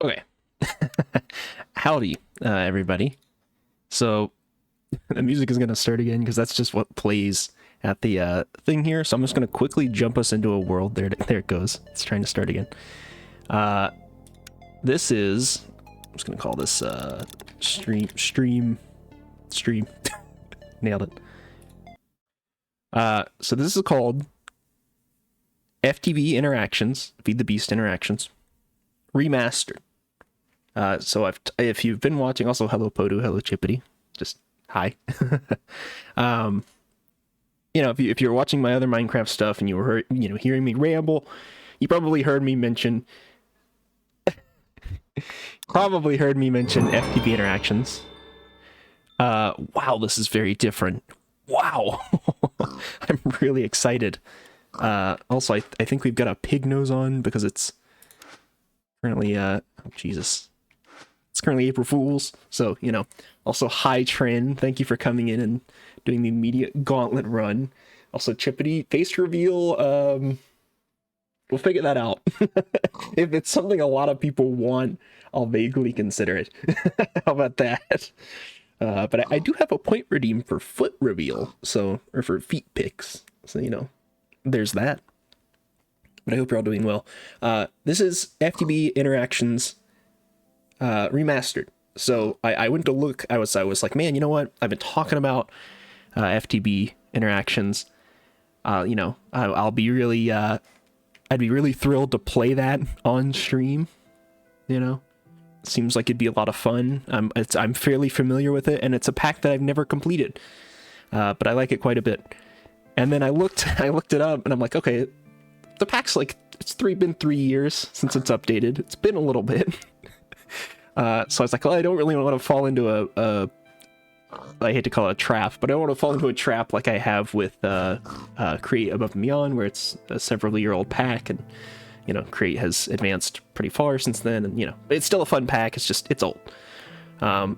Okay. Howdy, everybody. So the music is going to start again because that's just what plays at the thing here. So I'm just going to quickly jump us into a world. There it goes. It's trying to start again. Uh, this is, I'm just going to call this stream. Nailed it. So this is called FTB Interactions, Feed the Beast Interactions, Remastered. So if you've been watching, also hello Podu, hello Chippity, just hi. If you're watching my other Minecraft stuff and you were hearing me ramble, you probably heard me mention FTB interactions. Wow, this is very different. Wow, I'm really excited. Also, I think we've got a pig nose on because it's currently oh Jesus. It's currently April Fool's, so, also hi Trin, thank you for coming in and doing the immediate gauntlet run. Also, Chippity, face reveal, we'll figure that out. If it's something a lot of people want, I'll vaguely consider it. How about that? But I do have a point redeem for foot reveal, or for feet pics, so, there's that. But I hope you're all doing well. This is FTB Interactions Remastered. So I went to look. I was like, man, you know what? I've been talking about FTB interactions. I'll be really I'd be really thrilled to play that on stream. Seems like it'd be a lot of fun. I'm fairly familiar with it, and it's a pack that I've never completed, but I like it quite a bit. And then I looked it up, and I'm like, okay, the pack's like been 3 years since it's updated. It's been a little bit. So I was like, well, I don't really want to fall into I hate to call it a trap, but I don't want to fall into a trap like I have with Create Above and Beyond, where it's a several-year-old pack, and Create has advanced pretty far since then, and it's still a fun pack. It's old. But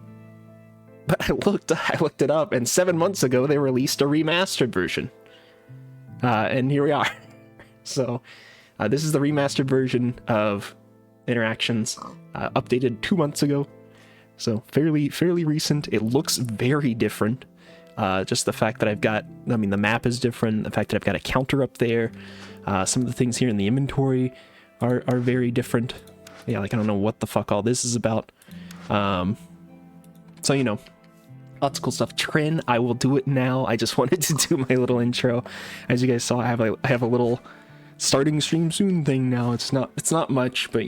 I looked it up, and 7 months ago they released a remastered version, and here we are. So this is the remastered version of Interactions, updated 2 months ago, so fairly recent. It looks very different. Just the fact that the map is different, the fact that I've got a counter up there, some of the things here in the inventory are very different. Yeah, like I don't know what the fuck all this is about. So lots of cool stuff. Trin, I will do it now. I just wanted to do my little intro. As you guys saw, I have a little starting stream soon thing now. It's not much, but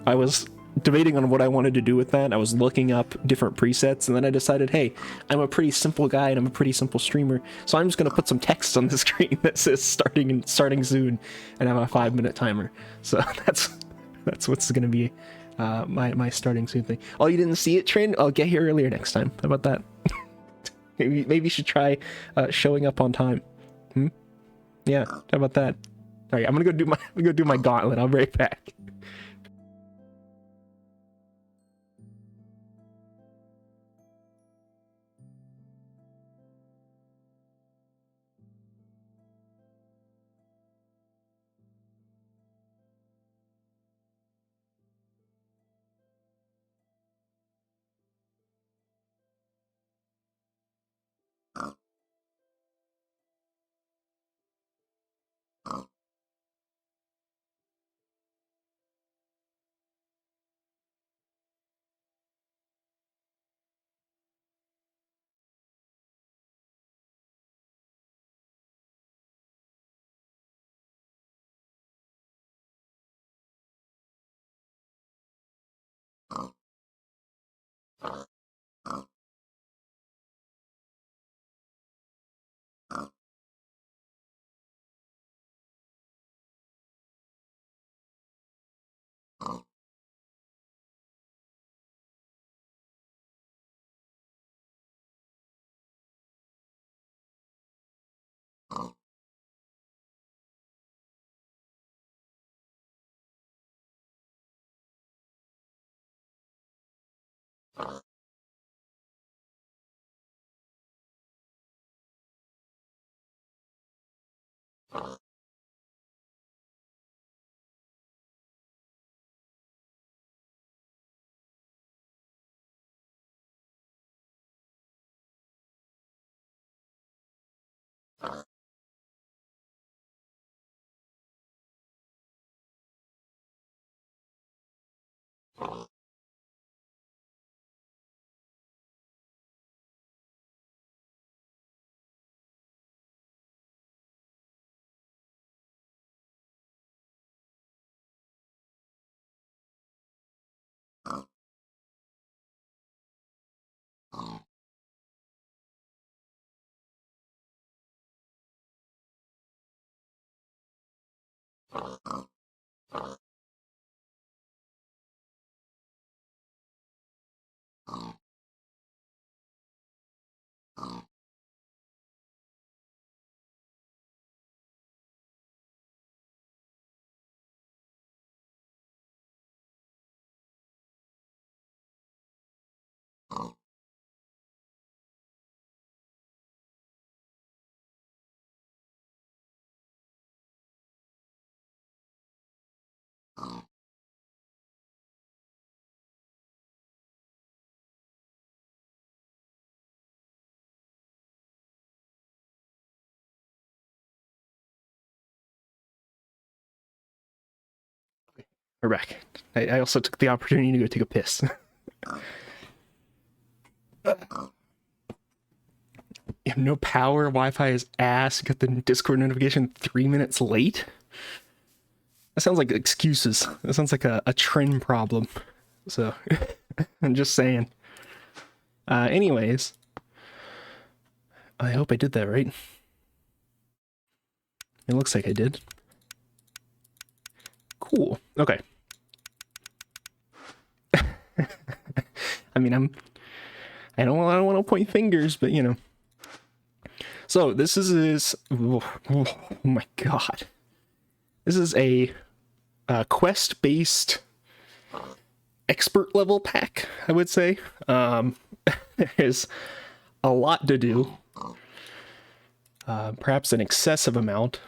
I was debating on what I wanted to do with that. I was looking up different presets, and then I decided, hey, I'm a pretty simple guy and I'm a pretty simple streamer, so I'm just gonna put some text on the screen that says starting soon, and have a 5-minute timer. So that's what's gonna be my starting soon thing. Oh, you didn't see it, Trin? I'll get here earlier next time. How about that? maybe you should try showing up on time. Yeah, how about that? All right, I'm gonna go do my gauntlet. I'll be right back. We're back. I also took the opportunity to go take a piss. You have no power, Wi-Fi is ass, got the Discord notification 3 minutes late? That sounds like excuses. That sounds like a trend problem. So, I'm just saying. Anyways. I hope I did that right. It looks like I did. Cool. Okay. I mean, I don't want to point fingers, but you know. So this is oh my god. This is a quest-based expert level pack, I would say. There's a lot to do. Perhaps an excessive amount.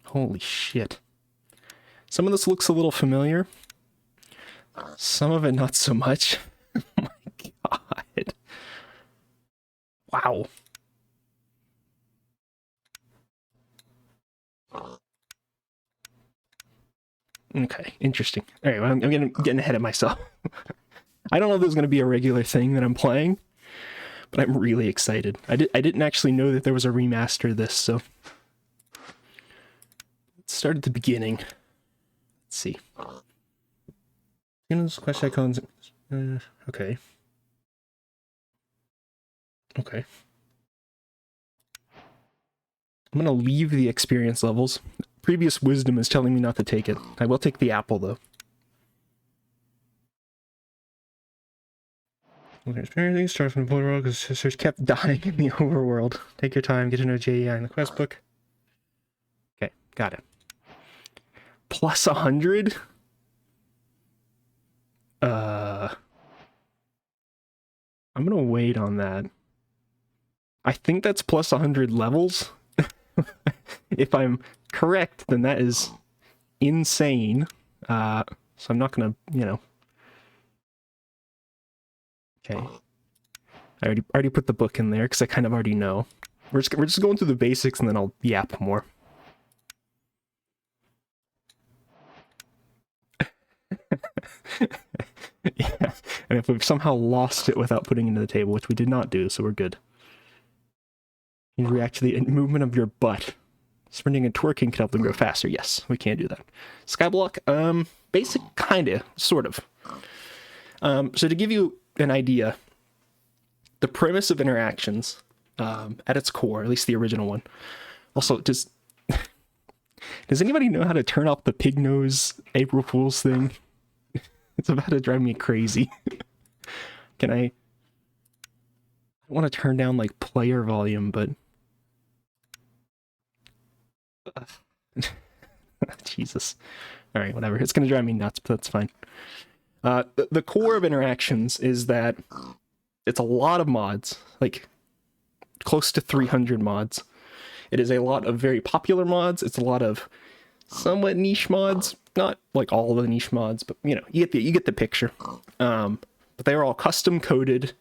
Holy shit. Some of this looks a little familiar. Some of it not so much. Oh my god. Wow. Okay, interesting. Alright, well, I'm getting ahead of myself. I don't know if there's going to be a regular thing that I'm playing, but I'm really excited. I didn't actually know that there was a remaster of this, so... Let's start at the beginning. Let's see. Question icons. Okay. Okay. I'm gonna leave the experience levels. Previous wisdom is telling me not to take it. I will take the apple, though. Everything starts from the Polar World because sisters kept dying in the overworld. Take your time, get to know JEI in the quest book. Okay, got it. Plus 100? I'm gonna wait on that. I think that's plus 100 levels. If I'm correct, then that is insane. So I'm not gonna, you know. Okay. I already put the book in there because I kind of already know. We're just going through the basics and then I'll yap more. Yeah, and if we've somehow lost it without putting it into the table, which we did not do, so we're good. You react to the movement of your butt. Sprinting and twerking can help them grow faster. Yes, we can't do that. Skyblock, basic, kinda, sort of. So to give you an idea, the premise of interactions, at its core, at least the original one. Also, does anybody know how to turn off the pig nose April Fool's thing? It's about to drive me crazy. Can I want to turn down like player volume, but Jesus. All right, whatever. It's gonna drive me nuts, but that's fine. The core of interactions is that it's a lot of mods, like close to 300 mods. It is a lot of very popular mods. It's a lot of somewhat niche mods, not like all the niche mods, but you know, you get the picture. But they are all custom coded,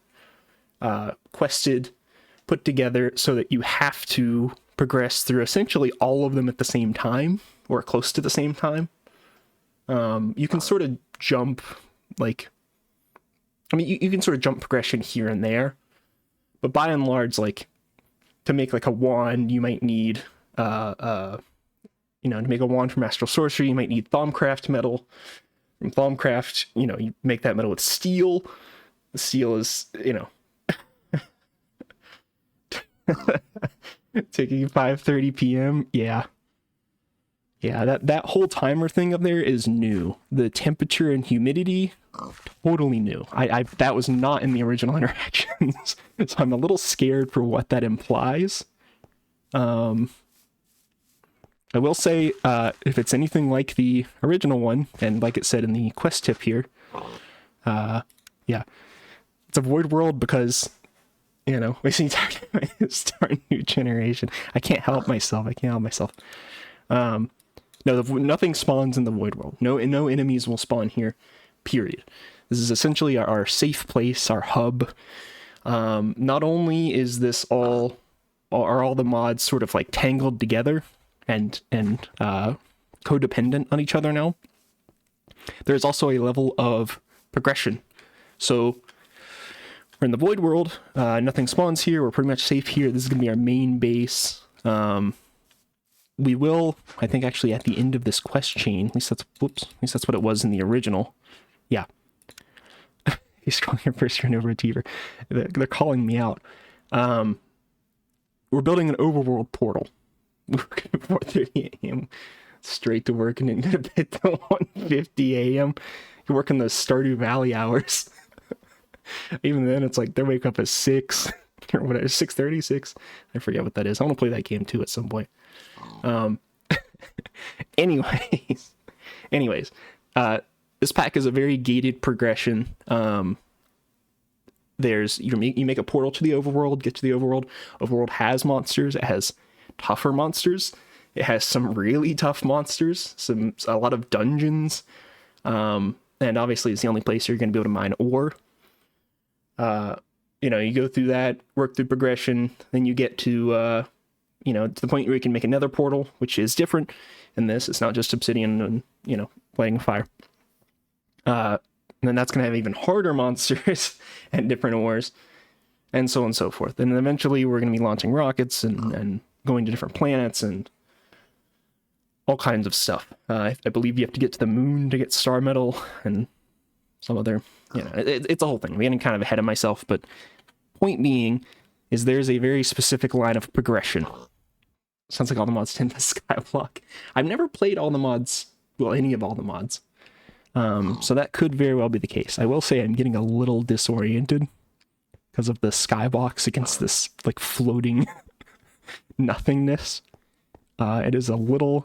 quested, put together so that you have to progress through essentially all of them at the same time or close to the same time. You can sort of jump, like, I mean, you can sort of jump progression here and there, but by and large, like, to make like a wand, you might need, you know, to make a wand from Astral Sorcery, you might need Thaumcraft metal. From Thaumcraft, you know, you make that metal with steel. The steel is, you know, Taking 5:30 p.m. Yeah. Yeah, that whole timer thing up there is new. The temperature and humidity, totally new. I that was not in the original interactions. So I'm a little scared for what that implies. I will say, if it's anything like the original one, and like it said in the quest tip here, yeah, it's a void world because, you know, wasting time to start a new generation. I can't help myself. No, nothing spawns in the void world. No enemies will spawn here, period. This is essentially our safe place, our hub. Not only is this are all the mods sort of like tangled together and codependent on each other now, there's also a level of progression. So we're in the void world, nothing spawns here, we're pretty much safe here. This is gonna be our main base. We will, I think, actually at the end of this quest chain, at least that's what it was in the original. Yeah. He's calling him first turn over achiever. They're calling me out. We're building an overworld portal. 4:30 a.m. straight to work and then get a bit till 1:50 a.m. You're working those Stardew Valley hours. Even then, it's like they wake up at 6 or whatever, 6:30, 6. I forget what that is. I want to play that game too at some point. Anyways, this pack is a very gated progression. There's you make a portal to the overworld, get to the overworld. Overworld has monsters. It has tougher monsters. It has some really tough monsters. A lot of dungeons. And obviously, it's the only place you're going to be able to mine ore. You know, you go through that, work through progression, then you get to you know, to the point where you can make another portal, which is different in this. It's not just obsidian and, you know, lighting fire. And then that's going to have even harder monsters and different ores, and so on and so forth. And then eventually we're going to be launching rockets and going to different planets and all kinds of stuff. I believe you have to get to the moon to get star metal and some other, you know, it's a whole thing. I'm getting kind of ahead of myself, but point being is there's a very specific line of progression. Sounds like all the mods tend to skyblock. I've never played all the mods, well, any of all the mods. So that could very well be the case. I will say I'm getting a little disoriented because of the skybox against this like floating nothingness. It is a little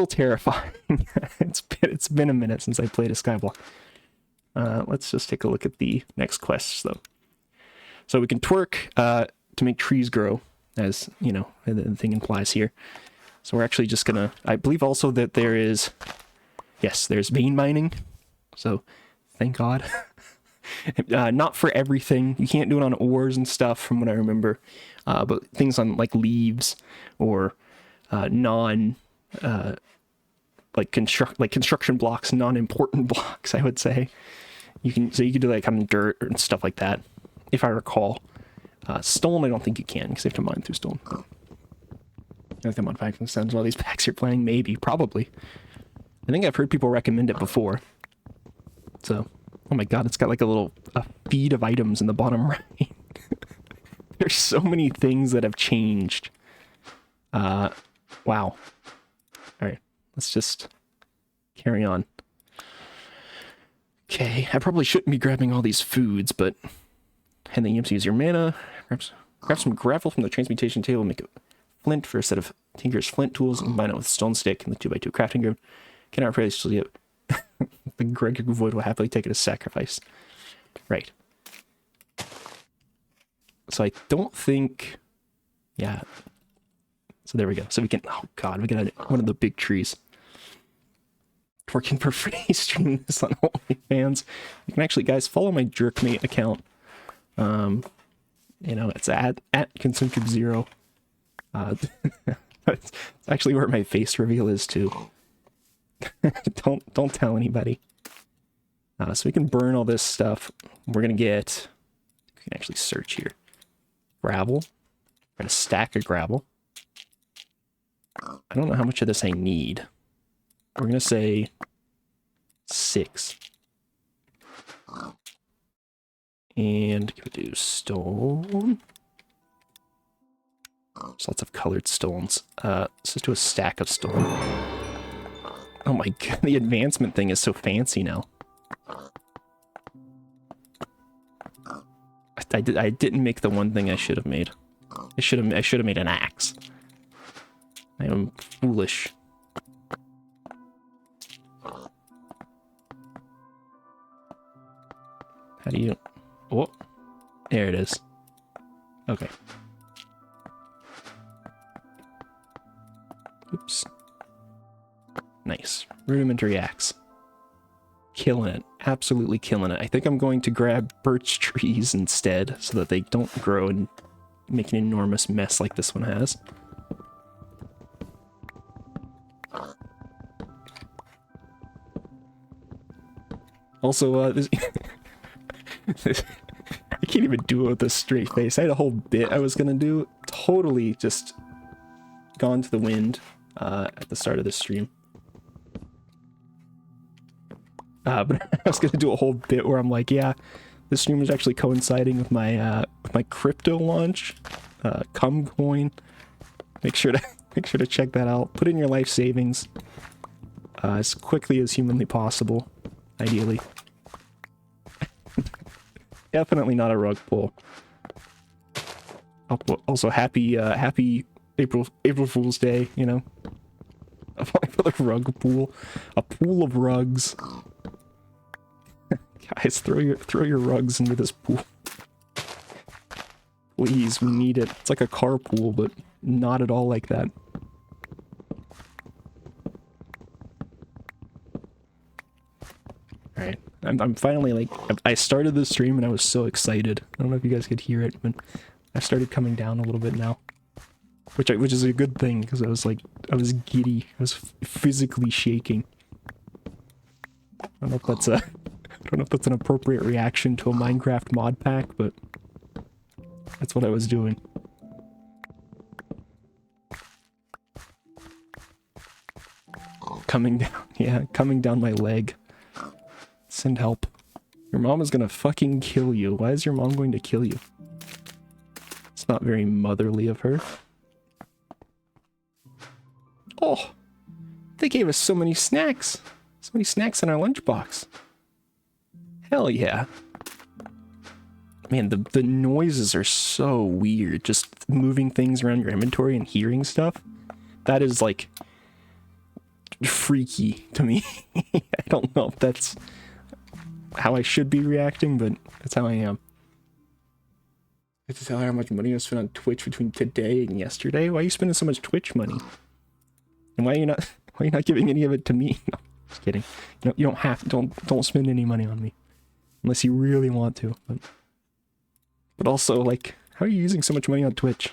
terrifying. It's been a minute since I played a skyblock. Let's just take a look at the next quests though. So we can twerk to make trees grow, as you know, the thing implies here. So we're actually just gonna, I believe also that there is, yes, there's vein mining. So thank God. Not for everything. You can't do it on ores and stuff from what I remember. But things on like leaves or construction blocks, non-important blocks, I would say. You can do like kind of dirt and stuff like that, if I recall. Stone, I don't think you can, because you have to mine through stone. I think the mod pack sends all these packs you're playing, maybe, probably. I think I've heard people recommend it before. So, oh my god, it's got like a feed of items in the bottom right. There's so many things that have changed. Wow. Alright, let's just carry on. Okay, I probably shouldn't be grabbing all these foods, but... And then you have to use your mana. Grab some gravel from the transmutation table, make a flint for a set of Tinker's flint tools, and combine it with stone stick and the 2x2 crafting grid. Cannot praise yet. The Gregor Void will happily take it as sacrifice. Right. So I don't think... Yeah. So there we go. So we can... Oh god, we got one of the big trees. Working for free, stream this on OnlyFans. You can actually, guys, follow my Jerkmate account. You know, it's at Concentric0. It's actually where my face reveal is too. Don't tell anybody. So we can burn all this stuff. We're gonna get. We can actually search here. Gravel. We're gonna stack of gravel. I don't know how much of this I need. We're gonna say 6. And give it to stone. There's lots of colored stones. Let's just do a stack of stone. Oh my god, the advancement thing is so fancy now. I didn't make the one thing I should have made. I should have made an axe. I am foolish. How do you... Oh, there it is. Okay. Oops. Nice. Rudimentary axe. Killing it. Absolutely killing it. I think I'm going to grab birch trees instead so that they don't grow and make an enormous mess like this one has. Also, this... I can't even do it with a straight face. I had a whole bit I was gonna do. Totally just gone to the wind at the start of this stream. But I was gonna do a whole bit where I'm like, yeah, this stream is actually coinciding with my crypto launch, Coin. Make sure to check that out. Put in your life savings as quickly as humanly possible, ideally. Definitely not a rug pull. Also, happy April Fool's Day, you know. A rug pool, a pool of rugs. Guys, throw your rugs into this pool. Please, we need it. It's like a carpool, but not at all like that. All right, I'm finally like I started this stream and I was so excited. I don't know if you guys could hear it, but I started coming down a little bit now, which is a good thing because I was giddy. I was physically shaking. I don't know if that's an appropriate reaction to a Minecraft mod pack, but that's what I was doing. Coming down, yeah, coming down my leg. Send help. Your mom is gonna fucking kill you. Why is your mom going to kill you? It's not very motherly of her. Oh, they gave us so many snacks. So many snacks in our lunchbox. Hell yeah. Man, the noises are so weird. Just moving things around your inventory and hearing stuff. That is, like, freaky to me. I don't know if that's how I should be reacting, but that's how I am. I have to tell her how much money I spent on Twitch between today and yesterday. Why are you spending so much Twitch money? And why are you not giving any of it to me? No, just kidding. You don't have to. Don't spend any money on me. Unless you really want to. But also, like, how are you using so much money on Twitch?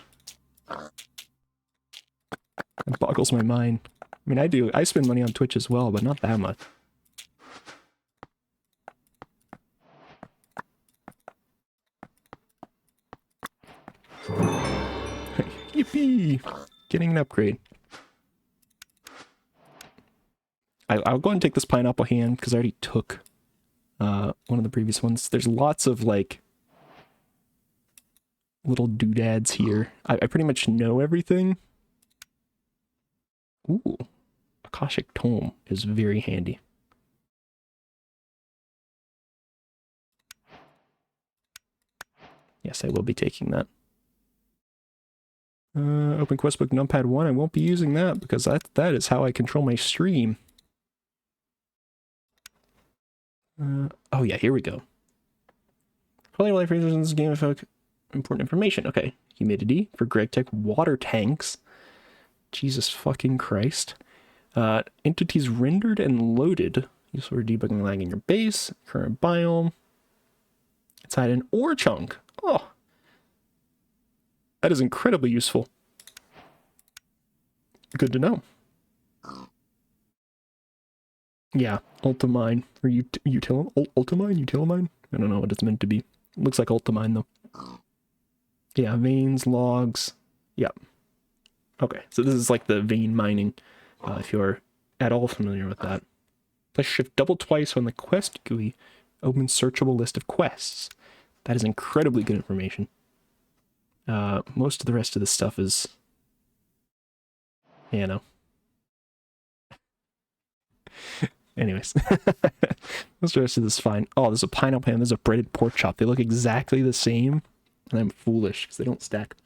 It boggles my mind. I mean, I do. I spend money on Twitch as well, but not that much. Yippee! Getting an upgrade. I'll go and take this pineapple hand because I already took one of the previous ones. There's lots of, like, little doodads here. I pretty much know everything. Ooh, Akashic Tome is very handy. Yes, I will be taking that. Open quest book numpad 1. I won't be using that because that is how I control my stream. Oh yeah, here we go. Quality of life reasons in this game of important information. Okay, humidity for GregTech water tanks. Jesus fucking Christ. Entities rendered and loaded. Useful for debugging lag in your base. Current biome. Inside an ore chunk. Oh. That is incredibly useful. Good to know. Yeah, Ultimine. Or Ultimine? Utilimine? I don't know what it's meant to be. It looks like Ultimine, though. Yeah, veins, logs. Yep. Okay, so this is like the vein mining, if you're at all familiar with that. Press shift double twice on the quest GUI. Open searchable list of quests. That is incredibly good information. Most of the rest of the stuff is, you know. Anyways, most of the rest of this is fine. Oh, there's a pineapple and there's a breaded pork chop. They look exactly the same, and I'm foolish because they don't stack.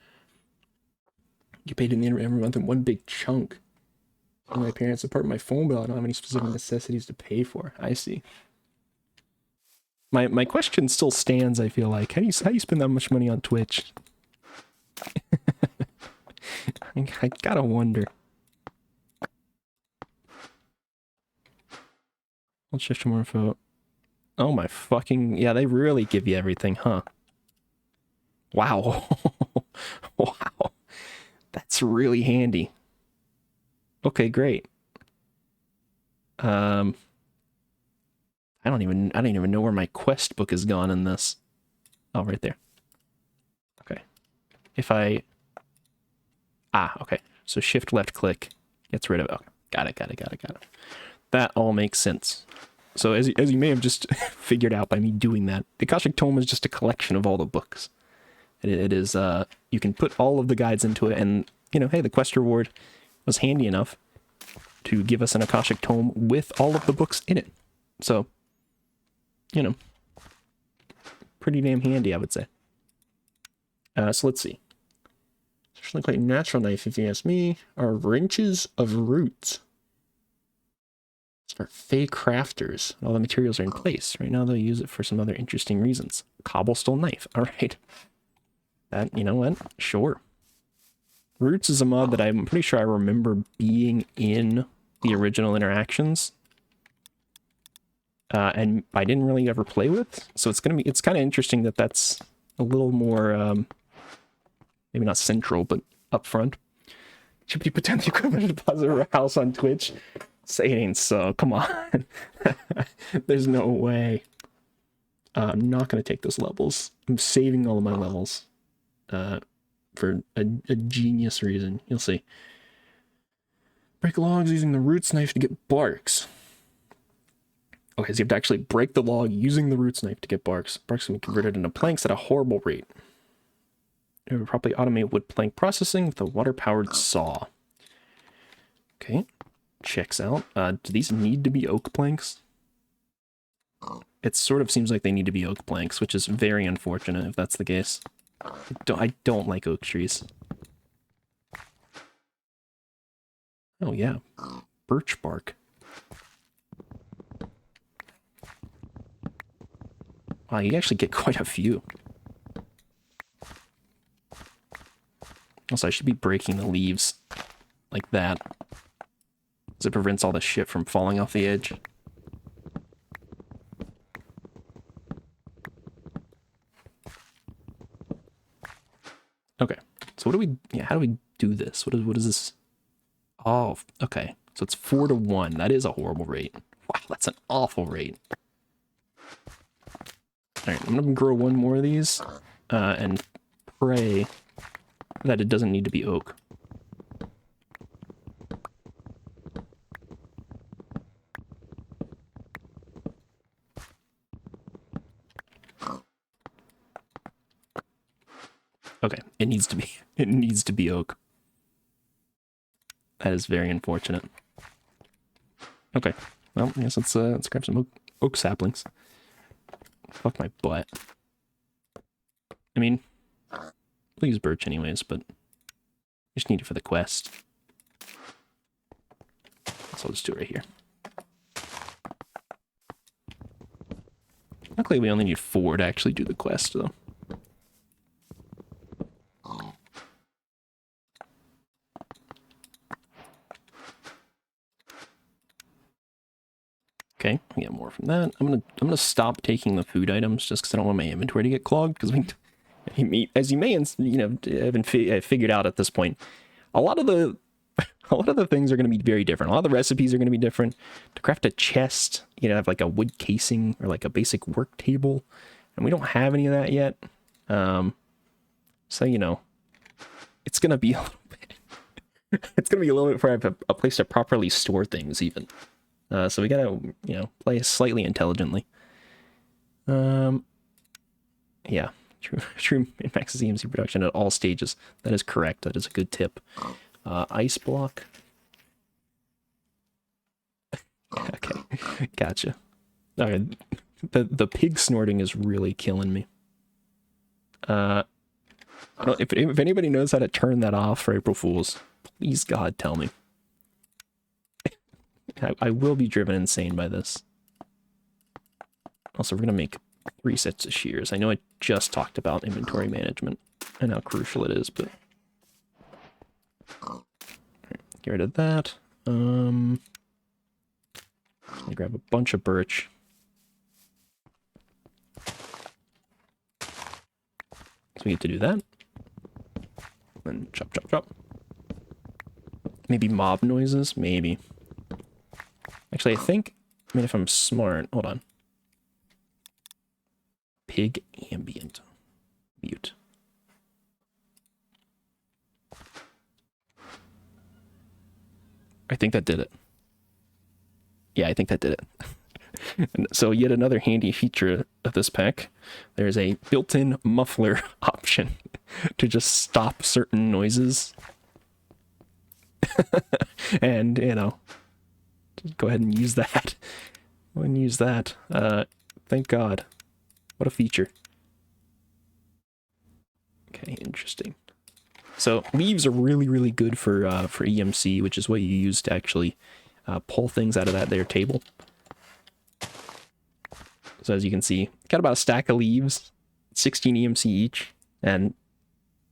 You paid in the every month in one big chunk. And my parents are part of my phone bill. I don't have any specific necessities to pay for. I see. My question still stands, I feel like. How do you spend that much money on Twitch? I gotta wonder. Let's shift to more info. Oh my fucking... Yeah, they really give you everything, huh? Wow. Wow. That's really handy. Okay, great. I don't even know where my quest book has gone in this. Oh, right there. Okay. If I... Ah, okay. So shift left click gets rid of it. Okay. Got it. That all makes sense. So as you may have just figured out by me doing that, the Akashic Tome is just a collection of all the books. It is, you can put all of the guides into it, and, you know, hey, the quest reward was handy enough to give us an Akashic Tome with all of the books in it. So, you know, pretty damn handy, I would say. So let's see. Especially quite natural knife, if you ask me, are wrenches of roots. For fake crafters. All the materials are in place. Right now they'll use it for some other interesting reasons. Cobblestone knife. Alright. That, you know what? Sure. Roots is a mod that I'm pretty sure I remember being in the original interactions. And I didn't really ever play with. So it's kind of interesting that that's a little more, maybe not central, but upfront. Should be pretend the equipment deposit or a house on Twitch. Say it ain't so. Come on. There's no way. I'm not going to take those levels. I'm saving all of my levels for a genius reason. You'll see. Break logs using the roots knife to get barks. Okay, so you have to actually break the log using the roots knife to get barks. Barks can be converted into planks at a horrible rate. You would properly automate wood plank processing with a water-powered saw. Okay. Checks out. Do these need to be oak planks? It sort of seems like they need to be oak planks, which is very unfortunate if that's the case. I don't like oak trees. Oh yeah, birch bark. Wow, you actually get quite a few. Also, I should be breaking the leaves like that. It prevents all the shit from falling off the edge. Okay, so what do we? Yeah, how do we do this? What is this? Oh, okay. So it's 4-to-1. That is a horrible rate. Wow, that's an awful rate. All right, I'm gonna grow one more of these, and pray that it doesn't need to be oak. Okay, it needs to be oak. That is very unfortunate. Okay, well, I guess let's grab some oak saplings. Fuck my butt. I mean, we'll use birch anyways, but I just need it for the quest. So I'll just do it right here. Luckily, we only need 4 to actually do the quest, though. Okay, we get more from that. I'm gonna stop taking the food items just because I don't want my inventory to get clogged. Because as you may have figured out at this point, a lot of the things are going to be very different. A lot of the recipes are going to be different. To craft a chest, you know, have like a wood casing or like a basic work table, and we don't have any of that yet. So you know, it's gonna be a little bit. It's gonna be a little bit for a place to properly store things, even. So we gotta, you know, play slightly intelligently. Yeah, True maxes EMC production at all stages. That is correct. That is a good tip. Ice block. Okay, gotcha. Okay, the pig snorting is really killing me. If anybody knows how to turn that off for April Fools, please God tell me. I will be driven insane by this. Also, we're gonna make 3 sets of shears. I know I just talked about inventory management and how crucial it is, but get rid of that. Let me grab a bunch of birch. So we get to do that. And chop, chop, chop. Maybe mob noises? Maybe. Actually, I think, if I'm smart, hold on. Pig ambient. Mute. I think that did it. Yeah, I think that did it. So yet another handy feature of this pack. There's a built-in muffler option to just stop certain noises. And, you know, just go ahead and use that. Go ahead and use that. Thank God. What a feature. Okay, interesting. So leaves are really, really good for EMC, which is what you use to actually pull things out of that there table. So as you can see, got about a stack of leaves, 16 EMC each, and,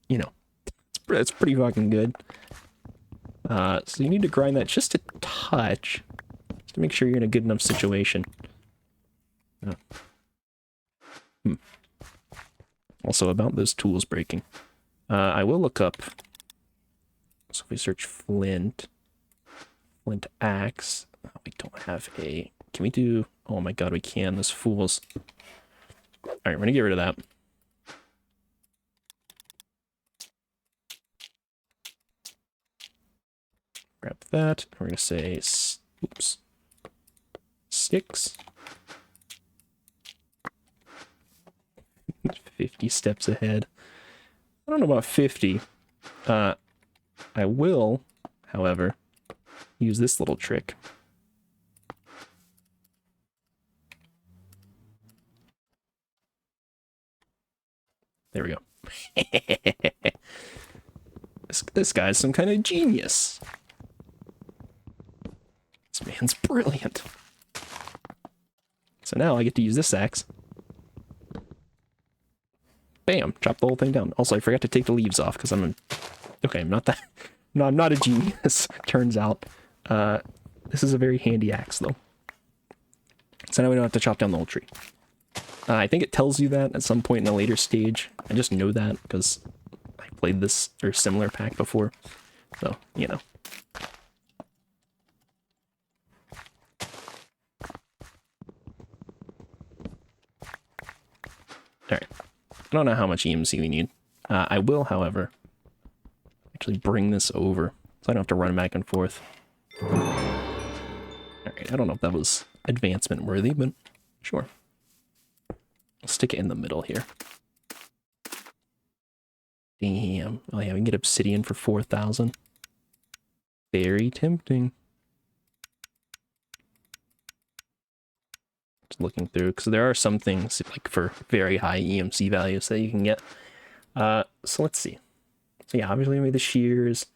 you know, it's pretty fucking good. So you need to grind that just a touch, just to make sure you're in a good enough situation. Also, about those tools breaking. I will look up, so if we search flint axe, we don't have a, can we do, oh my god, we can, those fools. Alright, we're gonna get rid of that. Grab that, we're gonna say, oops, 6. 50 steps ahead. I don't know about 50. I will, however, use this little trick. There we go. This guy's some kind of genius. This man's brilliant. So now I get to use this axe. Bam! Chop the whole thing down. Also, I forgot to take the leaves off because okay, I'm not that. No, I'm not a genius. Turns out, this is a very handy axe though. So now we don't have to chop down the whole tree. I think it tells you that at some point in a later stage. I just know that because I played this or similar pack before. So, you know. Alright. I don't know how much EMC we need. I will, however, actually bring this over so I don't have to run back and forth. Alright, I don't know if that was advancement worthy, but sure. I'll stick it in the middle here. Damn. Oh yeah, we can get obsidian for 4,000. Very tempting. Just looking through, because there are some things like for very high EMC values that you can get. So let's see. So yeah, obviously we made the shears.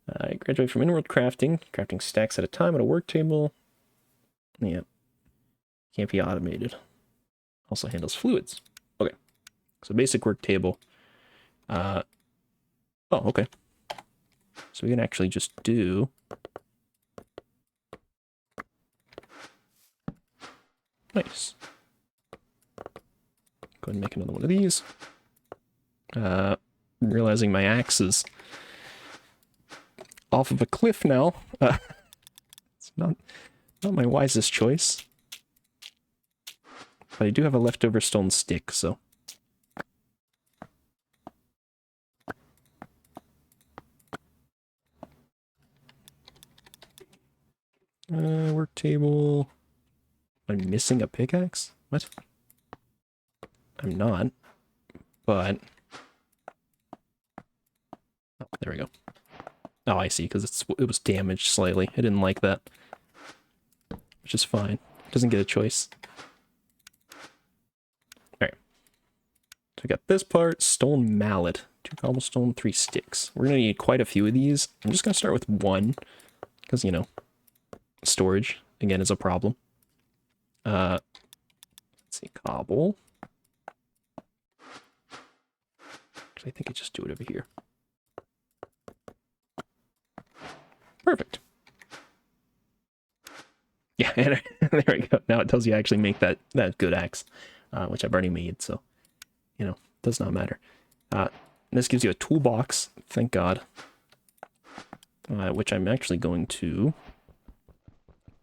I graduated from in-world crafting stacks at a time at a work table. Yeah. Can't be automated. Also handles fluids. Okay. So basic work table. Oh, okay. So we can actually just do nice. Go ahead and make another one of these. I'm realizing my axe is off of a cliff now. It's not my wisest choice. But I do have a leftover stone stick, so. Work table. I'm missing a pickaxe? What? I'm not. but... Oh, there we go. Oh, I see, because it was damaged slightly. I didn't like that. Which is fine. Doesn't get a choice. Alright. So we got this part, stone mallet. 2 cobblestone, 3 sticks. We're going to need quite a few of these. I'm just going to start with 1. Because, you know, storage, again, is a problem. Let's see, cobble. Actually, I think I just do it over here. Perfect. Yeah, and there we go. Now it tells you I actually make that good axe, which I've already made, so, you know, does not matter. This gives you a toolbox, thank God, which I'm actually going to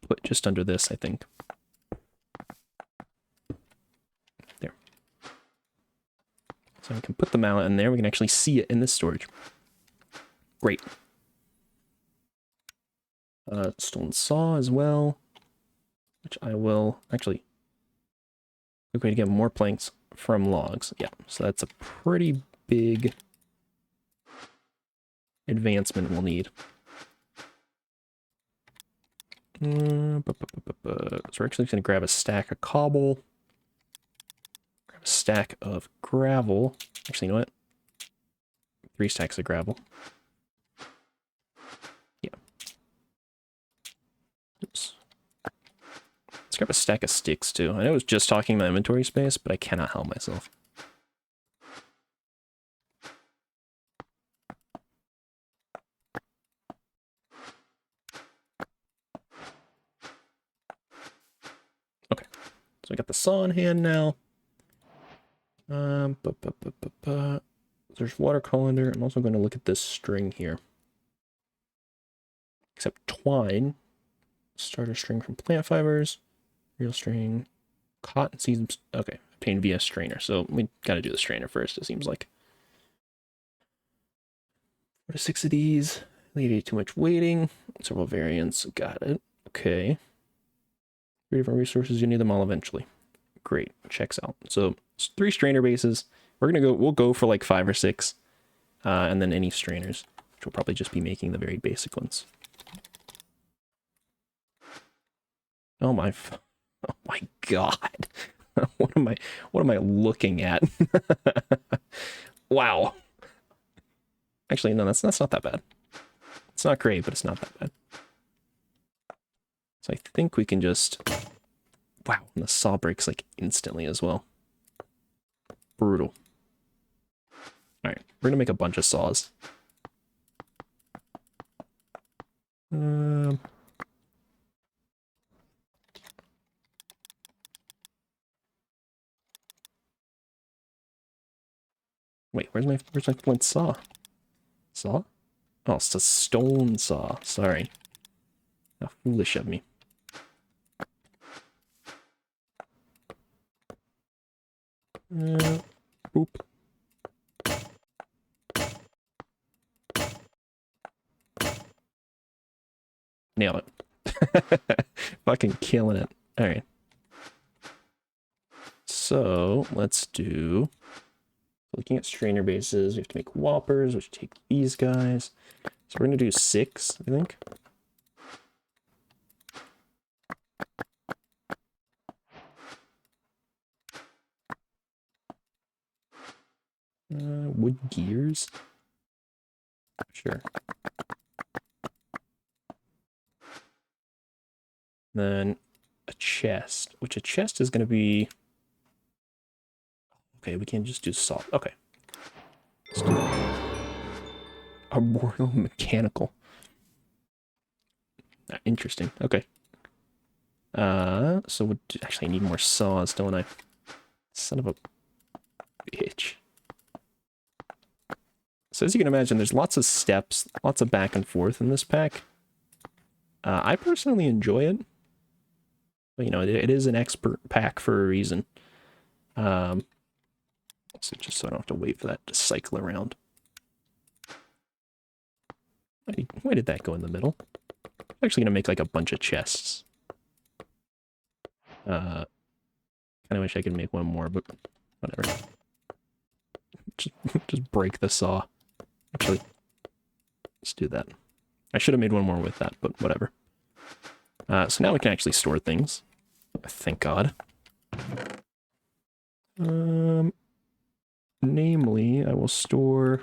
put just under this, I think. There. So I can put the mallet in there. We can actually see it in this storage. Great. Stone saw as well, which I will actually... Quick way to get more planks from logs. Yeah, so that's a pretty big advancement we'll need. So we're actually going to grab a stack of cobble, grab a stack of gravel. Actually, you know what? 3 stacks of gravel. Yeah. Oops. Let's grab a stack of sticks too. I know I was just talking about inventory space, but I cannot help myself. Okay, so we got the saw in hand now. There's water colander. I'm also going to look at this string here. Except twine. Starter string from plant fibers. Real string. Cotton seeds. Okay, obtained via strainer. So we got to do the strainer first, it seems like. 4 to 6 of these. Alleviate too much waiting. Several variants. Got it. Okay. 3 different resources. You need them all eventually. Great. Checks out. So 3 strainer bases. We'll go for like 5 or 6. And then any strainers, which will probably just be making the very basic ones. Oh my God. What am I looking at? Wow. Actually, no, that's not that bad. It's not great, but it's not that bad. So I think we can just... Wow, and the saw breaks like instantly as well. Brutal. Alright, we're gonna make a bunch of saws. Wait, where's my flint saw? Saw? Oh, it's a stone saw. Sorry. How foolish of me. Boop. Nailed it. Fucking killing it. Alright. So, let's do... Looking at strainer bases, we have to make whoppers, which take these guys. So we're going to do 6, I think. Wood gears? Sure. Then a chest, which a chest is going to be... Okay, we can't just do salt. Okay. Let's do arboreal mechanical. Interesting. Okay. So actually I need more saws, don't I? Son of a bitch. So as you can imagine, there's lots of steps, lots of back and forth in this pack. I personally enjoy it. But, you know, it is an expert pack for a reason. So just so I don't have to wait for that to cycle around. Why did that go in the middle? I'm actually gonna make like a bunch of chests. Kind of wish I could make one more, but whatever. just break the saw. Actually, let's do that. I should have made one more with that, but whatever. So now we can actually store things. Thank God. Namely, I will store...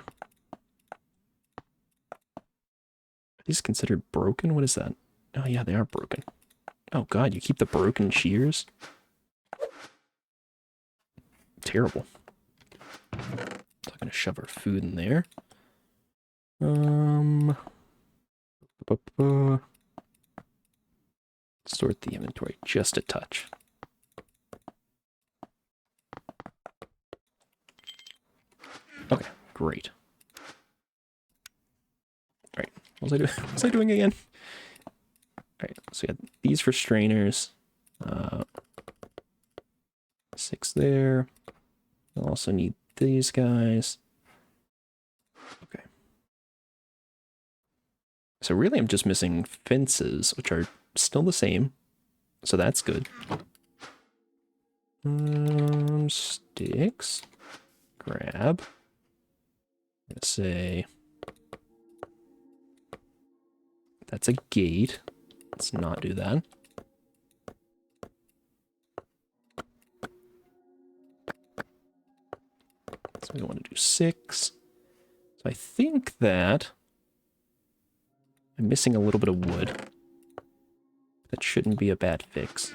Are these considered broken? What is that? Oh yeah, they are broken. Oh God, you keep the broken shears? Terrible. So I'm gonna shove our food in there. Sort the inventory just a touch. Okay, great. All right, what was I doing again? All right, so we had these for strainers. 6 there. I'll also need these guys. Okay. So really I'm just missing fences, which are still the same. So that's good. Sticks. Grab. Let's say that's a gate. Let's not do that. So we want to do 6. So I think that I'm missing a little bit of wood. That shouldn't be a bad fix.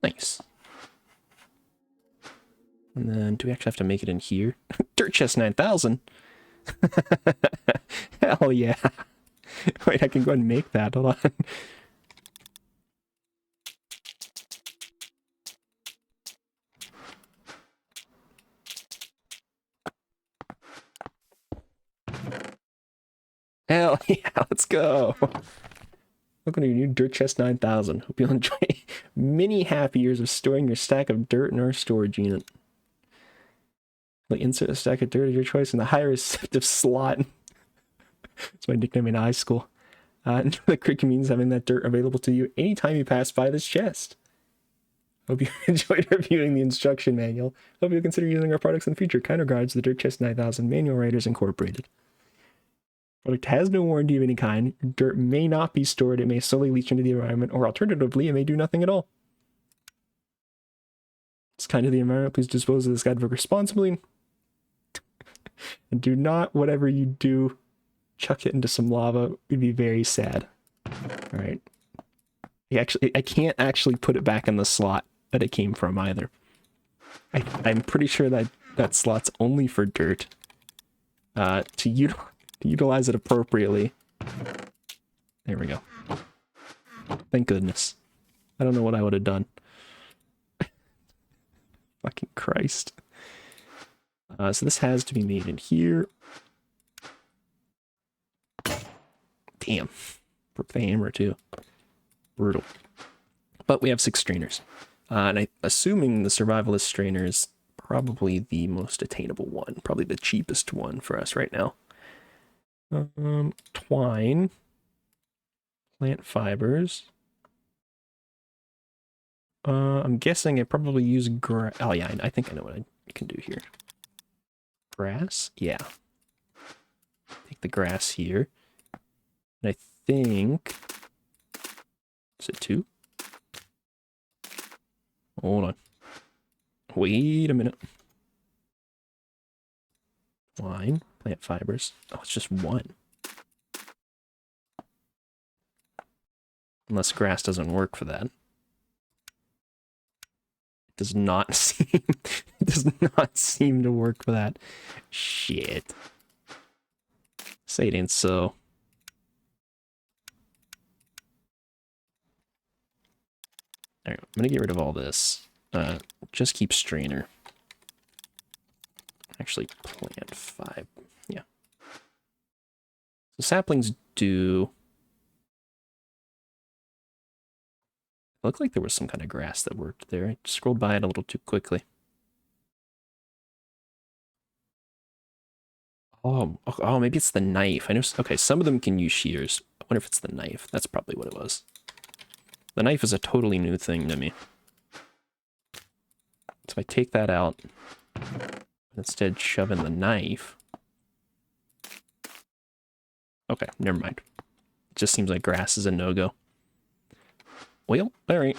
Nice. And then, do we actually have to make it in here? Dirt chest 9,000? Hell yeah. Wait, I can go ahead and make that. Hold on. Hell yeah, let's go. Welcome to your new Dirt Chest 9000. Hope you'll enjoy many happy years of storing your stack of dirt in our storage unit. Like, insert a stack of dirt of your choice in the high receptive slot. That's my nickname in high school. And the cricket means having that dirt available to you anytime you pass by this chest. Hope you enjoyed reviewing the instruction manual. Hope you'll consider using our products in the future. Kind regards, the Dirt Chest 9000 Manual Writers Incorporated. Product has no warranty of any kind. Dirt may not be stored. It may slowly leach into the environment, or alternatively, it may do nothing at all. It's kind of the environment. Please dispose of this guidebook responsibly. And do not, whatever you do, chuck it into some lava. We'd be very sad. All right. I can't actually put it back in the slot that it came from either. I'm pretty sure that slot's only for dirt. To utilize it appropriately. There we go. Thank goodness. I don't know what I would have done. Fucking Christ. So this has to be made in here. Damn. Broke the hammer too. Brutal. But we have 6 strainers. And I'm assuming the survivalist strainer is probably the most attainable one. Probably the cheapest one for us right now. Twine. Plant fibers. I'm guessing I probably use grass. Oh yeah, I think I know what I can do here. Grass? Yeah. Take the grass here. And I think... Is it 2? Hold on. Wait a minute. Twine. Plant fibers. Oh, it's just 1. Unless grass doesn't work for that. It does not seem... It does not seem to work for that. Shit. Say it ain't so. Alright, I'm gonna get rid of all this. Just keep strainer. Actually, plant 5. Yeah. So saplings do... It looked like there was some kind of grass that worked there. I scrolled by it a little too quickly. Oh, maybe it's the knife. I know. Okay, some of them can use shears. I wonder if it's the knife. That's probably what it was. The knife is a totally new thing to me. So if I take that out, instead shove in the knife. Okay, never mind. It just seems like grass is a no-go. Well, alright.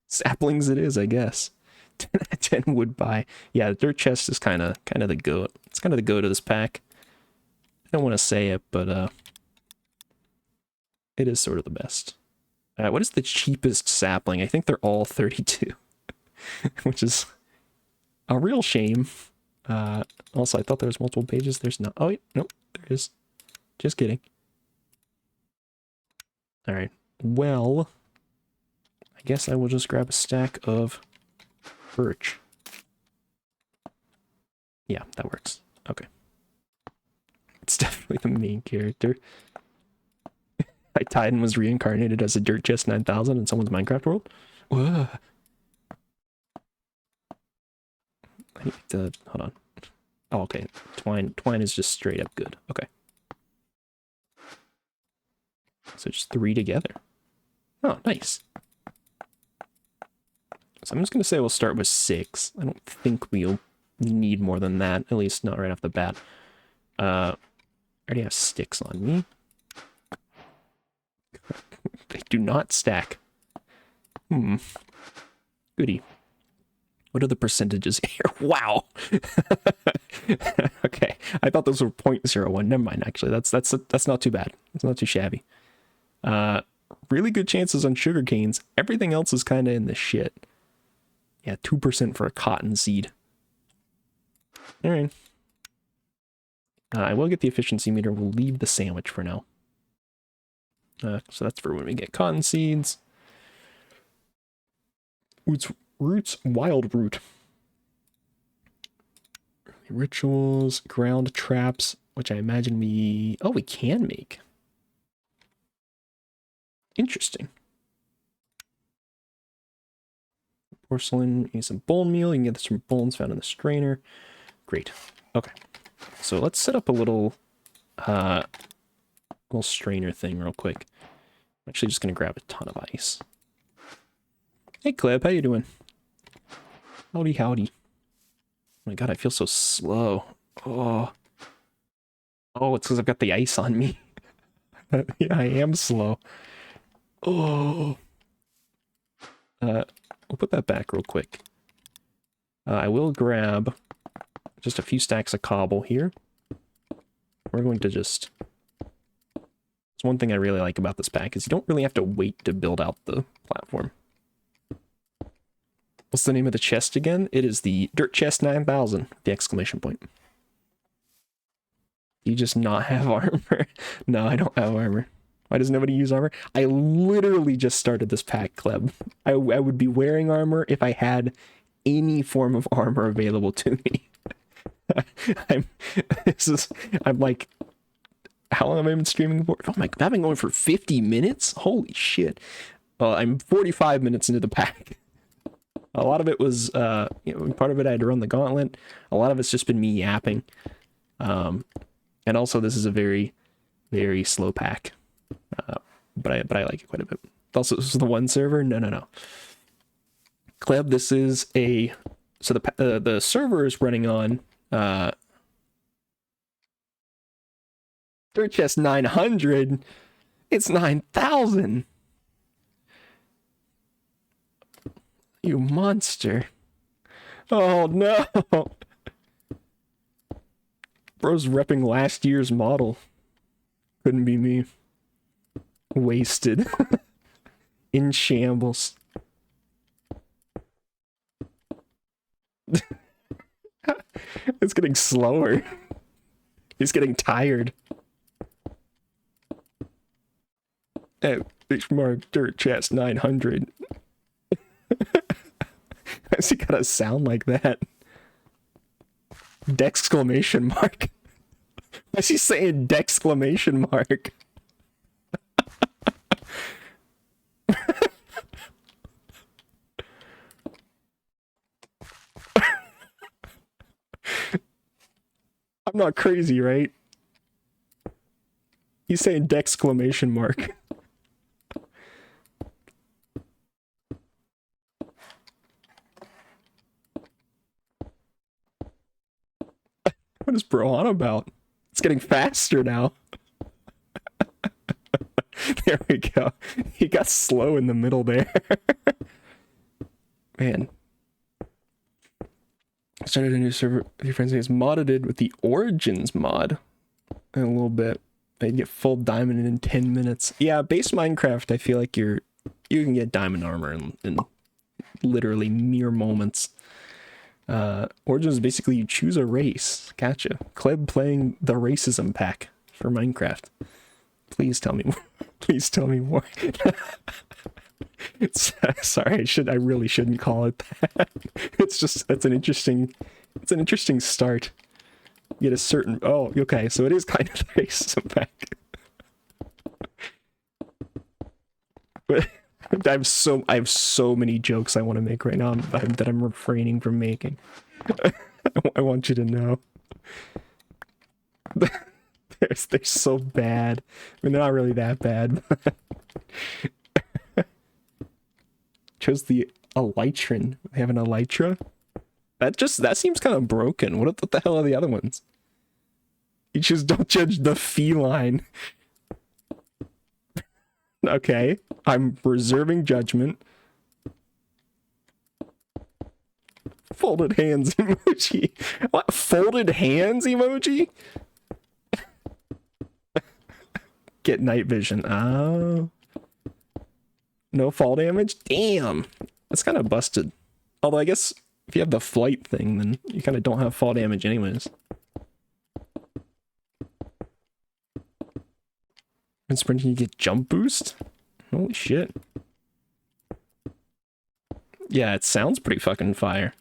Saplings it is, I guess. 10 wood pie. Yeah, the dirt chest is kind of the goat. It's kind of the goat of this pack. I don't want to say it, but it is sort of the best. What is the cheapest sapling? I think they're all 32, which is a real shame. Also, I thought there was multiple pages. There's not. Oh, wait, nope, there is. Just kidding. All right. Well, I guess I will just grab a stack of birch. Yeah, that works. Okay. It's definitely the main character. Titan was reincarnated as a Dirt Chest 9000 in someone's Minecraft world. Whoa. I need to, hold on. Oh, okay. Twine is just straight up good. Okay. So just 3 together. Oh, nice. So I'm just going to say we'll start with 6. I don't think we'll need more than that, at least not right off the bat. I already have sticks on me. They do not stack. Goody. What are the percentages here? Wow. Okay. I thought those were 0.01. Never mind, actually. That's not too bad. It's not too shabby. Really good chances on sugar canes. Everything else is kind of in the shit. Yeah, 2% for a cotton seed. All right. I will get the efficiency meter. We'll leave the sandwich for now. So that's for when we get cotton seeds. Roots, wild root. Rituals, ground traps, which I imagine we can make. Interesting. Porcelain, need some bone meal. You can get this from bones found in the strainer. Great. Okay. So let's set up a little strainer thing real quick. I'm actually just gonna grab a ton of ice. Hey Cleb, how you doing? Howdy, howdy. Oh my god, I feel so slow. Oh, it's because I've got the ice on me. Yeah, I am slow. Oh. We'll put that back real quick. I will grab just a few stacks of cobble here. We're going to just... It's one thing I really like about this pack is you don't really have to wait to build out the platform. What's the name of the chest again? It is the Dirt Chest 9000, the exclamation point. You just not have armor? No, I don't have armor. Why does nobody use armor? I literally just started this pack, Kleb. I would be wearing armor if I had any form of armor available to me. I'm like, how long have I been streaming for? Oh my god, I've been going for 50 minutes? Holy shit. Well, I'm 45 minutes into the pack. A lot of it was, part of it I had to run the gauntlet. A lot of it's just been me yapping. And also this is a very, very slow pack. But I like it quite a bit. Also, this is the one server? No. Kleb, this is a... So the server is running on... Dirt Chest 900? It's 9,000! You monster. Oh no! Bro's repping last year's model. Couldn't be me. Wasted. In shambles. It's getting slower. He's getting tired. It's more Dirt Chest 900. Why's he gotta sound like that? Dexclamation mark. Why's he saying dexclamation mark? I'm not crazy, right? He's saying dexclamation mark. What is bro on about? It's getting faster now. There we go. He got slow in the middle there. Man. I started a new server with your friends. It's modded with the Origins mod in a little bit. I'd get full diamond in 10 minutes. Yeah, base Minecraft, I feel like you can get diamond armor in literally mere moments. Origins is basically you choose a race. Gotcha. Kleb playing the racism pack for Minecraft. Please tell me more. Please tell me more. Sorry, I really shouldn't call it that. That's an interesting start. You get a certain, oh, okay, so it is kind of the racism pack. But I have so many jokes I want to make right now that I'm refraining from making. I want you to know. They're so bad. I mean, they're not really that bad. Chose the Elytron. They have an Elytra? That seems kind of broken. What the hell are the other ones? You just don't judge the feline. Okay, I'm reserving judgment. Folded hands emoji. What? Folded hands emoji? Get night vision. Oh. No fall damage? Damn. That's kind of busted. Although I guess if you have the flight thing, then you kind of don't have fall damage anyways. And sprinting you get jump boost? Holy shit. Yeah, it sounds pretty fucking fire.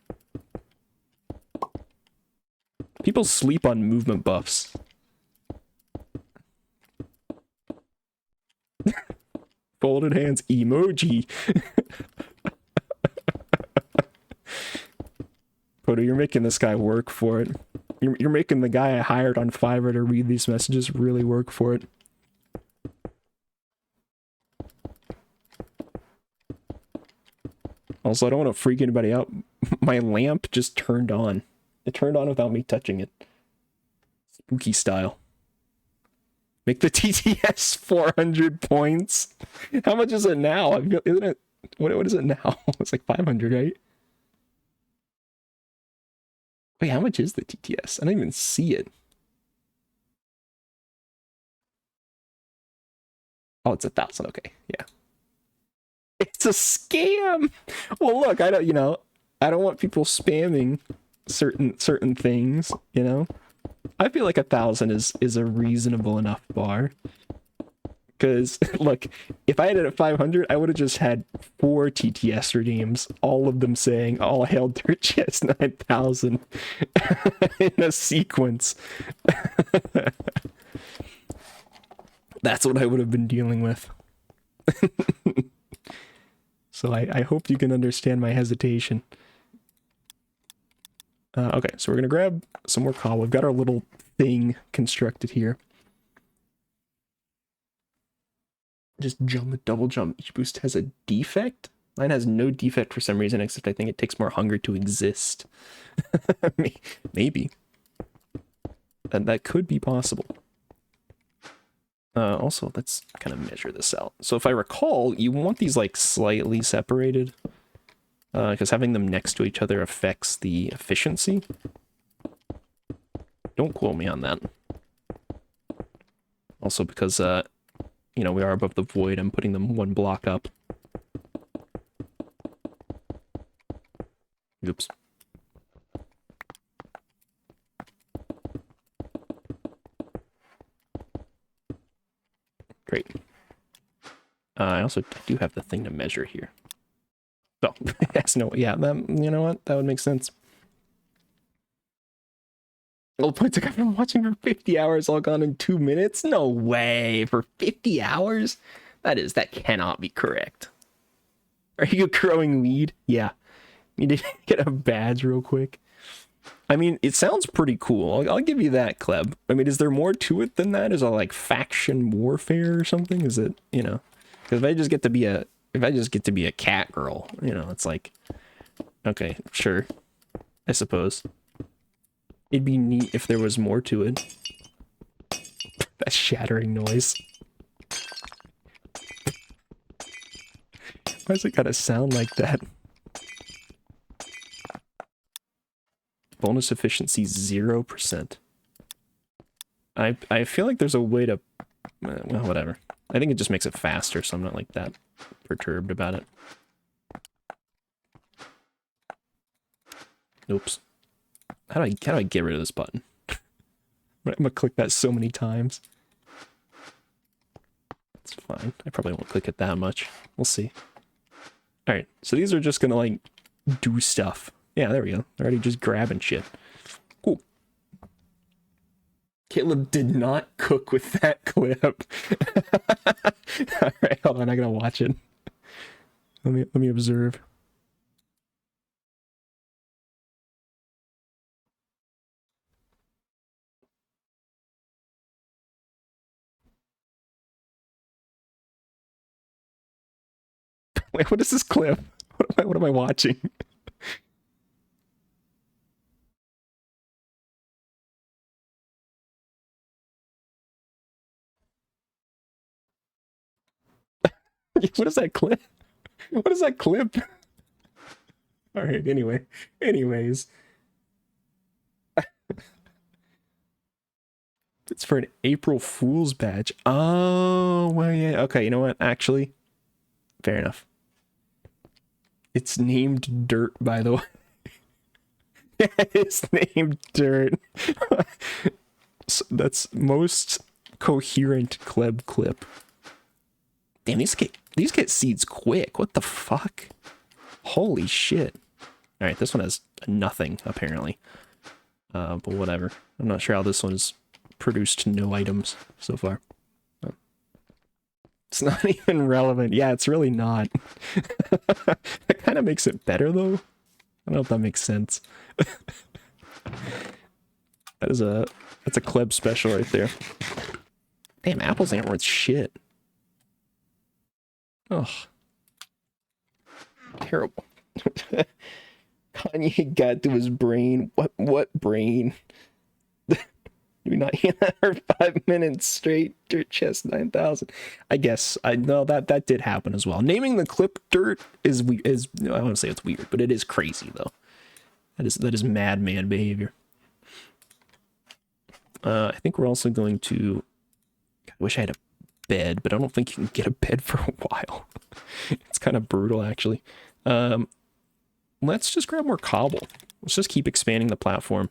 People sleep on movement buffs. Folded hands emoji. Poto, you're making this guy work for it. You're making the guy I hired on Fiverr to read these messages really work for it. Also, I don't want to freak anybody out. My lamp just turned on. It turned on without me touching it. Spooky style. Make the TTS 400 points. How much is it now? Isn't it? What is it now? It's like 500, right? Wait, how much is the TTS? I don't even see it. Oh, it's 1,000. Okay, yeah. It's a scam. Well, look, I don't want people spamming certain things, you know? I feel like 1,000 is a reasonable enough bar. Because, look, if I had it at 500, I would have just had 4 TTS redeems, all of them saying, all hail Dirt Chest 9000 in a sequence. That's what I would have been dealing with. So I hope you can understand my hesitation. Okay, so we're going to grab some more coal. We've got our little thing constructed here. Just jump, double jump. Each boost has a defect? Mine has no defect for some reason, except I think it takes more hunger to exist. Maybe. That could be possible. Also, let's kind of measure this out. So if I recall, you want these like slightly separated. Because having them next to each other affects the efficiency. Don't quote me on that. Also because, you know, we are above the void, I'm putting them one block up. Oops. Great. I also do have the thing to measure here. So, yes, no, yeah, you know what? That would make sense. All points I've been watching for 50 hours, all gone in 2 minutes? No way! For 50 hours? That cannot be correct. Are you growing weed? Yeah. Need to get a badge real quick. I mean, it sounds pretty cool. I'll give you that, Kleb. I mean, is there more to it than that? Is it like faction warfare or something? Is it, you know? Because if I just get to be a cat girl, you know, it's like, okay, sure, I suppose. It'd be neat if there was more to it. That shattering noise. Why does it gotta sound like that? Bonus efficiency 0%. I feel like there's a way to... well, whatever. I think it just makes it faster, so I'm not like that perturbed about it. Oops. How do I get rid of this button? I'm gonna click that so many times. It's fine. I probably won't click it that much. We'll see. Alright, so these are just gonna, like, do stuff. Yeah, there we go. They're already just grabbing shit. Cool. Caleb did not cook with that clip. Alright, hold on, I gotta watch it. Let me observe. Wait, what is this clip? What am I watching? What is that clip? What is that clip? Alright, anyways. It's for an April Fool's badge. Oh, well, yeah. Okay, you know what? Actually, fair enough. It's named Dirt, by the way. It's named Dirt. So that's most coherent Kleb clip. Damn, these get seeds quick. What the fuck? Holy shit. Alright, this one has nothing, apparently. But whatever. I'm not sure how this one's produced no items so far. Oh. It's not even relevant. Yeah, it's really not. That kind of makes it better, though. I don't know if that makes sense. That's a Kleb special right there. Damn, apples ain't worth shit. Ugh. Terrible. Kanye got to his brain. What brain? Do not hear that for 5 minutes straight. Dirt chest 9,000. I guess I know that did happen as well. Naming the clip Dirt is I don't want to say it's weird, but it is crazy though. That is madman behavior. I think we're also going to... I wish I had a bed, but I don't think you can get a bed for a while. It's kind of brutal, actually. Let's just grab more cobble. Let's just keep expanding the platform.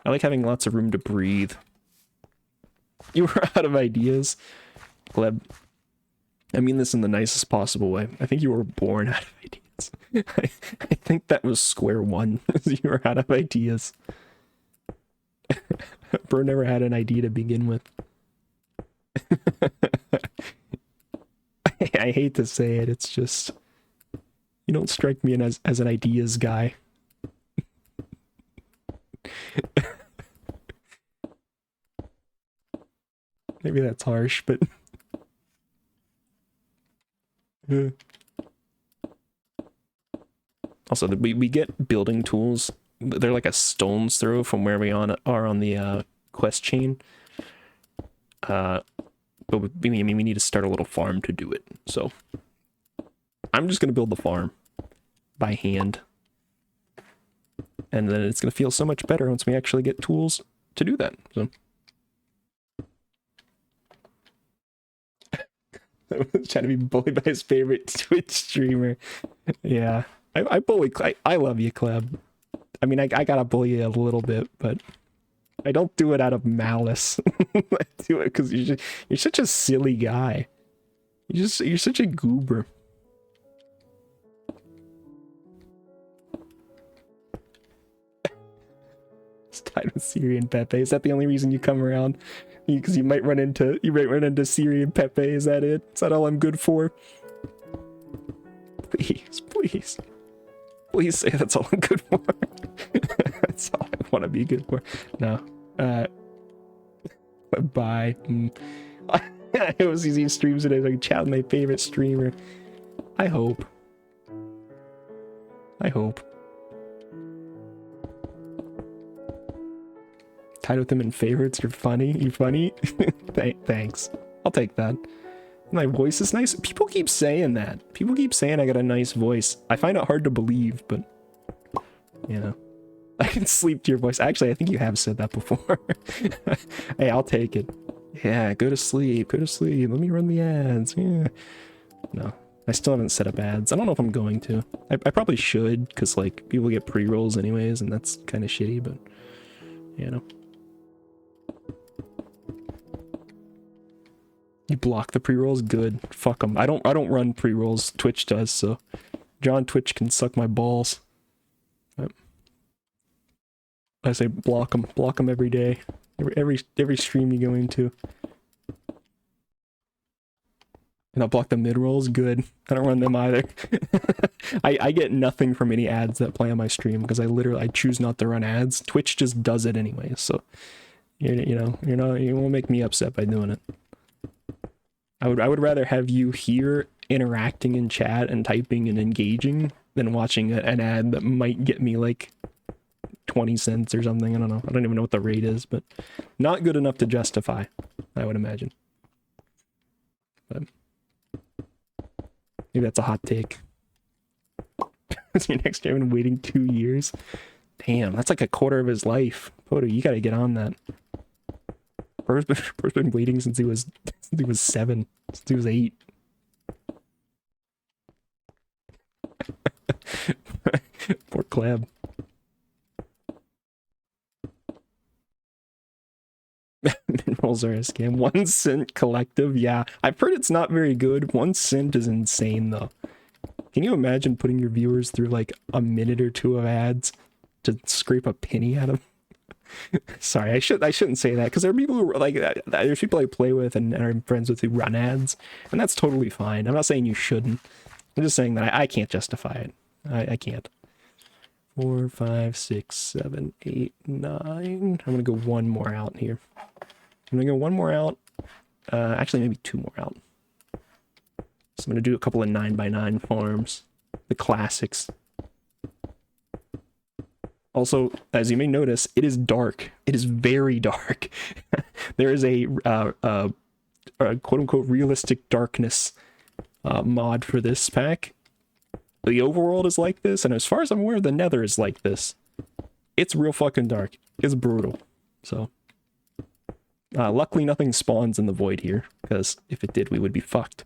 I like having lots of room to breathe. You were out of ideas, Gleb. I mean this in the nicest possible way. I think you were born out of ideas. I think that was square one. You were out of ideas. Bro never had an idea to begin with. I hate to say it, it's just... You don't strike me as an ideas guy. Maybe that's harsh, but... Also, we get building tools. They're like a stone's throw from where we are on the quest chain. But we need to start a little farm to do it. So I'm just going to build the farm by hand. And then it's going to feel so much better once we actually get tools to do that. So trying to be bullied by his favorite Twitch streamer. Yeah. I bully... I love you, Kleb. I mean, I gotta bully you a little bit, but I don't do it out of malice. I do it because you're such a silly guy. You're such a goober. It's tied with Siri and Pepe. Is that the only reason you come around? Because you might run into Siri and Pepe. Is that it? Is that all I'm good for? Please, please. Please say that's all I'm good for. That's all I want to be good for. No. Bye. It was easy streams today. Like, chat with my favorite streamer. I hope. Tied with them in favorites. You're funny. You funny. Thanks. I'll take that. My voice is nice. People keep saying that. People keep saying I got a nice voice. I find it hard to believe, but you know, I can sleep to your voice. Actually, I think you have said that before. Hey, I'll take it. Yeah, go to sleep. Go to sleep. Let me run the ads. Yeah. No, I still haven't set up ads. I don't know if I'm going to. I probably should, because like people get pre-rolls anyways, and that's kind of shitty, but you know. You block the pre-rolls? Good. Fuck them. I don't run pre-rolls. Twitch does, so John Twitch can suck my balls. Yep. I say block them. Block them every day. Every stream you go into. And I'll block the mid-rolls? Good. I don't run them either. I get nothing from any ads that play on my stream, because I choose not to run ads. Twitch just does it anyway, so you won't make me upset by doing it. I would rather have you here interacting in chat and typing and engaging than watching an ad that might get me like 20 cents or something. I don't know. I don't even know what the rate is, but not good enough to justify, I would imagine. But maybe that's a hot take. It's your next stream and waiting 2 years. Damn, that's like a quarter of his life. Poto, you gotta get on that. Bro's been waiting since he was 7, since he was 8. Poor Clab. Minerals are a scam. 1 cent collective, yeah. I've heard it's not very good. 1 cent is insane though. Can you imagine putting your viewers through like a minute or two of ads to scrape a penny out of them? Sorry, I shouldn't say that, because there are people who like there's people I play with and are friends with who run ads, and that's totally fine. I'm not saying you shouldn't. I'm just saying that I can't justify it. I can't. 4, 5, 6, 7, 8, 9. I'm gonna go one more out here. I'm gonna go one more out. Actually, maybe 2 more out. So I'm gonna do a couple of 9x9 farms, the classics. Also, as you may notice, it is dark. It is very dark. There is a quote-unquote realistic darkness mod for this pack. The overworld is like this, and as far as I'm aware, the nether is like this. It's real fucking dark. It's brutal. So, luckily nothing spawns in the void here, because if it did, we would be fucked.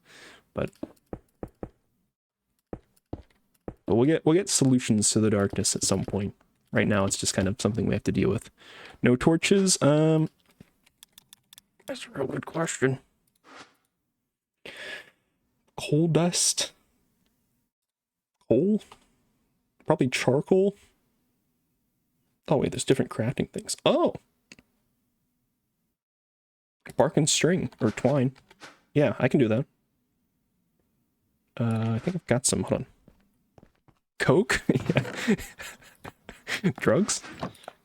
But we'll get solutions to the darkness at some point. Right now, it's just kind of something we have to deal with. No torches. That's a real good question. Coal dust. Coal? Probably charcoal. Oh, wait, there's different crafting things. Oh! Bark and string, or twine. Yeah, I can do that. I think I've got some. Hold on. Coke? Yeah. Drugs?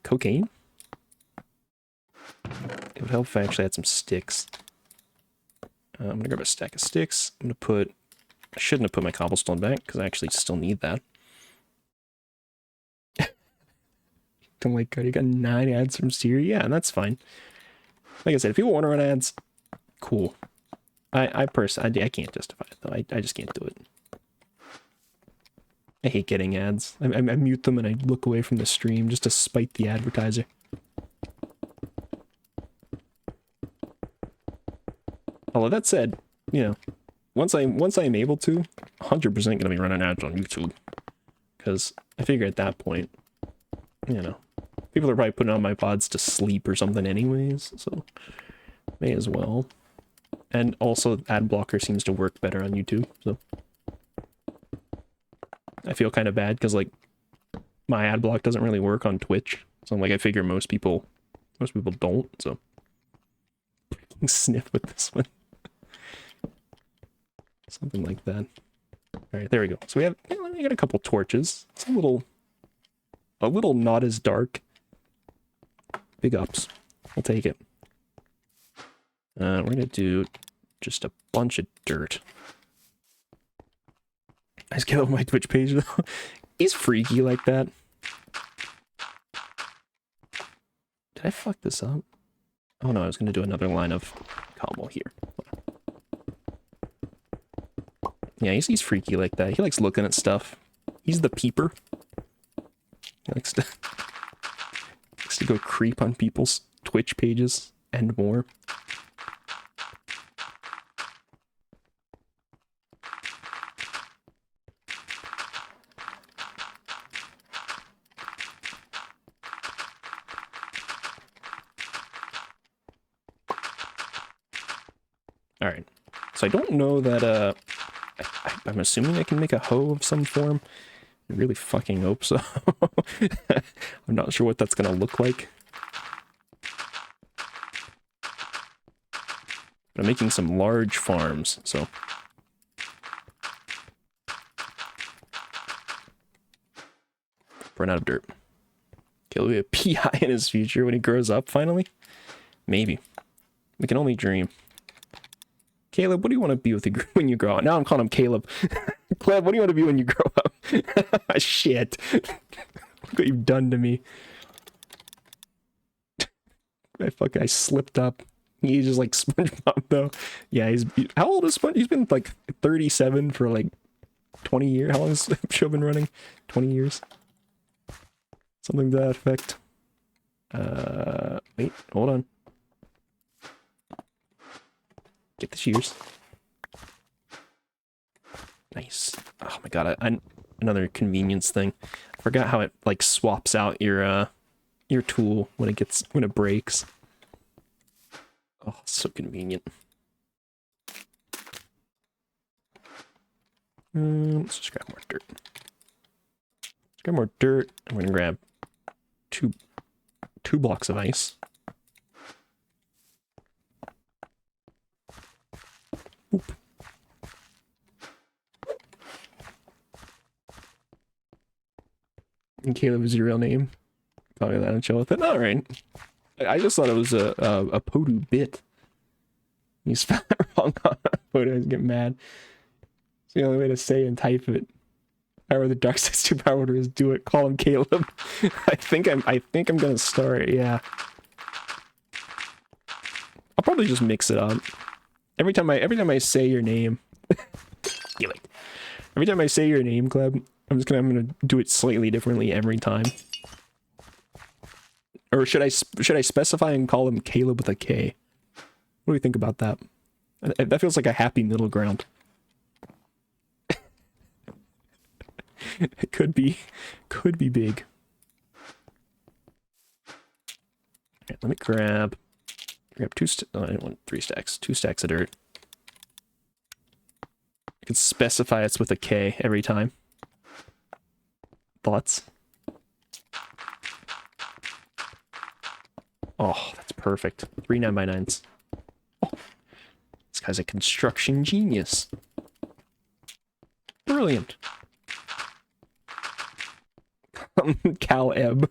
Cocaine? It would help if I actually had some sticks. I'm gonna grab a stack of sticks. I'm gonna put... I shouldn't have put my cobblestone back, because I actually still need that. Oh my god, you got 9 ads from Siri? Yeah, that's fine. Like I said, if people want to run ads, cool. I can't justify it, though. I just can't do it. I hate getting ads. I mute them and I look away from the stream just to spite the advertiser. Although that said, you know, once I'm able to, 100% gonna be running ads on YouTube, because I figure at that point, you know, people are probably putting on my pods to sleep or something anyways, so may as well. And also, ad blocker seems to work better on YouTube, so I feel kind of bad because like my ad block doesn't really work on Twitch, so like I figure most people don't. So sniff with this one, something like that. All right, there we go. So we got a couple torches. It's a little not as dark. Big ups. I'll take it. We're gonna do just a bunch of dirt. I just get off my Twitch page though. He's freaky like that. Did Did I fuck this up? Oh no, I was gonna do another line of cobble here. Yeah, he's freaky like that. He likes looking at stuff. He's the peeper. He likes to go creep on people's Twitch pages and more. Alright, so I don't know that, I'm assuming I can make a hoe of some form. I really fucking hope so. I'm not sure what that's gonna look like. But I'm making some large farms, so... Run out of dirt. Okay, will be a PI in his future when he grows up, finally? Maybe. We can only dream. Caleb, what do you want to be with when you grow up? Now I'm calling him Caleb. Caleb, what do you want to be when you grow up? Shit. Look what you've done to me. I slipped up. He's just like SpongeBob, though. Yeah, how old is SpongeBob? He's been like 37 for like 20 years. How long has the show been running? 20 years? Something to that effect. Wait, hold on. Get the shears. Nice. Oh my god, another convenience thing. I forgot how it like swaps out your tool when it breaks. Oh, so convenient. Let's just grab more dirt. Let's grab more dirt. I'm gonna grab two blocks of ice. Oop. And Caleb is your real name. Probably let him chill with it. All right. I just thought it was a Podu bit. You spelled it wrong on Podu. I get mad. It's the only way to say and type it. Power the Dark Side's 2 power order is do it. Call him Caleb. I think I'm gonna start. Yeah. I'll probably just mix it up. Every time I say your name, every time I say your name, Cleb, I'm gonna do it slightly differently every time. Or should I specify and call him Caleb with a K? What do you think about that? That feels like a happy middle ground. It could be big. Okay, let me grab I didn't want 3 stacks. 2 stacks of dirt. I can specify it's with a K every time. Thoughts? Oh, that's perfect. 3 9x9s. Oh, this guy's a construction genius. Brilliant. Caleb.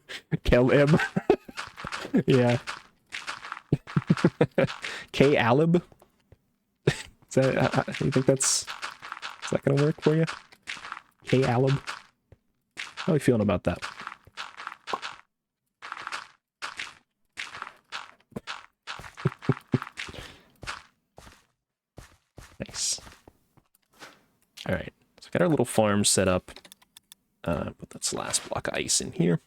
Yeah. K-Alib? Is that, you think is that gonna work for you? K-Alib? How are you feeling about that? Nice. Alright, so we got our little farm set up. Put that last block of ice in here.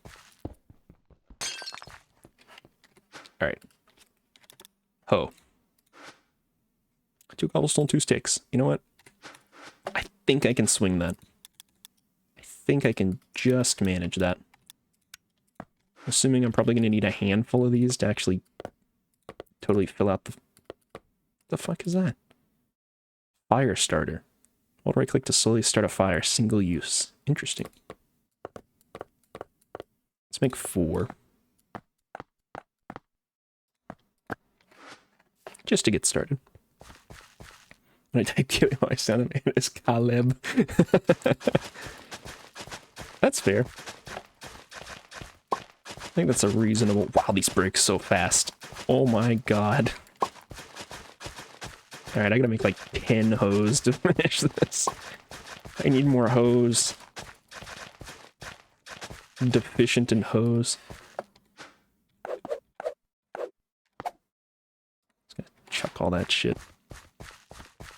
Alright. Ho. 2 cobblestone, 2 sticks. You know what? I think I can swing that. I think I can just manage that. Assuming I'm probably going to need a handful of these to actually totally fill out the fuck is that? Fire starter. Hold right click to slowly start a fire. Single use. Interesting. Let's make 4. Just to get started. When I type Q, I sound name is Caleb. That's fair. I think that's a reasonable... Wow, these break so fast. Oh my god. Alright, I gotta make like 10 hose to finish this. I need more hose. I'm deficient in hose. call that shit.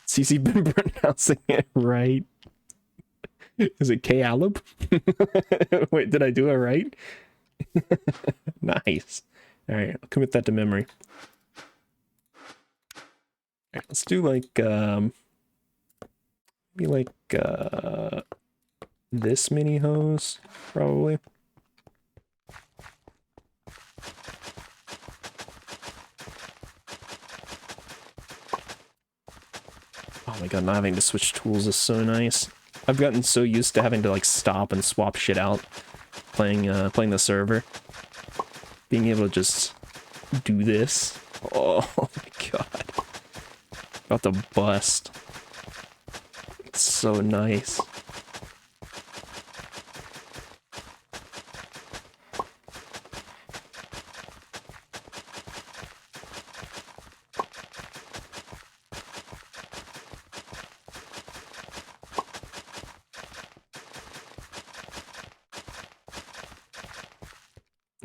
CC been pronouncing it right. Is it K-Alub? Wait, did I do it right? Nice. Alright, I'll commit that to memory. Alright, let's do like, maybe like, this mini hose, probably. Oh my god, not having to switch tools is so nice. I've gotten so used to having to like stop and swap shit out playing the server. Being able to just do this. Oh my god. About to bust. It's so nice.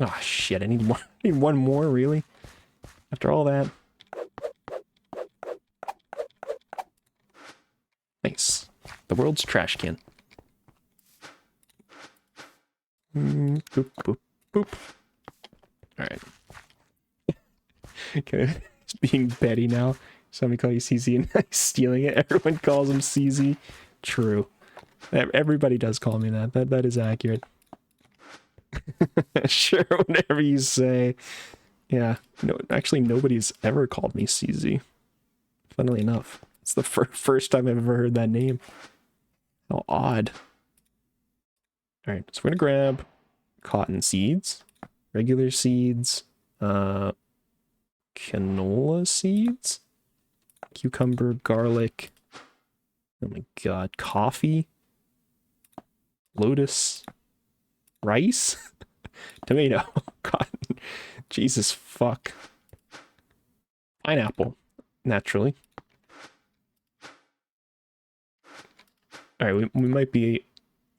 Oh shit, I need one, I need one more, really? After all that. Nice. The world's trash can. Boop, boop, boop. Alright. Okay, it's being Betty now. Somebody call you CZ and I'm stealing it. Everyone calls him CZ. True. Everybody does call me that. That is accurate. Sure, whatever you say. Yeah, no, actually nobody's ever called me CZ. Funnily enough. It's the first time I've ever heard that name. How odd. Alright, so we're gonna grab cotton seeds, regular seeds, canola seeds, cucumber, garlic, oh my god, coffee, lotus, rice, tomato, cotton, Jesus fuck, pineapple, naturally. Alright, we might be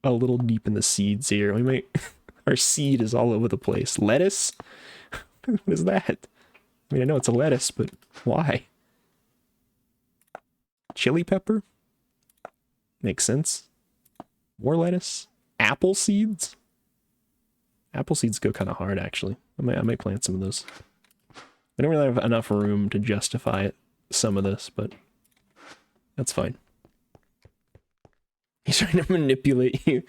a little deep in the seeds here. We might... Our seed is all over the place. Lettuce? What is that? I mean, I know it's a lettuce, but why? Chili pepper? Makes sense. More lettuce? Apple seeds? Apple seeds go kind of hard, actually. I might plant some of those. I don't really have enough room to justify some of this, but that's fine. He's trying to manipulate you.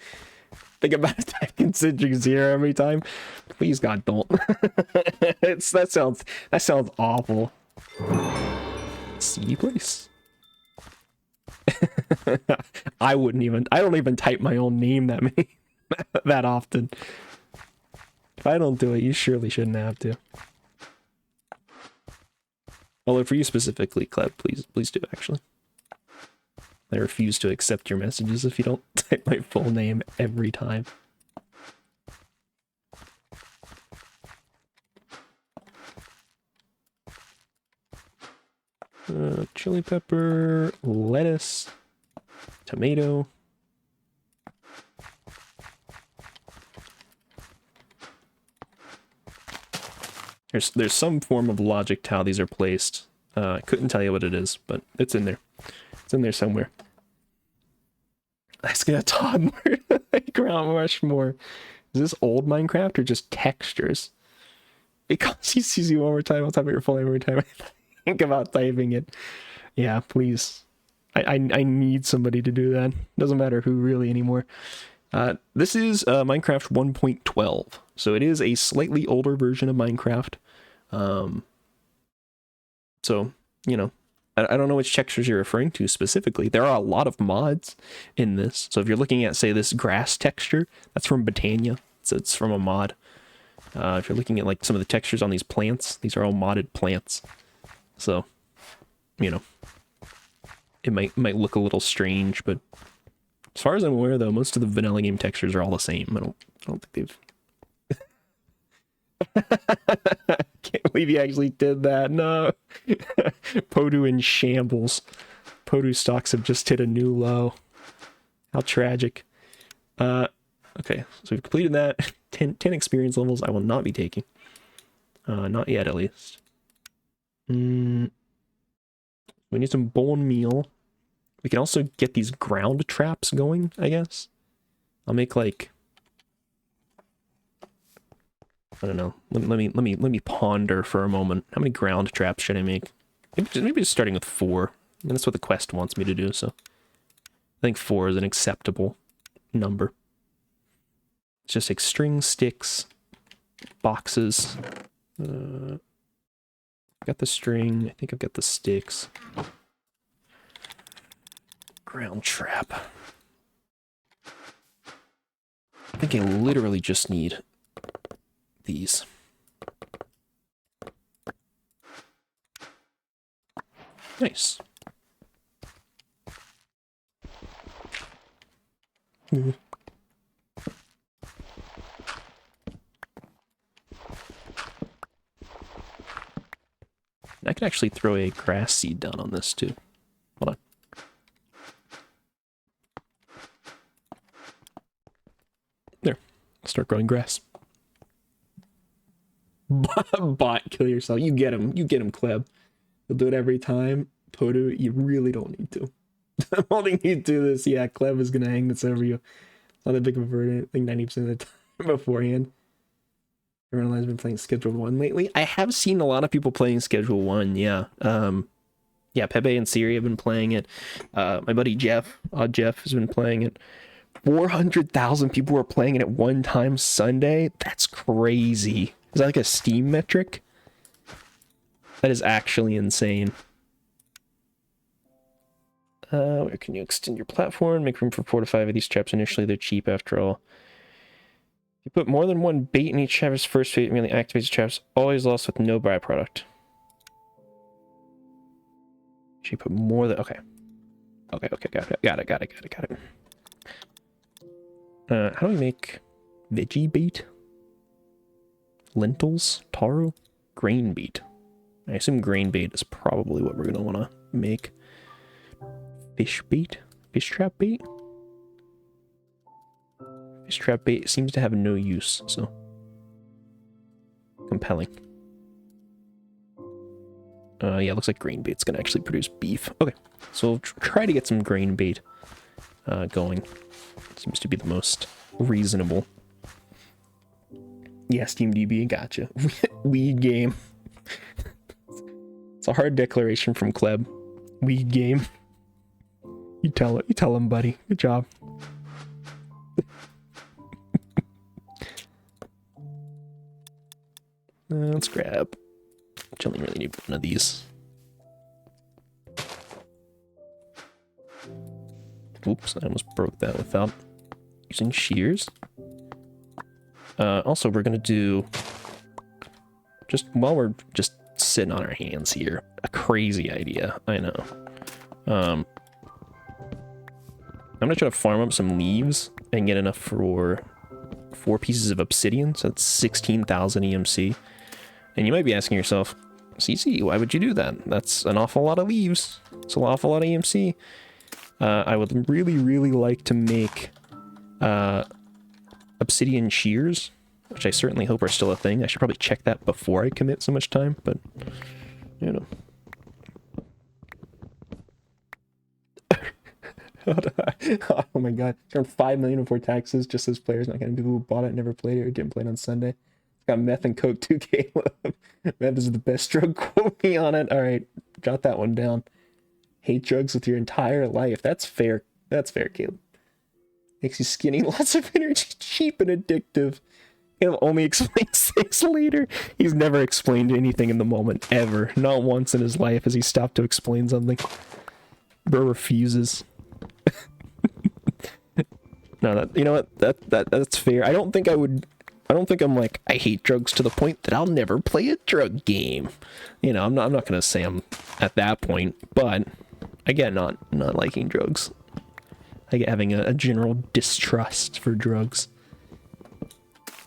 Think about attack concentric zero every time. Please God, don't. that sounds awful. Seedy place. I don't even type my own name that often. If I don't do it, you surely shouldn't have to. Although for you specifically, Cleb, please do actually. I refuse to accept your messages if you don't type my full name every time. Chili pepper, lettuce, tomato. There's some form of logic to how these are placed. I couldn't tell you what it is, but it's in there. It's in there somewhere. Let's get a toddler. Ground Rushmore. Is this old Minecraft or just textures? Because he sees you one more time, I'll type your full name every time I think about typing it. Yeah, please. I need somebody to do that. Doesn't matter who really anymore. This is Minecraft 1.12. So it is a slightly older version of Minecraft. So, you know, I don't know which textures you're referring to specifically. There are a lot of mods in this. So if you're looking at, say, this grass texture, that's from Botania. So it's from a mod. If you're looking at like some of the textures on these plants, these are all modded plants. So, you know, it might look a little strange, but as far as I'm aware, though, most of the vanilla game textures are all the same. I don't think they've... Can't believe you actually did that. No. Podu in shambles. Podu stocks have just hit a new low. How tragic. Okay, so we've completed that. 10 experience levels I will not be taking. Not yet, at least. We need some bone meal. We can also get these ground traps going, I guess. I'll make like, I don't know. Let me ponder for a moment. How many ground traps should I make? Maybe just starting with 4. And that's what the quest wants me to do, so I think 4 is an acceptable number. It's just like string, sticks, boxes. Got the string. I think I've got the sticks. Ground trap. I think I literally just need these. Nice. I could actually throw a grass seed down on this too. Hold on. There. Start growing grass. Bot, kill yourself. You get him. You get him, Kleb. You'll do it every time. Podu, you really don't need to. I'm holding you to this. Yeah, Kleb is going to hang this over you. It's not that big of a burden. I think 90% of the time beforehand. Everyone has been playing Schedule 1 lately. I have seen a lot of people playing Schedule 1, yeah. Yeah, Pepe and Siri have been playing it. My buddy Jeff, Odd Jeff, has been playing it. 400,000 people were playing it at one time Sunday. That's crazy. Is that like a Steam metric? That is actually insane. Where can you extend your platform? Make room for 4 to 5 of these traps initially. They're cheap after all. You put more than one bait in each trap's first bait, merely activates traps, always lost with no byproduct. She put more than... Okay. Okay, got it. How do we make veggie bait? Lentils? Taro? Grain bait. I assume grain bait is probably what we're going to want to make. Fish bait? Fish trap bait? Fish trap bait seems to have no use, so... Compelling. Yeah, looks like grain bait's gonna actually produce beef. Okay, so we'll try to get some grain bait going. Seems to be the most reasonable. Yeah, SteamDB, gotcha. Weed game. It's a hard declaration from Kleb. Weed game. You tell him, buddy. Good job. Let's grab. I only really need one of these. Oops, I almost broke that without using shears. Also, we're gonna do, just while we're just sitting on our hands here, a crazy idea, I know. I'm gonna try to farm up some leaves and get enough for 4 pieces of obsidian, so that's 16,000 EMC. And you might be asking yourself, CC, why would you do that? That's an awful lot of leaves. It's an awful lot of EMC. I would really like to make obsidian shears, which I certainly hope are still a thing. I should probably check that before I commit so much time, but, you know. Oh my god. Turned 5 million before taxes, just as players, not getting people who bought it, never played it, or didn't play it on Sunday. Got meth and coke too, Caleb. Meth is the best drug, quote me on it. Alright, jot that one down. Hate drugs with your entire life. That's fair. That's fair, Caleb. Makes you skinny, lots of energy, cheap and addictive. He'll only explain 6 later. He's never explained anything in the moment, ever. Not once in his life has he stopped to explain something. Bro refuses. No, that, you know what? That's fair. I don't think I'm like, I hate drugs to the point that I'll never play a drug game. You know, I'm not gonna say I'm at that point, but again, not liking drugs. Like having a general distrust for drugs.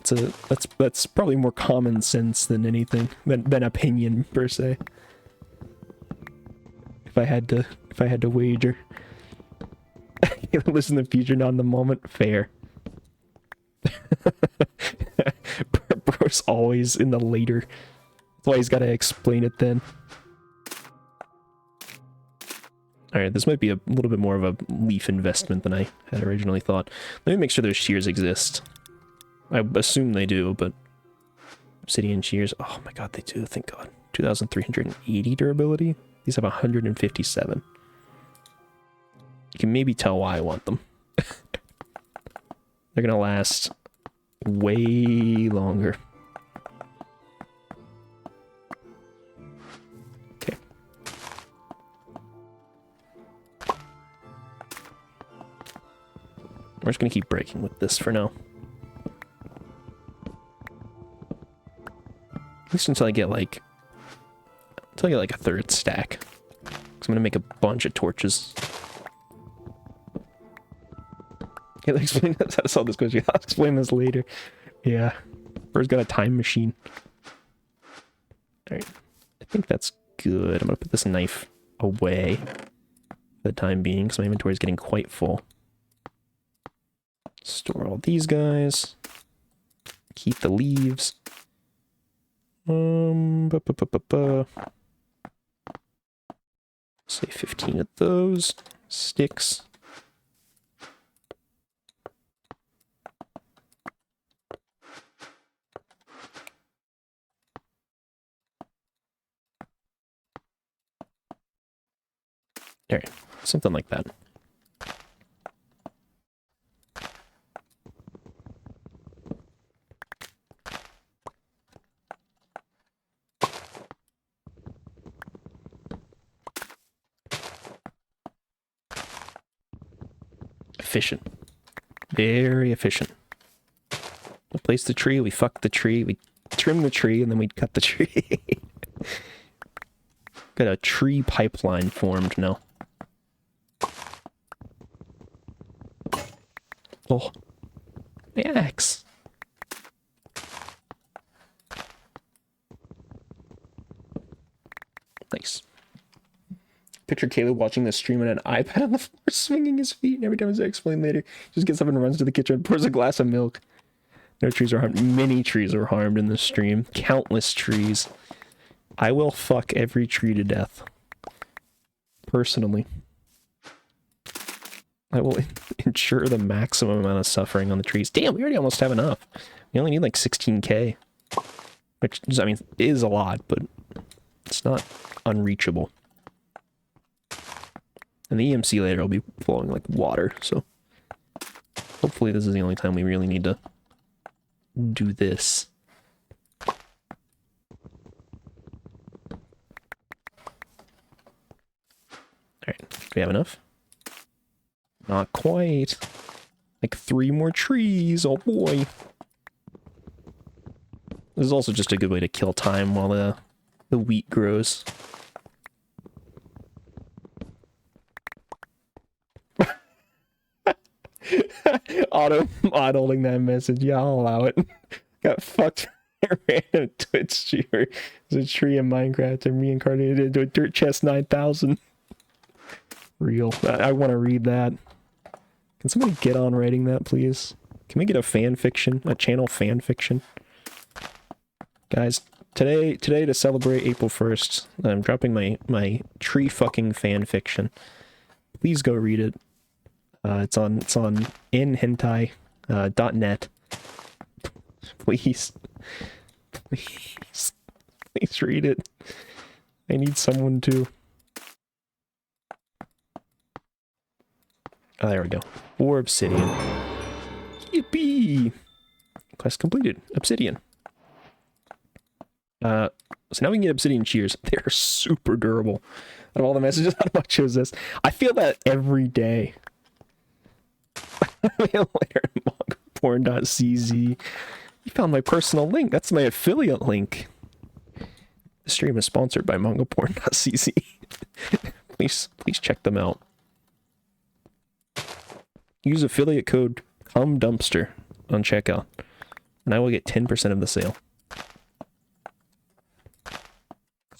That's probably more common sense than anything, than opinion per se. If I had to wager. Listen in the future, not in the moment. Fair. Bro's always in the later. That's why he's got to explain it then. Alright, this might be a little bit more of a leaf investment than I had originally thought. Let me make sure those shears exist. I assume they do, but... Obsidian shears. Oh my god, they do, thank god. 2,380 durability? These have 157. You can maybe tell why I want them. They're gonna last way longer. Okay. We're just gonna keep breaking with this for now. At least until I get like a third stack. Because I'm gonna make a bunch of torches. Can I explain that's how to solve this question? I'll explain this later. Yeah. Bird's got a time machine. Alright. I think that's good. I'm gonna put this knife away for the time being, because my inventory is getting quite full. Store all these guys. Keep the leaves. Say 15 of those. Sticks. Alright, something like that. Efficient. Very efficient. We place the tree, we fuck the tree, we trim the tree, and then we cut the tree. Got a tree pipeline formed now. Oh, my axe. Nice. Picture Caleb watching the stream on an iPad on the floor, swinging his feet, and every time, as I explain later, just gets up and runs to the kitchen and pours a glass of milk. No trees are harmed. Many trees are harmed in this stream. Countless trees. I will fuck every tree to death. Personally. I will ensure the maximum amount of suffering on the trees. Damn, we already almost have enough. We only need like 16k. Which, I mean, is a lot, but it's not unreachable. And the EMC later will be flowing like water, so... Hopefully this is the only time we really need to do this. Alright, do we have enough? Not quite. Like 3 more trees, oh boy. This is also just a good way to kill time while the wheat grows. Auto-modeling that message. Yeah, I'll allow it. Got fucked. Ran a Twitch streamer. There's a tree in Minecraft and reincarnated into a dirt chest 9000. Real. I want to read that. Can somebody get on writing that, please? Can we get a fan fiction? A channel fan fiction? Guys, today to celebrate April 1st, I'm dropping my tree fucking fan fiction. Please go read it. It's on inhentai.net. Please read it. I need someone to. Oh, there we go. 4 obsidian. Yippee! Quest completed. Obsidian. So now we can get obsidian shears. They're super durable. Out of all the messages, how much is this? I feel that every day. Porn.cz. You found my personal link. That's my affiliate link. The stream is sponsored by mongoporn.cz. please check them out. Use affiliate code COMEDUMPSTER on checkout, and I will get 10% of the sale.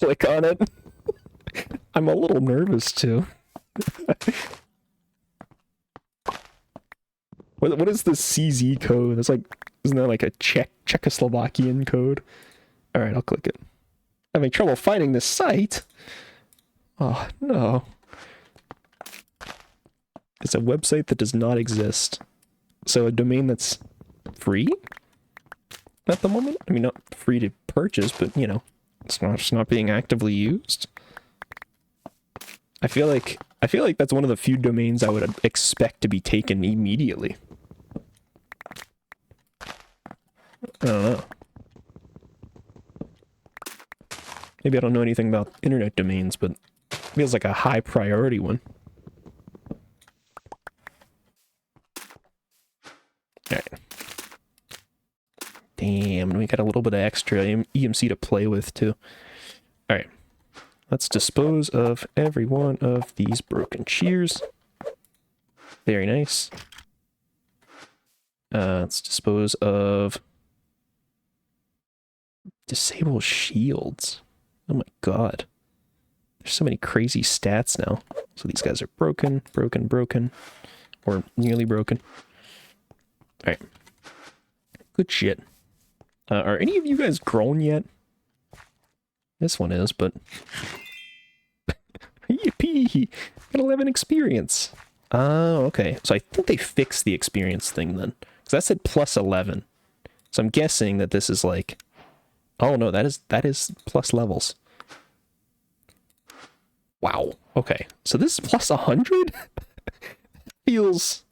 Click on it. I'm a little nervous too. What is the CZ code? That's like, isn't that like a Czechoslovakian code? All right, I'll click it. Having trouble finding this site. Oh no. is a website that does not exist. So a domain that's free at the moment? I mean, not free to purchase, but, you know, it's not being actively used. I feel like that's one of the few domains I would expect to be taken immediately. I don't know. Maybe I don't know anything about internet domains, but it feels like a high priority one. Alright. Damn, we got a little bit of extra EMC to play with, too. Alright. Let's dispose of every one of these broken shears. Very nice. Let's dispose of... disable shields. Oh my god. There's so many crazy stats now. So these guys are broken, broken, broken. Or nearly broken. Alright. Good shit. Are any of you guys grown yet? This one is, but... Yippee! Got 11 experience. Oh, okay. So I think they fixed the experience thing then. Because that said plus 11. So I'm guessing that this is like... Oh no, that is plus levels. Wow. Okay. So this is plus 100? Feels...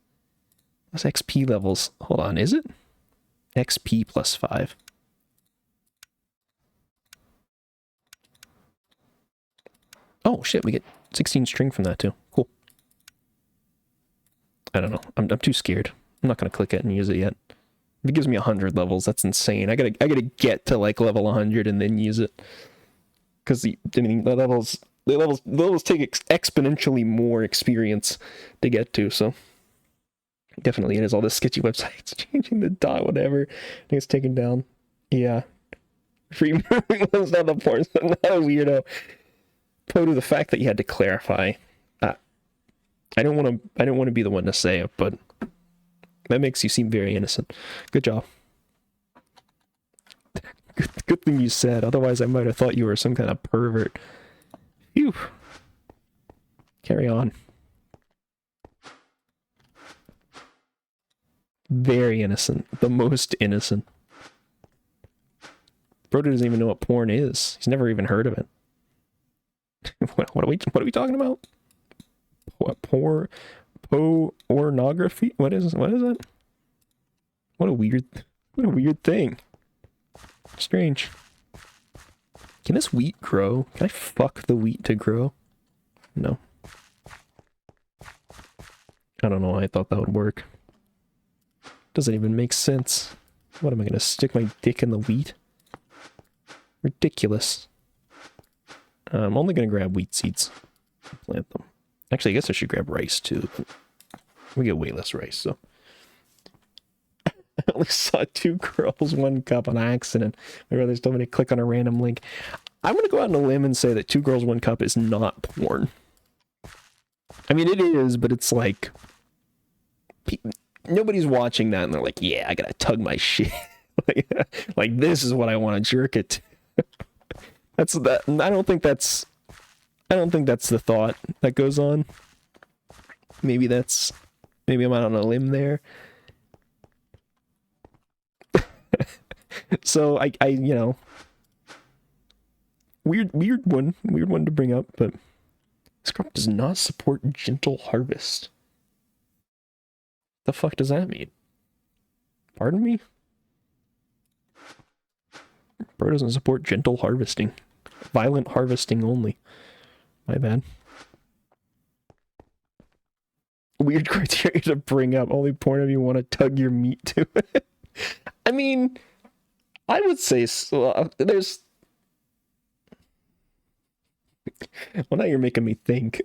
Plus XP levels. Hold on, is it? XP plus 5. Oh shit, we get 16 string from that too. Cool. I don't know. I'm too scared. I'm not gonna click it and use it yet. If it gives me 100 levels, that's insane. I gotta get to like level 100 and then use it. Because the levels take exponentially more experience to get to, so definitely it is all the sketchy websites changing the dot, whatever. I think it's taken down. Yeah. Removing was not the point, so not a weirdo. To the fact that you had to clarify. I don't want to be the one to say it, but that makes you seem very innocent. Good job. Good thing you said, otherwise I might have thought you were some kind of pervert. Phew. Carry on. Very innocent. The most innocent. Bro doesn't even know what porn is. He's never even heard of it. What are we talking about? What pornography? What is that? What a weird thing. Strange. Can this wheat grow? Can I fuck the wheat to grow? No. I don't know why I thought that would work. Doesn't even make sense. What am I gonna stick my dick in the wheat? Ridiculous. I'm only gonna grab wheat seeds. Plant them. Actually, I guess I should grab rice too. We get way less rice, so. I only saw 2 girls, 1 cup on accident. My brother's told me to click on a random link. I'm gonna go out on a limb and say that 2 girls, 1 cup is not porn. I mean, it is, but it's like... Nobody's watching that and they're like, yeah, I gotta tug my shit. like, this is what I want to jerk it to. That's that. I don't think that's the thought that goes on. Maybe I'm out on a limb there. So I you know, weird one to bring up, but this crop does not support gentle harvest. The fuck does that mean? Pardon me? Bro doesn't support gentle harvesting. Violent harvesting only. My bad. Weird criteria to bring up. Only porn if you want to tug your meat to it. I mean, I would say so. There's... Well, now you're making me think.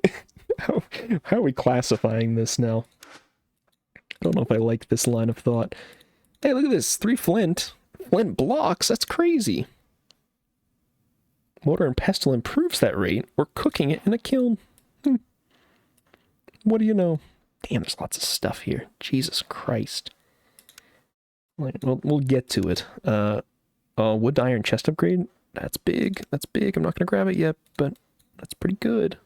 How are we classifying this now? I don't know if I like this line of thought. Hey, look at this. 3 flint. Flint blocks? That's crazy. Mortar and pestle improves that rate. We're cooking it in a kiln. What do you know? Damn, there's lots of stuff here. Jesus Christ. We'll get to it. Wood to iron chest upgrade. That's big. That's big. I'm not going to grab it yet, but that's pretty good.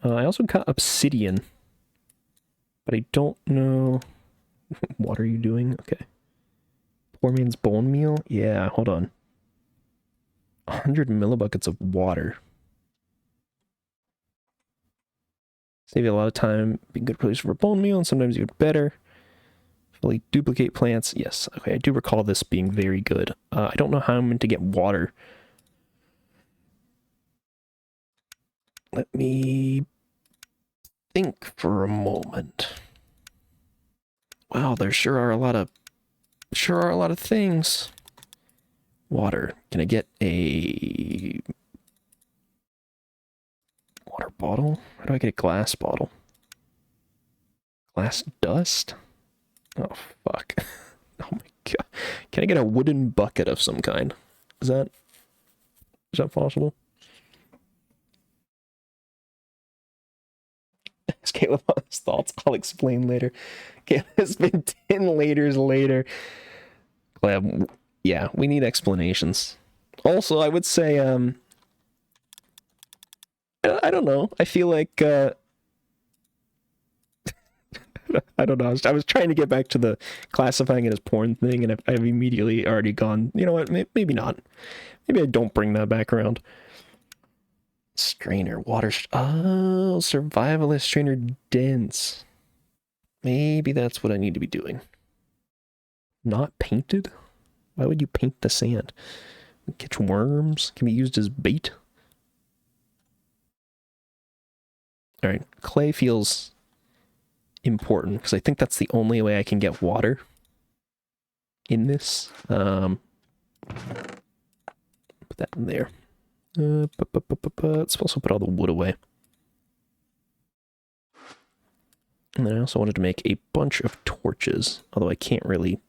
I also got obsidian. but I don't know. What are you doing? Okay. Poor man's bone meal? Yeah, hold on. 100 millibuckets of water. Save you a lot of time. Be a good place for bone meal, and sometimes even better. Fully duplicate plants. Yes. Okay, I do recall this being very good. I don't know how I'm going to get water. Let me think for a moment. Wow, there sure are a lot of things. Water. Can I get a water bottle? How do I get a glass bottle? Glass dust? Oh, fuck. Oh my god. Can I get a wooden bucket of some kind? Is that possible? Ask Caleb on his thoughts. I'll explain later. Caleb, it's been 10 laters later. Caleb, yeah, we need explanations. Also, I would say, I don't know. I feel like, I don't know. I was trying to get back to the classifying it as porn thing, and I've immediately already gone, you know what, maybe not. Maybe I don't bring that back around. Strainer, water, oh, survivalist strainer dense. Maybe that's what I need to be doing. Not painted? Why would you paint the sand? Catch worms? Can be used as bait? Alright, clay feels important, because I think that's the only way I can get water in this. Put that in there. Let's also put all the wood away. And then I also wanted to make a bunch of torches, although I can't really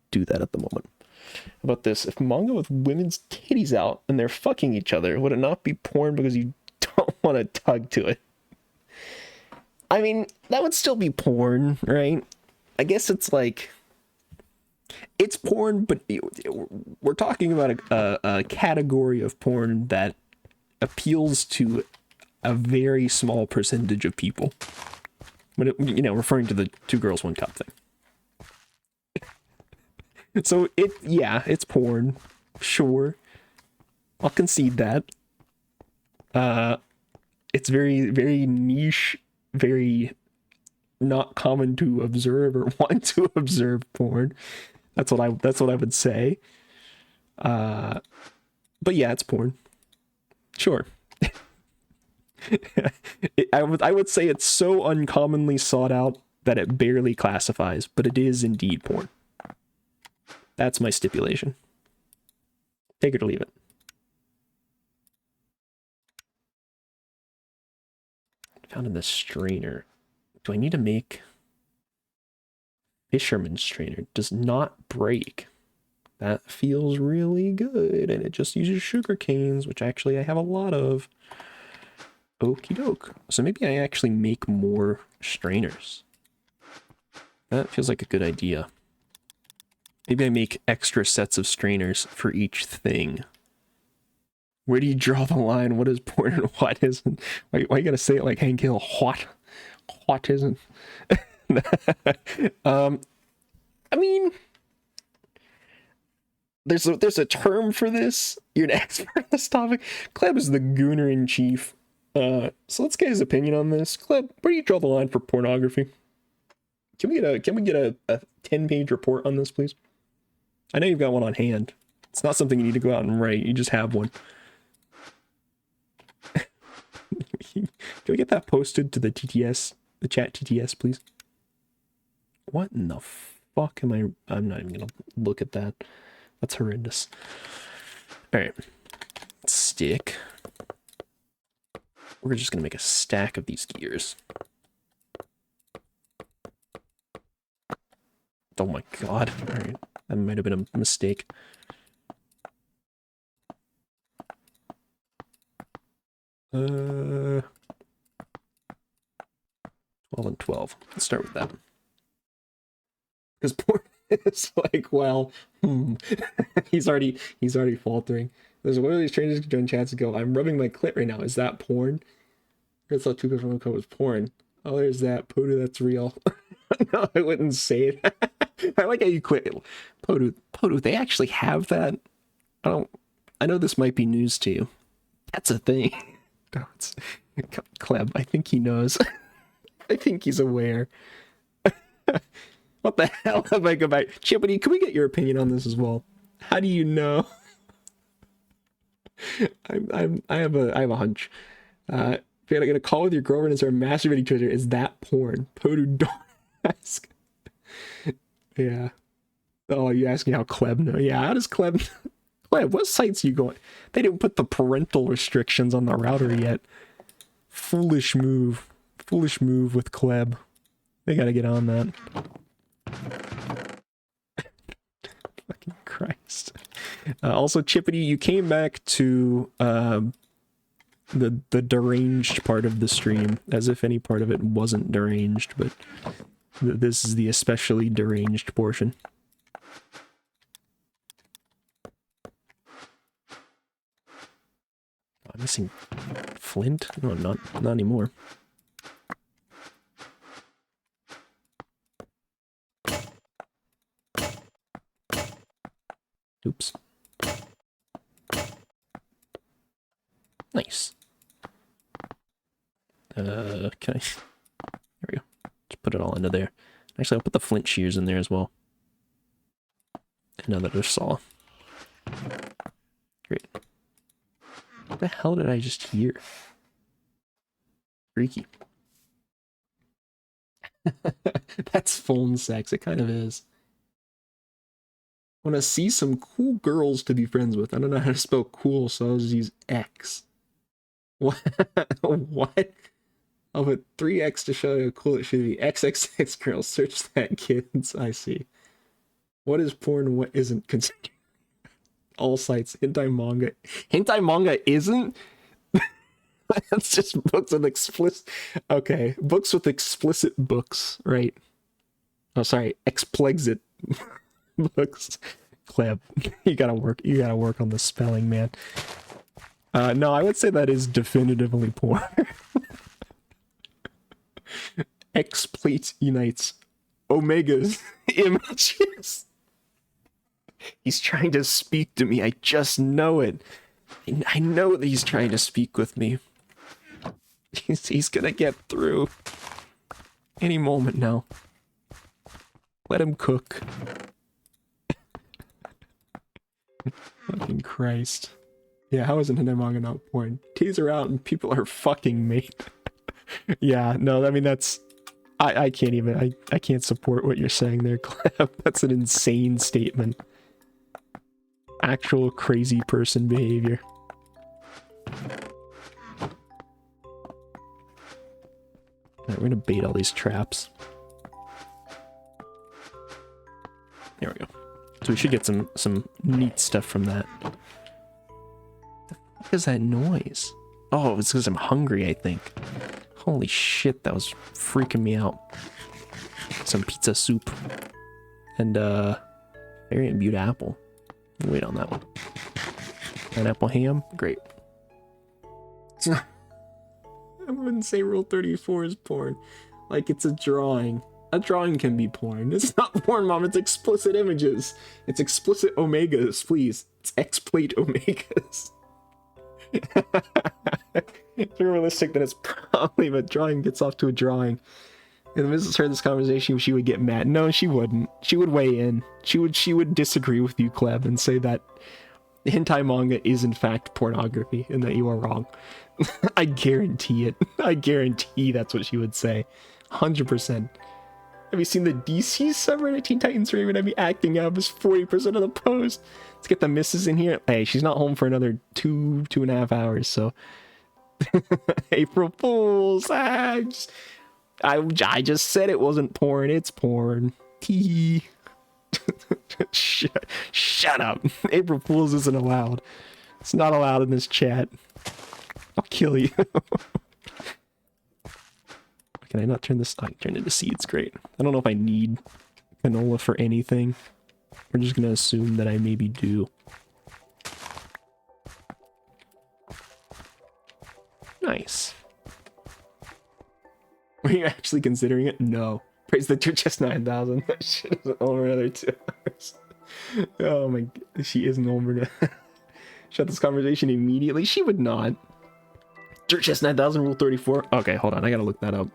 do that at the moment. How about this? If manga with women's titties out and they're fucking each other, would it not be porn because you don't want to tug to it? I mean, that would still be porn, right? I guess it's like... It's porn, but we're talking about a category of porn that appeals to a very small percentage of people. But, referring to the 2 girls, 1 cup thing. So, it's porn. Sure. I'll concede that. It's very, very niche, very not common to observe or want to observe porn. That's what I would say. But yeah, it's porn. Sure. I would say it's so uncommonly sought out that it barely classifies, but it is indeed porn. That's my stipulation. Take it or leave it. Found in the strainer. Do I need to make... Fisherman's strainer does not break. That feels really good, and it just uses sugar canes, which actually I have a lot of. Okie doke. So maybe I actually make more strainers. That feels like a good idea. Maybe I make extra sets of strainers for each thing. Where do you draw the line? What is porn and what isn't? Why you gotta say it like Hank Hill? What isn't? I mean, there's a term for this. You're an expert on this topic. Kleb is the gooner in chief. So let's get his opinion on this. Kleb, where do you draw the line for pornography? Can we get a 10-page report on this, please? I know you've got one on hand. It's not something you need to go out and write. You just have one. Can we get that posted to the TTS, the chat TTS, please? What in the fuck am I? I'm not even gonna look at that. That's horrendous. All right, stick. We're just gonna make a stack of these gears. Oh my god! All right, that might have been a mistake. Uh, 12 and 12. Let's start with that. Because porn is like, well, he's already faltering. There's one of these strangers join chats and go, I'm rubbing my clit right now. Is that porn? I thought 2 girls 1 cup was porn. Oh, there's that. Poodoo, that's real. No, I wouldn't say that. I like how you quit. Podu, they actually have that? I know this might be news to you. That's a thing. No, it's Cleb, I think he knows. I think he's aware. What the hell have I go back? Chippity, can we get your opinion on this as well? How do you know? I have a hunch. If you're gonna call with your girlfriend and start masturbating to her, is that porn? Podu, don't ask. Yeah. Oh, you asking how Cleb know? Yeah, how does Cleb? Cleb, what sites you going? They didn't put the parental restrictions on the router yet. Foolish move. Foolish move with Cleb. They gotta get on that. Fucking Christ. Also, Chippity, you came back to the deranged part of the stream, as if any part of it wasn't deranged, but this is the especially deranged portion. I'm missing flint? No, not anymore. Oops. Nice. Can I? There we go. Just put it all into there. Actually, I'll put the flint shears in there as well. Another saw. Great. What the hell did I just hear? Freaky. That's phone sex. It kind of is. I want to see some cool girls to be friends with. I don't know how to spell cool, so I'll just use X. What? What? I'll put 3X to show you how cool it should be. XXX girls. Search that, kids. I see. What is porn and what isn't considered? All sites. Hentai manga. Hentai manga isn't? That's just books with explicit... Okay. Books with explicit books, right? Oh, sorry. Explicit books. Cleb. You gotta work on the spelling, man. No, I would say that is definitively porn. X-plate unites. Omegas. Images. He's trying to speak to me. I just know it. I know that he's trying to speak with me. He's gonna get through. Any moment now. Let him cook. Fucking Christ. Yeah, how isn't hentai manga not porn? Titties are out and people are fucking mate. Yeah, no, I mean that's... I can't even... I can't support what you're saying there, Cleb. That's an insane statement. Actual crazy person behavior. Alright, we're gonna bait all these traps. There we go. So we should get some neat stuff from that. What the fuck is that noise? Oh, it's because I'm hungry, I think. Holy shit, that was freaking me out. Some pizza soup. And, very imbued apple. Wait on that one. Pineapple ham? Great. I wouldn't say Rule 34 is porn. Like, it's a drawing. A drawing can be porn. It's not porn, Mom. It's explicit images. It's explicit omegas, please. It's X-plate omegas. It's realistic that it's probably, but drawing gets off to a drawing. If the missus heard this conversation, she would get mad. No, she wouldn't. She would weigh in. She would disagree with you, Cleb, and say that hentai manga is in fact pornography and that you are wrong. I guarantee it. I guarantee that's what she would say. 100%. Have you seen the DC subreddit of Teen Titans Raven? I'd be acting out as 40% of the post. Let's get the missus in here. Hey, she's not home for another 2.5 hours, so... April Fools! I just said it wasn't porn. It's porn. Tee. Shut up. April Fools isn't allowed. It's not allowed in this chat. I'll kill you. Can I not turn this? I turned into seeds. Great. I don't know if I need canola for anything. We're just gonna assume that I maybe do. Nice. Were you actually considering it? No. Praise the Dirt Chest 9000. That shit isn't over another 2 hours. Oh my, she isn't over to shut this conversation immediately. She would not. Dirt Chest 9000 rule 34. Okay, hold on. I gotta look that up.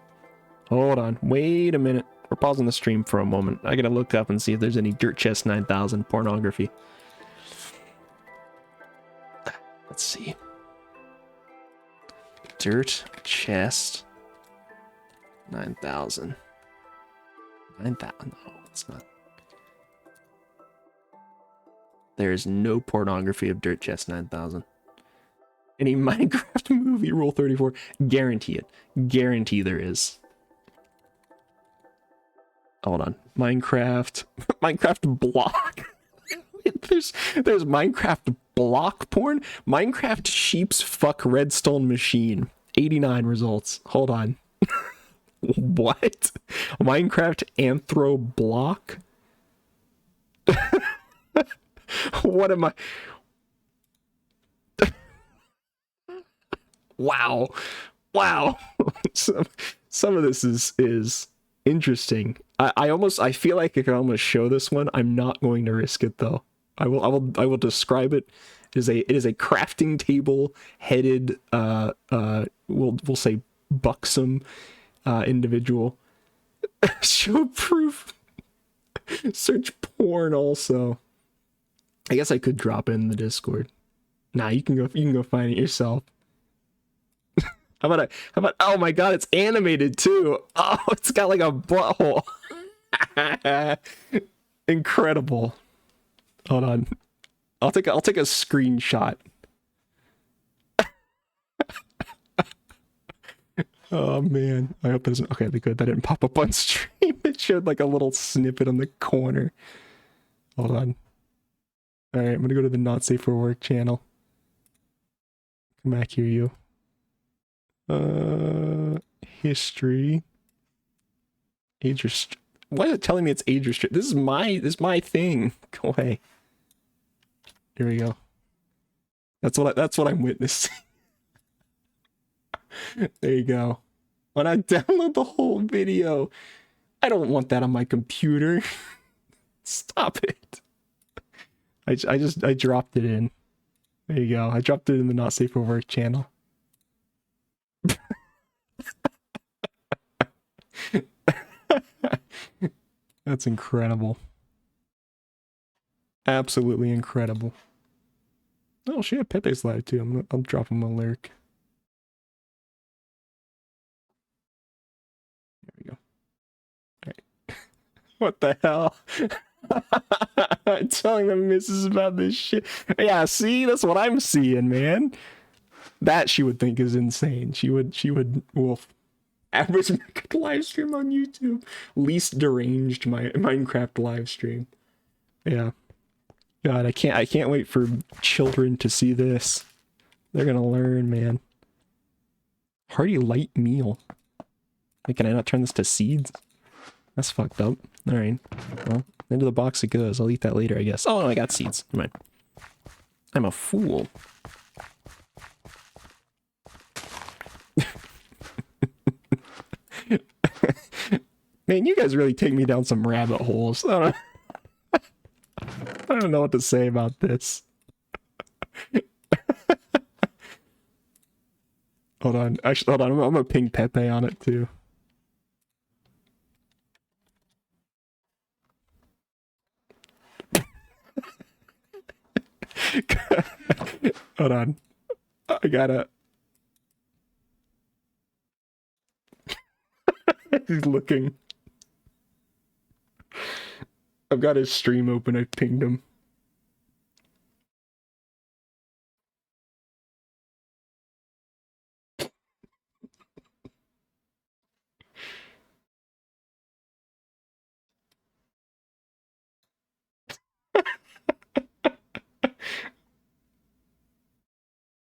Hold on. Wait a minute. We're pausing the stream for a moment. I gotta look up and see if there's any Dirt Chest 9000 pornography. Let's see. Dirt Chest 9000. 9000. No, it's not. There's no pornography of Dirt Chest 9000. Any Minecraft movie rule 34. Guarantee it. Guarantee there is. Hold on. Minecraft. Minecraft block. there's Minecraft block porn. Minecraft sheeps fuck redstone machine. 89 results. Hold on. What? Minecraft anthro block? What am I? Wow. Wow. Some of this is interesting. I feel like I can almost show this one. I'm not going to risk it though. I will describe it. It is a crafting table headed we'll say buxom individual. Show proof. Search porn also. I guess I could drop it in the Discord. Nah, you can go find it yourself. How about oh my god, it's animated too. Oh, it's got like a butthole. Incredible. Hold on. I'll take a screenshot. Oh man. I hope it doesn't. Okay, good. That didn't pop up on stream. It showed like a little snippet on the corner. Hold on. Alright, I'm gonna go to the Not Safe for Work channel. Come back here, you. History. Age restrict. Why is it telling me it's age restrict? This is my thing. Go away. Here we go. That's what I'm witnessing. There you go. When I download the whole video, I don't want that on my computer. Stop it. I dropped it in. There you go. I dropped it in the Not Safe for Work channel. That's incredible. Absolutely incredible. Oh shit, Pepe's live too. I'll drop him a lurk. There we go. Alright. What the hell? I'm telling the missus about this shit. Yeah, see, that's what I'm seeing, man. That she would think is insane. She would wolf. Average Minecraft live stream on YouTube. Least deranged Minecraft live stream. Yeah. God, I can't wait for children to see this. They're gonna learn, man. Hearty light meal. Wait, can I not turn this to seeds? That's fucked up. Alright. Well, into the box it goes. I'll eat that later, I guess. Oh no, I got seeds. Never mind. I'm a fool. Man, you guys really take me down some rabbit holes. I don't know what to say about this. Hold on. Actually, hold on. I'm gonna ping Pepe on it too. Hold on. I gotta... He's looking. I've got his stream open. I pinged him.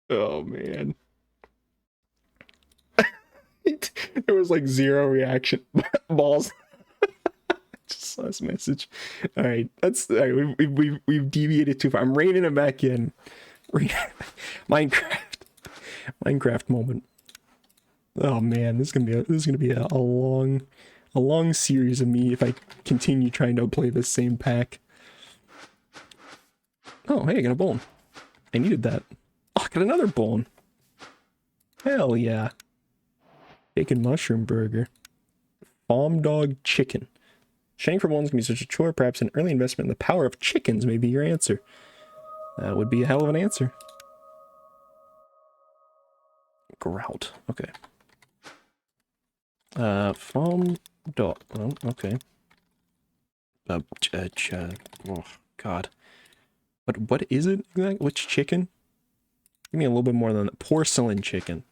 Oh man. There was like zero reaction. Balls. Just saw this message. All right, that's all right. We've deviated too far. I'm reining it back in. Minecraft moment. Oh man, this is gonna be a a long series of me if I continue trying to play this same pack. Oh, hey, I got a bone. I needed that. Oh, I got another bone. Hell yeah. Bacon mushroom burger. Farm dog chicken. Shining for bones can be such a chore, perhaps an early investment in the power of chickens may be your answer. That would be a hell of an answer. Grout. Okay. Farm dog. Oh, okay. Oh, God. What is it? Which chicken? Give me a little bit more than that. Porcelain chicken.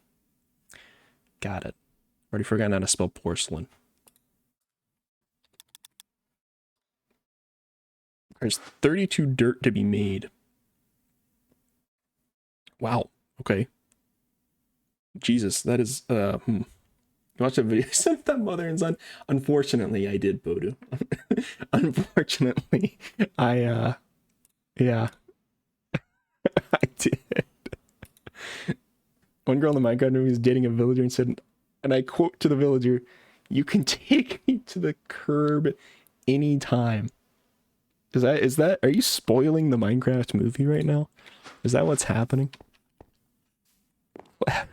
Got it. Already forgotten how to spell porcelain. There's 32 dirt to be made. Wow. Okay. Jesus, that is, Watch that video. Sent that mother and son. Unfortunately, I did, Bodu. Unfortunately, yeah. I did. One girl in the Minecraft movie was dating a villager and said, and I quote to the villager, "You can take me to the curb anytime." Is that, are you spoiling the Minecraft movie right now? Is that what's happening?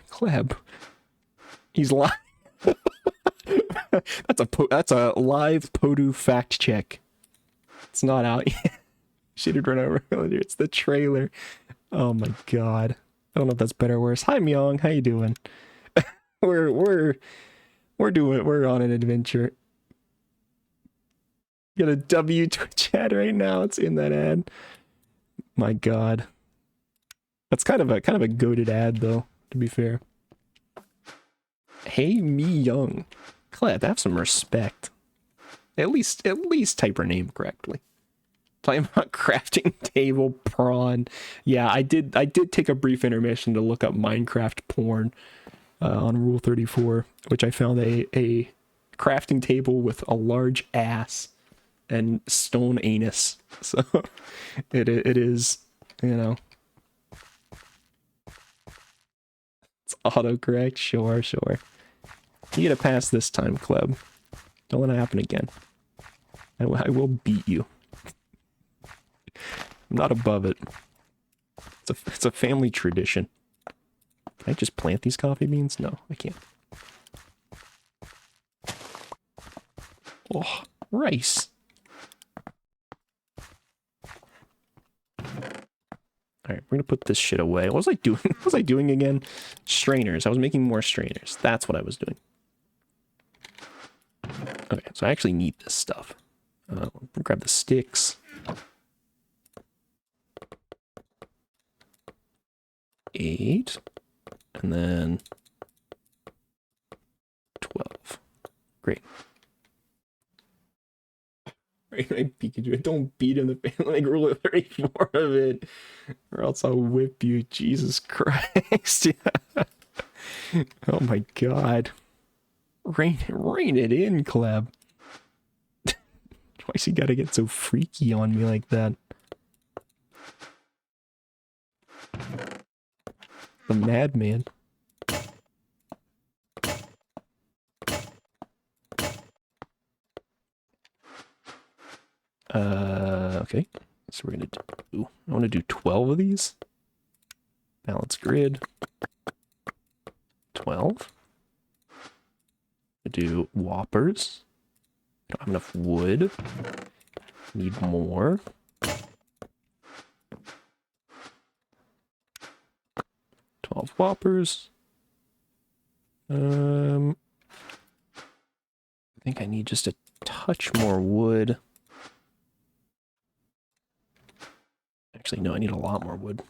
Cleb. He's lying. That's a live Podu fact check. It's not out yet. Shitted run over earlier. It's the trailer. Oh my god. I don't know if that's better or worse. Hi Myong, how you doing? we're on an adventure. Got a W Twitch ad right now. It's in that ad. My god. That's kind of a goated ad though, to be fair. Hey me young. Cleb, have some respect. At least type her name correctly. Talking about crafting table prawn. Yeah, I did take a brief intermission to look up Minecraft porn on Rule 34, which I found a crafting table with a large ass and stone anus. So it is, you know. It's autocorrect, sure. You get a pass this time, Cleb. Don't let it happen again. I will beat you. I'm not above it. It's a family tradition. Can I just plant these coffee beans? No, I can't. Oh, rice. Alright, we're gonna put this shit away. What was I doing? What was I doing again? Strainers. I was making more strainers. That's what I was doing. Okay, so I actually need this stuff. Grab the sticks. 8. And then 12. Great. Right, Pikachu, don't beat him the family like rule of 34 of it, or else I'll whip you. Jesus Christ. Oh my god. Rein it in, Cleb. Why's he gotta get so freaky on me like that? The madman. Okay. So we're gonna do, I want to do 12 of these. Balance grid. 12. I do whoppers. I don't have enough wood. Need more. 12 whoppers. I think I need just a touch more wood. Actually, no, I need a lot more wood.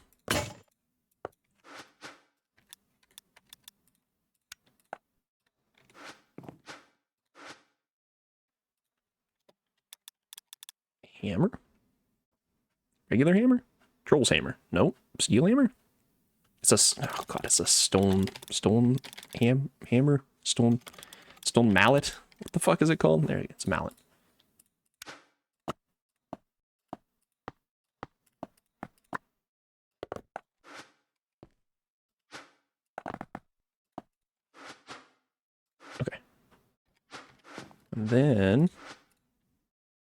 Hammer? Regular hammer? Troll's hammer. Nope. Steel hammer? It's a, oh god, it's a stone hammer? Stone mallet? What the fuck is it called? There, it's a mallet. Okay. And then,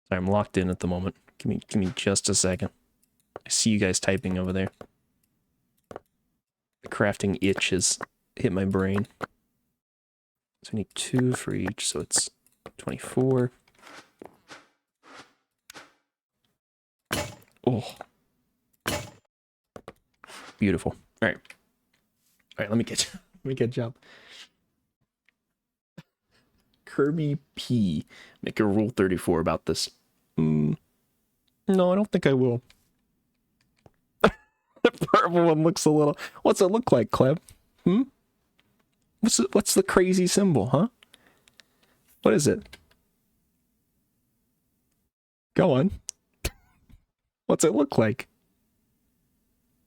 sorry, I'm locked in at the moment. Give me just a second. I see you guys typing over there. The crafting itch has hit my brain. So we need 2 for each, so it's 24. Oh. Beautiful. All right. All right, let me get job. Kirby P. Make a rule 34 about this. No, I don't think I will. The purple one looks a little... What's it look like, Cleb? What's the crazy symbol, huh? What is it? Go on. What's it look like?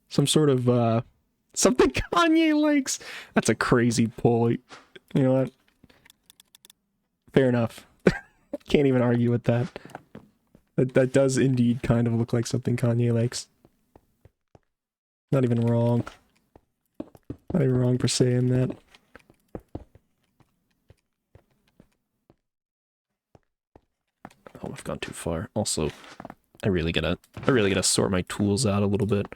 Some sort of, something Kanye likes. That's a crazy pull. You know what? Fair enough. Can't even argue with that. That does indeed kind of look like something Kanye likes. Not even wrong. Not even wrong for saying that. Oh, I've gone too far. Also, I really gotta sort my tools out a little bit.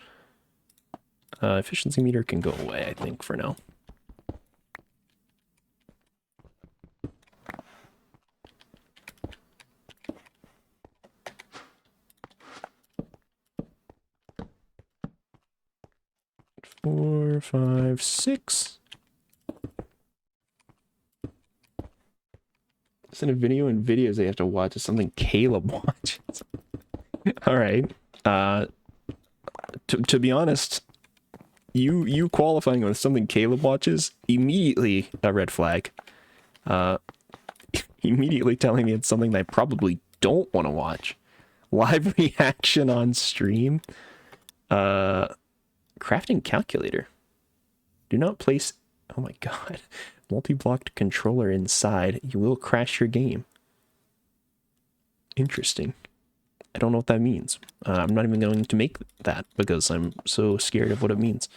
Efficiency meter can go away, I think, for now. Four, 5, 6. Send a video and videos they have to watch is something Caleb watches. All right. To be honest, you qualifying with something Caleb watches, immediately a red flag. Immediately telling me it's something that I probably don't want to watch. Live reaction on stream. Crafting calculator. Do not place... Oh my god. Multi-blocked controller inside. You will crash your game. Interesting. I don't know what that means. I'm not even going to make that because I'm so scared of what it means.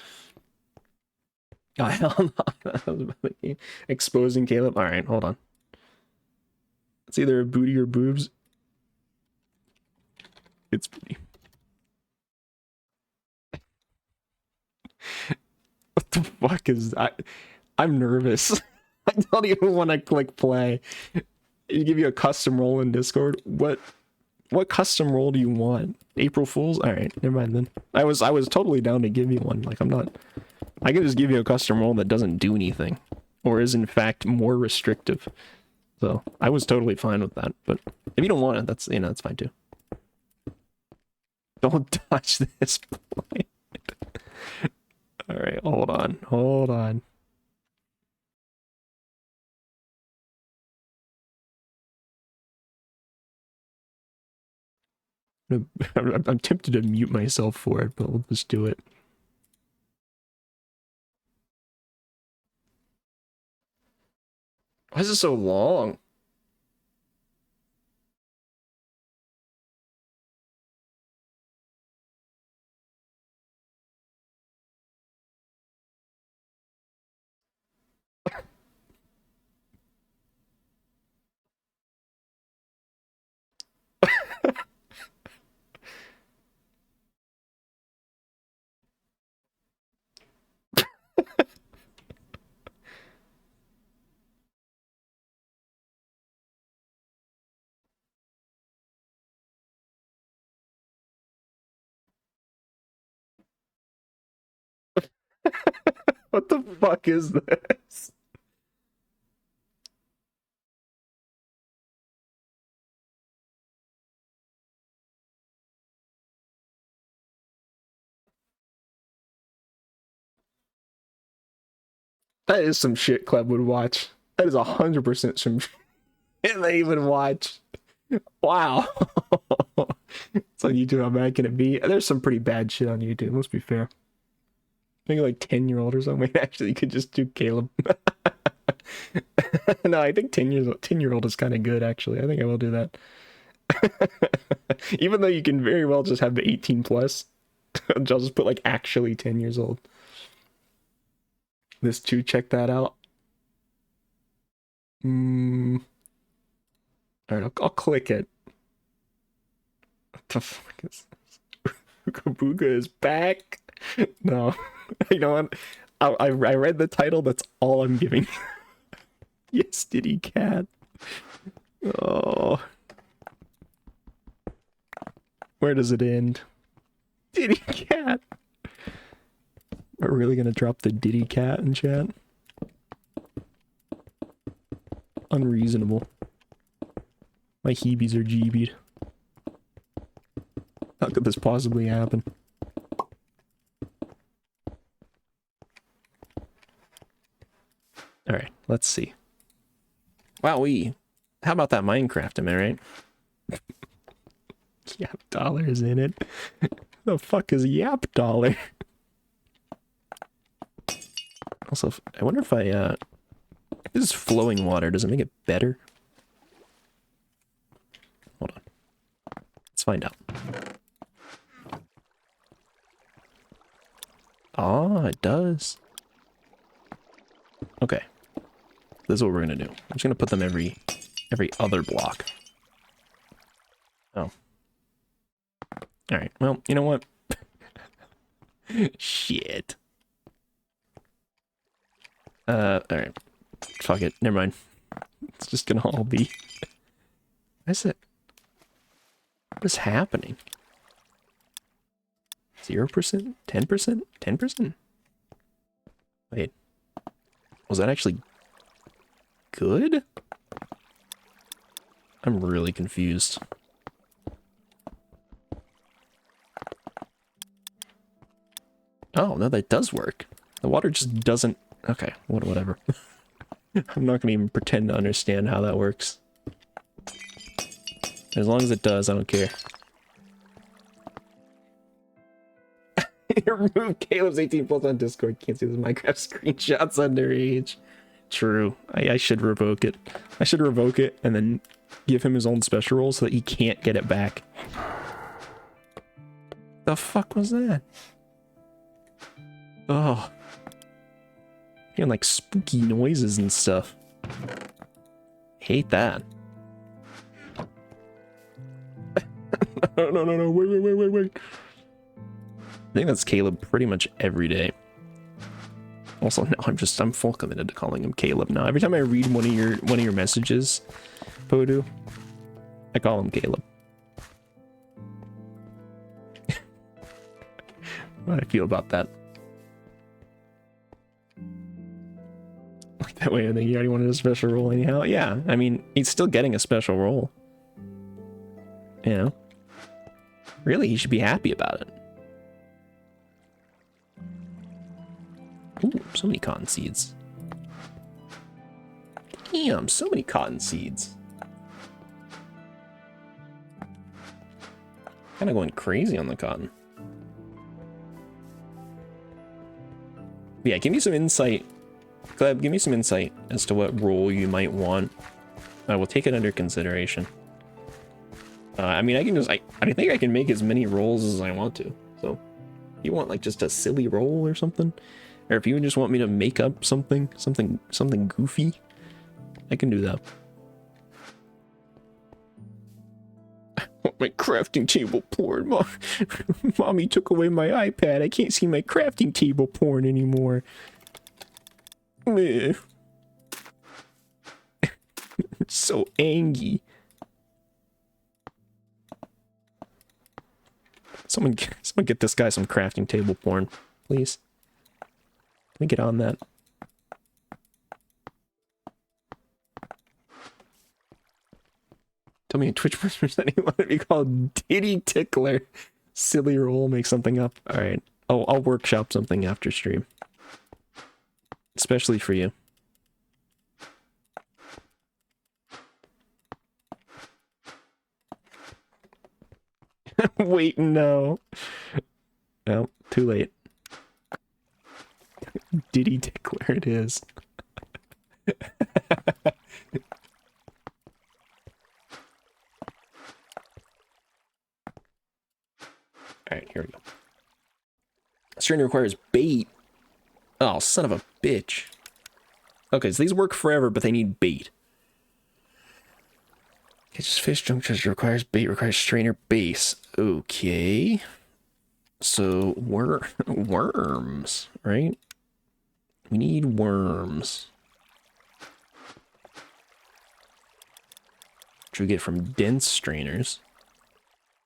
Oh, hell no. Exposing Caleb. Alright, hold on. It's either a booty or boobs. It's booty. What the fuck is that? I'm nervous. I don't even want to click play. You give you a custom role in Discord. What custom role do you want? April Fools? All right, never mind then. I was totally down to give you one. Like I can just give you a custom role that doesn't do anything, or is in fact more restrictive. So I was totally fine with that. But if you don't want it, that's that's fine too. Don't touch this point. All right, hold on. I'm tempted to mute myself for it, but we'll just do it. Why is it so long? What the fuck is this? That is some shit Cleb would watch. That is 100% some shit they would watch. Wow. It's on YouTube. How bad can it be? There's some pretty bad shit on YouTube, let's be fair. I think like 10-year-old or something. Actually, you could just do Caleb. No, I think 10-year-old is kind of good, actually. I think I will do that. Even though you can very well just have the 18 plus. I'll just put like actually 10 years old. This too, check that out. Alright, I'll click it. What the fuck is this? Kabuga is back. No. You know what? I read the title, that's all I'm giving. Yes, Diddy Cat. Oh. Where does it end? Diddy Cat. We're really gonna drop the Diddy Cat in chat? Unreasonable. My heebies are jeebied. How could this possibly happen? Alright, let's see. Wowee. How about that Minecraft, am I right? Yap Dollar is in it. The fuck is Yap Dollar? Also, I wonder if if this is flowing water, does it make it better? Hold on. Let's find out. Oh, it does. Okay. This is what we're gonna do. I'm just gonna put them every other block. Oh. Alright, well, you know what? Shit. Alright. Fuck it. Never mind. It's just gonna all be... What is it? What is happening? 0%? 10%? 10%? Wait. Was that actually good? I'm really confused. Oh, no, that does work. The water just doesn't... Okay, whatever. I'm not gonna even pretend to understand how that works. As long as it does, I don't care. Remove Caleb's 18 plus on Discord. Can't see the Minecraft screenshots underage. True. I should revoke it. I should revoke it and then give him his own special role so that he can't get it back. The fuck was that? Oh. Hearing like spooky noises and stuff. Hate that. No, wait. I think that's Caleb pretty much every day. Also, no, I'm full committed to calling him Caleb now. Every time I read one of your messages, Podu, I call him Caleb. How do I feel about that? Like that way I think he already wanted a special role anyhow. Yeah, I mean, he's still getting a special role. You know? Really, he should be happy about it. Ooh, so many cotton seeds. Damn, so many cotton seeds. Kind of going crazy on the cotton. Yeah, give me some insight. Gleb, give me some insight as to what role you might want. I will take it under consideration. I mean, I can just... I think I can make as many roles as I want to. So, you want like just a silly role or something? Or if you just want me to make up something goofy, I can do that. My crafting table porn. Mommy took away my iPad. I can't see my crafting table porn anymore. It's so angry. Someone get this guy some crafting table porn, please. Let me get on that. Tell me in Twitch percent you want to be called Diddy Tickler. Silly role, make something up. Alright. Oh, I'll workshop something after stream. Especially for you. Wait, no. No, too late. Diddy Tickler it is. Alright, here we go. Strain requires bait. Oh, son of a bitch. Okay, so these work forever, but they need bait. Catches fish, junk treasure requires bait, requires strainer base. Okay. So, worms, right? We need worms. Which we get from dense strainers.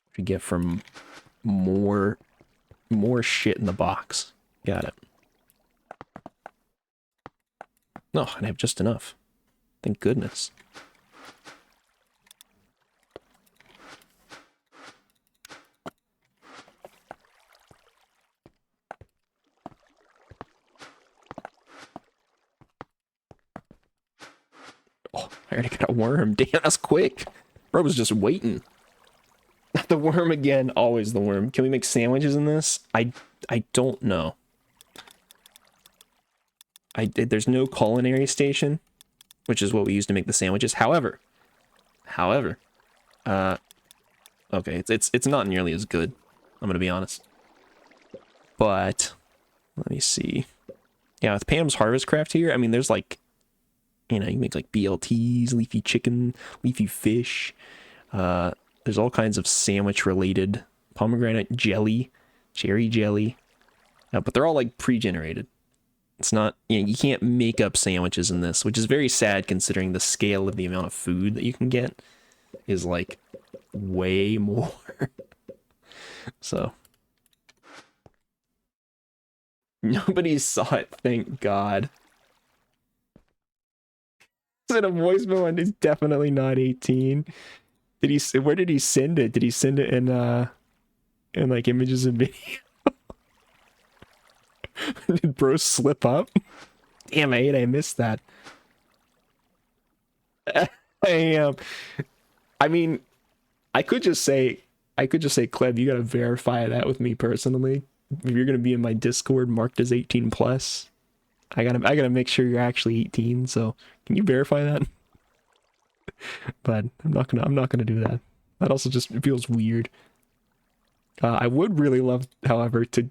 Which we get from more shit in the box. Got it. No, I have just enough. Thank goodness. Oh, I already got a worm. Damn, that's quick. Bro was just waiting. Not the worm again. Always the worm. Can we make sandwiches in this? I don't know. There's no culinary station, which is what we use to make the sandwiches. However, okay, it's not nearly as good. I'm gonna be honest. But let me see. Yeah, with Pam's Harvest Craft here, I mean, there's like, you know, you make like BLTs, leafy chicken, leafy fish. There's all kinds of sandwich related pomegranate jelly, cherry jelly, but they're all like pre-generated. It's not, you know, you can't make up sandwiches in this, which is very sad considering the scale of the amount of food that you can get is like way more. So nobody saw it, thank God. Is it a voicemail and it's definitely not 18? Did he, where did he send it? Did he send it in like images and video? Did bro slip up? Damn, I missed that. I mean, I could just say, Cleb, you gotta verify that with me personally. If you're gonna be in my Discord marked as 18 plus, I gotta make sure you're actually 18. So can you verify that? But I'm not gonna do that. That also just feels weird. I would really love, however, to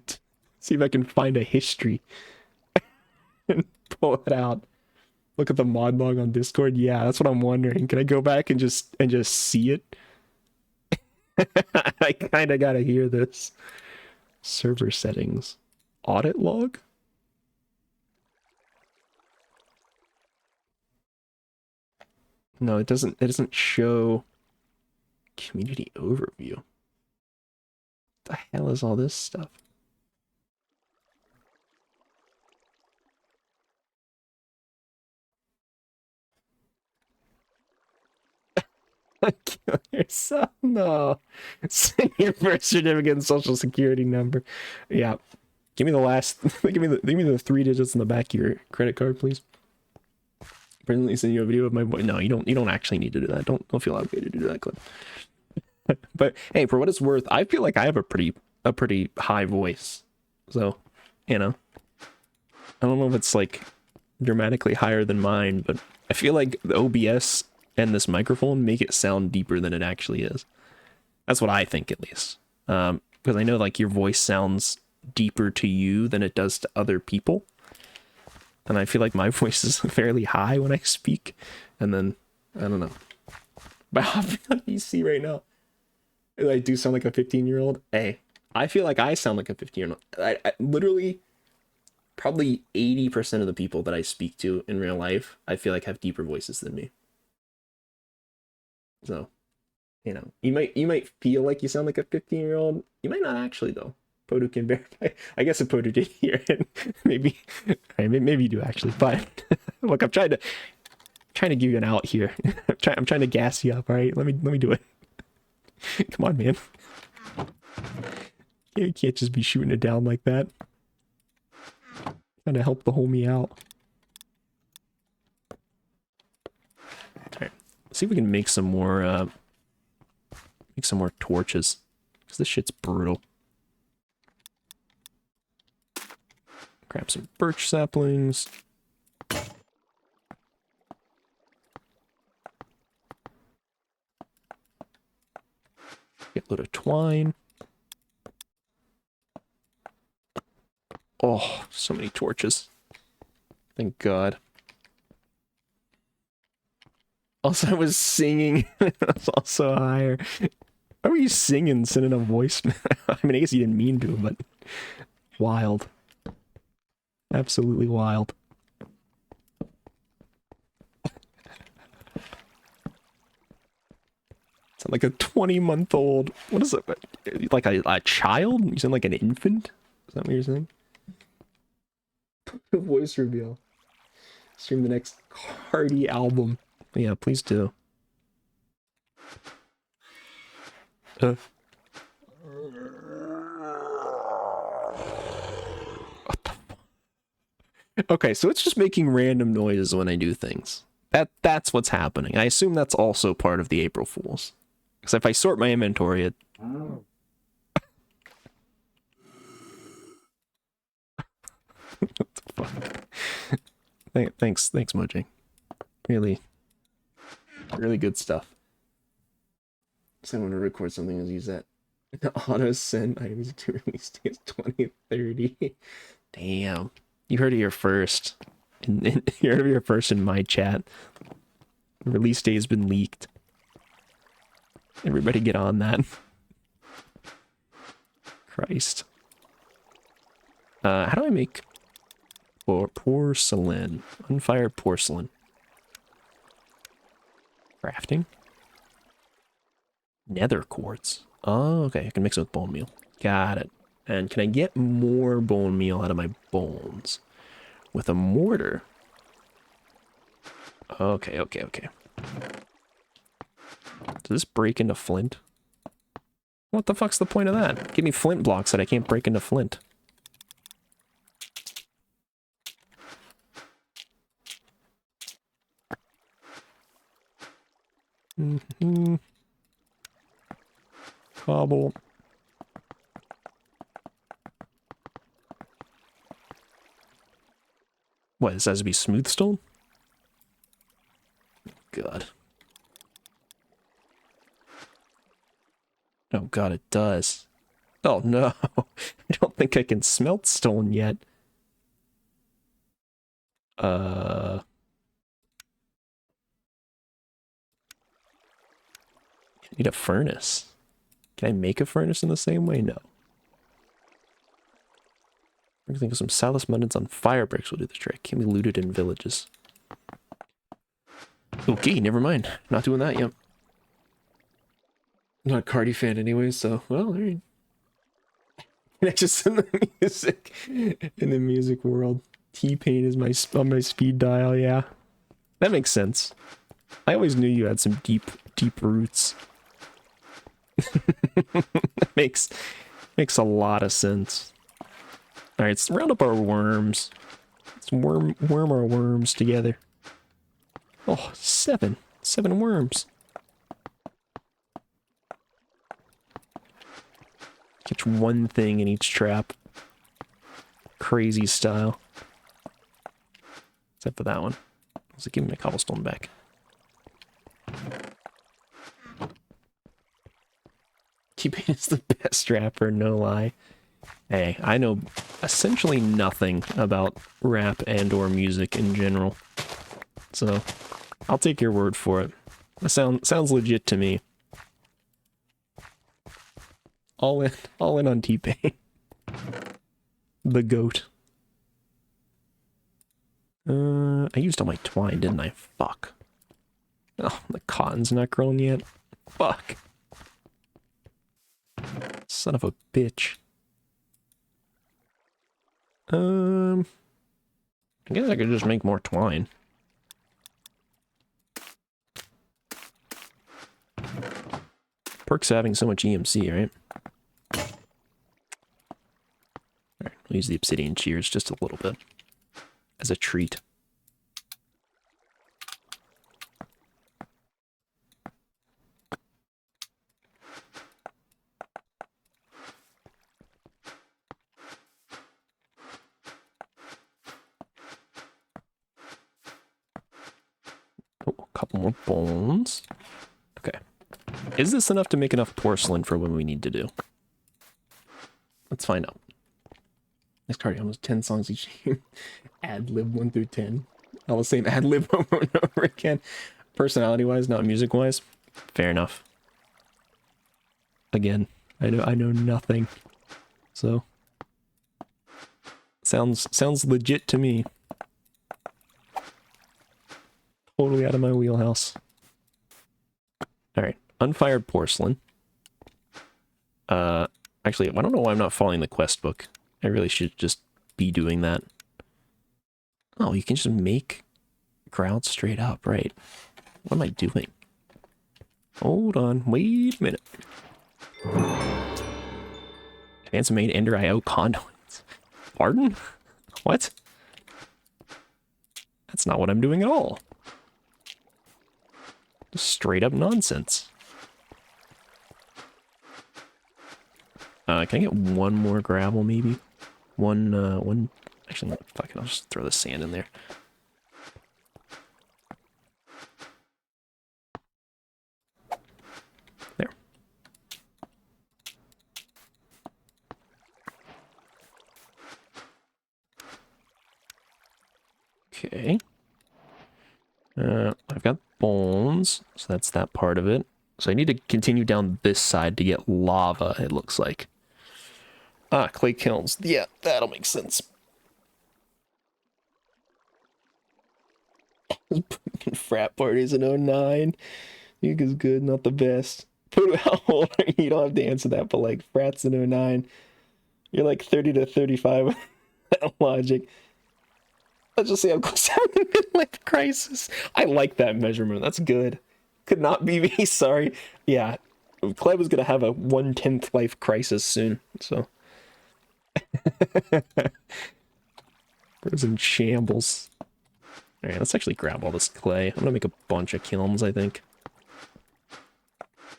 see if I can find a history and pull it out. Look at the mod log on Discord. Yeah, that's what I'm wondering. Can I go back and just see it? I kind of gotta hear this. Server settings. Audit log? No, it doesn't show community overview. What the hell is all this stuff? Kill yourself. No. Send your birth certificate and social security number. Yeah. Give me the last give me the 3 digits in the back of your credit card, please. Presently send you a video of my voice. No, you don't actually need to do that. Don't feel obligated to do that, Clip. But hey, for what it's worth, I feel like I have a pretty high voice. So, you know. I don't know if it's like dramatically higher than mine, but I feel like the OBS and this microphone make it sound deeper than it actually is. That's what I think, at least. Because I know like your voice sounds deeper to you than it does to other people. And I feel like my voice is fairly high when I speak. And then, I don't know. But I'm on PC right now. I do sound like a 15-year-old. Hey, I feel like I sound like a 15-year-old. I literally, probably 80% of the people that I speak to in real life, I feel like have deeper voices than me. So, you know, you might feel like you sound like a 15-year-old. You might not actually, though. Podu can verify. I guess if Podu did hear it, maybe you do actually. But look, I'm trying to give you an out here. I'm trying to gas you up. All right, let me do it. Come on, man. You can't just be shooting it down like that. Trying to help the homie out. All right, let's see if we can make some more torches, because this shit's brutal. Grab some birch saplings. Get a load of twine. Oh, so many torches. Thank God. Also, I was singing. I was also higher. Why were you singing, sending a voice? I mean, I guess you didn't mean to, but wild. Absolutely wild. Sound like a 20-month-old. What is it? Like a child? You sound like an infant? Is that what you're saying? Voice reveal. Stream the next Cardi album. Yeah, please do. What the fuck? Okay, so it's just making random noises when I do things. That's what's happening. I assume that's also part of the April Fools. Because if I sort my inventory, it... what the fuck? Thanks, Mojang. Really good stuff. So I want to record something and use that. The auto send items to release date is 2030. Damn. You heard it here first. You heard it here first in my chat. The release date has been leaked. Everybody get on that. Christ. How do I make porcelain? Unfired porcelain. Crafting? Nether quartz. Oh, okay. I can mix it with bone meal. Got it. And can I get more bone meal out of my bones? With a mortar? Okay. Does this break into flint? What the fuck's the point of that? Give me flint blocks that I can't break into flint. Cobble. What, this has to be smooth stone? God. Oh god, it does. Oh no. I don't think I can smelt stone yet. I need a furnace. Can I make a furnace in the same way? No. I think some Salus muttons on fire bricks will do the trick. Can be looted in villages. Okay, never mind. Not doing that yet. I'm not a Cardi fan anyway, so, well, alright. Can I just send the music in the music world? T-Pain is on my speed dial, yeah. That makes sense. I always knew you had some deep roots. That makes a lot of sense. Alright, let's round up our worms. Let's worm our worms together. Oh, 7 worms. Catch one thing in each trap. Crazy style. Except for that one. So give me my cobblestone back. T-Pain is the best rapper, no lie. Hey, I know essentially nothing about rap and or music in general. So, I'll take your word for it. That sounds legit to me. All in on T-Pain. The GOAT. I used all my twine, didn't I? Fuck. Oh, the cotton's not grown yet. Fuck. Son of a bitch. I guess I could just make more twine. Perks having so much EMC, right? Alright, we'll use the obsidian shears just a little bit. As a treat. Oh, a couple more bones. Okay. Is this enough to make enough porcelain for what we need to do? Let's find out. Next card, almost 10 songs each year. Ad lib 1 through 10. All the same ad lib over and over again. personality-wise, not music-wise. Fair enough. Again, I know nothing. So sounds legit to me. Totally out of my wheelhouse. Alright, unfired porcelain. Actually, I don't know why I'm not following the quest book. I really should just be doing that. Oh, you can just make grout straight up, right? What am I doing? Hold on, wait a minute. Advanced made Ender IO conduits. Pardon? What? That's not what I'm doing at all. Just straight up nonsense. Can I get one more gravel, maybe? One... Actually, fuck it, I'll just throw the sand in there. There. Okay. I've got bones, so that's that part of it. So I need to continue down this side to get lava, it looks like. Ah, clay kilns. Yeah, that'll make sense. Frat parties in 09. Nuke is good, not the best. How old are you? You don't have to answer that, but like frats in 09. You're like 30 to 35 with that logic. Let's just say I'm close to having a midlife crisis. I like that measurement. That's good. Could not be me, sorry. Yeah, Cleb was gonna have a 1/10 life crisis soon, so. Bro's in shambles. Alright, let's actually grab all this clay. I'm gonna make a bunch of kilns, I think.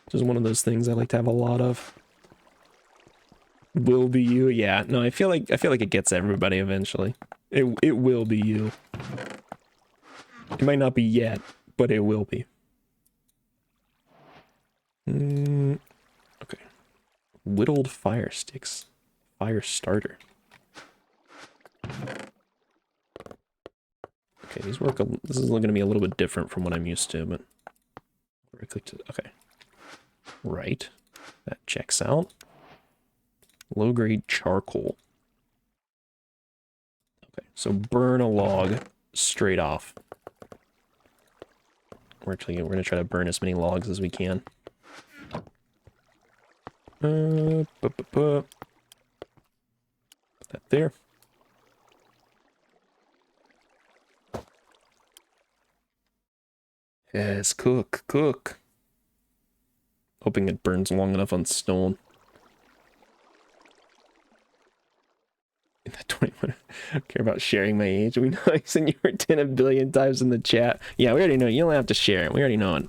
Just one of those things I like to have a lot of. Will be you? Yeah, no, I feel like it gets everybody eventually. It will be you. It might not be yet, but it will be. Okay. Whittled fire sticks. Fire starter. Okay, these work. This is going to be a little bit different from what I'm used to, but I clicked it. Okay. Right. That checks out. Low-grade charcoal. Okay, so burn a log straight off. We're going to try to burn as many logs as we can. Put that there. Yes, cook. Hoping it burns long enough on stone. In that 21, I don't care about sharing my age. We know I sent you 10 a billion times in the chat. Yeah, we already know. You don't have to share it. We already know it.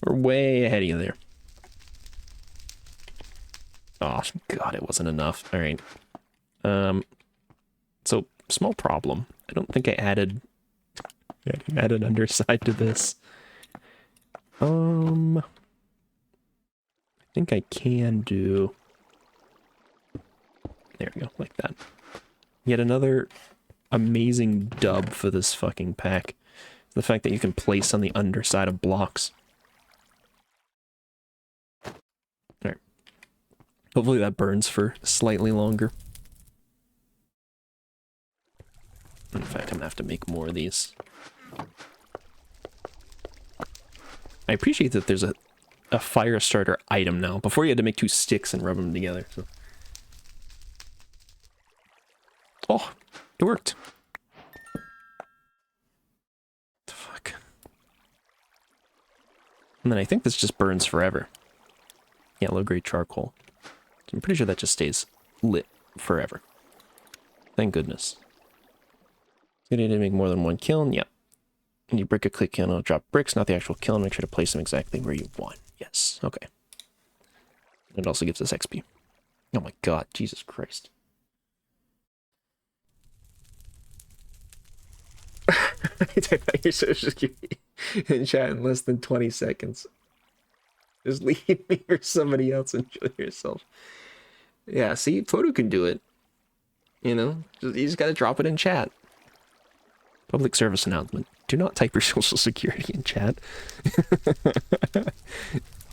We're way ahead of you there. Oh, God, it wasn't enough. All right. So, small problem. I don't think I added an underside to this. I think I can do... There we go, like that. Yet another amazing dub for this fucking pack. The fact that you can place on the underside of blocks. Alright. Hopefully that burns for slightly longer. In fact, I'm gonna have to make more of these. I appreciate that there's a fire starter item now. Before you had to make 2 sticks and rub them together, so... Oh, it worked. The fuck? And then I think this just burns forever. Yeah, low-grade charcoal. I'm pretty sure that just stays lit forever. Thank goodness. You need to make more than 1 kiln? Yep. And you break a click kiln, it'll drop bricks, not the actual kiln. Make sure to place them exactly where you want. Yes, okay. It also gives us XP. Oh my god, Jesus Christ. Type out your social security in chat in less than 20 seconds. Just leave me or somebody else. Enjoy yourself. Yeah, see, Photo can do it. You know, you just gotta drop it in chat. Public service announcement. Do not type your social security in chat.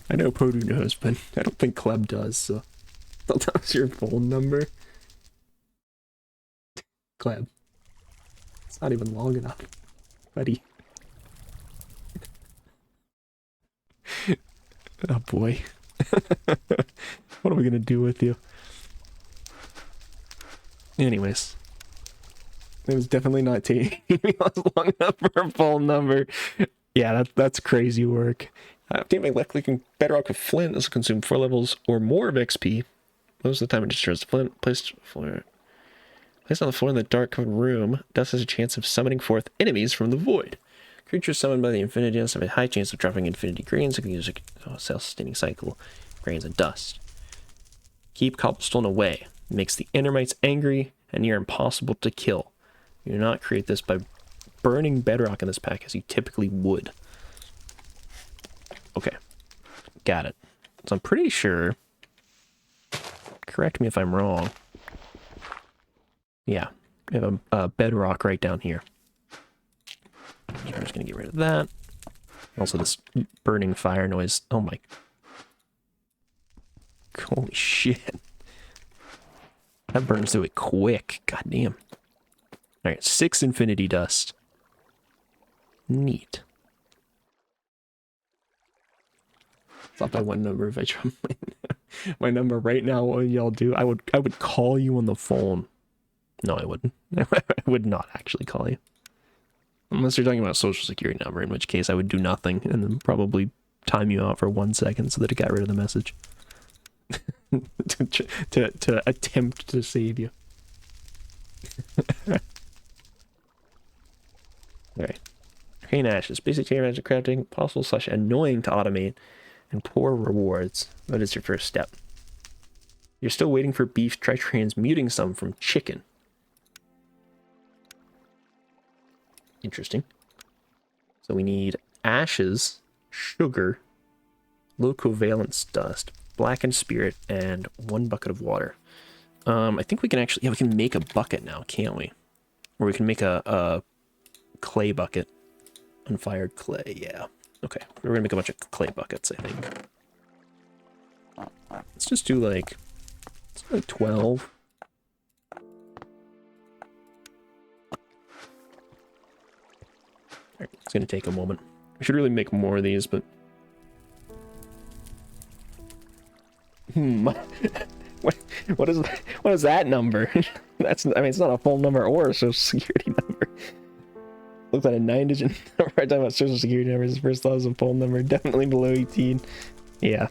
I know Podu knows, but I don't think Kleb does, so that was your phone number. Kleb. It's not even long enough, buddy. Oh boy. What are we gonna do with you? Anyways. It was definitely not taking me long enough for a phone number. Yeah, that's crazy work. Obtain my left-clicking bedrock with flint. This will consume 4 levels or more of XP. Most of the time it destroys the flint. Placed on the floor in the dark covered room. Dust has a chance of summoning forth enemies from the void. Creatures summoned by the Infinity Dust have a high chance of dropping Infinity Grains. It can use a self-sustaining cycle. Grains and dust. Keep cobblestone away. It makes the Endermites angry and near impossible to kill. You do not create this by burning bedrock in this pack as you typically would. Okay. Got it. So I'm pretty sure... Correct me if I'm wrong. Yeah. We have a bedrock right down here. So I'm just going to get rid of that. Also this burning fire noise. Oh my... Holy shit. That burns through it quick. God damn. Alright, 6 infinity dust. Neat. It's not by one number if I try my number right now. What would y'all do? I would call you on the phone. No, I wouldn't. I would not actually call you. Unless you're talking about a social security number, in which case I would do nothing and then probably time you out for 1 second so that it got rid of the message. to attempt to save you. Alright. Arcane Ashes. Basic tier magic crafting, possible / annoying to automate, and poor rewards. That is your first step. You're still waiting for beef, try transmuting some from chicken. Interesting. So we need ashes, sugar, low covalence dust, blackened spirit, and 1 bucket of water. I think we can actually, yeah, we can make a bucket now, can't we? Or we can make a clay bucket. Unfired clay, yeah. Okay, we're gonna make a bunch of clay buckets, I think. Let's just do like 12. Alright, it's gonna take a moment. I should really make more of these, but... What is that number? That's, I mean, it's not a phone number or a social security number. Looks like a 9-digit number. I'm talking about social security numbers. First thought was a phone number. Definitely below 18. Yeah.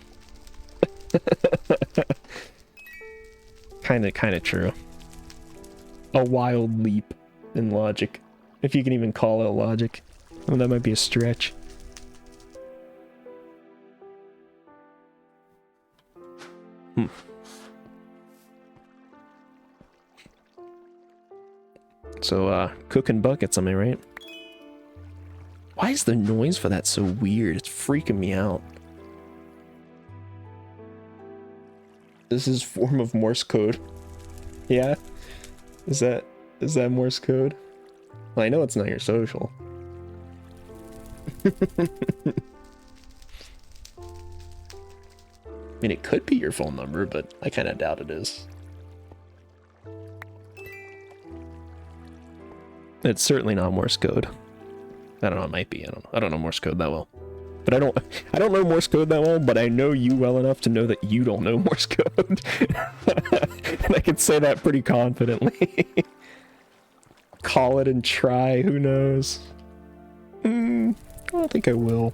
Kinda true. A wild leap in logic. If you can even call it logic. Well, that might be a stretch. So, cooking buckets, am I right? Why is the noise for that so weird? It's freaking me out. This is form of Morse code. Yeah? Is that Morse code? Well, I know it's not your social. I mean, it could be your phone number, but I kind of doubt it is. It's certainly not Morse code. I don't know, it might be. I don't know Morse code that well. But I don't know Morse code that well, but I know you well enough to know that you don't know Morse code. And I can say that pretty confidently. Call it and try, who knows? I don't think I will.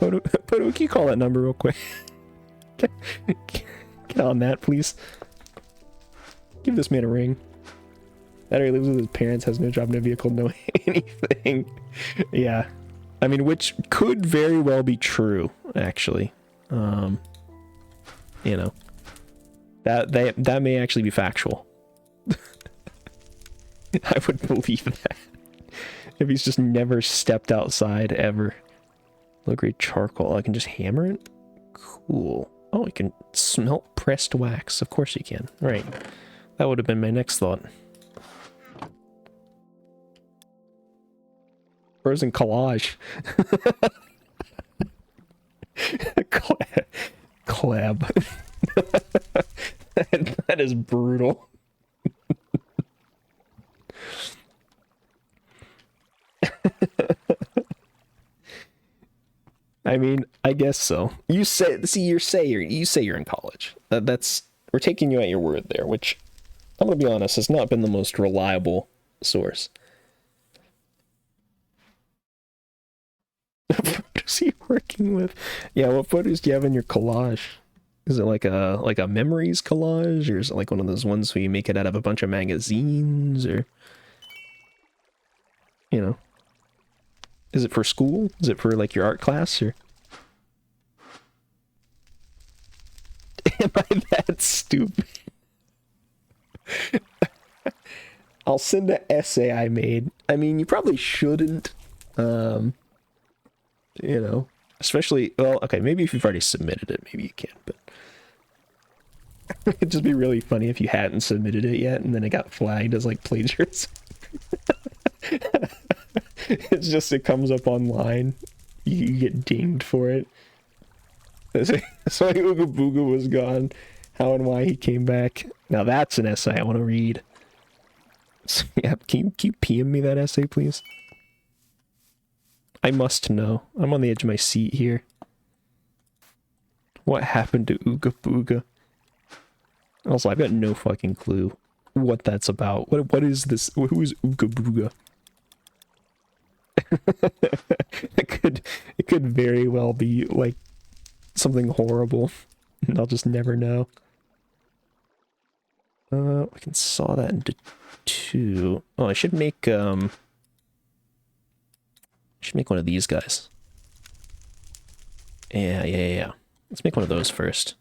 Podo, can you call that number real quick? Get on that, please. Give this man a ring. That or he lives with his parents, has no job, no vehicle, no anything. Yeah. I mean, which could very well be true, actually. You know. That may actually be factual. I would believe that. If he's just never stepped outside, ever. Low-grade charcoal. I can just hammer it? Cool. Oh, you can smelt pressed wax. Of course you can. Right. That would have been my next thought. Frozen collage. Collab. That is brutal. I mean, I guess so. You say you're in college. That's we're taking you at your word there, which I'm gonna be honest has not been the most reliable source. What is he working with? Yeah, what photos do you have in your collage? Is it like a memories collage, or is it like one of those ones where you make it out of a bunch of magazines, or you know? Is it for school? Is it for like your art class, or am I that stupid? I'll send an essay I made. I mean, you probably shouldn't. You know, especially, well, okay, maybe if you've already submitted it, maybe you can, but it'd just be really funny if you hadn't submitted it yet and then it got flagged as like plagiarism. It's just, it comes up online, you get dinged for it. That's why Ooga Booga was gone, how and why he came back. Now that's an essay I want to read. So, yeah, can you PM me that essay, please? I must know. I'm on the edge of my seat here. What happened to Ooga Booga? Also, I've got no fucking clue what that's about. What is this? Who is Ooga Booga? It could very well be like something horrible, and I'll just never know. I can saw that into two. Oh, I should make one of these guys. Yeah. Let's make one of those first.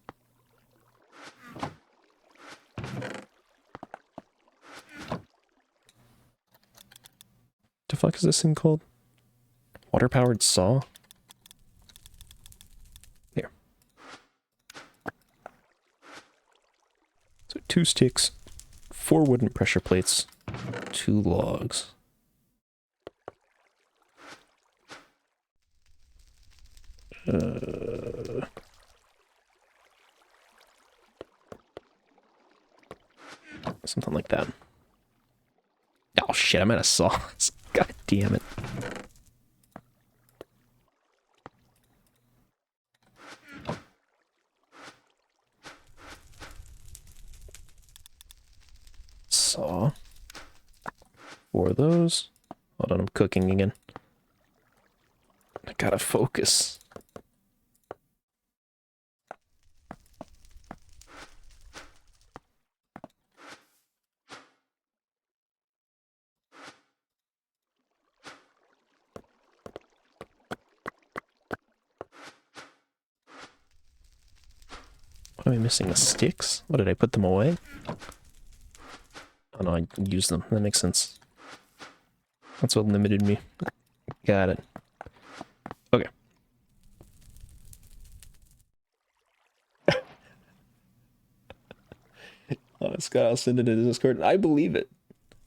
The fuck is this thing called? Water-powered saw? Here. So 2 sticks, 4 wooden pressure plates, 2 logs. Something like that. Oh shit, I'm out of saws. God damn it. Saw. 4 of those. Hold on, I'm cooking again. I gotta focus. What am I missing? The sticks? What, did I put them away? Oh no, I used them. That makes sense. That's what limited me. Got it. Okay. Oh, Scott, I'll send it in Discord. I believe it.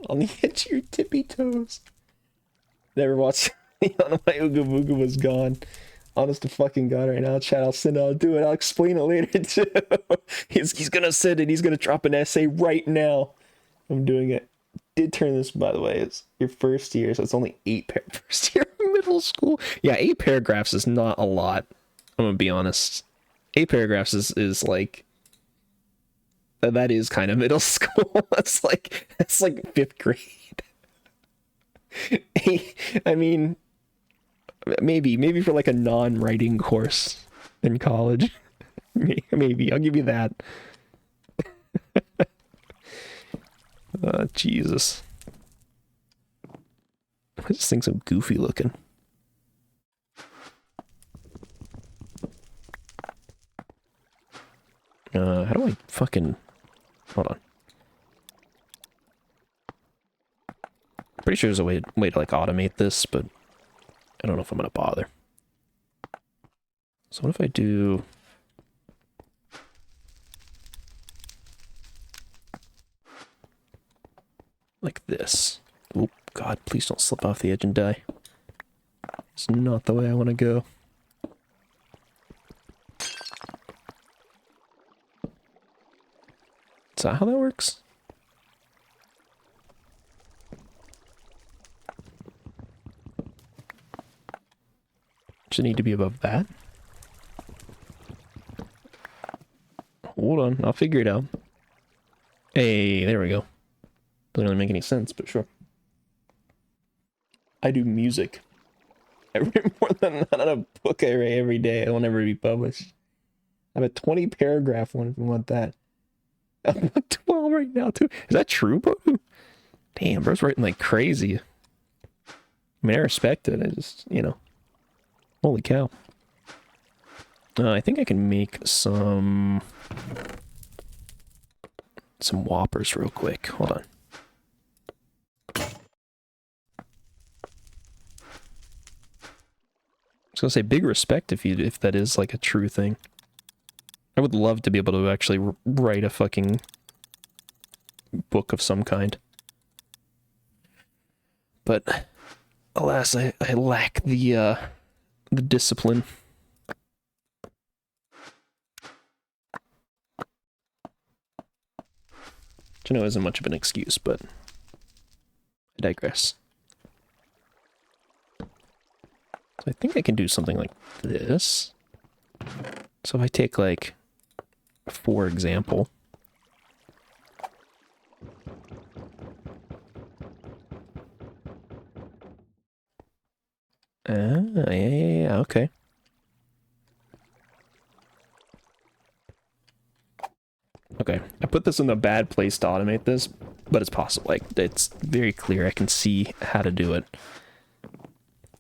On the edge of your tippy toes. Never watched on why Ooga Booga was gone. Honest to fucking God right now, chat, I'll send it, I'll do it, I'll explain it later too. He's gonna send it, he's gonna drop an essay right now. I'm doing it. Did turn this, by the way, it's your first year, so it's only 8 paragraphs. First year of middle school. Yeah, 8 paragraphs is not a lot. I'm gonna be honest. 8 paragraphs is like, that is kind of middle school. That's like 5th grade. I mean, maybe for like a non-writing course in college. Maybe, I'll give you that. Jesus. This thing's so goofy looking. How do I fucking... Hold on. Pretty sure there's a way to like automate this, but I don't know if I'm gonna bother. So what if I do... like this? Oop, God, please don't slip off the edge and die. It's not the way I want to go. Is that how that works? Does it need to be above that? Hold on, I'll figure it out. Hey, there we go. Doesn't really make any sense, but sure. I do music. I write more than that on a book I write every day. It will never be published. I have a 20 paragraph one if you want that. I'm at 12 right now too. Is that true, bro? Damn, bro's writing like crazy. I mean, I respect it. I just, you know. Holy cow. I think I can make some whoppers real quick. Hold on. I was gonna say big respect if that is like a true thing. I would love to be able to actually write a fucking book of some kind. But alas, I lack the discipline. Which I know isn't much of an excuse, but I digress. So I think I can do something like this. So if I take like, for example, yeah, okay. Okay, I put this in a bad place to automate this, but it's possible. Like, it's very clear. I can see how to do it.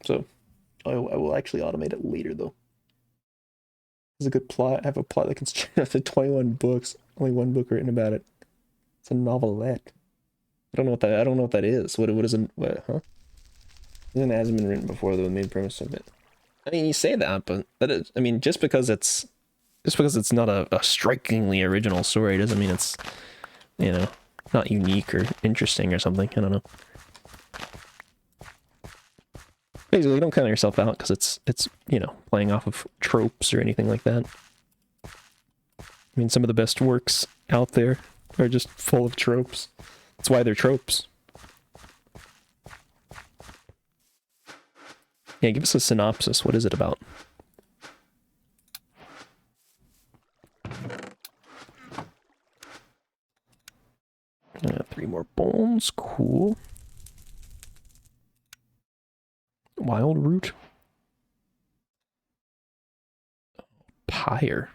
So, I will actually automate it later, though. It's a good plot. I have a plot that can stretch out to 21 books. Only one book written about it. It's a novelette. I don't know what that is. What is it? What, huh? It hasn't been written before, though. The main premise of it. I mean, you say that, but that is. I mean, just because it's not a strikingly original story doesn't mean it's, you know, not unique or interesting or something. I don't know. Basically, don't count yourself out because it's you know, playing off of tropes or anything like that. I mean, some of the best works out there are just full of tropes. That's why they're tropes. Yeah, give us a synopsis. What is it about? I got 3 more bones. Cool. Wild root. Pyre.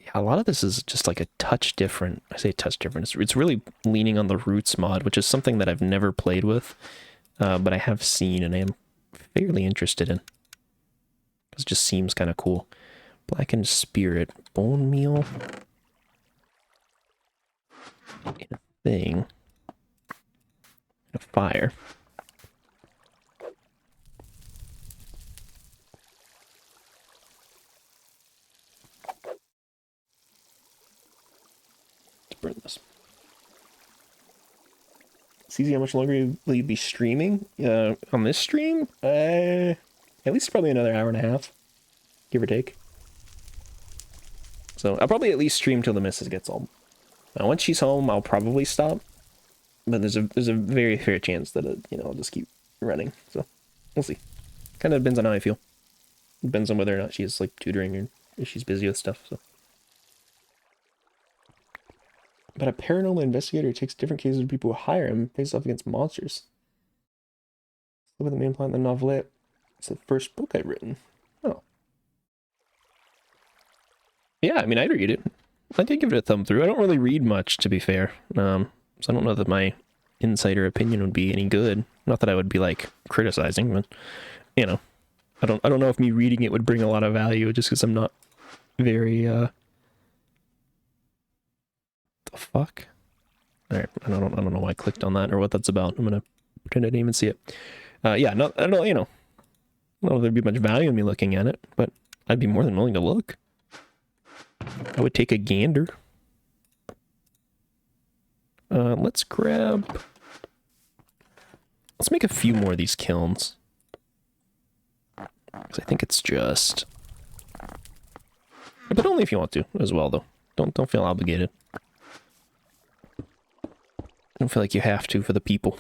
Yeah, a lot of this is just like a touch different. I say touch different. It's really leaning on the roots mod, which is something that I've never played with, but I have seen and I am fairly interested in. It just seems kind of cool. Blackened spirit. Bone meal. In a thing. In a fire. Let's burn this. CZ, how much longer will you be streaming? On this stream? At least probably another hour and a half. Give or take. So I'll probably at least stream till the missus gets home. Once she's home, I'll probably stop. But there's a very fair chance that you know, I'll just keep running. So we'll see. Kind of depends on how I feel. Depends on whether or not she's like tutoring or if she's busy with stuff. So. But a paranormal investigator takes different cases of people who hire him, face off against monsters. Look at the main plot in the novelette. It's the first book I've written. Oh. Yeah, I mean, I'd read it. I did give it a thumb through. I don't really read much, to be fair. So I don't know that my insider opinion would be any good. Not that I would be like criticizing, but you know, I don't know if me reading it would bring a lot of value just because I'm not very the fuck. All right, I don't know why I clicked on that or what that's about. I'm gonna pretend I didn't even see it. Yeah, no, I don't, you know, I don't know if there'd be much value in me looking at it, but I'd be more than willing to look. I would take a gander. Let's make a few more of these kilns. Because I think it's just... But only if you want to, as well, though. Don't feel obligated. Don't feel like you have to for the people.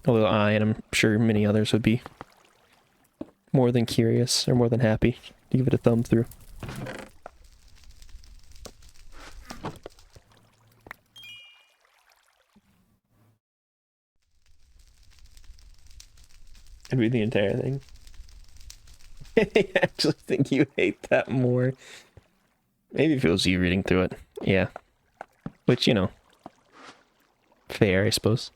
Although I, and I'm sure many others, would be more than curious, or more than happy to give it a thumb through. I'd read the entire thing. I actually think you hate that more. Maybe if it was you reading through it. Yeah. Which, you know, fair, I suppose.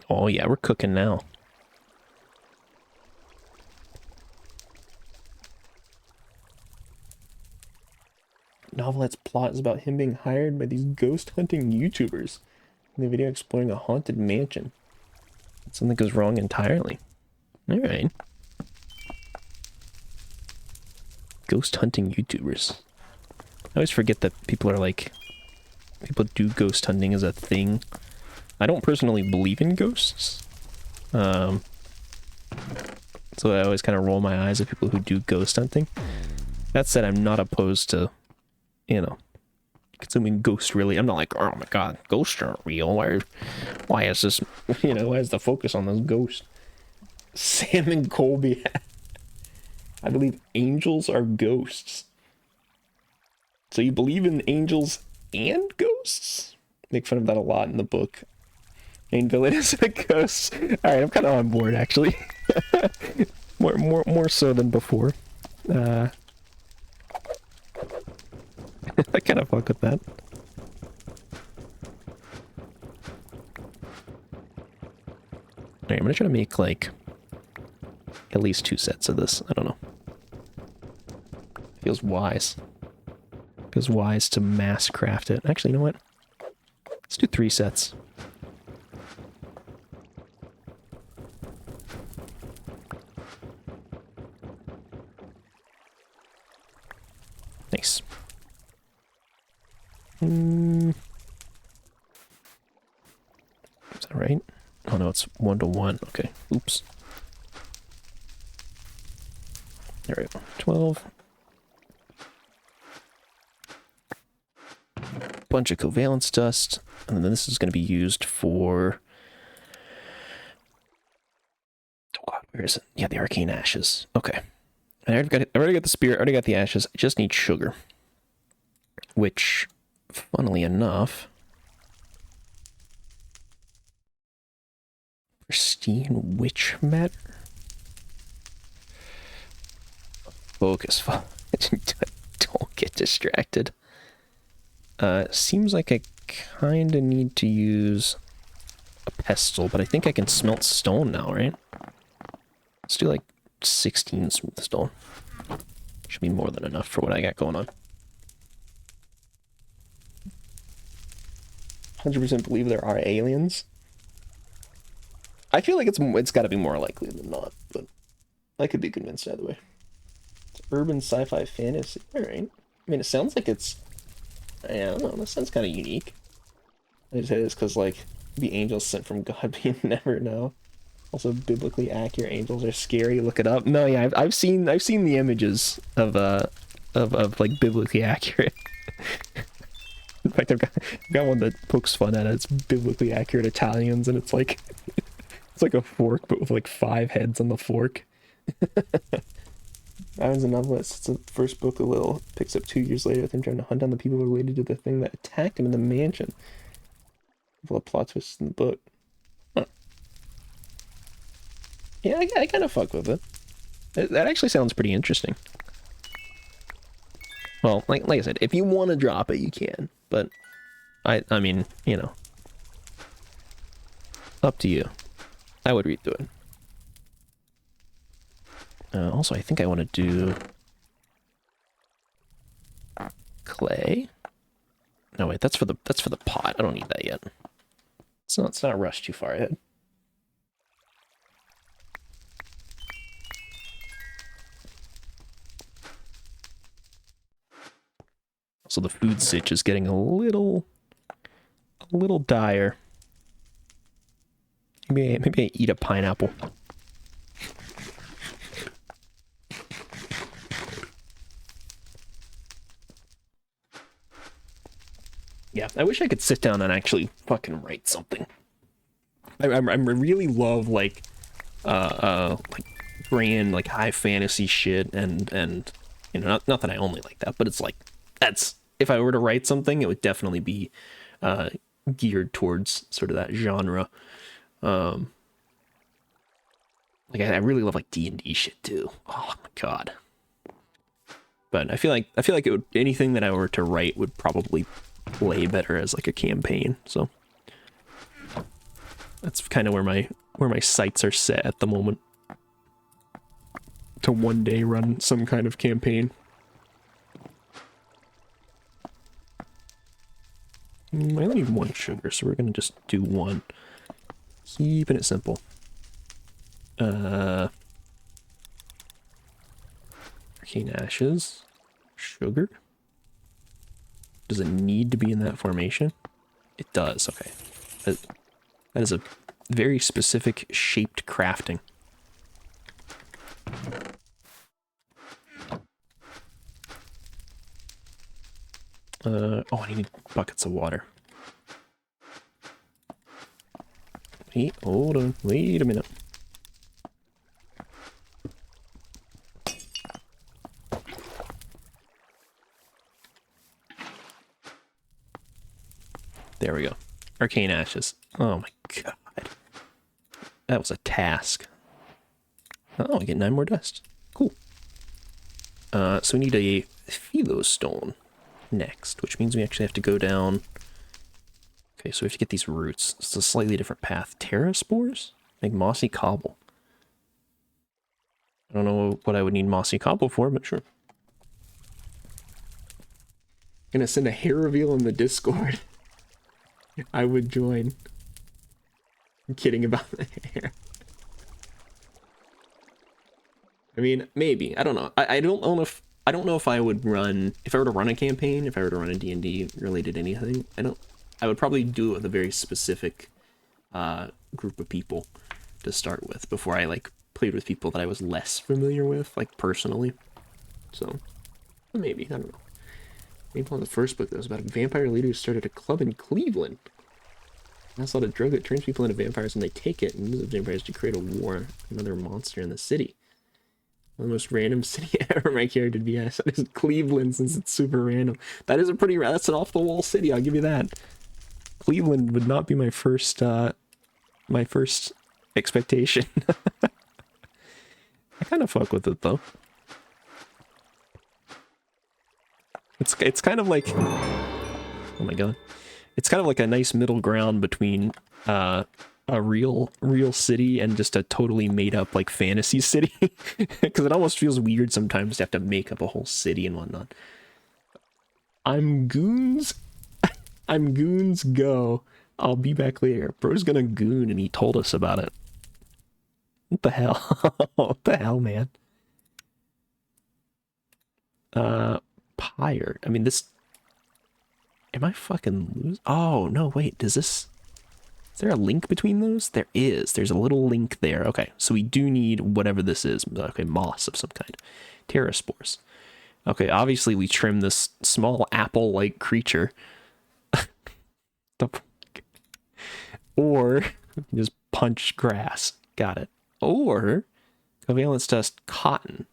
Oh yeah, we're cooking now. Novelette's plot is about him being hired by these ghost hunting YouTubers in the video exploring a haunted mansion. Something goes wrong entirely. Alright. Ghost hunting YouTubers. I always forget that people are like... People do ghost hunting as a thing. I don't personally believe in ghosts. So I always kind of roll my eyes at people who do ghost hunting. That said, I'm not opposed to, you know, consuming ghosts really. I'm not like, oh my god, ghosts aren't real. Why is this, you know, why is the focus on this ghost? Sam and Colby. I believe angels are ghosts. So you believe in angels and ghosts? Make fun of that a lot in the book. Main villain is a ghost. Alright, I'm kind of on board, actually. more so than before. I kind of fuck with that. Alright, I'm gonna try to make, like, at least 2 sets of this. I don't know. Feels wise. Feels wise to mass craft it. Actually, you know what? Let's do 3 sets. Nice. Is that right? Oh no, it's 1-to-1. Okay. Oops. There we go. 12. Bunch of covalence dust. And then this is going to be used for... Oh god, where is it? Yeah, the arcane ashes. Okay. I already got the spirit, already got the ashes. I just need sugar. Which, funnily enough... Pristine witch matter? Focus. Don't get distracted. Seems like I kinda need to use a pestle, but I think I can smelt stone now, right? Let's do like 16 smooth stone. Should be more than enough for what I got going on. 100% believe there are aliens. I feel like it's got to be more likely than not, but I could be convinced either way. It's urban sci-fi fantasy. All right. I mean, it sounds like it's... I don't know. That sounds kind of unique. I just say this because, like, the angels sent from God, but you never know. Also, biblically accurate angels are scary. Look it up. No, yeah, I've seen the images of like biblically accurate. In fact, I've got one that pokes fun at it. It's biblically accurate Italians, and it's like it's like a fork, but with like 5 heads on the fork. Ivan's a novelist. It's the first book of Lil. Picks up 2 years later with him trying to hunt down the people related to the thing that attacked him in the mansion. Full of plot twists in the book. Huh. Yeah, I kind of fuck with it. That actually sounds pretty interesting. Well, like I said, if you want to drop it, you can. But I mean, you know, up to you. I would read through it. Also, I think I want to do clay. No wait, that's for the pot. I don't need that yet. It's not rushed too far ahead. So the food sitch is getting a little dire. Maybe I eat a pineapple. Yeah, I wish I could sit down and actually fucking write something. I really love like grand like high fantasy shit and you know not that I only like that, but it's like that's if I were to write something, it would definitely be geared towards sort of that genre. Like I really love like D&D shit too. Oh my god. But I feel like it would anything that I were to write would probably play better as like a campaign. So that's kind of where my sights are set at the moment. To one day run some kind of campaign. I only need 1 sugar, so we're gonna just do 1. Keeping it simple. Arcane ashes. Sugar. Does it need to be in that formation? It does, okay. That is a very specific shaped crafting. Oh, I need buckets of water. Wait, hold on. Wait a minute. There we go. Arcane ashes. Oh my god. That was a task. Oh, I get 9 more dust. Cool. So we need a philostone next, which means we actually have to go down. Okay, so we have to get these roots. It's a slightly different path. Terra spores? Like mossy cobble. I don't know what I would need mossy cobble for, but sure. Gonna send a hair reveal in the Discord. I would join. I'm kidding about the hair. I mean, maybe. I don't know. I don't know if I would run if I were to run a campaign, if I were to run a D&D related anything. I would probably do it with a very specific group of people to start with before I like played with people that I was less familiar with, like personally. So maybe, I don't know. Maybe on the first book that was about a vampire leader who started a club in Cleveland. That's not a drug that turns people into vampires when they take it and uses vampires to create a war, another monster in the city. The most random city ever my character to be asked. That is Cleveland, since it's super random. That is that's an off-the-wall city, I'll give you that. Cleveland would not be my first expectation. I kind of fuck with it though. It's kind of like, oh my god, it's kind of like a nice middle ground between a real city and just a totally made up like fantasy city, because it almost feels weird sometimes to have to make up a whole city and whatnot. I'm goons. I'm goons go. I'll be back later. Bro's gonna goon and he told us about it. What the hell? What the hell, man? Pyre. I mean, this... Am I fucking lose? Oh, no, wait. Does this... Is there a link between those? There is. There's a little link there. Okay, so we do need whatever this is. Okay, moss of some kind. Terra spores. Okay, obviously we trim this small apple-like creature. Or just punch grass. Got it. Or covalence dust cotton.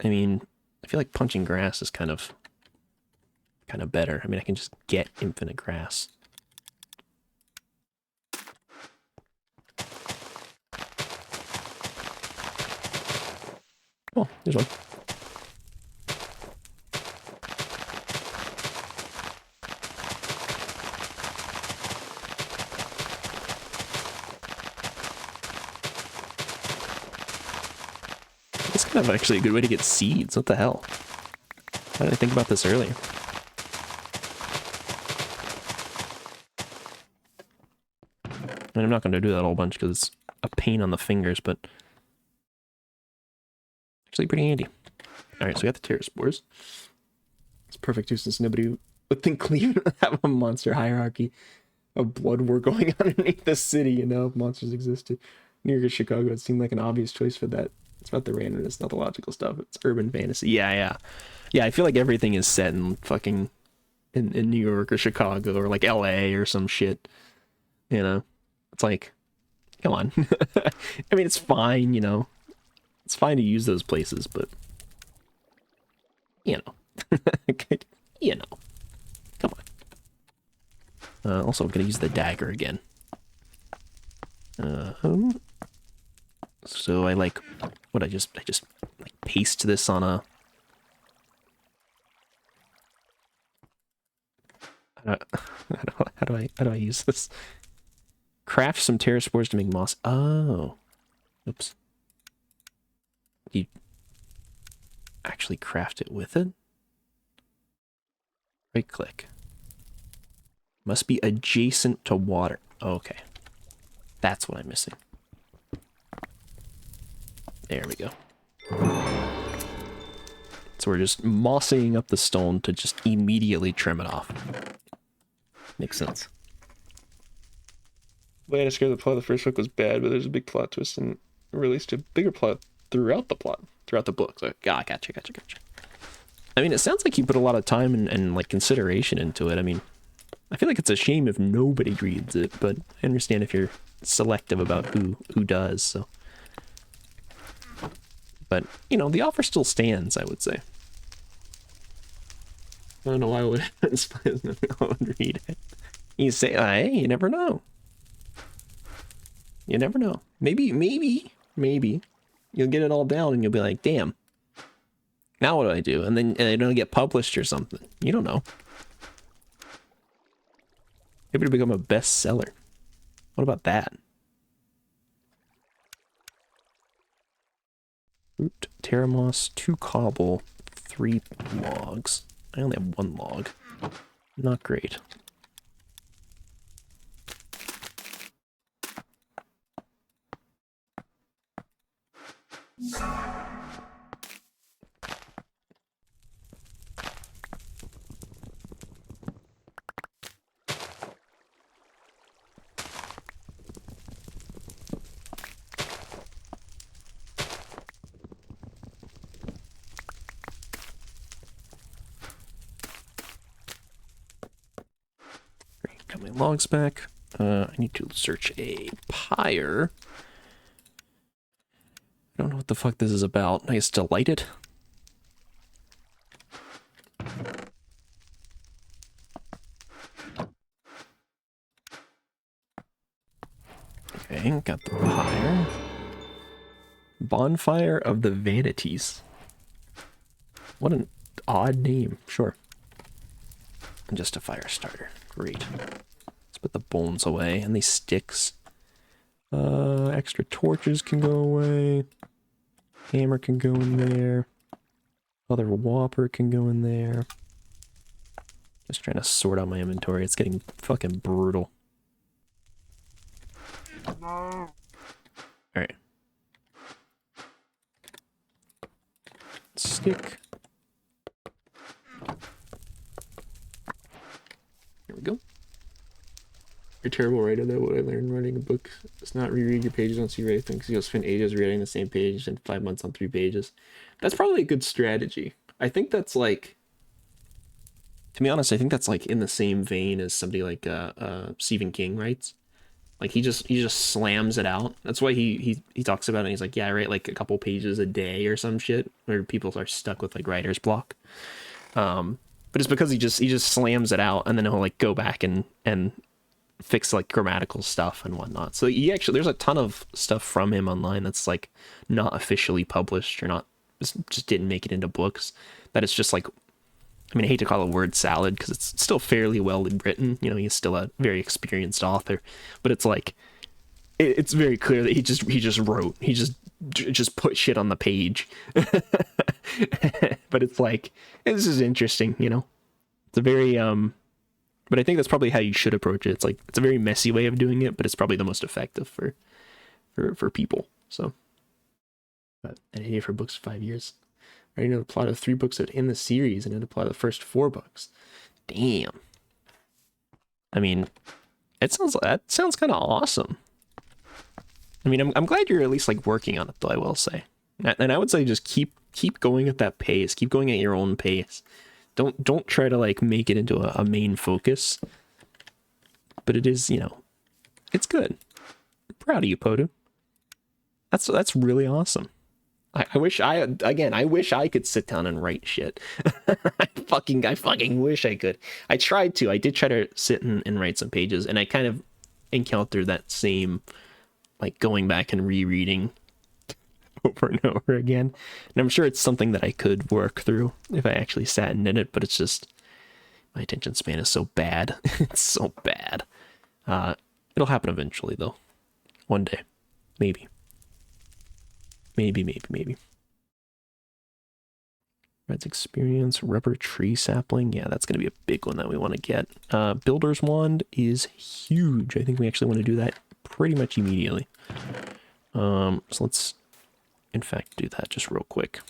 I mean, I feel like punching grass is kind of better. I mean, I can just get infinite grass. Oh, there's one. It's kind of actually a good way to get seeds. What the hell? Why didn't I think about this earlier? And I'm not going to do that a whole bunch because it's a pain on the fingers, but actually pretty handy. Alright, so we got the terra spores. perfect too, since nobody would think Cleveland would have a monster hierarchy of blood war going on underneath the city, you know, if monsters existed. New York or Chicago, it seemed like an obvious choice for that. It's about the randomness, not the logical stuff. It's urban fantasy. Yeah. I feel like everything is set in fucking in New York or Chicago or like LA or some shit. You know? It's like, come on. I mean, it's fine, you know. It's fine to use those places, but you know. You know. Come on. Also, I'm gonna use the dagger again. So I like what I just like paste this on a how do I use this? Craft some terror spores to make moss. Oh. Oops. You actually craft it with it? Right click. Must be adjacent to water. Okay. That's what I'm missing. There we go. So we're just mossing up the stone to just immediately trim it off. Makes sense. The way I described the plot of the first book was bad, but there's a big plot twist and released a bigger plot throughout the book. So, gotcha. I mean, it sounds like you put a lot of time and like consideration into it. I mean, I feel like it's a shame if nobody reads it, but I understand if you're selective about who does, so. But, you know, the offer still stands, I would say. I don't know why I would read it. You say, hey, you never know. You never know. Maybe you'll get it all down and you'll be like, damn. Now what do I do? And then it'll get published or something. You don't know. Maybe it'll become a bestseller. What about that? Root, terramoss, 2 cobble, 3 logs. I only have 1 log. Not great. Got my logs back. I need to search a pyre. I don't know what the fuck this is about. I guess to light it. Okay, got the pyre. Bonfire of the Vanities. What an odd name. Sure. And just a fire starter. Great. Let's put the bones away and these sticks. Extra torches can go away. Hammer can go in there. Other whopper can go in there. Just trying to sort out my inventory. It's getting fucking brutal. Alright. Stick. Here we go. You're a terrible writer, though. What I learned writing a book is not reread your pages, don't see everything, because you'll spend ages reading the same page and 5 months on 3 pages. That's probably a good strategy. I think that's like, to be honest, I think that's like in the same vein as somebody like Stephen King writes. Like he just slams it out. That's why he talks about it. And he's like, yeah, I write like a couple pages a day or some shit, where people are stuck with like writer's block. But it's because he just slams it out, and then he'll like go back and fix like grammatical stuff and whatnot. So he actually, there's a ton of stuff from him online that's like not officially published or not, just didn't make it into books. That it's just like, I mean, I hate to call it word salad because it's still fairly well written. You know, he's still a very experienced author, but it's like, it's very clear that he just put shit on the page. But it's like, this is interesting, you know. It's a very but I think that's probably how you should approach it. It's like, it's a very messy way of doing it, but it's probably the most effective for people. So, but an idea for books for 5 years. Writing the plot of 3 books in the series and then the plot of the first 4 books. Damn. I mean, that sounds kind of awesome. I mean, I'm glad you're at least like working on it, though. I will say, and I would say just keep going at that pace. Keep going at your own pace. Don't try to like make it into a main focus. But it is, you know, it's good. I'm proud of you, Podu. That's really awesome. I wish I could sit down and write shit. I fucking wish I could. I tried to. I did try to sit and write some pages, and I kind of encountered that same, like, going back and rereading over and over again. And I'm sure it's something that I could work through if I actually sat and did it, but it's just, my attention span is so bad. It's so bad. It'll happen eventually, though. One day. Maybe. Maybe. Red's experience, rubber tree sapling. Yeah, that's going to be a big one that we want to get. Builder's wand is huge. I think we actually want to do that pretty much immediately. So let's, in fact, do that just real quick.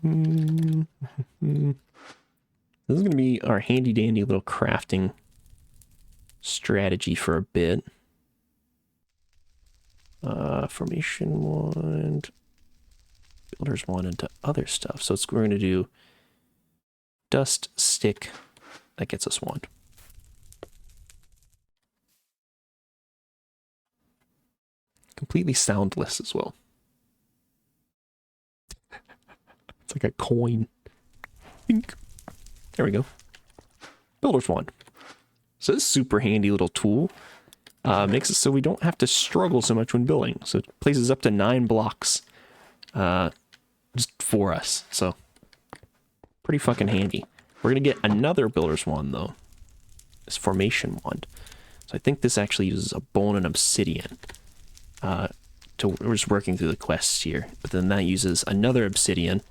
This is going to be our handy dandy little crafting strategy for a bit. Formation wand, builder's wand into other stuff. So we're going to do dust stick. That gets us wand. Completely soundless as well. It's like a coin. Bink. There we go. Builder's wand. So this super handy little tool makes it so we don't have to struggle so much when building. So it places up to 9 blocks just for us. So pretty fucking handy. We're going to get another builder's wand, though. This formation wand. So I think this actually uses a bone and obsidian. We're just working through the quests here. But then that uses another obsidian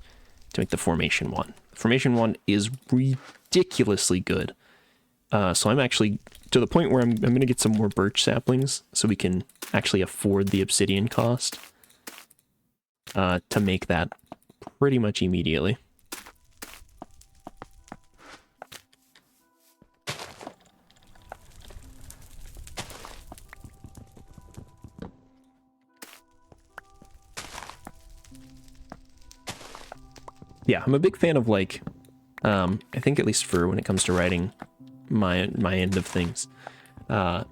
to make the formation wand. The formation wand is ridiculously good. So I'm actually to the point where I'm going to get some more birch saplings so we can actually afford the obsidian cost to make that pretty much immediately. Yeah, I'm a big fan of like, I think at least for when it comes to writing my end of things, I'm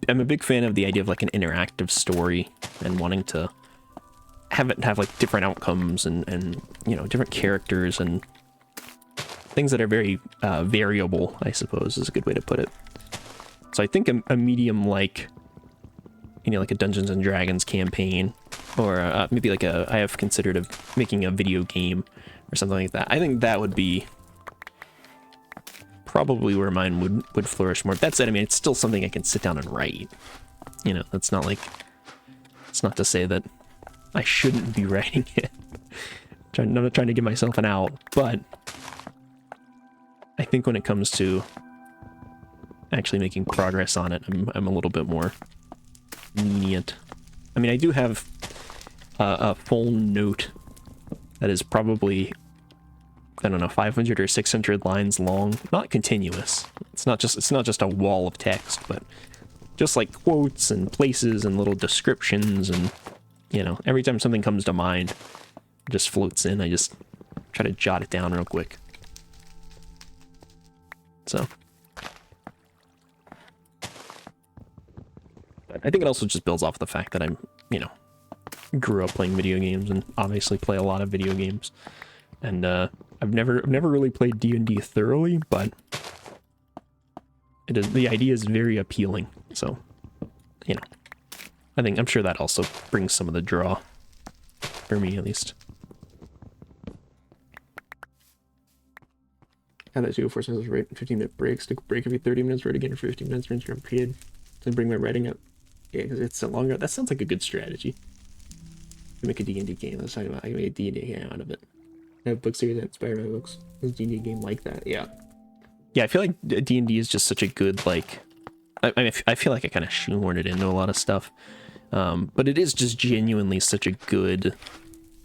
a big fan of the idea of like an interactive story and wanting to have it have like different outcomes and you know, different characters and things that are very variable, I suppose is a good way to put it. So I think a medium like, you know, like a Dungeons and Dragons campaign, or maybe like I have considered making a video game or something like that. I think that would be probably where mine would flourish more. That said, I mean, it's still something I can sit down and write. You know, that's not like, it's not to say that I shouldn't be writing it. I'm not trying to give myself an out, but I think when it comes to actually making progress on it, I'm a little bit more lenient. I mean, I do have a full note that is probably, I don't know, 500 or 600 lines long. Not continuous. It's not just a wall of text, but just like quotes and places and little descriptions, and you know, every time something comes to mind, it just floats in. I just try to jot it down real quick. So but I think it also just builds off the fact that I'm, you know, grew up playing video games and obviously play a lot of video games. And I've never really played D&D thoroughly, but the idea is very appealing. So, you know, I'm sure that also brings some of the draw for me, at least. How that too, force myself to write 15-minute breaks, to break every 30 minutes, write again for 15 minutes, rinse your period, to bring my writing up. Yeah, because it's a longer. That sounds like a good strategy. Make a D&D game. Let's talk about. I made a D&D game out of it. I have book series that inspire my books. There's a D&D game like that. Yeah. Yeah, I feel like D&D is just such a good, like, I feel like I kind of shoehorned it into a lot of stuff. But it is just genuinely such a good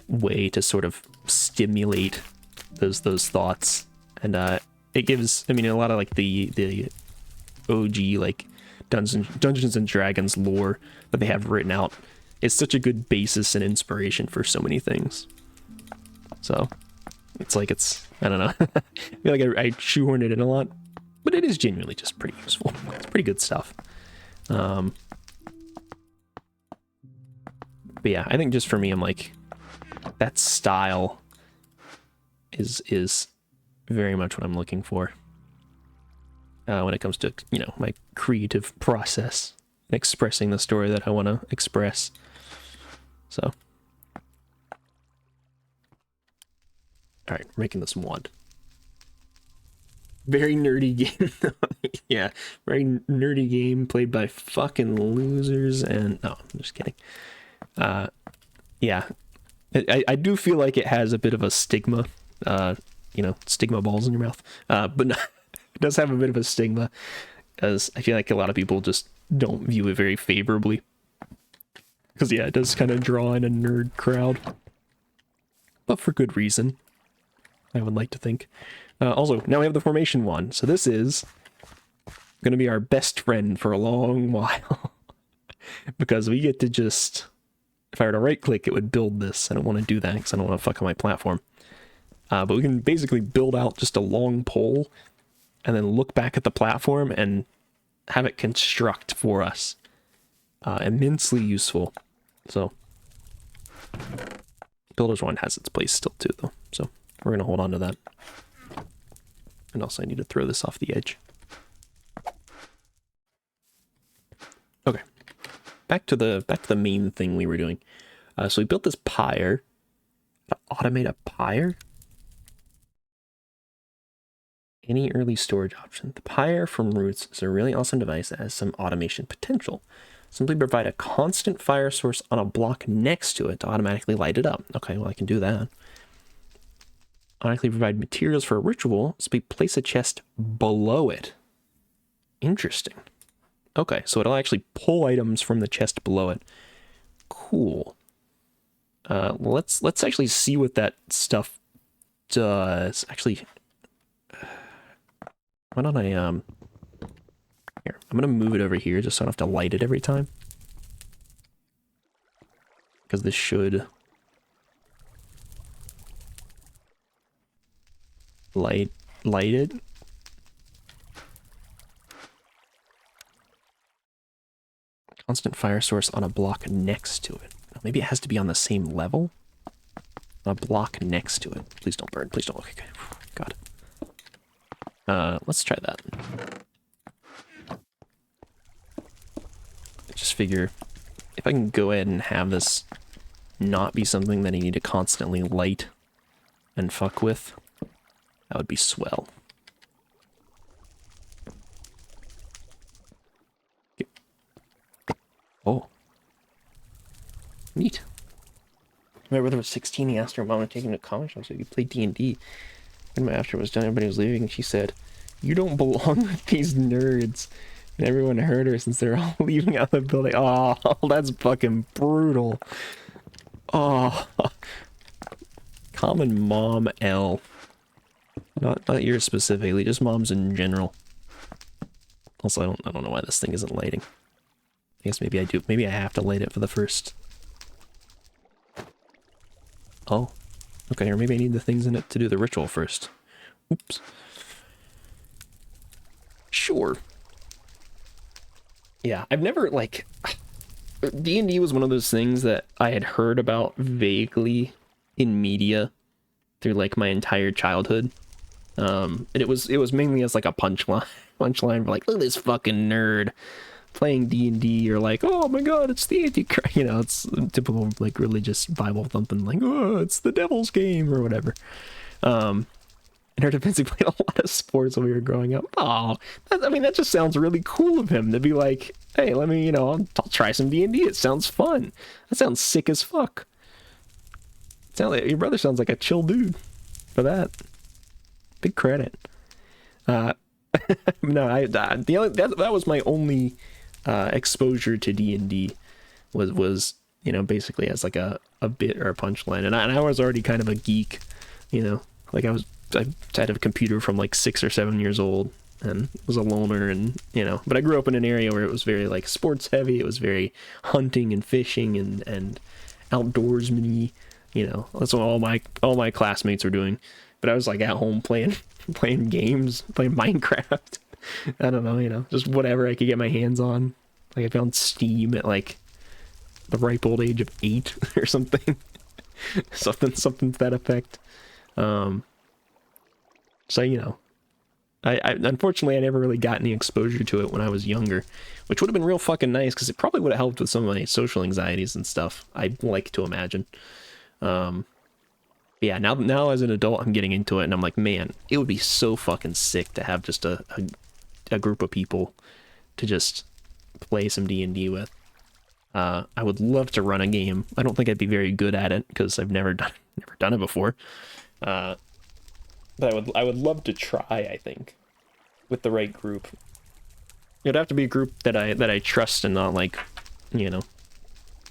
way to sort of stimulate those thoughts, and it gives, I mean, a lot of like the OG like Dungeons and Dragons lore that they have written out is such a good basis and inspiration for so many things. So it's like, I don't know. I feel like I shoehorned it in a lot, but it is genuinely just pretty useful. It's pretty good stuff. But yeah, I think just for me, I'm like, that style is very much what I'm looking for when it comes to, you know, my creative process and expressing the story that I want to express. So, all right, we're making this wand. Very nerdy game. Yeah, very nerdy game played by fucking losers. And no, I'm just kidding. Yeah, I do feel like it has a bit of a stigma, you know, stigma balls in your mouth. But no, it does have a bit of a stigma, as I feel like a lot of people just don't view it very favorably. Because yeah, it does kind of draw in a nerd crowd, but for good reason, I would like to think. Also, now we have the formation one, so this is going to be our best friend for a long while. Because we get to just, if I were to right click, it would build this. I don't want to do that because I don't want to fuck up my platform. But we can basically build out just a long pole and then look back at the platform and have it construct for us. Immensely useful. So Builder's Wand has its place still too, though, so we're gonna hold on to that. And also I need to throw this off the edge. Okay, back to the main thing we were doing. So we built this pyre. To automate a pyre? Any early storage option. The pyre from Roots is a really awesome device that has some automation potential. Simply provide a constant fire source on a block next to it to automatically light it up. Okay, well, I can do that. Automatically provide materials for a ritual, so we place a chest below it. Interesting. Okay, so it'll actually pull items from the chest below it. Cool. Let's actually see what that stuff does. Actually, why don't I, here, I'm gonna move it over here just so I don't have to light it every time. Because this should light it. Constant fire source on a block next to it. Maybe it has to be on the same level? A block next to it. Please don't burn. Please don't. Okay, God. Let's try that. Just figure if I can go ahead and have this not be something that I need to constantly light and fuck with, that would be swell. Okay. Oh. Neat. My brother was 16, he asked her mom to take him to comic shops so he could play D&D. When my after was done, everybody was leaving, she said, "You don't belong with these nerds." And everyone heard her since they're all leaving out the building. Oh, that's fucking brutal. Oh. Common mom L. Not yours specifically, just moms in general. Also, I don't know why this thing isn't lighting. I guess maybe I do. Maybe I have to light it for the first. Oh. Okay, or maybe I need the things in it to do the ritual first. Oops. Sure. Yeah, I've never, like... D&D was one of those things that I had heard about vaguely in media through, like, my entire childhood. And it was mainly as, like, a punchline for, like, look at this fucking nerd playing D&D, or like, oh my god, it's the Antichrist, you know, it's typical, like, religious Bible thumping, like, oh, it's the devil's game, or whatever. In her defense, he played a lot of sports when we were growing up. Oh, I mean, that just sounds really cool of him to be like, hey, let me, you know, I'll try some D&D, it sounds fun. That sounds sick as fuck. Your brother sounds like a chill dude for that. Big credit. No, that was my only exposure to D&D. was you know, basically as like a bit or a punchline. And I was already kind of a geek, you know, like I had a computer from like 6 or 7 years old and was a loner, and you know, but I grew up in an area where it was very like sports heavy. It was very hunting and fishing and outdoorsman-y, you know. That's what all my classmates were doing. But I was like at home playing games, playing Minecraft. I don't know, you know, just whatever I could get my hands on. Like I found Steam at like the ripe old age of 8 or something. something to that effect. So, you know, I unfortunately I never really got any exposure to it when I was younger, which would have been real fucking nice because it probably would have helped with some of my social anxieties and stuff, I'd like to imagine. Yeah, now as an adult I'm getting into it and I'm like, man, it would be so fucking sick to have just a group of people to just play some D&D with. I would love to run a game. I don't think I'd be very good at it because I've never done it before. But I would love to try, I think, with the right group. It'd have to be a group that I trust and not like, you know,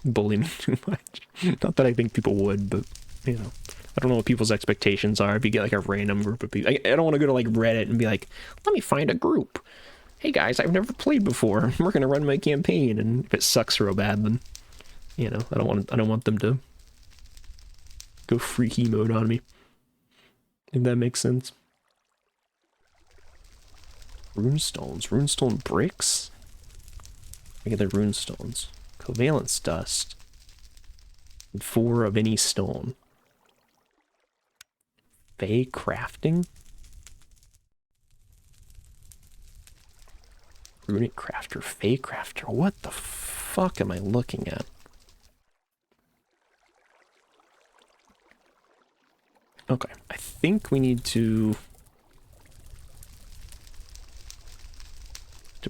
bully me too much. Not that I think people would, but you know, I don't know what people's expectations are. If you get like a random group of people, I don't want to go to like Reddit and be like, let me find a group. Hey guys, I've never played before. We're gonna run my campaign, and if it sucks real bad, then you know, I don't want them to go freaky mode on me. If that makes sense. Runestone bricks? Regular runestones. Covalence dust. And 4 of any stone. Fey crafting? Runic crafter, Fey crafter. What the fuck am I looking at? Okay, I think we need to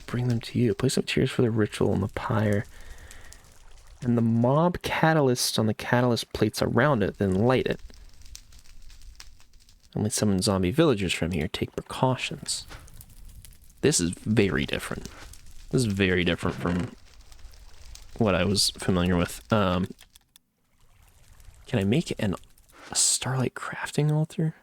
bring them to you. Place some tears for the ritual on the pyre. And the mob catalyst on the catalyst plates around it, then light it. Only summon zombie villagers from here. Take precautions. This is very different. This is very different from what I was familiar with. Can I make a starlight crafting altar?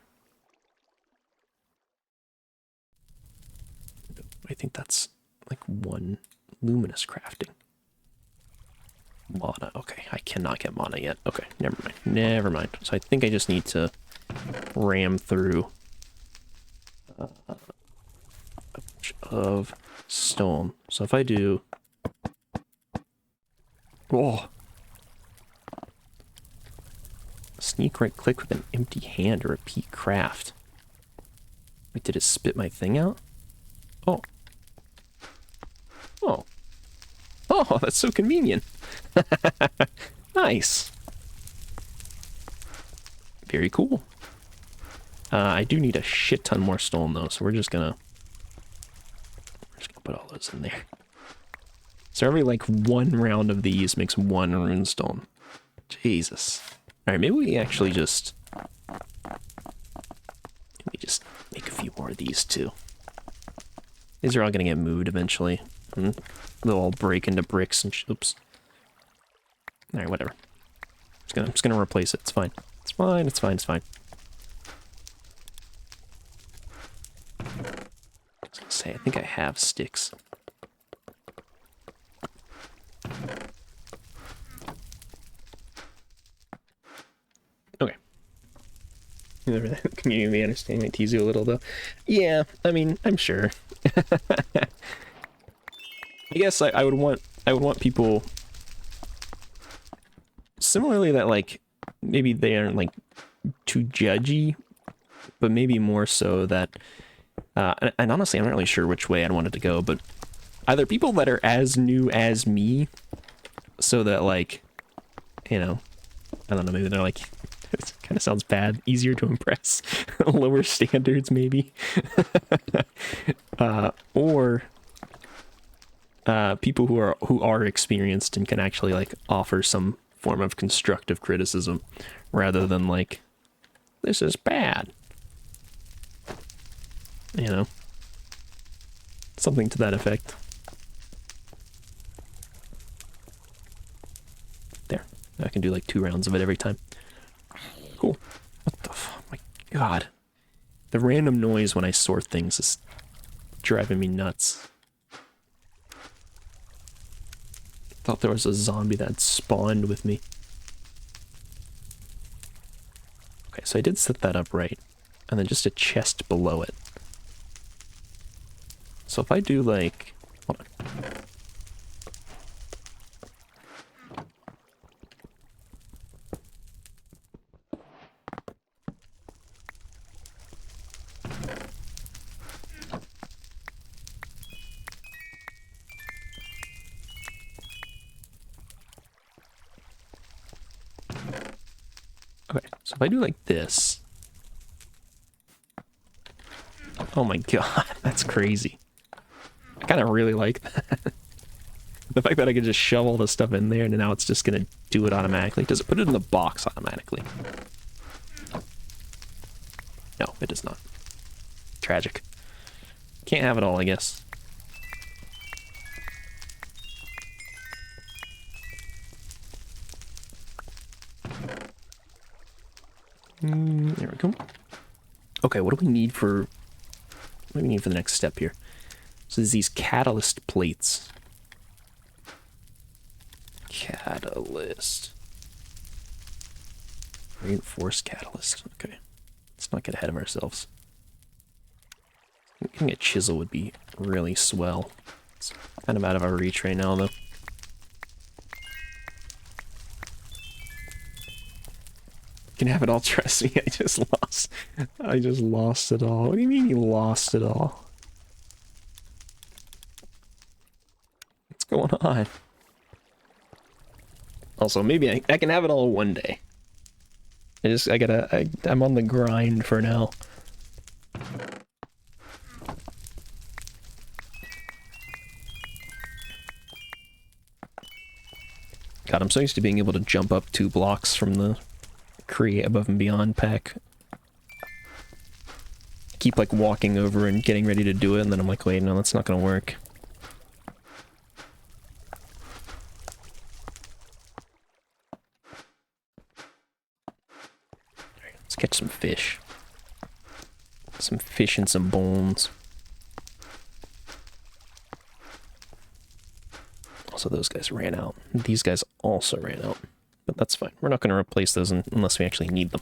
I think that's like 1 luminous crafting. Mana. Okay, I cannot get mana yet. Okay, never mind. Never mind. So I think I just need to ram through a bunch of stone. So if I do... Oh! Sneak right click with an empty hand to repeat craft. Wait, did it spit my thing out? Oh. Oh. Oh, that's so convenient. Nice. Very cool. I do need a shit ton more stone though, so we're just gonna put all those in there. So every like 1 round of these makes 1 runestone. Jesus. Alright, maybe we actually just make a few more of these too. These are all gonna get moved eventually. And they'll all break into bricks and oops. Alright, whatever. I'm just gonna replace it. It's fine. It's fine, it's fine, it's fine. I was gonna say, I think I have sticks. Okay. Community understanding might tease you a little though. Yeah, I mean, I'm sure. I guess I would want people similarly that like maybe they aren't like too judgy, but maybe more so that and honestly I'm not really sure which way I'd want it to go, but either people that are as new as me, so that like, you know, I don't know, maybe they're like, it kind of sounds bad, easier to impress, lower standards maybe, or people who are experienced and can actually like offer some form of constructive criticism rather than like, this is bad, you know, something to that effect. I can do like 2 rounds of it every time. Cool. What the fuck? My god. The random noise when I sort things is driving me nuts. Thought there was a zombie that spawned with me. Okay, so I did set that up right. And then just a chest below it. So if I do like... Hold on. Okay, so if I do like this... Oh my god, that's crazy. I kind of really like that. The fact that I can just shove all this stuff in there and now it's just going to do it automatically. Does it put it in the box automatically? No, it does not. Tragic. Can't have it all, I guess. There we go. Okay, what do we need for... What do we need for the next step here? So there's these catalyst plates. Catalyst. Reinforced catalyst. Okay. Let's not get ahead of ourselves. Getting a chisel would be really swell. It's kind of out of our reach right now, though. You can have it all, trust me. I just lost it all. What do you mean you lost it all? What's going on? Also, maybe I can have it all one day. I'm on the grind for now. God, I'm so used to being able to jump up 2 blocks from the Create Above and Beyond pack. Keep like walking over and getting ready to do it, and then I'm like, wait, no, that's not gonna work. Alright, let's catch some fish. Some fish and some bones. Also, those guys ran out. These guys also ran out. But that's fine. We're not going to replace those unless we actually need them.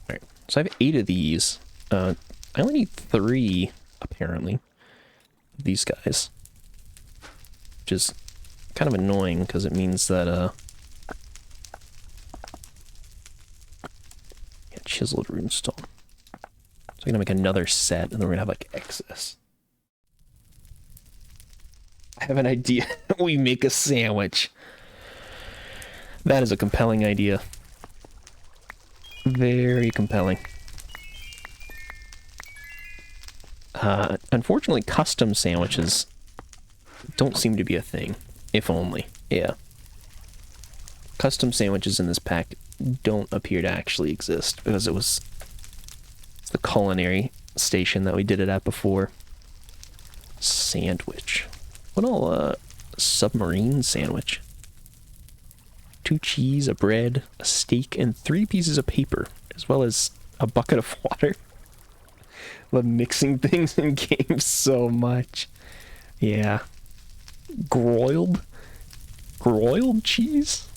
Alright, so I have 8 of these. I only need 3, apparently, of these guys. Which is kind of annoying, because it means that, yeah, chiseled runestone. So I'm going to make another set, and then we're going to have, like, excess. I have an idea. We make a sandwich. That is a compelling idea. Very compelling. Unfortunately, custom sandwiches don't seem to be a thing. If only. Yeah. Custom sandwiches in this pack don't appear to actually exist, because it's the culinary station that we did it at before. Sandwich. What all, submarine sandwich? 2 cheese, a bread, a steak, and 3 pieces of paper, as well as a bucket of water. Love mixing things in games so much. Yeah. Broiled cheese?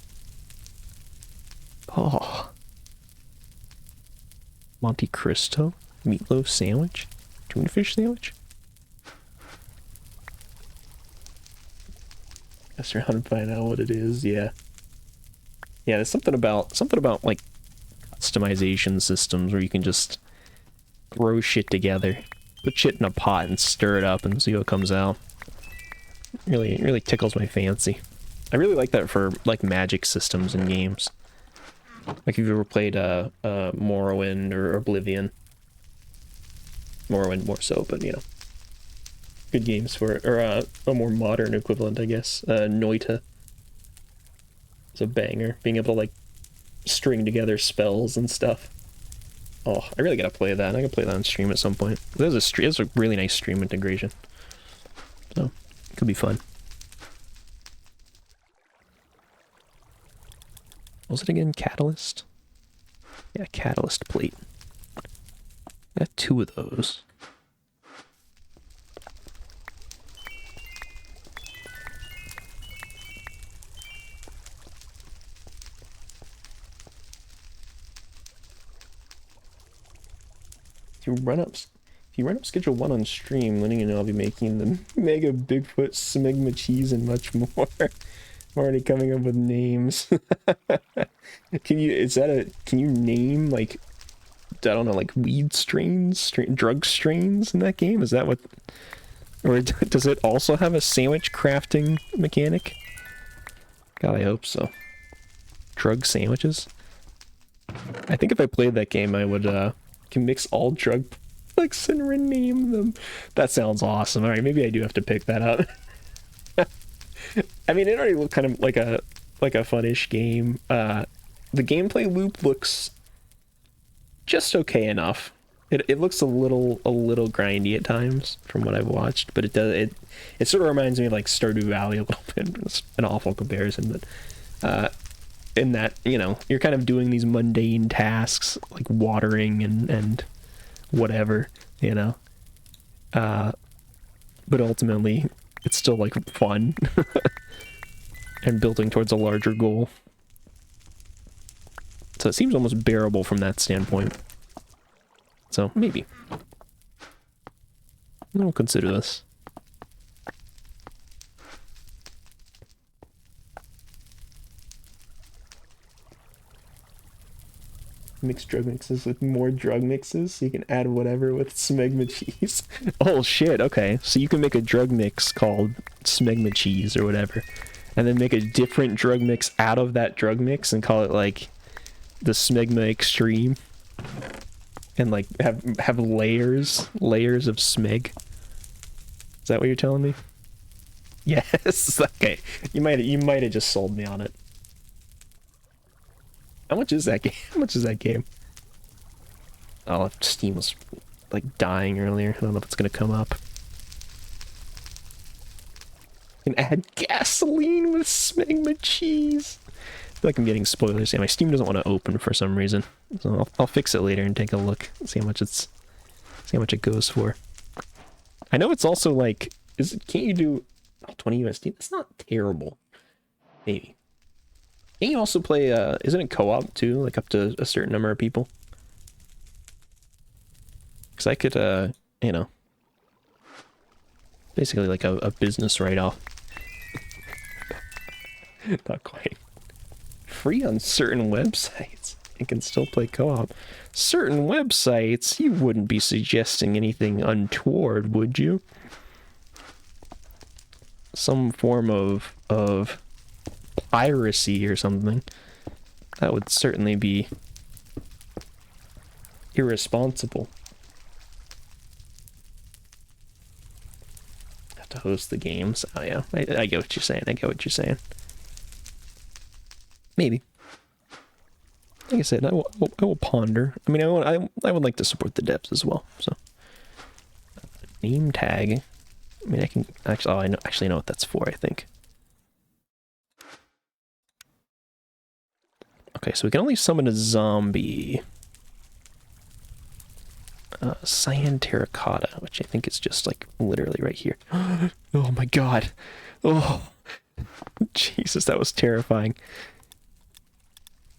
Oh. Monte Cristo? Meatloaf sandwich? Tuna fish sandwich? Mess around and find out what it is. Yeah. Yeah, there's something about like customization systems where you can just throw shit together, put shit in a pot and stir it up and see what comes out. It really tickles my fancy. I really like that for like magic systems in games. Like if you've ever played Morrowind or Oblivion. Morrowind more so, but you know. Good games for it, or a more modern equivalent, I guess. Noita. It's a banger. Being able to like string together spells and stuff. Oh, I really gotta play that. I can play that on stream at some point. There's a really nice stream integration. Could be fun. What was it again? Catalyst? Yeah, catalyst plate. Got 2 of those. If you run up schedule 1 on stream, letting you know I'll be making the Mega Bigfoot Smegma cheese and much more. I'm already coming up with names. Can you name, like, I don't know, like weed strains, drug strains in that game? Is that what, or does it also have a sandwich crafting mechanic? God, I hope so. Drug sandwiches? I think if I played that game, I would, can mix all drug products and rename them. That sounds awesome. Alright, maybe I do have to pick that up. I mean, it already looked kind of like a fun-ish game. The gameplay loop looks just okay enough. It looks a little grindy at times from what I've watched, but it sort of reminds me of like Stardew Valley a little bit. It's an awful comparison, but in that, you know, you're kind of doing these mundane tasks like watering and whatever, you know. But ultimately it's still like fun and building towards a larger goal. So it seems almost bearable from that standpoint. So maybe I'll consider this. Mix drug mixes with more drug mixes, so you can add whatever with smegma cheese. Oh shit, okay. So you can make a drug mix called smegma cheese or whatever, and then make a different drug mix out of that drug mix and call it like the smegma extreme. And like have layers of smeg. Is that what you're telling me? Yes, okay. You might have just sold me on it. How much is that game? How much is that game? Oh, Steam was like dying earlier. I don't know if it's gonna come up. You can add gasoline with smegma cheese. I feel like I'm getting spoilers. Yeah, my Steam doesn't want to open for some reason, so I'll fix it later and take a look, see how much it goes for. I know it's also like, can't you do 20 USD? That's not terrible. Maybe. Can you also play, isn't it co-op too? Like up to a certain number of people? Because I could, you know, basically like a business write-off. Not quite. Free on certain websites. You can still play co-op. Certain websites? You wouldn't be suggesting anything untoward, would you? Some form of piracy or something. That would certainly be irresponsible. Have to host the games. Oh yeah, I get what you're saying. I get what you're saying. Maybe. Like I said, I will ponder. I mean, I would like to support the devs as well. So, name tag. I mean, I can actually. Oh, I actually know what that's for. I think. Okay, so we can only summon a zombie. Cyan terracotta, which I think is just like literally right here. Oh my god. Oh, Jesus, that was terrifying.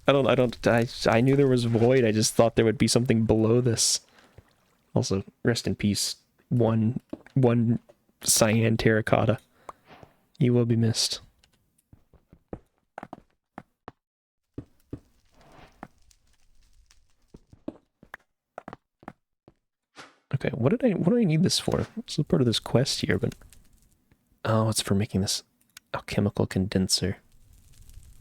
I knew there was void. I just thought there would be something below this. Also, rest in peace. One cyan terracotta. You will be missed. Okay, what do I need this for? This is part of this quest here, but oh, it's for making this alchemical condenser.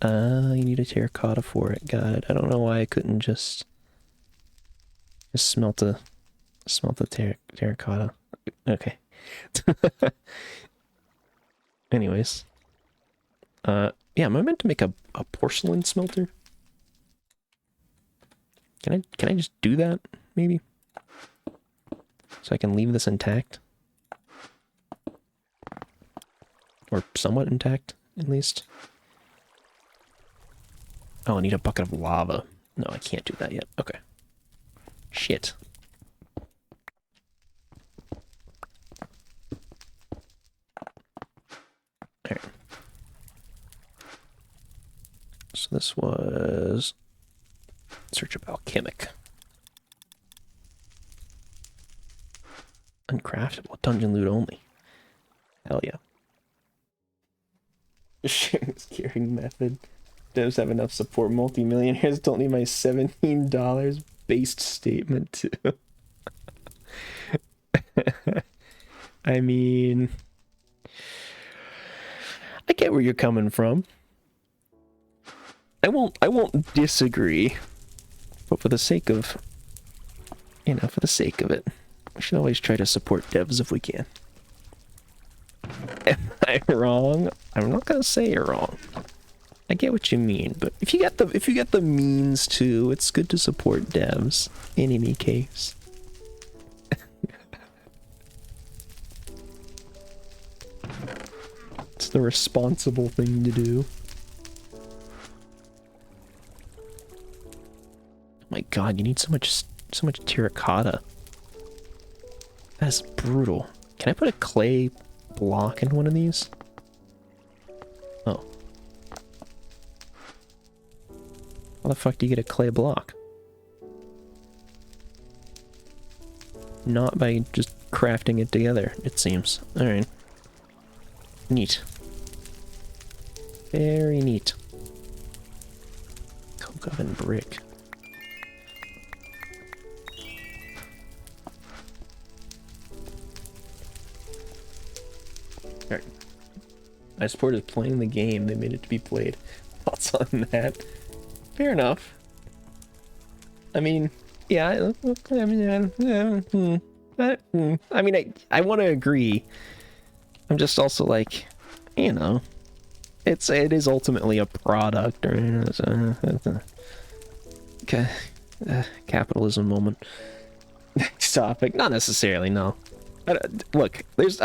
You need a terracotta for it. Got it. I don't know why I couldn't just smelt the terracotta. Okay. Anyways. Yeah, am I meant to make a porcelain smelter? Can I just do that, maybe? So I can leave this intact? Or somewhat intact, at least. Oh, I need a bucket of lava. No, I can't do that yet. Okay. Shit. Alright. So this was... Search of Alchemic. Uncraftable. Dungeon loot only. Hell yeah. Sharing this carrying method. Devs have enough support. Multi-millionaires don't need my $17 based statement too. I mean... I get where you're coming from. I won't disagree. But for the sake of... You know, for the sake of it, we should always try to support devs if we can. Am I wrong? I'm not gonna say you're wrong. I get what you mean, but if you get the means to, it's good to support devs in any case. It's the responsible thing to do. Oh my god, you need so much terracotta. That's brutal. Can I put a clay block in one of these? Oh. How the fuck do you get a clay block? Not by just crafting it together, it seems. Alright. Neat. Very neat. Coke oven brick. Alright. My support is playing the game. They made it to be played. Thoughts on that? Fair enough. I mean, yeah. I mean, I want to agree. I'm just also like, you know, it is ultimately a product, or capitalism moment. Next topic, not necessarily. No. Look, there's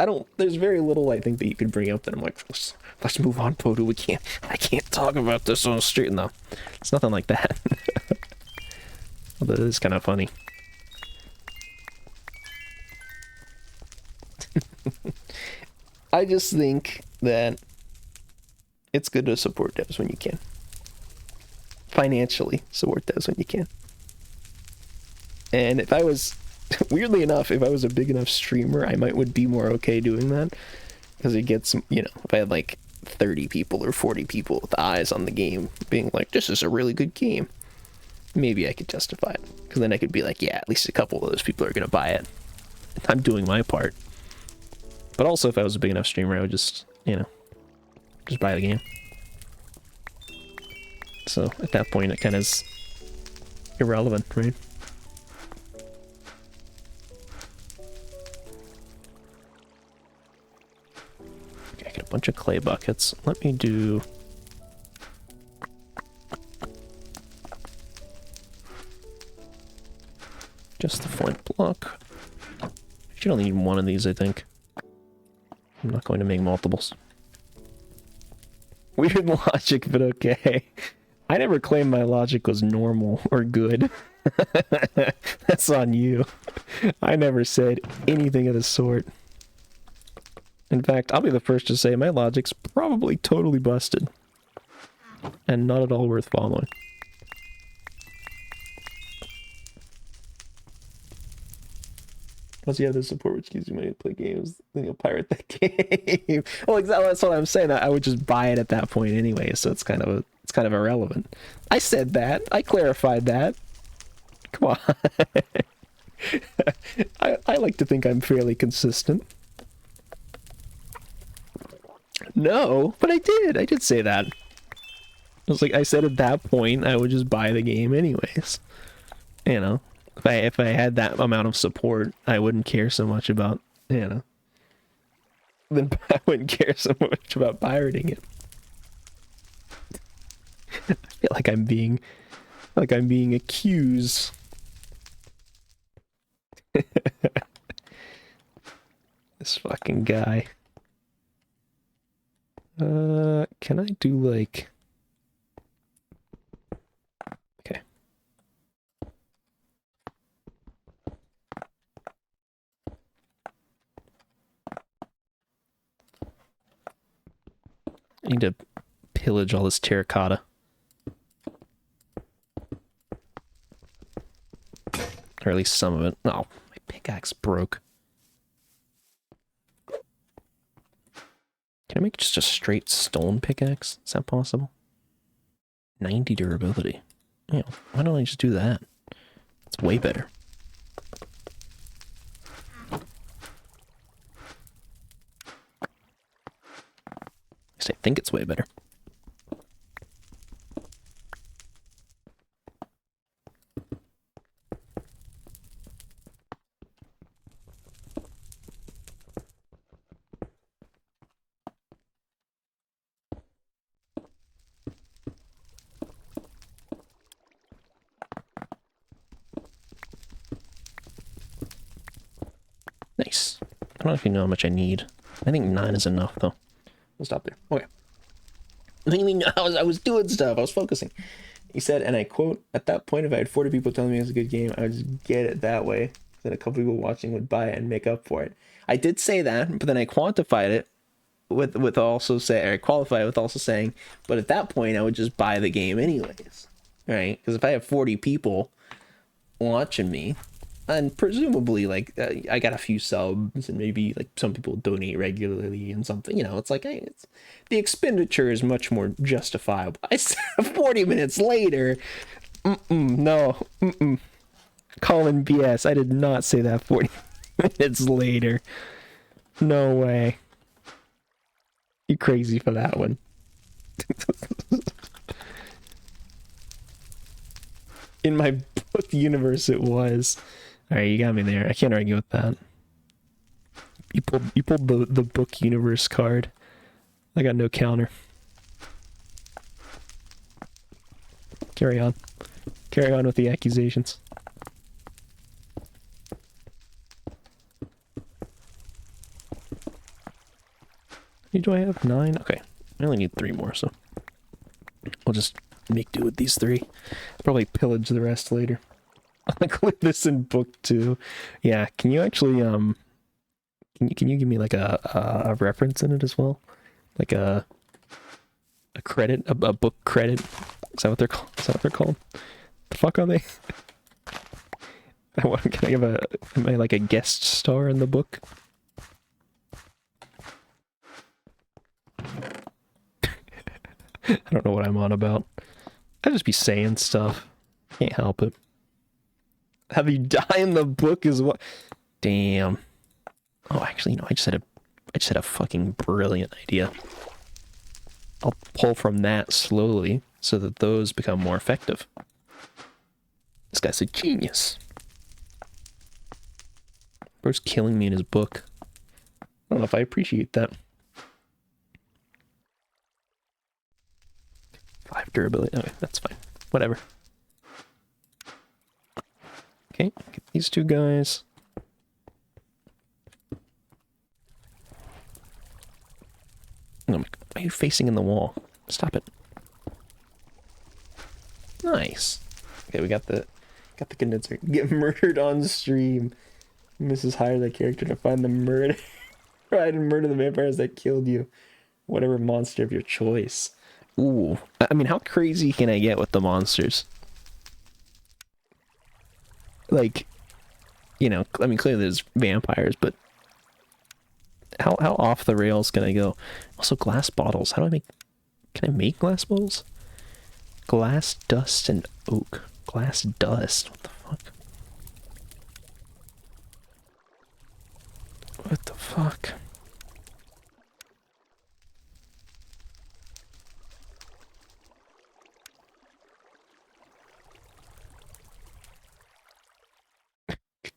very little I think that you could bring up that I'm like, let's move on, Podu. I can't talk about this on the street. No, it's nothing like that. Although it is kind of funny. I just think that it's good to support devs when you can. Financially support devs when you can. And if I was, weirdly enough, if I was a big enough streamer, I would be more okay doing that. Because it gets, you know, if I had like 30 people or 40 people with eyes on the game being like, this is a really good game, maybe I could justify it. Because then I could be like, yeah, at least a couple of those people are going to buy it. I'm doing my part. But also, if I was a big enough streamer, I would just, you know, just buy the game. So, at that point, it kind of is irrelevant, right? Okay, I got a bunch of clay buckets. Let me do... just the flint block. I should only need one of these, I think. I'm not going to make multiples. Weird logic, but okay. I never claimed my logic was normal or good. That's on you. I never said anything of the sort. In fact, I'll be the first to say my logic's probably totally busted. And not at all worth following. Once you have the support which gives you money to play games, then you'll pirate that game. Well, exactly, that's what I'm saying. I would just buy it at that point anyway, so it's kind of irrelevant. I said that. I clarified that. Come on. I like to think I'm fairly consistent. No, but I did say that. I was like, I said at that point I would just buy the game anyways. You know. If I had that amount of support, I wouldn't care so much about, you know. Then I wouldn't care so much about pirating it. I feel like I'm being accused. This fucking guy. Can I do like... Okay. I need to pillage all this terracotta. Or at least some of it. Oh, my pickaxe broke. Can I make just a straight stone pickaxe? Is that possible? 90 durability. Yeah, why don't I just do that? It's way better. At least I think it's way better. Nice. I don't know if you know how much I need. I think 9 is enough, though. We'll stop there. Okay. I was doing stuff. I was focusing. He said, and I quote, "At that point, if I had 40 people telling me it was a good game, I would just get it that way. Then a couple people watching would buy it and make up for it." I did say that, but then I quantified it with also say, or qualify it with also saying, but at that point, I would just buy the game anyways, right? Because if I have 40 people watching me, and presumably like I got a few subs and maybe like some people donate regularly and something, you know, it's like, hey, it's the expenditure is much more justifiable. I said 40 minutes later, no, calling BS. I did not say that 40 minutes later. No way. You crazy for that one. In my book universe it was. Alright, you got me there. I can't argue with that. You pulled the book universe card. I got no counter. Carry on. Carry on with the accusations. How many do I have? 9? Okay. I only need 3 more, so I'll just make do with these 3. Probably pillage the rest later. I'll include this in book 2. Yeah, can you actually can you give me like a reference in it as well? Like a credit, a book credit? Is that what they're called? Is that what they're called? The fuck are they? Can I have am I like a guest star in the book? I don't know what I'm on about. I just be saying stuff. Can't help it. Have you die in the book is what? Damn. Oh, actually, no. I just had a fucking brilliant idea. I'll pull from that slowly so that those become more effective. This guy's a genius. Bro's killing me in his book. I don't know if I appreciate that. 5 durability. Okay, that's fine. Whatever. Okay, get these 2 guys. Oh my God, why are you facing in the wall? Stop it. Nice. Okay, we got the condenser. Get murdered on stream. Mrs. Hire that character to find the murder. Try and murder the vampires that killed you. Whatever monster of your choice. Ooh. I mean, how crazy can I get with the monsters? Like, you know, I mean, clearly there's vampires, but how off the rails can I go? Also, glass bottles. How do I make... Can I make glass bottles? Glass, dust, and oak. Glass dust. What the fuck? What the fuck?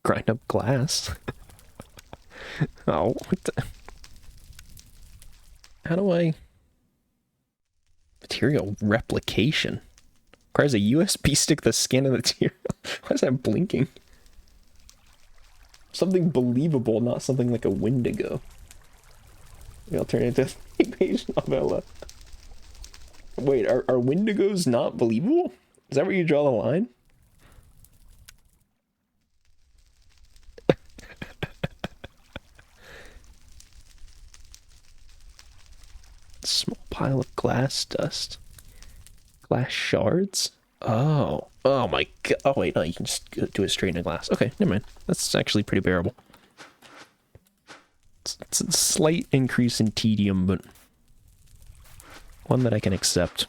Grind up glass. Oh, what the... How do I... Material replication. Requires a USB stick to scan the material. Why is that blinking? Something believable, not something like a Wendigo. The alternative page novella. Wait, are Wendigos not believable? Is that where you draw the line? Small pile of glass dust. Glass shards? Oh. Oh my god. Oh wait, no, you can just do it straight into glass. Okay, never mind. That's actually pretty bearable. It's a slight increase in tedium, but one that I can accept.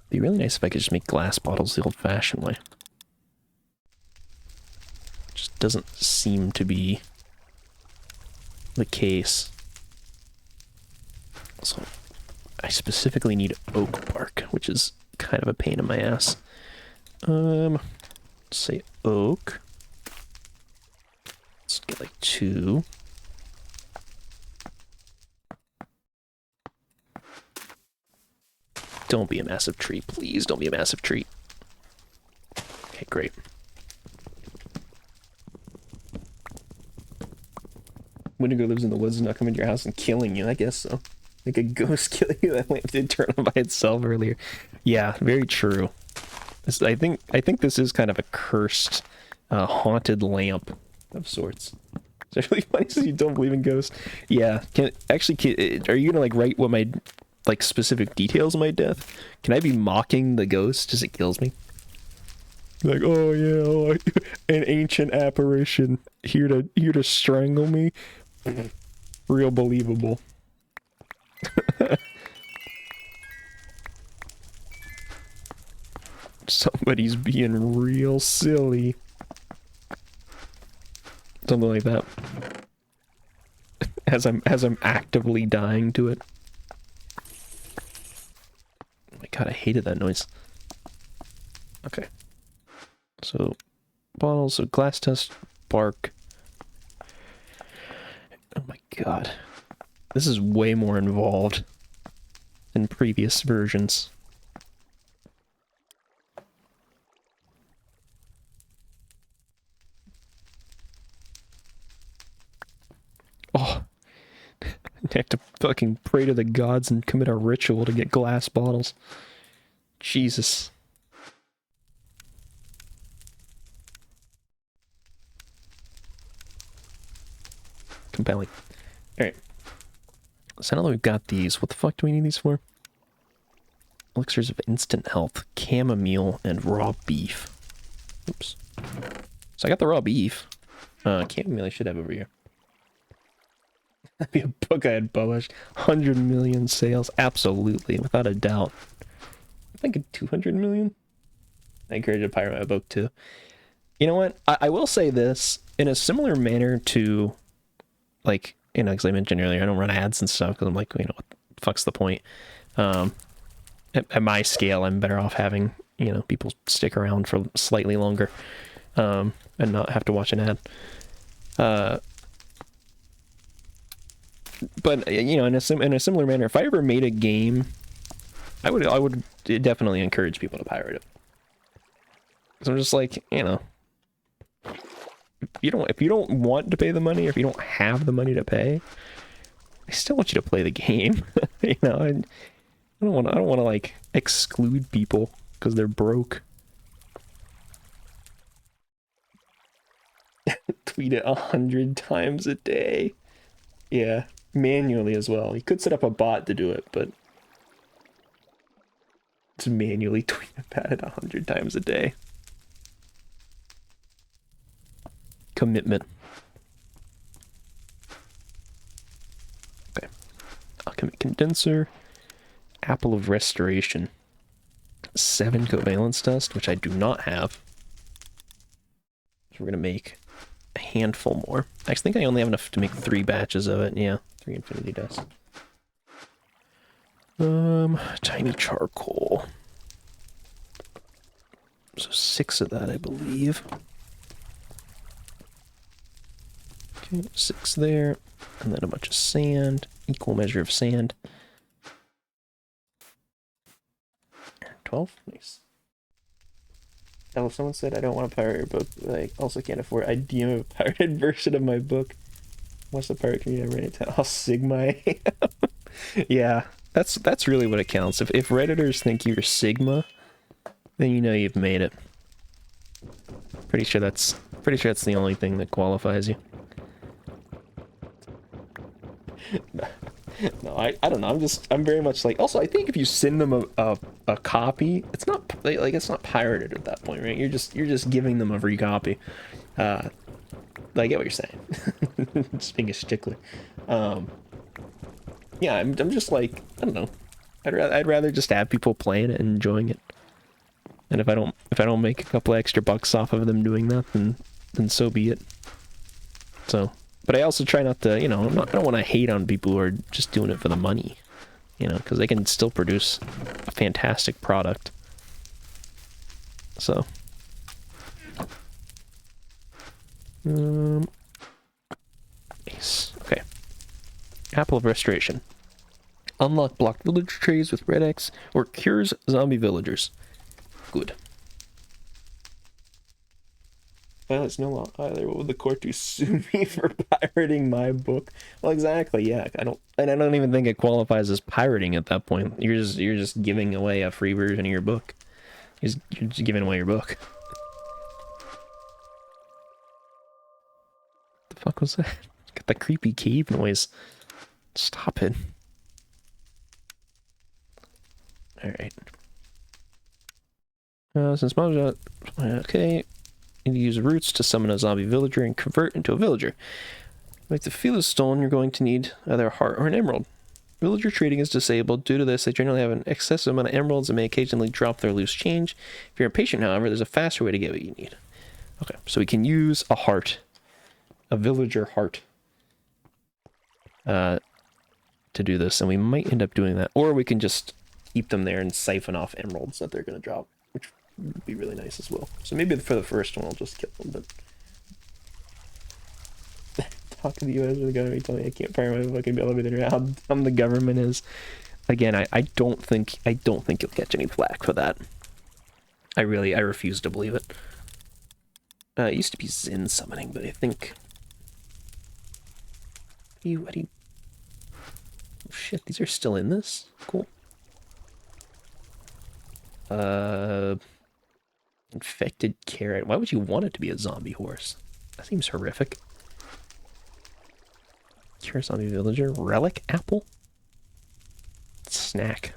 It'd be really nice if I could just make glass bottles the old-fashioned way. Just doesn't seem to be the case. So I specifically need oak bark, which is kind of a pain in my ass. Let's say oak. Let's get like 2. Don't be a massive tree. Please don't be a massive tree. Okay, great. Wendigo lives in the woods and not coming to your house and killing you, I guess so. Like a ghost killing you. That lamp did turn on by itself earlier. Yeah, very true. I think this is kind of a cursed, haunted lamp of sorts. It's really funny since you don't believe in ghosts. Yeah, are you gonna like write what my like specific details of my death? Can I be mocking the ghost as it kills me? Like, oh yeah, an ancient apparition here to strangle me. Real believable. Somebody's being real silly. Something like that. As I'm actively dying to it. Oh my god, I hated that noise. Okay. So bottles, so glass dust, bark. Oh my god. This is way more involved than previous versions. Oh. I have to fucking pray to the gods and commit a ritual to get glass bottles. Jesus. Compelling. Alright. So now that we've got these, what the fuck do we need these for? Elixirs of instant health, chamomile, and raw beef. Oops. So I got the raw beef. Chamomile I should have over here. That'd be a book I had published. 100 million sales. Absolutely, without a doubt. I'm thinking 200 million? I encourage you to pirate my book too. You know what? I will say this, in a similar manner to, like, you know, because I mentioned earlier, I don't run ads and stuff, because I'm like, you know, what the fuck's the point? At my scale, I'm better off having, you know, people stick around for slightly longer, and not have to watch an ad. But, you know, in a similar manner, if I ever made a game, I would definitely encourage people to pirate it. So I'm just like, you know, if you don't want to pay the money, or if you don't have the money to pay, I still want you to play the game. You know, I don't want to like exclude people because they're broke. Tweet it 100 times a day. Yeah, manually as well. You could set up a bot to do it, but to manually tweet about it 100 times a day. Commitment. Okay. Alchemic condenser. Apple of restoration. 7 covalence dust, which I do not have. So we're gonna make a handful more. I think I only have enough to make 3 batches of it. Yeah, 3 infinity dust. Tiny charcoal. So 6 of that, I believe. Okay, 6 there, and then a bunch of sand, equal measure of sand. 12, nice. Oh, someone said I don't want to pirate your book, but I also can't afford. I DM a pirated version of my book. What's the pirate community I ran into? Oh, Sigma. Yeah, that's really what it counts. If Redditors think you're Sigma, then you know you've made it. Pretty sure that's the only thing that qualifies you. No, I don't know. I'm very much like. Also, I think if you send them a copy, it's not like it's not pirated at that point, right? You're just giving them a free copy. I get what you're saying. Just being a stickler. Yeah, I'm just like, I don't know. I'd rather just have people playing it and enjoying it. And if I don't make a couple extra bucks off of them doing that, then so be it. So, but I also try not to, you know, I don't want to hate on people who are just doing it for the money, you know, because they can still produce a fantastic product. So, nice. Okay. Apple of Restoration. Unlock blocked villager trees with red X, or cures zombie villagers. Good. Well, it's no law either. What would the court do? Sue me for pirating my book? Well, exactly. Yeah, I don't even think it qualifies as pirating at that point. You're just giving away a free version of your book. You're just giving away your book. The fuck was that? Got the creepy cave noise. Stop it. All right. Since mom's okay. You need to use roots to summon a zombie villager and convert into a villager. To make the Felis stone, you're going to need either a heart or an emerald. Villager trading is disabled. Due to this, they generally have an excessive amount of emeralds and may occasionally drop their loose change. If you're impatient, however, there's a faster way to get what you need. Okay, so we can use a heart. A villager heart. To do this, and we might end up doing that. Or we can just keep them there and siphon off emeralds that they're going to drop, which would be really nice as well. So maybe for the first one, I'll just kill them, but... Talk to the U.S. or the government, tell me I can't fire my fucking elevator. How dumb the government is. Again, I don't think you'll catch any flack for that. I refuse to believe it. It used to be Zen summoning, but I think... How do you... Oh shit, these are still in this? Cool. Infected carrot. Why would you want it to be a zombie horse? That seems horrific. Cure zombie villager. Relic apple? Snack.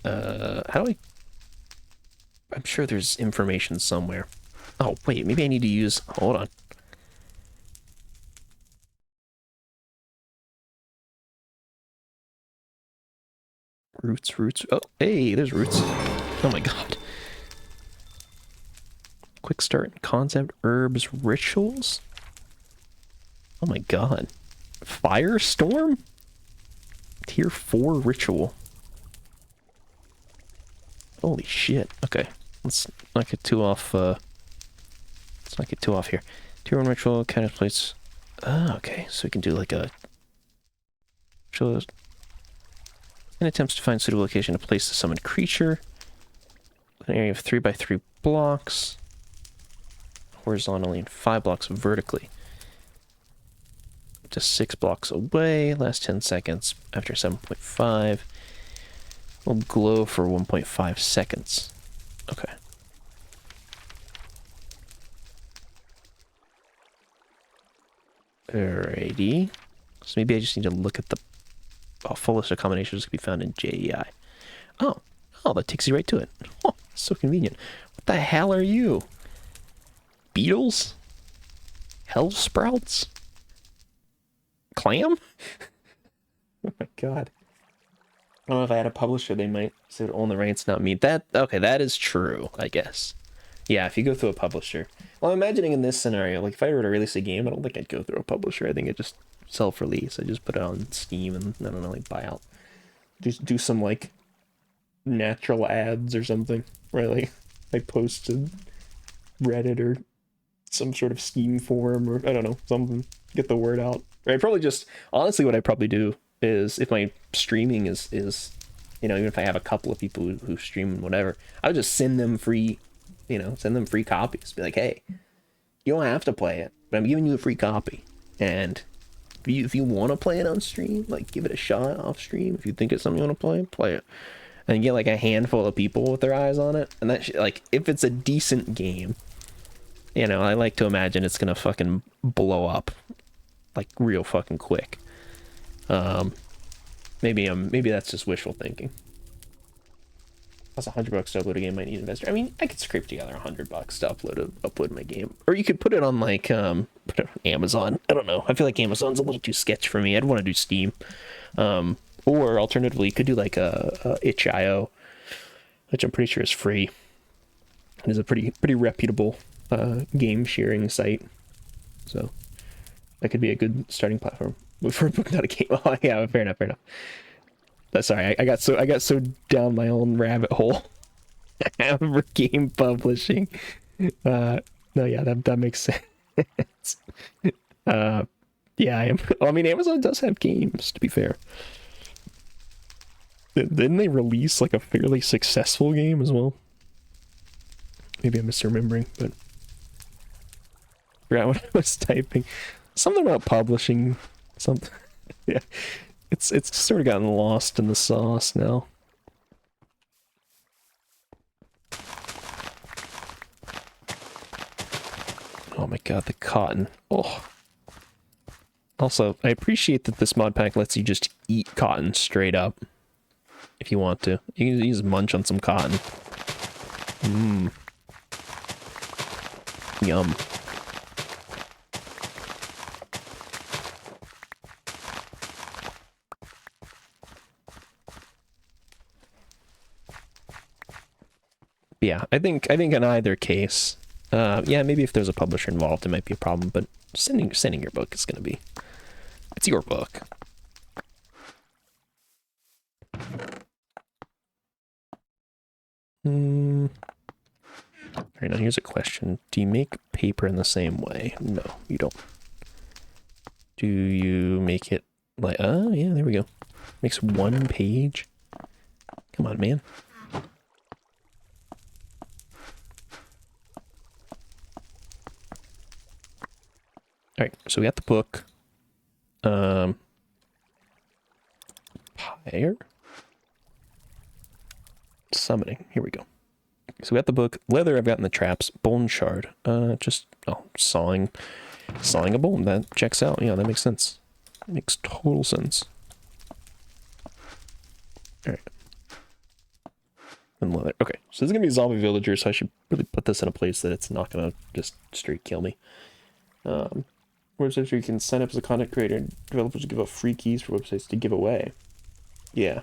How do I... I'm sure there's information somewhere. Oh, wait, maybe I need to use... Hold on. Roots. Oh, hey, there's roots. Oh my god. Quick start concept, herbs, rituals. Oh my god. Firestorm? Tier 4 ritual. Holy shit. Okay. Let's not get too off, here. Tier 1 ritual, kind of place... Ah, okay. So we can do like a... Ritual... And attempts to find suitable location to place the summoned creature. An area of 3 by 3 blocks. Horizontally and 5 blocks vertically. Just 6 blocks away. Last 10 seconds after 7.5. Will glow for 1.5 seconds. Okay. Alrighty. So maybe I just need to look at the full list of combinations can be found in JEI. Oh, that takes you right to it. Oh, so convenient. What the hell are you? Beetles? Hell sprouts? Clam? Oh my god. I don't know if I had a publisher, they might say it own the rights, not me. Okay, that is true, I guess. Yeah, if you go through a publisher. Well, I'm imagining in this scenario, like if I were to release a game, I don't think I'd go through a publisher. I think I'd just self-release. I just put it on Steam and I don't know, like buy out. Just do some like natural ads or something, right? Like I posted Reddit or some sort of Steam forum, or I don't know, something, get the word out. Or I probably just, honestly, what I probably do is, if my streaming is you know, even if I have a couple of people who stream and whatever, I would just send them free, you know, send them free copies. Be like, hey, you don't have to play it, but I'm giving you a free copy. And if you want to play it on stream, like, give it a shot off stream. If you think it's something you want to play it. And get like a handful of people with their eyes on it. And that like, if it's a decent game, you know, I like to imagine it's gonna fucking blow up like real fucking quick. Maybe that's just wishful thinking. Plus $100 to upload a game, might need an investor. I mean, I could scrape together $100 to upload my game, or you could put it on like put it on Amazon. I don't know. I feel like Amazon's a little too sketch for me. I'd want to do Steam, or alternatively, you could do like a itch.io, which I'm pretty sure is free. It is a pretty reputable game sharing site, so that could be a good starting platform for a book, not a game. Oh yeah, fair enough. Sorry, I got so down my own rabbit hole for game publishing. No, yeah, that makes sense. Yeah, I am. Well, I mean, Amazon does have games, to be fair. Didn't they release like a fairly successful game as well? Maybe I'm misremembering, but I forgot what I was typing. Something about publishing something. Yeah. It's sort of gotten lost in the sauce now. Oh my god, the cotton. Oh. Also, I appreciate that this mod pack lets you just eat cotton straight up. If you want to. You can just munch on some cotton. Mmm. Yum. Yeah, I think in either case, yeah, maybe if there's a publisher involved, it might be a problem. But sending your book is gonna be, it's your book. Alright, now here's a question: do you make paper in the same way? No, you don't. Do you make it like? Oh, yeah, there we go. Makes one page. Come on, man. Alright, so we got the book. Pyre? Summoning. Here we go. So we got the book. Leather, I've gotten the traps. Bone shard. Sawing a bone. That checks out. Yeah, that makes sense. Makes total sense. Alright. And leather. Okay, so this is gonna be zombie villager, so I should really put this in a place that it's not gonna just straight kill me. Websites where you can sign up as a content creator and developers give out free keys for websites to give away. Yeah.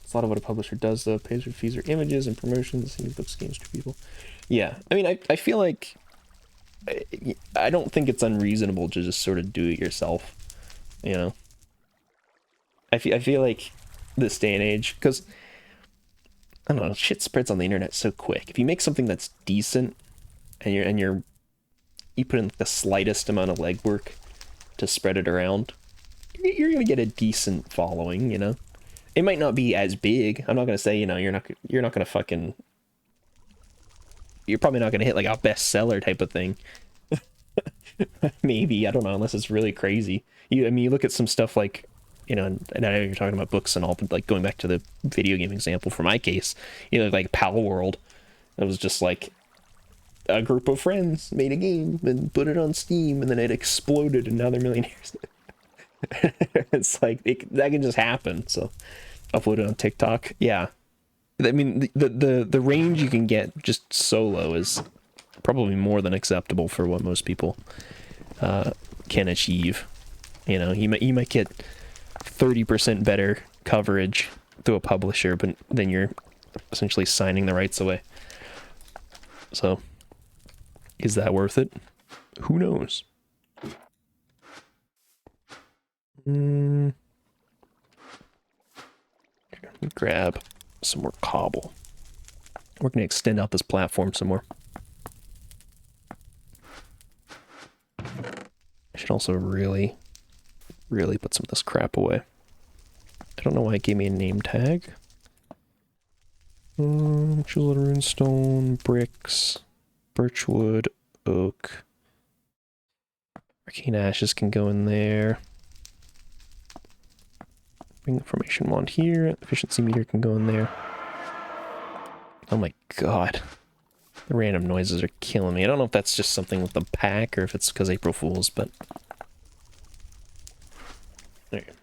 It's a lot of what a publisher does, though. Pays for fees or images and promotions, and books, games to people. Yeah. I mean, I feel like... I don't think it's unreasonable to just sort of do it yourself. You know? I feel like this day and age, because... I don't know, shit spreads on the internet so quick. If you make something that's decent, and you put in the slightest amount of legwork to spread it around, you're gonna get a decent following, you know? It might not be as big. I'm not gonna say, you know, you're not gonna fucking... You're probably not gonna hit like a bestseller type of thing. Maybe, I don't know, unless it's really crazy. I mean, you look at some stuff like, you know, and I know you're talking about books and all, but like going back to the video game example for my case, you know, like Pal World, it was just like a group of friends made a game and put it on Steam, and then it exploded, and now they're millionaires. It's like that can just happen. So upload it on TikTok. Yeah, I mean the range you can get just solo is probably more than acceptable for what most people can achieve. You know, you might get 30% better coverage through a publisher, but then you're essentially signing the rights away. So is that worth it? Who knows? Grab some more cobble. We're going to extend out this platform some more. can also really put some of this crap away. I don't know why it gave me a name tag. Jeweled runestone, bricks, birchwood, oak. Arcane ashes can go in there. Bring the formation wand here. Efficiency meter can go in there. Oh my god. The random noises are killing me. I don't know if that's just something with the pack or if it's because April Fool's, but... There you go.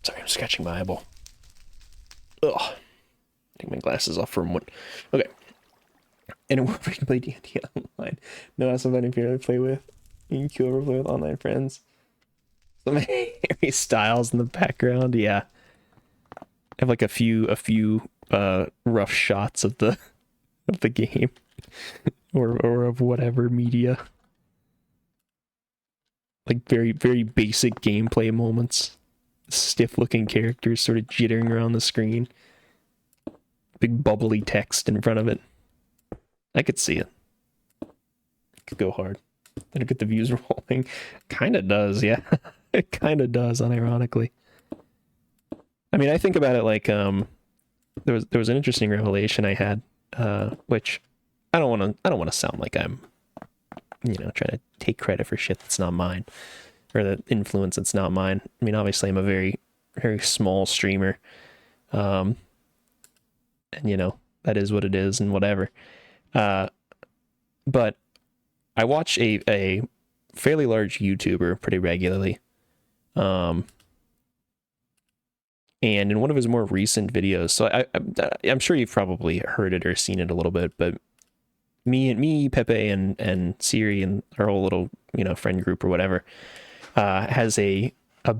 Sorry, I'm scratching my eyeball. Ugh. Take my glasses off for a moment. Okay. And we can play D&D online. No, that's something if you play with. You can queue over play with online friends. Some Harry Styles in the background, yeah. I have like a few rough shots of the game. or of whatever media. Like very, very basic gameplay moments. Stiff looking characters sort of jittering around the screen. Big bubbly text in front of it. I could see it. It could go hard. Did it get the views rolling? Kinda does, yeah. It kinda does, unironically. I mean, I think about it like there was an interesting revelation I had, which I don't wanna sound like I'm, you know, trying to take credit for shit that's not mine. Or the influence that's not mine. I mean, obviously I'm a very, very small streamer. And you know, that is what it is and whatever. But I watch a fairly large YouTuber pretty regularly. And in one of his more recent videos, so I'm sure you've probably heard it or seen it a little bit, but me, Pepe, and Siri and our whole little, you know, friend group or whatever, has a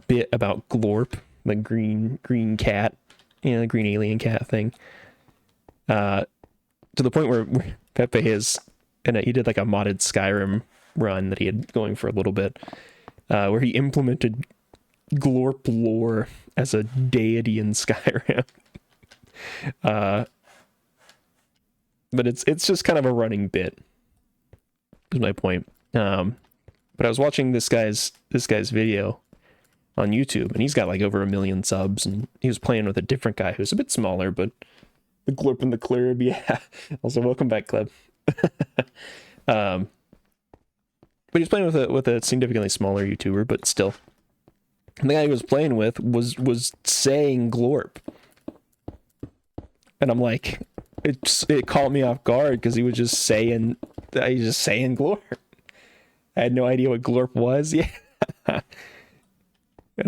bit about Glorp, the green cat, you know, the green alien cat thing. To the point where Pepe is, and he did like a modded Skyrim run that he had going for a little bit, where he implemented Glorp lore as a deity in Skyrim. But it's just kind of a running bit, is my point. But I was watching this guy's video on YouTube, and he's got like over 1 million subs, and he was playing with a different guy who's a bit smaller, but the Glorp and the Club, yeah. Also, welcome back, Club. But he's playing with a significantly smaller YouTuber, but still. And the guy he was playing with was saying Glorp. And I'm like, it caught me off guard because he was just saying Glorp. I had no idea what Glorp was. Yeah. And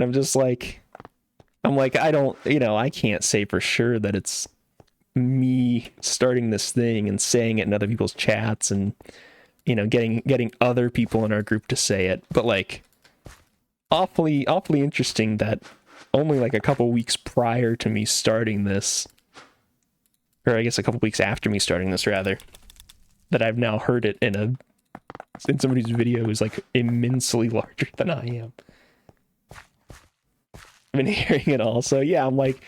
I'm like, I don't, you know, I can't say for sure that it's me starting this thing and saying it in other people's chats and, you know, getting other people in our group to say it. But like, awfully interesting that only like a couple weeks prior to me starting this, or I guess a couple weeks after me starting this rather, that I've now heard it in somebody's video who's like immensely larger than I am. I've been hearing it all, so yeah, I'm like,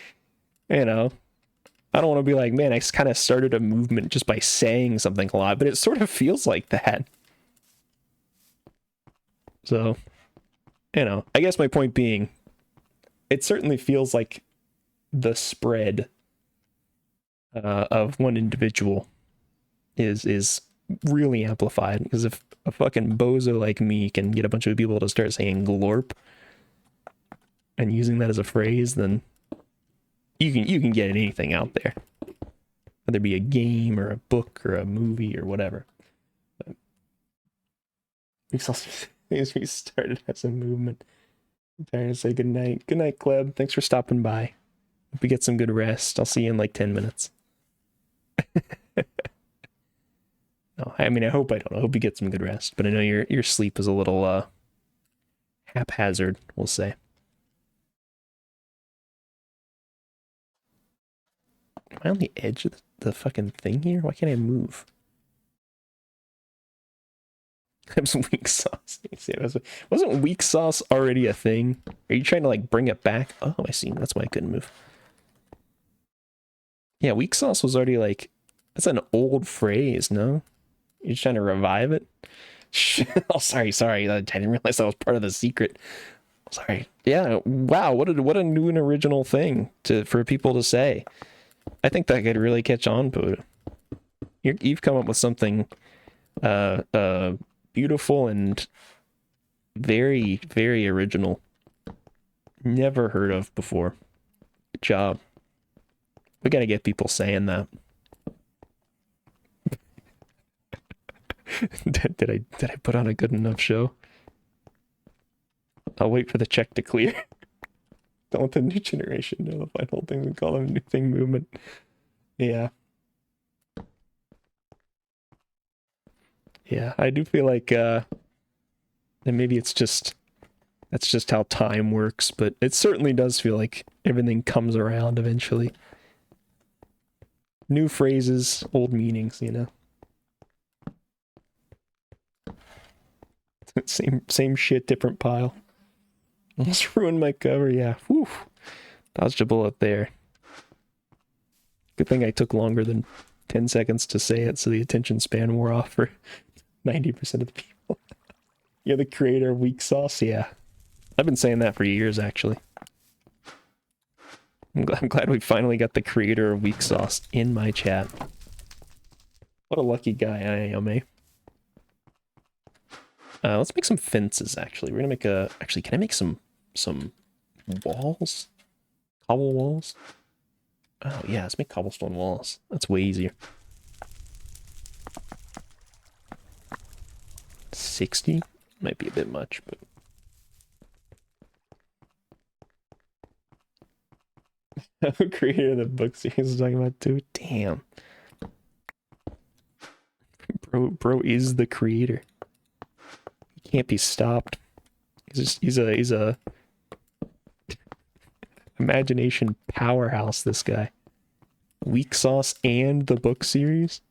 you know, I don't want to be like, man, I kind of started a movement just by saying something a lot, but it sort of feels like that. So, you know, I guess my point being, it certainly feels like the spread of one individual is really amplified, because if a fucking bozo like me can get a bunch of people to start saying Glorp and using that as a phrase, then you can get anything out there, whether it be a game or a book or a movie or whatever. But we started as a movement. I'm tired to say good night. Good night, Club. Thanks for stopping by. Hope you get some good rest. I'll see you in like 10 minutes. No, I mean, I hope you get some good rest, but I know your sleep is a little haphazard, we'll say. Am I on the edge of the fucking thing here? Why can't I move? I have some weak sauce. Wasn't weak sauce already a thing? Are you trying to like bring it back? Oh, I see. That's why I couldn't move. Yeah, weak sauce was already like, that's an old phrase, no? You're trying to revive it? Oh, sorry. I didn't realize that was part of the secret. Sorry. Yeah. Wow. What a new and original thing for people to say. I think that could really catch on, Buddha. You've come up with something beautiful and very, very original. Never heard of before. Good job. We gotta get people saying that. Did I put on a good enough show? I'll wait for the check to clear. Don't let the new generation know the final thing we call a new thing movement. Yeah. Yeah, I do feel like and maybe that's just how time works, but it certainly does feel like everything comes around eventually. New phrases, old meanings, you know. Same shit, different pile. Almost ruined my cover, yeah. Whew. Dodged a bullet there. Good thing I took longer than 10 seconds to say it, so the attention span wore off for 90% of the people. You're the creator of weak sauce? Yeah. I've been saying that for years, actually. I'm glad we finally got the creator of weak sauce in my chat. What a lucky guy I am, eh? Let's make some fences, actually. We're gonna make a... Actually, can I make some walls? Cobble walls? Oh, yeah, let's make cobblestone walls. That's way easier. 60? Might be a bit much, but... Creator of the book series is talking about too. Damn. Bro is the creator. He can't be stopped. He's a imagination powerhouse, this guy. Weak sauce and the book series?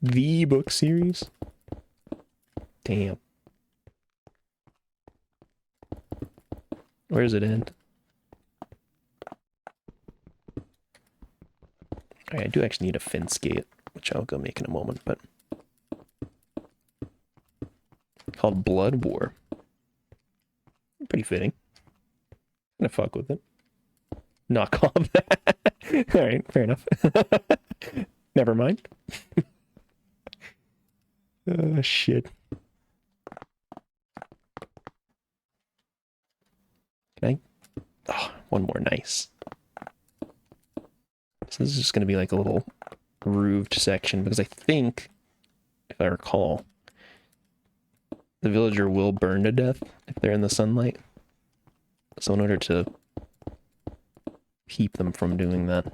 The book series? Damn. Where does it end? Alright, I do actually need a fence gate, which I'll go make in a moment, but... Called Blood War. Pretty fitting. Gonna fuck with it. Not called that. Alright, fair enough. Never mind. Oh, shit. Can I? Oh, one more, nice. So this is just gonna be like a little roofed section, because I think, if I recall, the villager will burn to death if they're in the sunlight. So in order to keep them from doing that.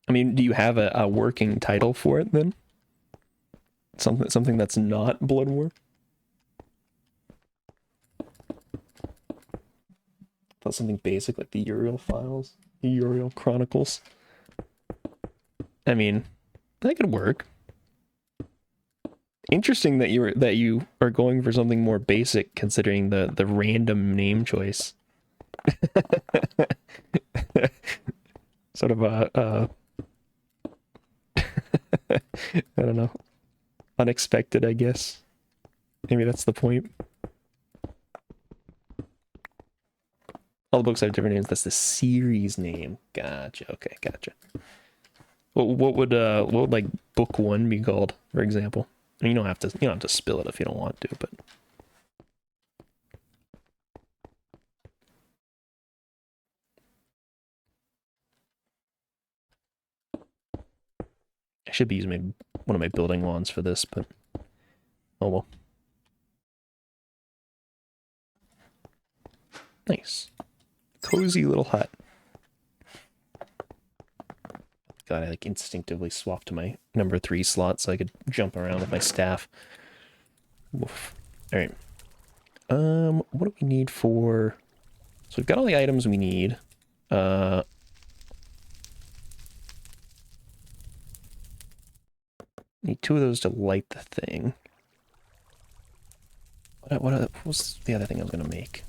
I mean, do you have a working title for it then? Something that's not Blood War? Thought something basic like the Uriel files, the Uriel Chronicles. I mean, that could work. Interesting that you are going for something more basic, considering the random name choice. Sort of a I don't know, unexpected, I guess. Maybe that's the point. All the books have different names. That's the series name. Gotcha. Okay, gotcha. What would like book 1 be called, for example? I mean, you don't have to spill it if you don't want to, but I should be using one of my building wands for this, but oh well. Nice. Cozy little hut. God, I like instinctively swapped to my number 3 slot so I could jump around with my staff. Woof. Alright. What do we need for... So we've got all the items we need. Need 2 of those to light the thing. What was the other thing I was gonna make?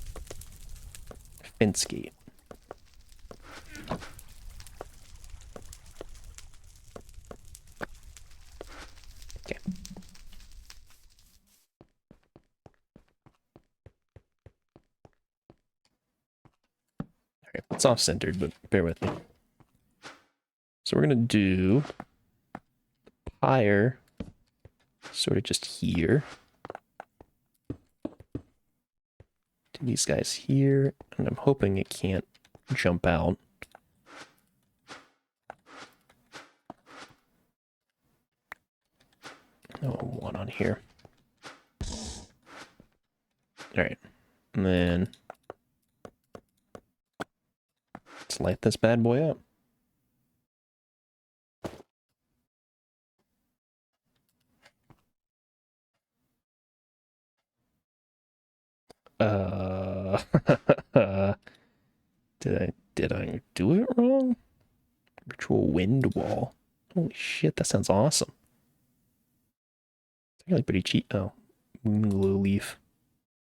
Fence gate. Okay. Alright, it's off-centered, but bear with me. So we're gonna do pyre sort of just here. Do these guys here, and I'm hoping it can't jump out. Oh, one on here. Alright, and then let's light this bad boy up. Did I do it wrong? Virtual wind wall. Holy shit, that sounds awesome. It's really pretty cheap. Oh, moon glow leaf.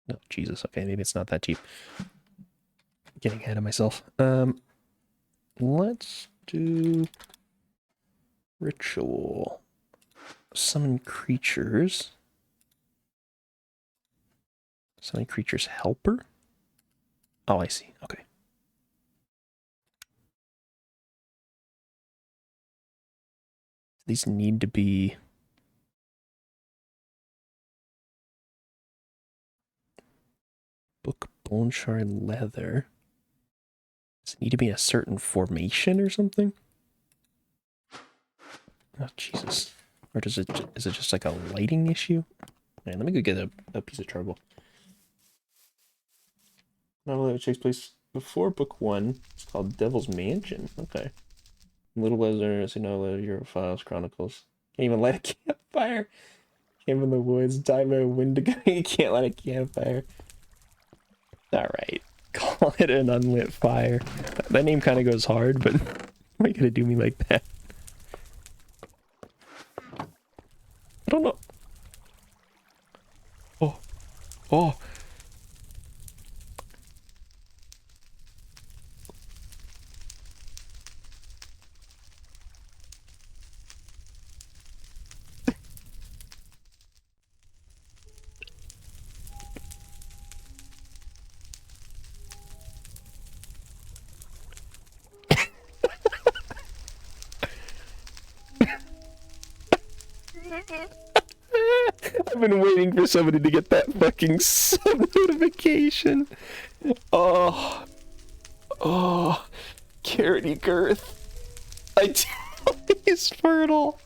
No, Jesus. Okay, maybe it's not that cheap. Getting ahead of myself. Let's do ritual. Summon creatures. Summon creatures helper? Oh, I see. Okay. These need to be book bone shard leather. Does it need to be a certain formation or something? Oh, Jesus. Or is it just like a lighting issue? Man, let me go get a piece of charcoal. Novel that takes place before book 1. It's called Devil's Mansion. Okay. Little Lizard, Euro Files, Chronicles. Can't even light a campfire. Camp in the woods, die by a Wendigo. You can't light a campfire. Alright. Call it an unlit fire. That name kind of goes hard, but why are you gonna do me like that? I don't know. Oh. Oh. I've been waiting for somebody to get that fucking sub notification. Oh. Oh. Carroty girth. I tell he's fertile.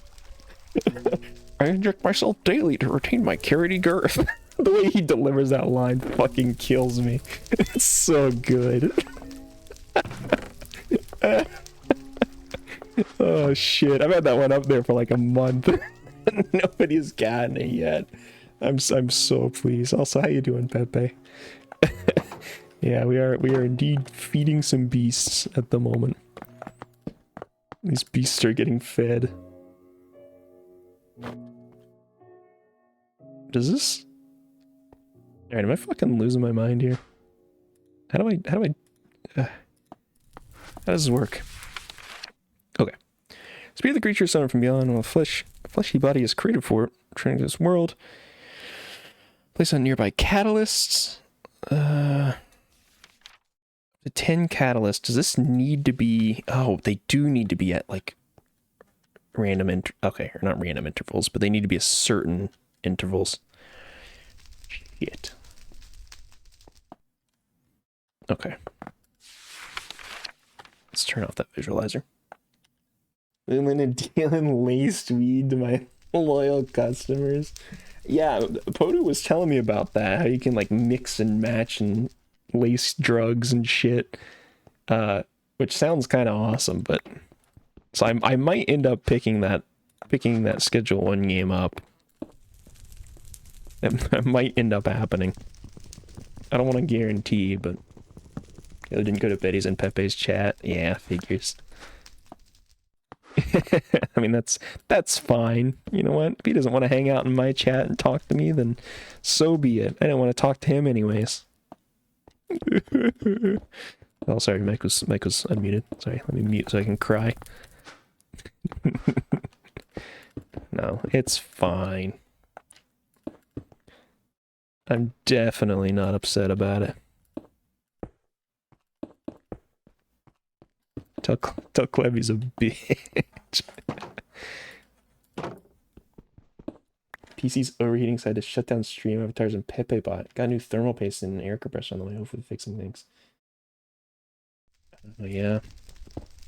I inject myself daily to retain my carroty girth. The way he delivers that line fucking kills me. It's so good. Oh shit, I've had that one up there for like a month. Nobody's gotten it yet. I'm so pleased. Also, how you doing, Pepe? Yeah, we are indeed feeding some beasts at the moment. These beasts are getting fed. Does this? Alright, am I fucking losing my mind here? How does this work? Okay. Speed of the creature summoned from beyond while a fleshy body is created for it, returning to this world. Place on nearby catalysts. The 10 catalysts. Does this need to be... Oh, they do need to be at, like, random... Okay, or not random intervals, but they need to be at certain intervals. Shit. Okay. Let's turn off that visualizer. I'm gonna deal in laced weed to my loyal customers. Yeah, Podu was telling me about that, how you can like mix and match and lace drugs and shit, which sounds kind of awesome. But so I might end up picking that Schedule 1 game up. That might end up happening. I don't want to guarantee, but I didn't go to Betty's and Pepe's chat. Yeah, figures. I mean, that's fine. You know what? If he doesn't want to hang out in my chat and talk to me, then so be it. I don't want to talk to him anyways. Oh, sorry, Mike was unmuted. Sorry, let me mute so I can cry. No, it's fine. I'm definitely not upset about it. Tell Cleb he's a bitch. PC's overheating, so I had to shut down stream avatars and Pepe bot. Got a new thermal paste and an air compressor on the way, hopefully fixing things. Oh, yeah.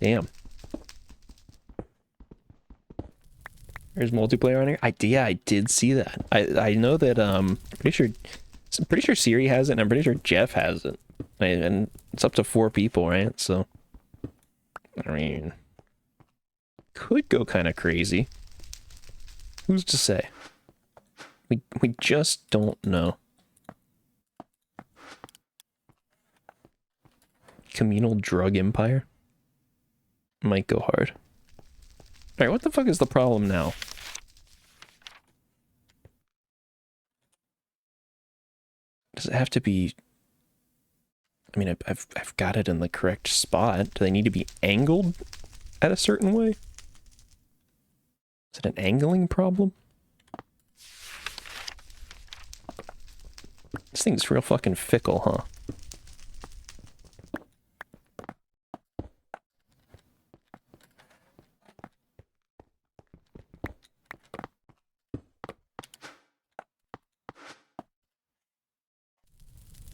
Damn. There's multiplayer on here. I did see that. I know that I'm pretty sure Siri has it, and I'm pretty sure Jeff has it. And it's up to 4 people, right? So I mean, could go kind of crazy. Who's to say? We just don't know. Communal drug empire might go hard. All right, what the fuck is the problem now? Does it have to be? I mean, I've got it in the correct spot. Do they need to be angled at a certain way? Is it an angling problem? This thing's real fucking fickle, huh?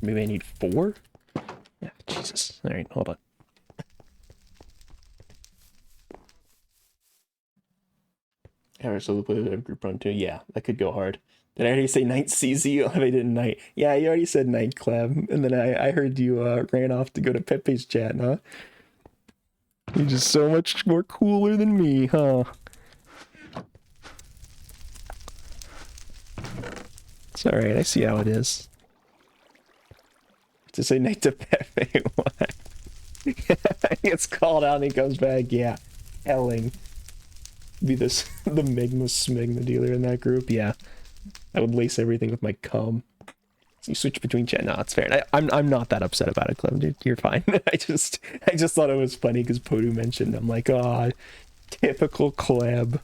Maybe I need 4? Yeah, Jesus. All right, hold on. Alright, so we'll put a group run too. Yeah, that could go hard. Did I already say night CZ? I didn't night. Yeah, you already said night, Clem. And then I heard you ran off to go to Pepe's chat, huh? You're just so much more cooler than me, huh? It's alright, I see how it is. To say night to Pepe, what? He gets called out and he comes back, yeah. Elling. Be this the Migma Smigma dealer in that group, yeah. I would lace everything with my cum. So you switch between chat. No, it's fair. I'm not that upset about it, Clem, dude. You're fine. I just thought it was funny because Podu mentioned. I'm like, oh, typical Cleb.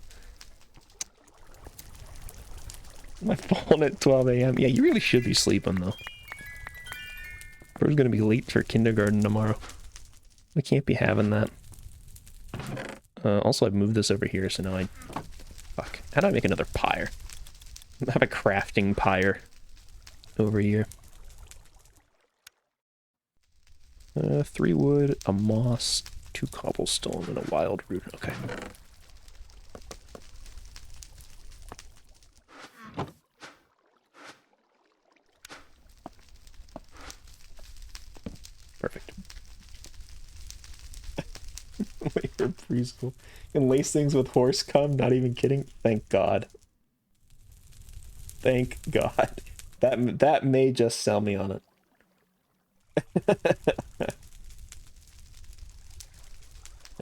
My phone at 12 a.m. Yeah, you really should be sleeping though. Bro's gonna be late for kindergarten tomorrow. We can't be having that. Also, I've moved this over here, so now I... Fuck. How do I make another pyre? I have a crafting pyre over here. 3 wood, a moss, 2 cobblestone, and a wild root. Okay. Perfect. Wait for preschool. And lace things with horse cum, not even kidding. Thank God. Thank God. That may just sell me on it.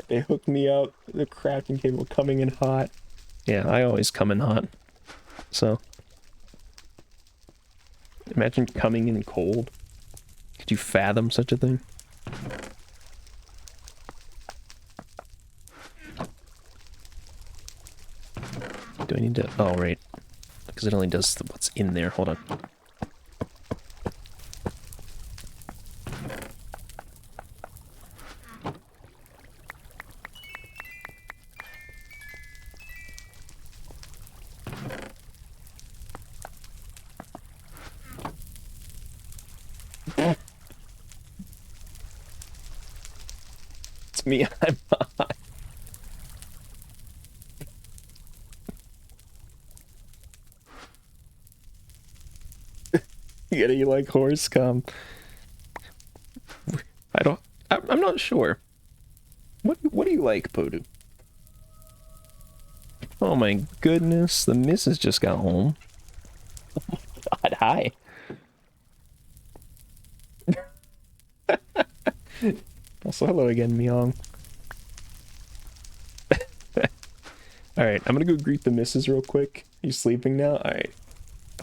They hooked me up, the crafting table coming in hot. Yeah, I always come in hot. So imagine coming in cold. Could you fathom such a thing? Do I need to... Oh, right. Because it only does what's in there. Hold on. It's me, I'm hot. Yeah, you like horse cum? I'm not sure. What do you like, Podu? Oh my goodness, the missus just got home. Oh my God, hi. Also, hello again, Myong. Alright, I'm gonna go greet the missus real quick. You sleeping now? Alright.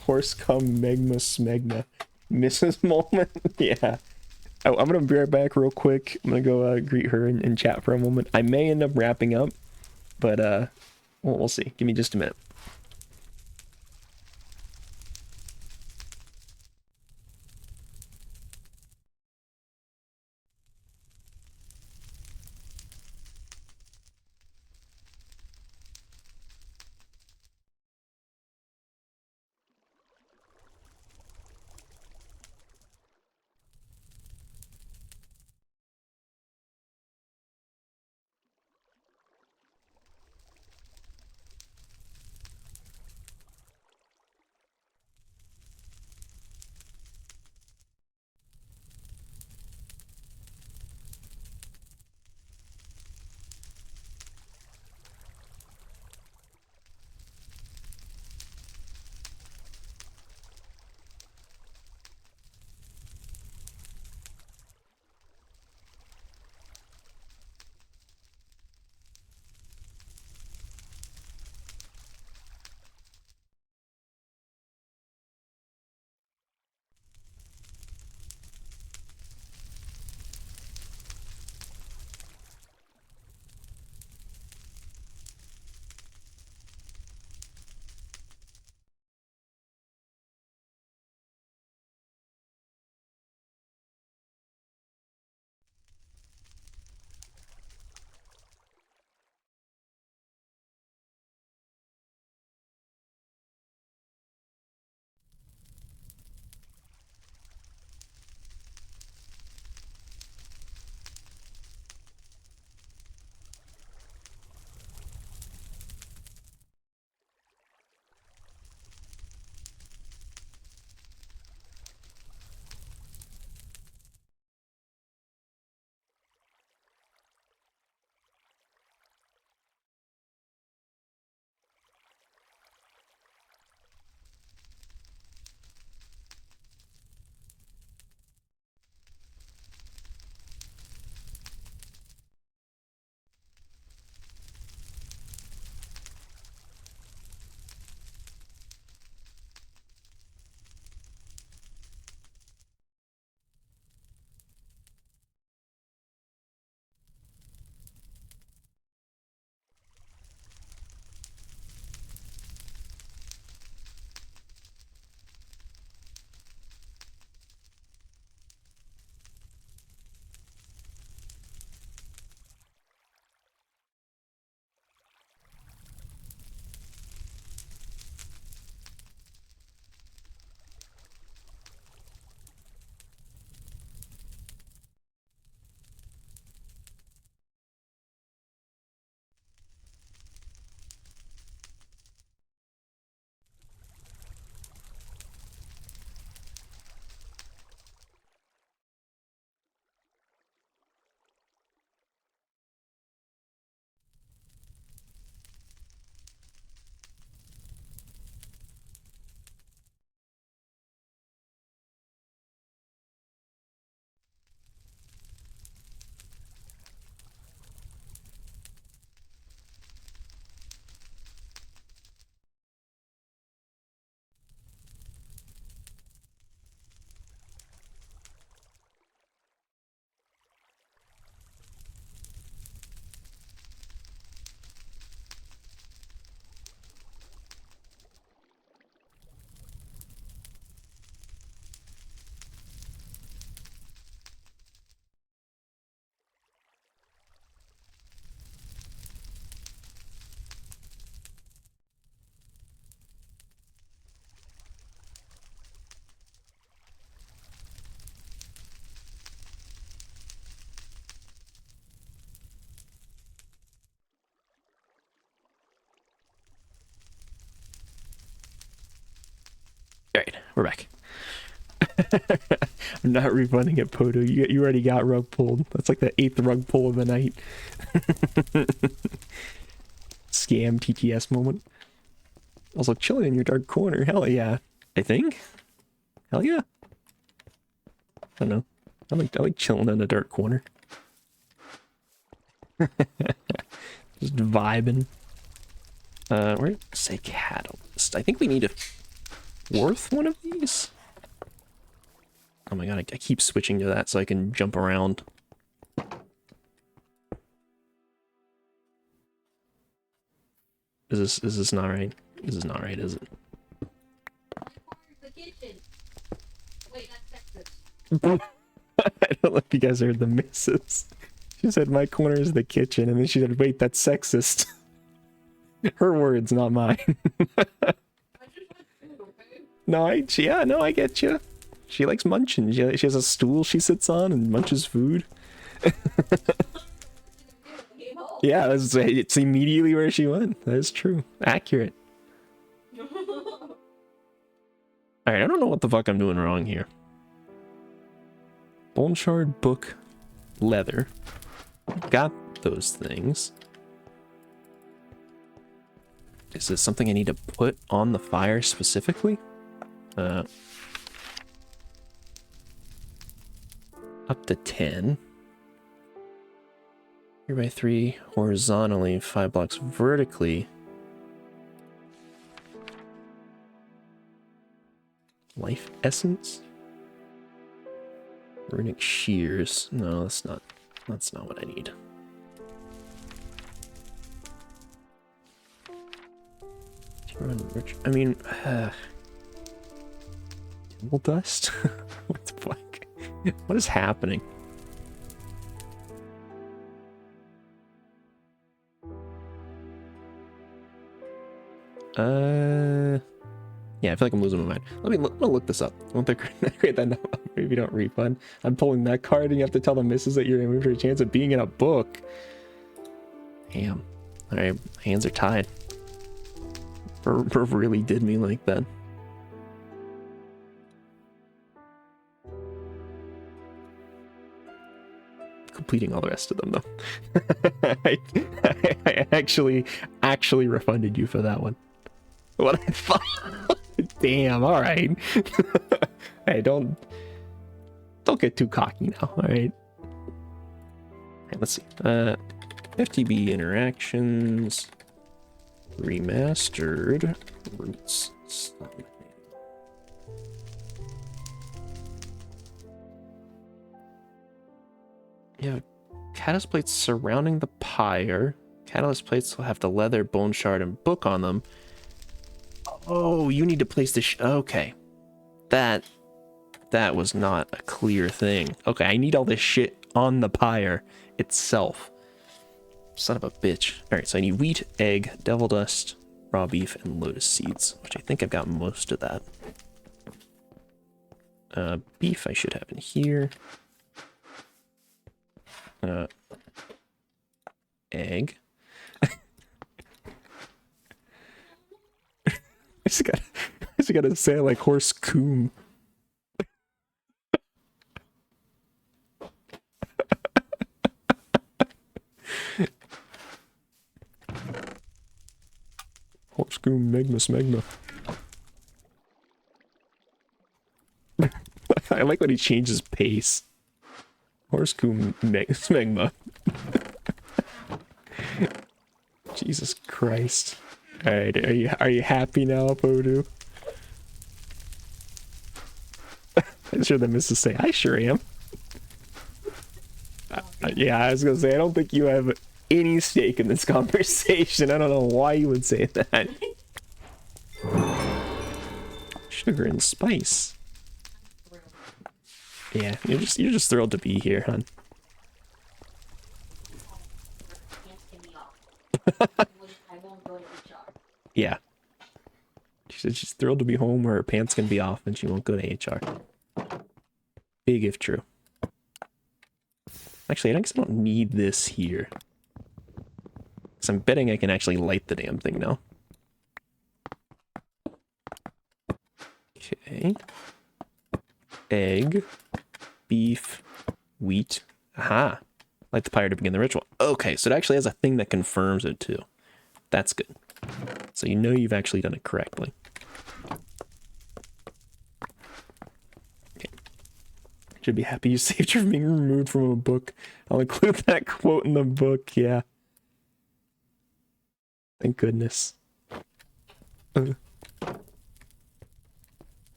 Horse come megma smegma. Mrs. Moment? Yeah. I'm gonna be right back real quick. I'm gonna go greet her and chat for a moment. I may end up wrapping up, but we'll see. Give me just a minute. Alright, we're back. I'm not refunding it, Poto. You already got rug pulled. That's like the 8th rug pull of the night. Scam TTS moment. Also, chilling in your dark corner. Hell yeah. I think. Hell yeah. I don't know. I like chilling in a dark corner. Just vibing. Where did it say catalyst? I think we need a fourth one of these. Oh my god, I keep switching to that so I can jump around. Is this not right? This is not right, is it? The kitchen. Wait, that's sexist. I don't know if you guys heard the missus. She said my corner is the kitchen, and then she said, wait, that's sexist. Her words, not mine. I just want food, okay? No, I get you. She likes munching. She has a stool she sits on and munches food. Yeah, it's immediately where she went. That is true. Accurate. Alright, I don't know what the fuck I'm doing wrong here. Bone shard, book, leather. Got those things. Is this something I need to put on the fire specifically? Up to 10. 3x3 horizontally, 5 blocks vertically. Life essence? Runic shears. No, that's not what I need. I mean, temple dust? What the fuck? What is happening? Yeah, I feel like I'm losing my mind. Let me look this up. Won't they create that? Maybe don't refund. I'm pulling that card and you have to tell the missus that you're in for a chance of being in a book. Damn. Alright, my hands are tied. Burr really did me like that. Completing all the rest of them though. I actually refunded you for that one. What I thought. Damn, alright. Hey, don't get too cocky now, alright? Right, let's see. FTB interactions. Remastered. Roots. Yeah, catalyst plates surrounding the pyre. Catalyst plates will have the leather, bone shard, and book on them. Oh, you need to place the okay. That was not a clear thing. Okay, I need all this shit on the pyre itself. Son of a bitch. Alright, so I need wheat, egg, devil dust, raw beef, and lotus seeds, which I think I've got most of that. Beef I should have in here. Egg. I just gotta say it like horse coom. Horse coom megma smegma. I like when he changes pace. Horse coom smegma. Jesus Christ. Alright, are you happy now, Podu? I'm sure the missus say, I sure am. Yeah, I was gonna say, I don't think you have any stake in this conversation. I don't know why you would say that. Sugar and spice. Yeah, you're just thrilled to be here, hon. Yeah. She's thrilled to be home where her pants can be off and she won't go to HR. Big if true. Actually, I guess I don't need this here. Because I'm betting I can actually light the damn thing now. Okay. Egg. Beef. Wheat. Aha. Light the pyre to begin the ritual. Okay, so it actually has a thing that confirms it too. That's good. So you know you've actually done it correctly. Okay. Should be happy you saved your being removed from a book. I'll include that quote in the book, yeah. Thank goodness.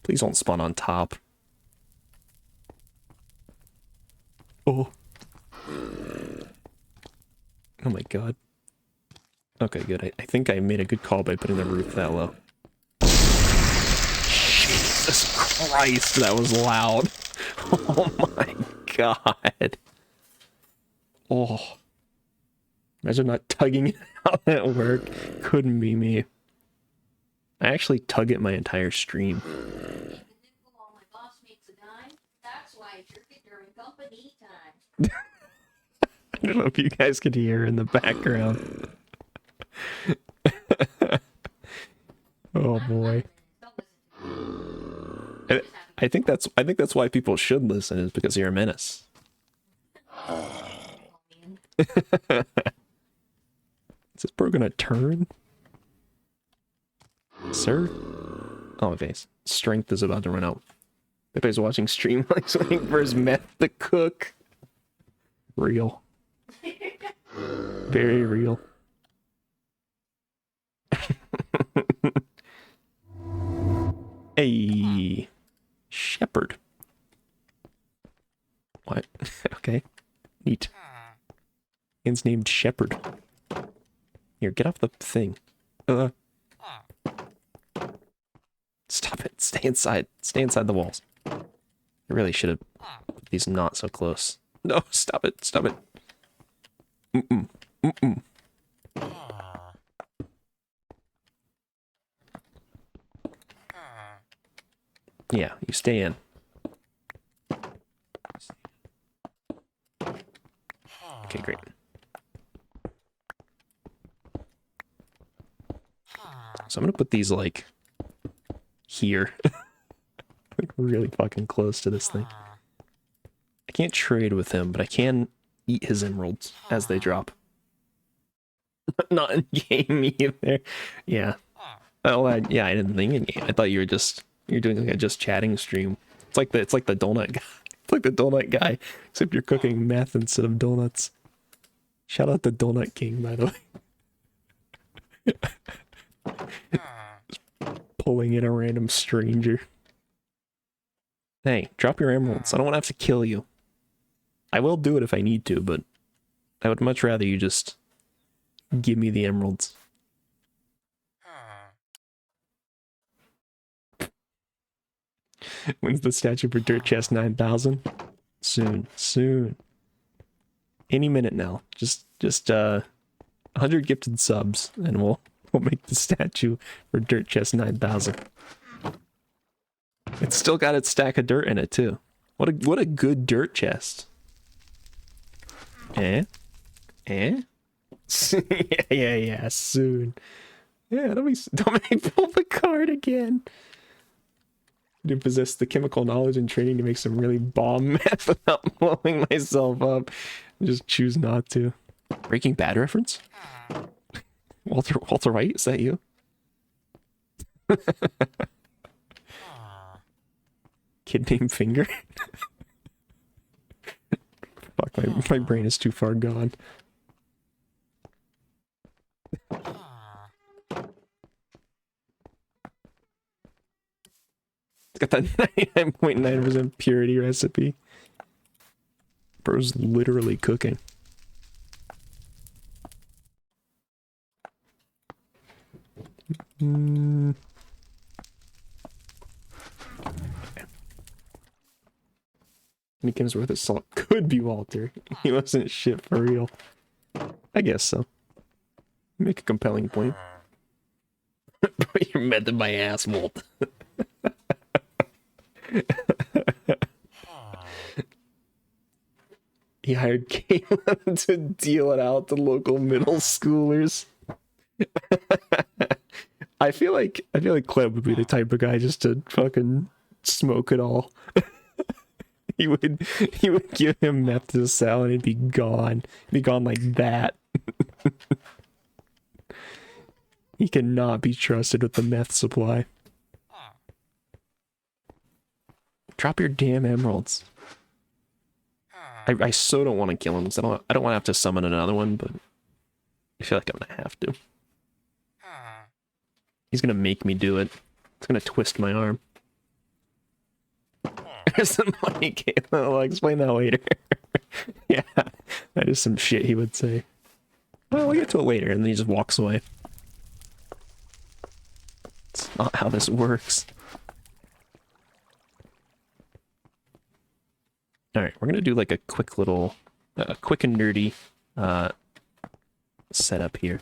Please don't spawn on top. Oh. Oh my god. Okay, good. I think I made a good call by putting the roof that low. Jesus Christ, that was loud. Oh my god. Oh. Imagine not tugging it out at work. Couldn't be me. I actually tug it my entire stream. While my boss makes a dime, that's why I jerk it during company time. I don't know if you guys could hear in the background. Oh boy. I think that's why people should listen, is because you're a menace. Is this bro gonna turn? Sir? Oh, okay. Strength is about to run out. Everybody's watching stream like waiting for his meth to cook. Real. Very real. Hey. Shepherd. What? Okay. Neat. Man's named Shepherd. Here, get off the thing. Stop it. Stay inside. Stay inside the walls. I really should have put these not so close. No, stop it. Stop it. Mm-mm. Mm-mm. Yeah, you stay in. Okay, great. So I'm gonna put these, like, here. Like, really fucking close to this thing. I can't trade with him, but I can eat his emeralds as they drop. Not in game either. Yeah. Oh, yeah, I didn't think in game. I thought you were you're doing like a just chatting stream. It's like the donut guy. It's like the donut guy, except you're cooking meth instead of donuts. Shout out to Donut King, by the way. Just pulling in a random stranger. Hey, drop your emeralds. I don't want to have to kill you. I will do it if I need to, but I would much rather you just give me the emeralds. When's the statue for Dirt Chest 9000? Soon, soon. Any minute now. Just 100 gifted subs, and we'll make the statue for Dirt Chest 9000. It's still got its stack of dirt in it too. What a good dirt chest. Eh? Yeah, soon. Yeah, don't make me pull the card again. To possess the chemical knowledge and training to make some really bomb meth without blowing myself up. Just choose not to. Breaking Bad reference? Walter White, is that you? Kid named Finger? Fuck, my brain is too far gone. It's got that 99.9% purity recipe. Bro's literally cooking. Nickens worth of salt. Could be Walter. He wasn't shit for real. I guess so. Make a compelling point. You're mad at my ass, Walt. He hired Caitlin to deal it out to local middle schoolers. I feel like Clem would be the type of guy just to fucking smoke it all. he would give him meth to sell and he'd be gone. He'd be gone like that. He cannot be trusted with the meth supply. Drop your damn emeralds. I so don't want to kill him because I don't want to have to summon another one, but I feel like I'm gonna have to. He's gonna make me do it. It's gonna twist my arm. There's some money, Caitlin. I'll explain that later. Yeah, that is some shit he would say. Well, we'll get to it later, and then he just walks away. It's not how this works. Alright, we're gonna do like a quick little, quick and nerdy setup here.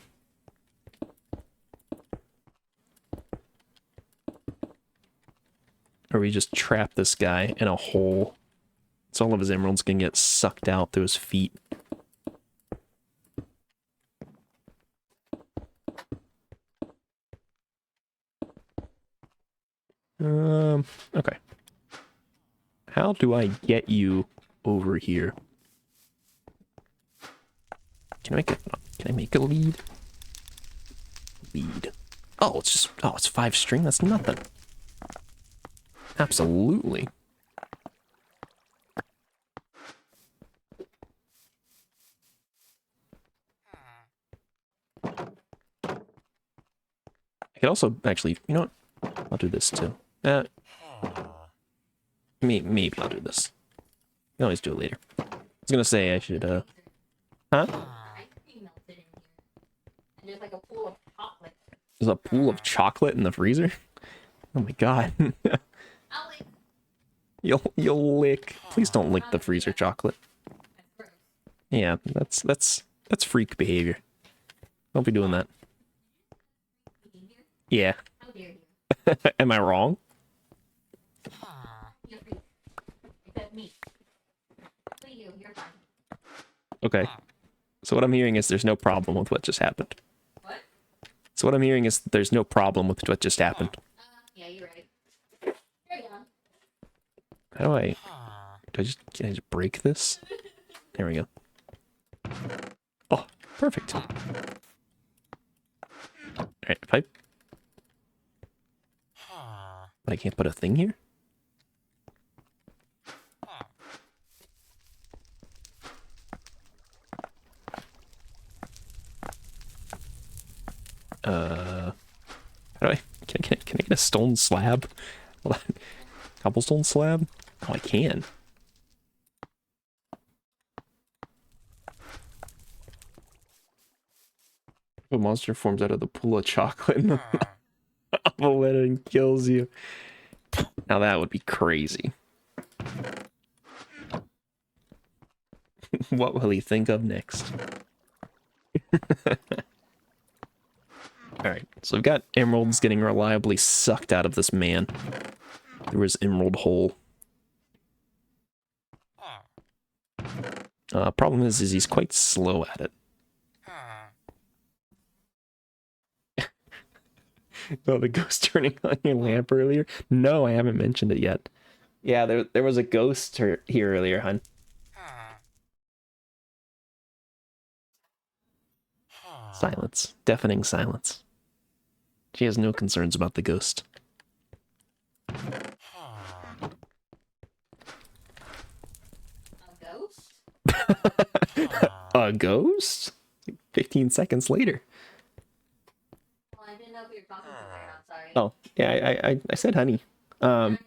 Or we just trap this guy in a hole. So all of his emeralds can get sucked out through his feet. Okay. How do I get you over here? Can I make a lead? Lead. Oh, it's 5 string, that's nothing. Absolutely. I could also actually, you know what? I'll do this too. Maybe I'll do this. You can always do it later. I was gonna say I should, Huh? Ice cream melted in here. And there's like a pool of chocolate. There's a pool of chocolate in the freezer? Oh my god. I'll lick. You'll lick. Please don't lick the freezer chocolate. That's gross. Yeah, that's freak behavior. Don't be doing that. Behavior? Yeah. How dare you? Am I wrong? You're free. Except me. For you, you're fine. Okay. So what I'm hearing is there's no problem with what just happened. What? So what I'm hearing is there's no problem with what just happened. Yeah, you're right. Carry on. How do I... Can I just break this? There we go. Oh, perfect. Alright, pipe. But I can't put a thing here? How do I... Can I get a stone slab? Cobblestone slab? Oh, I can. A monster forms out of the pool of chocolate and the lava and kills you. Now that would be crazy. What will he think of next? Alright, so we've got emeralds getting reliably sucked out of this man through his emerald hole. Problem is he's quite slow at it. Oh, the ghost turning on your lamp earlier? No, I haven't mentioned it yet. Yeah, there was a ghost here earlier, hun. Silence. Deafening silence. She has no concerns about the ghost. A ghost? A ghost? 15 seconds later. Well, I didn't know if you were talking to her. I'm sorry. Oh, yeah, I said honey. I know. It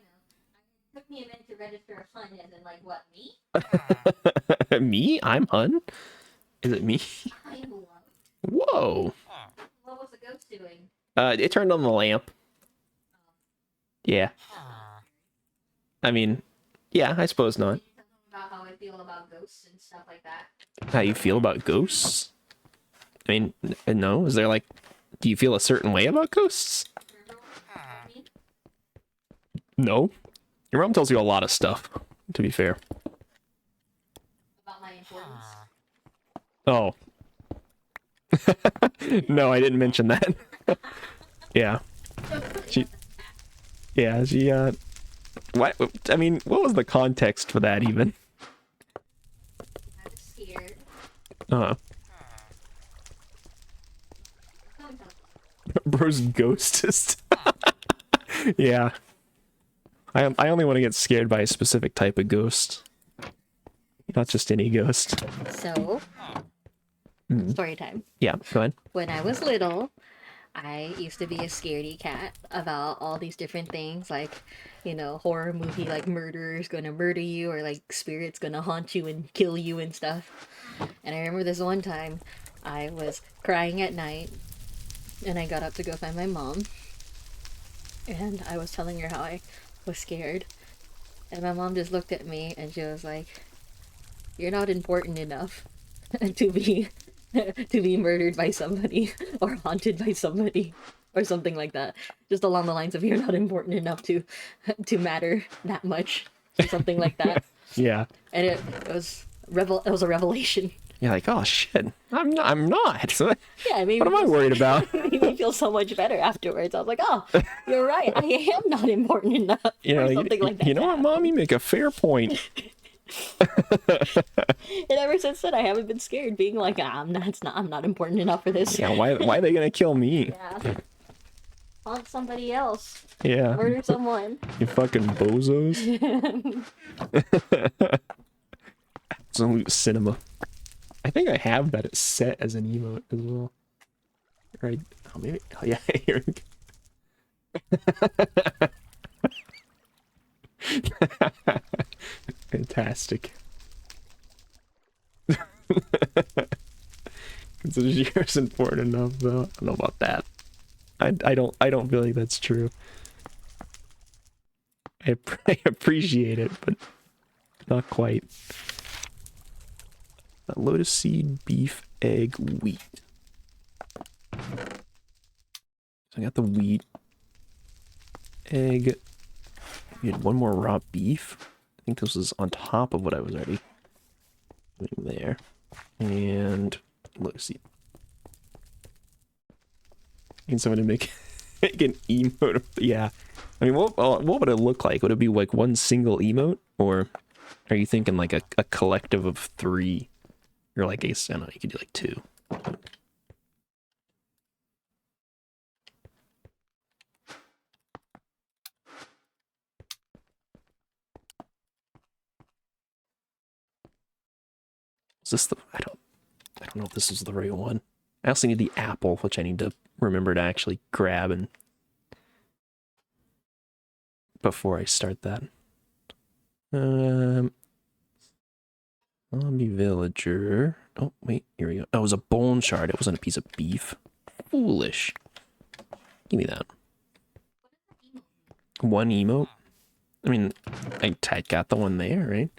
took me a minute to register a hun as in, like, what, me? Me? I'm hun? Is it me? I love. Whoa. What was the ghost doing? It turned on the lamp. Yeah. I mean, yeah, I suppose not. Can you tell them about how I feel about ghosts and stuff like that? How you feel about ghosts? I mean, no. Is there like, do you feel a certain way about ghosts? I mean, No. Your mom tells you a lot of stuff, to be fair. about my importance. Oh. No, I didn't mention that. Yeah. She, what, I mean, what was the context for that even? I was scared. Uh-huh. Bro's ghostist. Yeah. I only want to get scared by a specific type of ghost. Not just any ghost. So, story time. Yeah, go ahead. When I was little, I used to be a scaredy cat about all these different things, like, horror movie, like murderer's gonna murder you, or like spirits gonna haunt you and kill you and stuff. And I remember this one time I was crying at night and I got up to go find my mom, and I was telling her how I was scared. And my mom just looked at me and she was like, "You're not important enough to be to be murdered by somebody or haunted by somebody or something like that." Just along the lines of, you're not important enough to matter that much or something like that. Yeah. And it was it was a revelation. You're like, oh shit, I'm not. I'm not. Yeah, maybe What am I worried about? made me feel so much better afterwards. I was like, oh, you're right. I am not important enough or something like that. You know what, Mom? You make a fair point. And ever since then, I haven't been scared, being like, I'm not important enough for this. Yeah, why are they gonna kill me? Yeah. Haunt somebody else. Yeah. Murder someone. You fucking bozos. Absolute cinema. I think I have that set as an emote as well. Right? Oh, maybe. Oh, yeah. Here we go. Fantastic. Considers yours important enough, though. I don't know about that. I don't feel like that's true. I appreciate it, but not quite. Lotus seed, beef, egg, wheat. So I got the wheat, egg. We had one more raw beef. I think this was on top of what I was already doing there. And lotus seed. Need someone to make an emote. Yeah. I mean, what would it look like? Would it be like one single emote, or are you thinking like a collective of 3? Or like I don't know, you could do like 2. Is this the I don't know if this is the right one. I also need the apple, which I need to remember to actually grab and before I start that. Zombie villager. Oh, wait, here we go. Oh, it was a bone shard. It wasn't a piece of beef. Foolish. Give me that. One emote? I mean, I got the one there, right?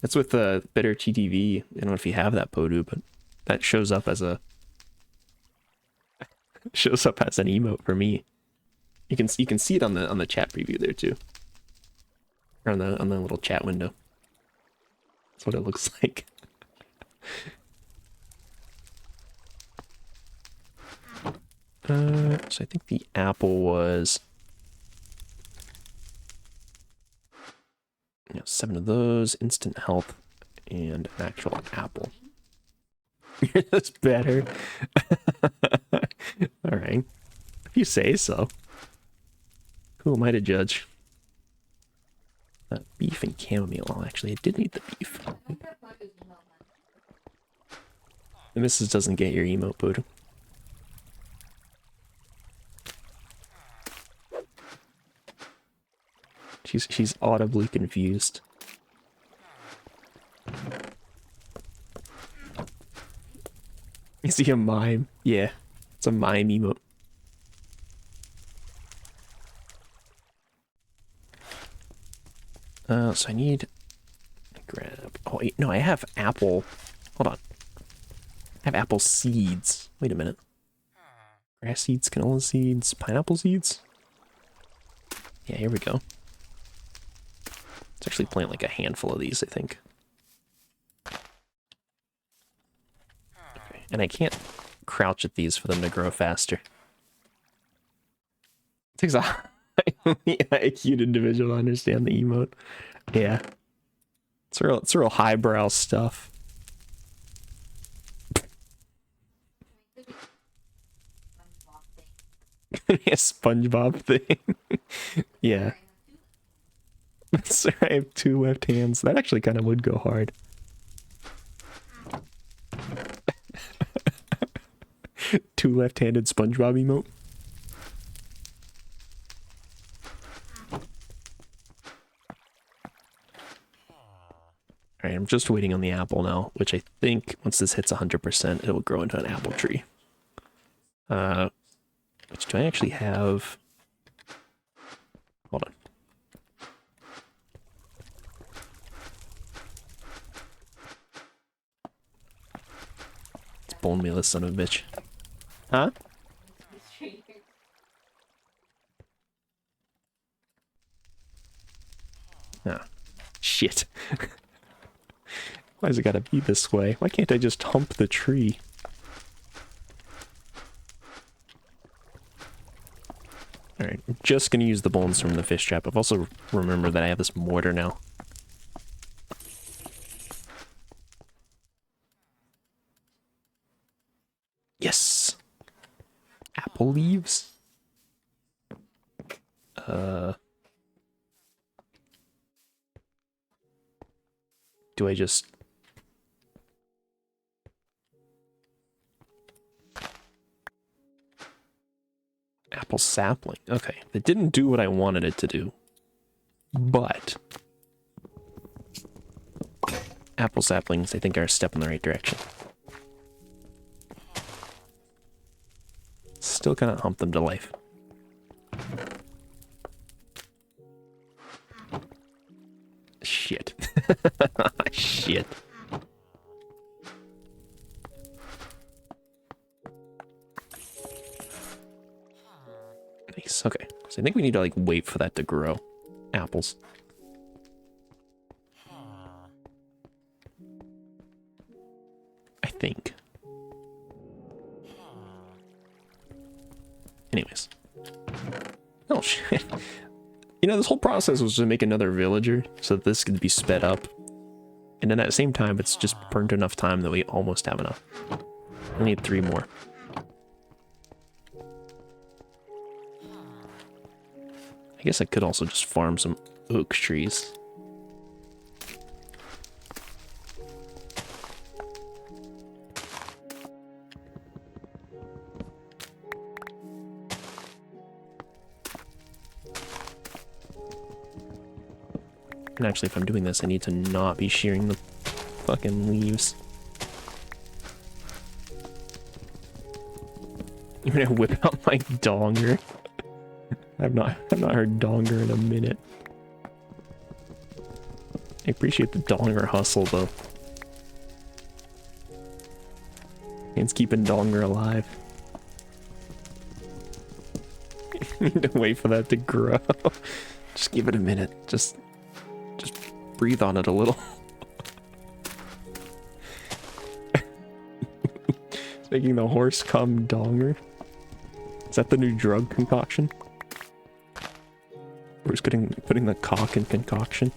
That's with the bitter TTV. I don't know if you have that, Podu, but that shows up as an emote for me. You can see it on the chat preview there too. Or on the little chat window. That's what it looks like. So I think the apple was 7 of those, instant health, and an actual apple. That's better. All right, if you say so. Who am I to judge? Beef and chamomile. Oh, actually, I did need the beef. The missus doesn't get your emote, Buddha. She's audibly confused. Is he a mime? Yeah, it's a mime emote. So I need to grab. Oh wait, no, I have apple. Hold on. I have apple seeds. Wait a minute. Grass seeds, canola seeds, pineapple seeds. Yeah, here we go. Let's actually plant like a handful of these, I think. Okay. And I can't crouch at these for them to grow faster. It takes a highly IQ'd individual to understand the emote. Yeah. It's real highbrow stuff. A SpongeBob thing. Yeah. Sorry, I have 2 left hands. That actually kind of would go hard. 2 left-handed SpongeBob emote. Alright, I'm just waiting on the apple now, which I think once this hits 100%, it'll grow into an apple tree. Which do I actually have? Hold on. It's bone meal, this son of a bitch. Huh? Ah, shit. Why's it gotta be this way? Why can't I just hump the tree? Alright, I'm just gonna use the bones from the fish trap. I've also remembered that I have this mortar now. Yes! Apple leaves? Do I just... Apple sapling. Okay, it didn't do what I wanted it to do. But... apple saplings, I think, are a step in the right direction. Still gonna hump them to life. Shit. Shit. Nice, okay. So I think we need to, like, wait for that to grow. Apples. I think. Anyways. Oh, shit. You know, this whole process was to make another villager so that this could be sped up. And then at the same time, it's just burned enough time that we almost have enough. I need 3 more. I guess I could also just farm some oak trees. And actually, if I'm doing this, I need to not be shearing the fucking leaves. I'm gonna whip out my donger. I've not heard donger in a minute. I appreciate the donger hustle though. It's keeping donger alive. Need to wait for that to grow. Just give it a minute. Just breathe on it a little. It's making the horse come donger. Is that the new drug concoction? We're just putting the cock in concoction.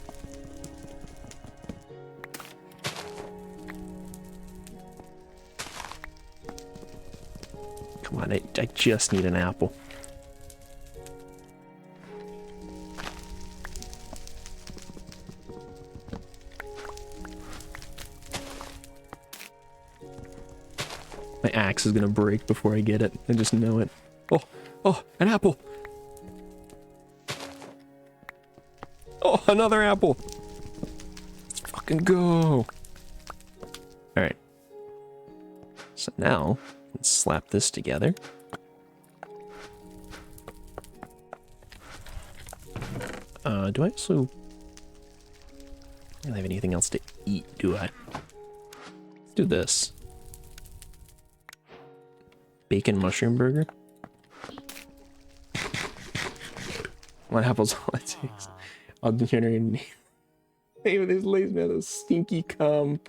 Come on, I just need an apple. My axe is gonna break before I get it. I just know it. Oh, an apple! Oh, another apple! Let's fucking go! Alright. So now, let's slap this together. Do I also... I don't have anything else to eat, do I? Let's do this. Bacon mushroom burger? One apple's all it takes. I'll generate a name. Name of this lazy man, those stinky cum.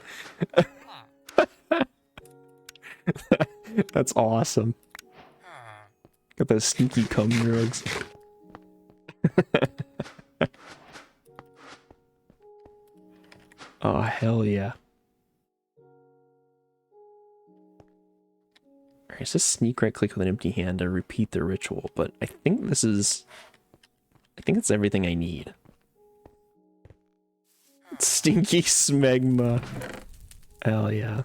That's awesome. Got those stinky cum drugs. Oh, hell yeah. Alright, it says sneak right click with an empty hand to repeat the ritual, but I think this is... I think it's everything I need. Stinky smegma. Hell yeah.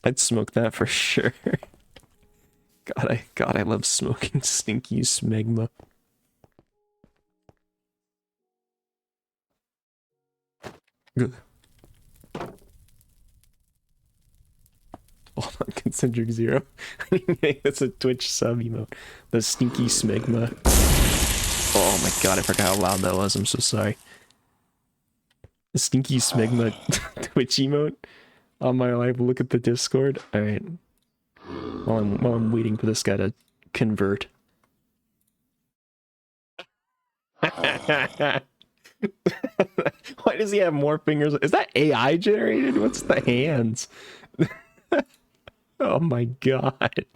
I'd smoke that for sure. God, I love smoking stinky smegma. Hold on, concentric zero. That's a Twitch sub emote. The stinky smegma. Oh my god, I forgot how loud that was. I'm so sorry. The stinky smegma Twitch emote on my live. Look at the Discord. All right. While I'm waiting for this guy to convert. Why does he have more fingers? Is that AI generated? What's the hands? Oh my god.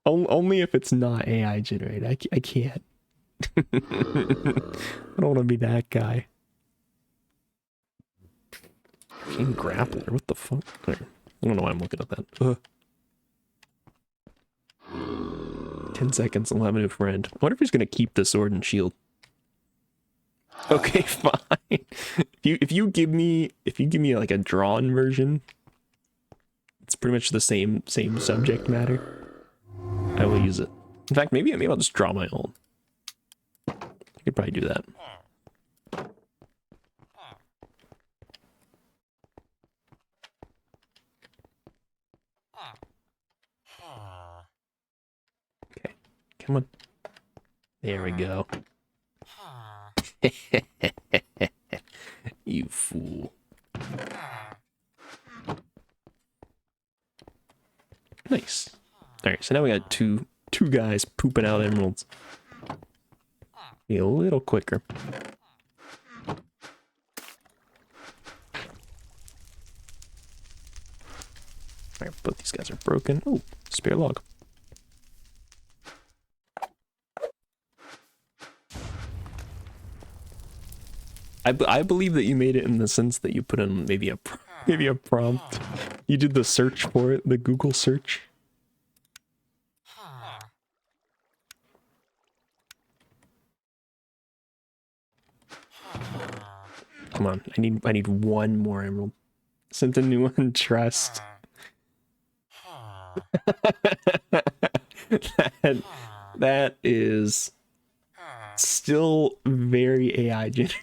Only if it's not AI generated. I can't. I don't want to be that guy. King Grappler, what the fuck? I don't know why I'm looking at that. 10 seconds, I'll have a new friend. I wonder if he's gonna keep the sword and shield. Okay, fine. If you give me like a drawn version, it's pretty much the same subject matter. I will use it. In fact, maybe I'll just draw my own. I could probably do that. Okay, come on. There we go. You fool. Nice. Alright, so now we got two guys pooping out emeralds. Be a little quicker. Alright, both these guys are broken. Oh, spare log. I believe that you made it in the sense that you put in maybe a prompt. You did the search for it, the Google search. Come on, I need one more emerald. Sent a new one, trust. that is still very AI generated.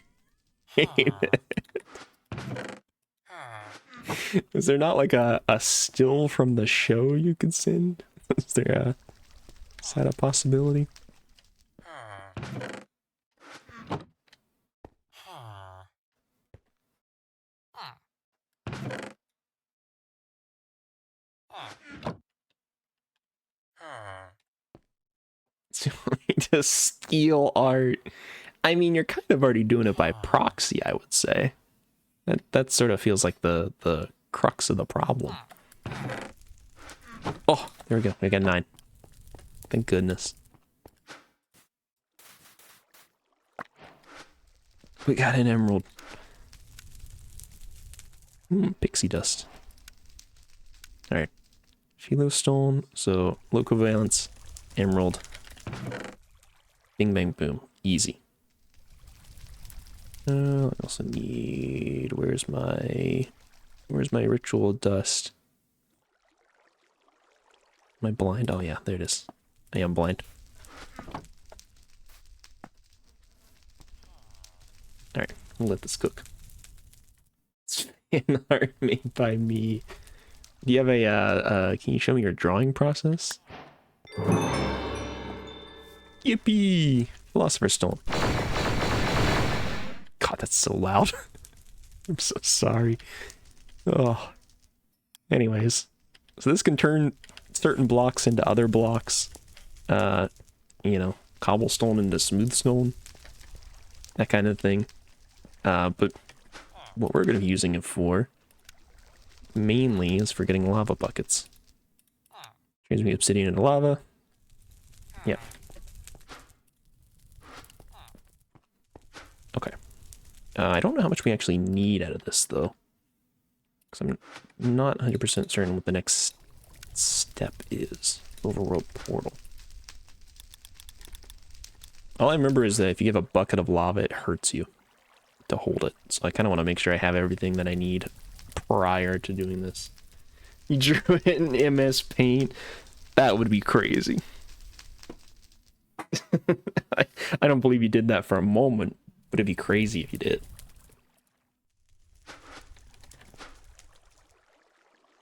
Is there not like a still from the show you could send? Is that a possibility? To steal art. I mean, you're kind of already doing it by proxy, I would say. That sort of feels like the crux of the problem. Oh, there we go. We got 9. Thank goodness. We got an emerald. Pixie dust. Alright. Philo stone, so low covalence, emerald. Bing bang boom. Easy. I also need... Where's my ritual dust? Am I blind? Oh yeah, there it is. I am blind. Alright, we'll let this cook. It's fan art made by me. Do you have a, can you show me your drawing process? Yippee! Philosopher's Stone. God, that's so loud. I'm so sorry. Oh. Anyways, so this can turn certain blocks into other blocks. You know, cobblestone into smooth stone. That kind of thing. But what we're going to be using it for mainly is for getting lava buckets. Transmute obsidian into lava. Yeah. Okay. I don't know how much we actually need out of this, though. Because I'm not 100% certain what the next step is. Overworld portal. All I remember is that if you give a bucket of lava, it hurts you to hold it. So I kind of want to make sure I have everything that I need prior to doing this. You drew it in MS Paint? That would be crazy. I don't believe you did that for a moment, But it'd be crazy if you did.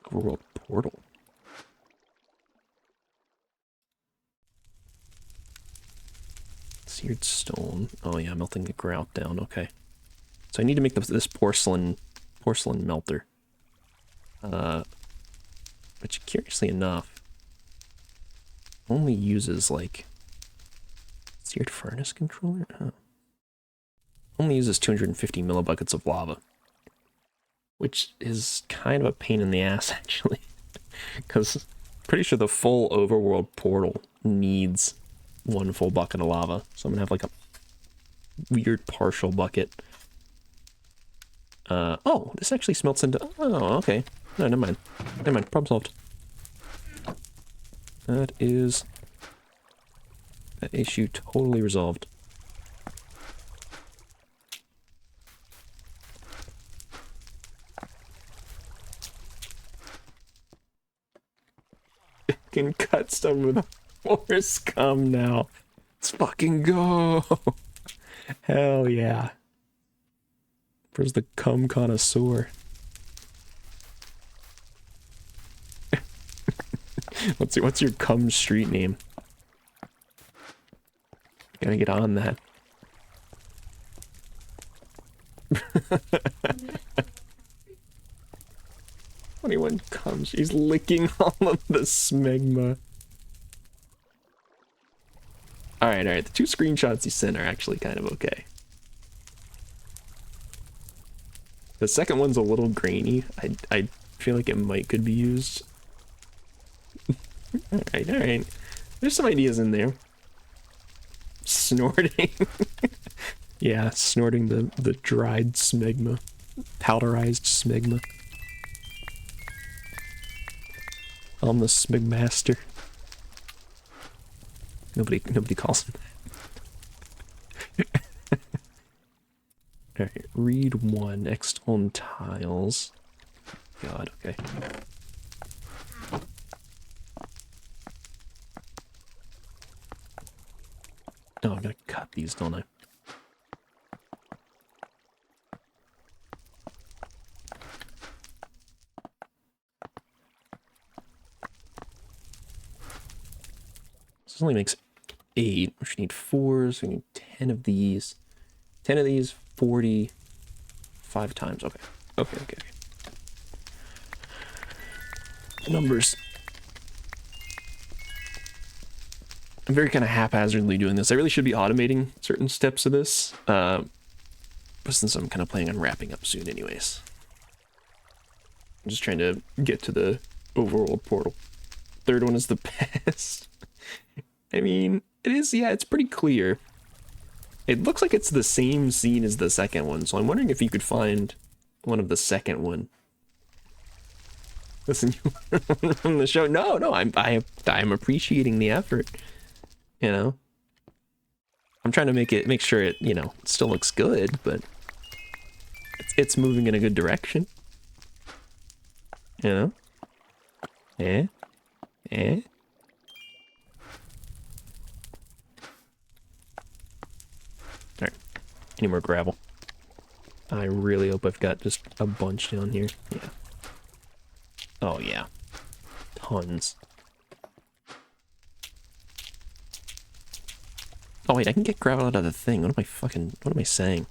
Overworld portal. Seared stone. Oh yeah, melting the grout down. Okay. So I need to make this porcelain melter. Which curiously enough only uses like seared furnace controller. Oh. Only uses 250 millibuckets of lava, which is kind of a pain in the ass actually, because pretty sure the full overworld portal needs 1 full bucket of lava. So I'm gonna have like a weird partial bucket. Oh, this actually smelts into. Oh, okay. No, never mind. Never mind. Problem solved. That issue totally resolved. Can cut some of the forest scum now. Let's fucking go. Hell yeah. Where's the cum connoisseur? What's your cum street name? Gotta get on that. 21 cum. She's licking all of the smegma. Alright. The 2 screenshots you sent are actually kind of okay. The second one's a little grainy. I feel like it could be used. Alright. There's some ideas in there. Snorting. Yeah, snorting the dried smegma. Powderized smegma. I'm the smegmaster. Nobody calls him that. Alright, read 1, external tiles. God, okay. Oh, I gotta cut these, don't I? This only makes 8, which we need 4s, we need 10 of these. 10 of these, 40, 5 times, okay. Okay. Numbers. I'm very kind of haphazardly doing this. I really should be automating certain steps of this, but since I'm kind of planning on wrapping up soon anyways. I'm just trying to get to the overworld portal. Third one is the best. I mean, it is, yeah, it's pretty clear. It looks like it's the same scene as the second one, so I'm wondering if you could find one of the second one. Listen, from the show. No, I'm appreciating the effort. You know, I'm trying to make sure it, you know, it still looks good, but it's moving in a good direction. You know, eh. All right, any more gravel? I really hope I've got just a bunch down here. Yeah. Oh yeah, tons. Oh wait, I can get gravel out of the thing. What am I saying?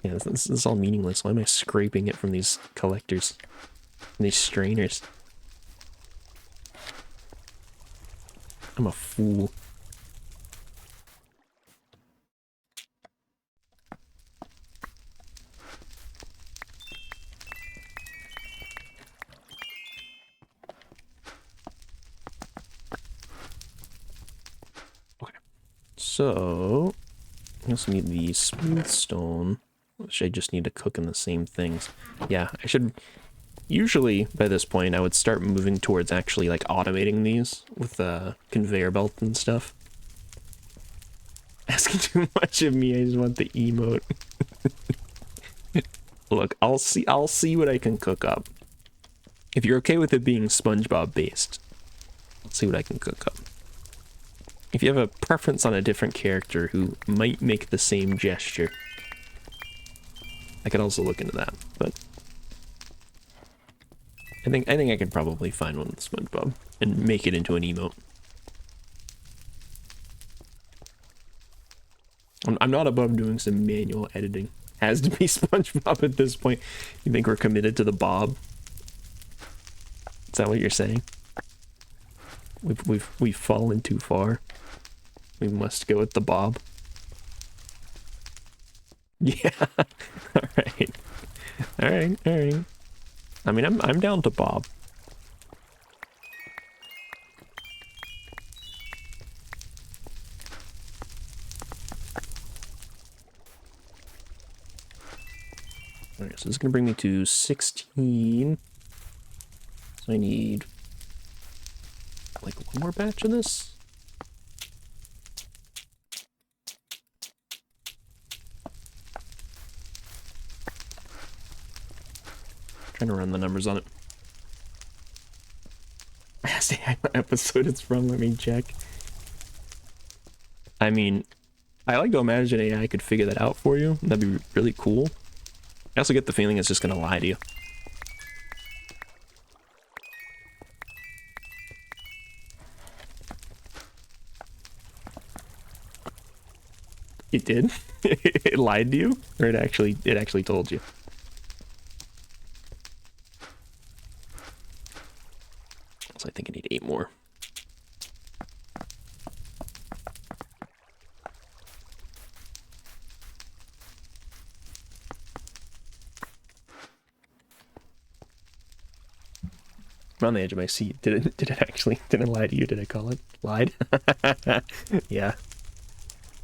Yeah, this is all meaningless. Why am I scraping it from these collectors? From these strainers? I'm a fool. So, I also need the smooth stone, which I just need to cook in the same things. Yeah, I should, usually by this point, I would start moving towards actually like automating these with a conveyor belt and stuff. Asking too much of me, I just want the emote. Look, I'll see what I can cook up. If you're okay with it being SpongeBob based, I'll see what I can cook up. If you have a preference on a different character who might make the same gesture, I could also look into that, but I think I could probably find one with SpongeBob and make it into an emote. I'm not above doing some manual editing. Has to be SpongeBob at this point. You think we're committed to the Bob? Is that what you're saying? We've fallen too far. We must go with the Bob. Yeah. Alright. Alright, alright. I mean, I'm down to Bob. Alright, so this is gonna bring me to 16. So I need like one more batch of this. Trying to run the numbers on it. See what episode it's from, let me check. I mean, I like to imagine AI could figure that out for you. That'd be really cool. I also get the feeling it's just gonna lie to you. It did? It lied to you? Or it actually told you? So I think I need 8 more. I'm on the edge of my seat. Did it actually lie to you? Did I call it? Lied? Yeah.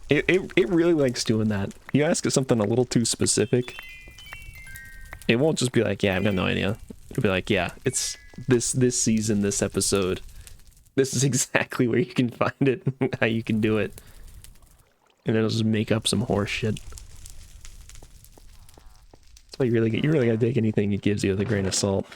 It really likes doing that. You ask it something a little too specific, it won't just be like, yeah, I've got no idea. It'll be like, yeah, it's this season, this episode. This is exactly where you can find it, how you can do it. And it'll just make up some horse shit. That's why you really gotta take anything it gives you with a grain of salt.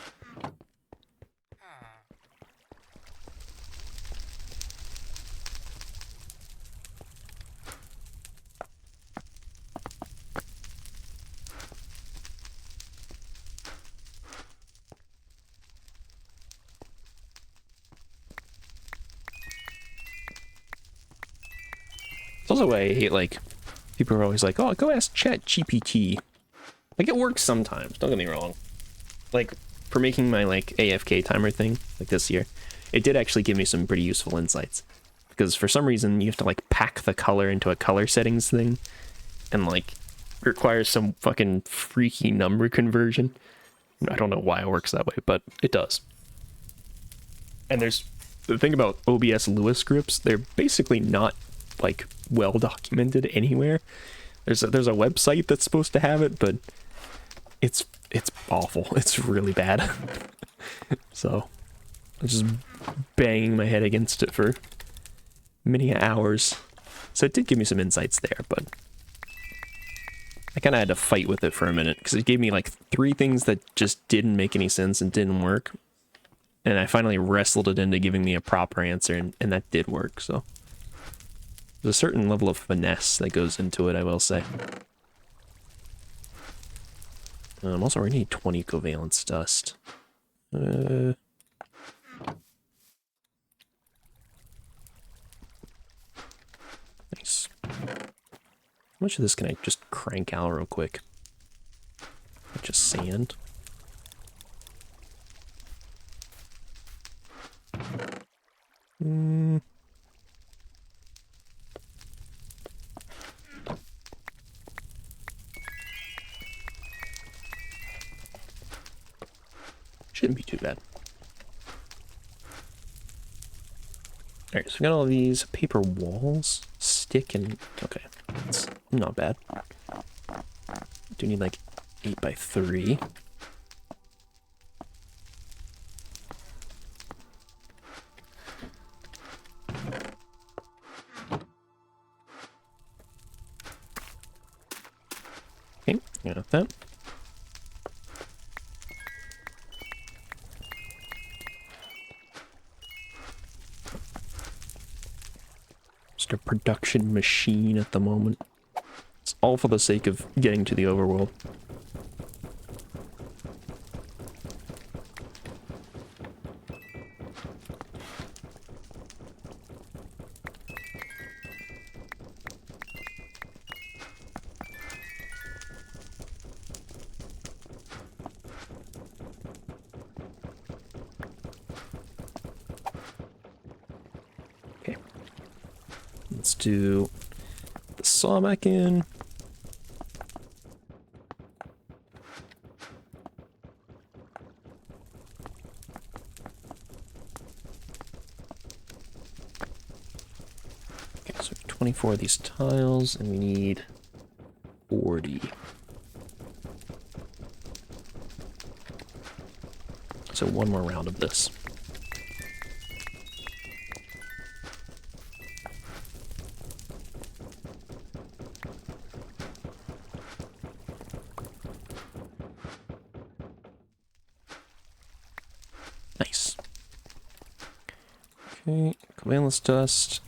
It's also why I hate, like, people are always like, oh, go ask ChatGPT. Like, it works sometimes, don't get me wrong. Like, for making my, like, AFK timer thing, like this year, it did actually give me some pretty useful insights. Because for some reason, you have to, like, pack the color into a color settings thing, and, like, requires some fucking freaky number conversion. I don't know why it works that way, but it does. And there's the thing about OBS Lua scripts, they're basically not, like, well documented anywhere. There's a website that's supposed to have it, but it's awful. It's really bad. So I'm just banging my head against it for many hours. So it did give me some insights there, but I kind of had to fight with it for a minute because it gave me like 3 things that just didn't make any sense and didn't work. And I finally wrestled it into giving me a proper answer, and that did work. So there's a certain level of finesse that goes into it, I will say. Also, we need 20 covalence dust. Nice. How much of this can I just crank out real quick? Just sand. Shouldn't be too bad. Alright, so we got all these paper walls, stick, and okay, that's not bad. Do need like 8x3. Okay, got that. production machine at the moment. It's all for the sake of getting to the overworld. Let's do the saw back in. Okay, so 24 of these tiles, and we need 40. So one more round of this. Nice. Okay, covalence dust.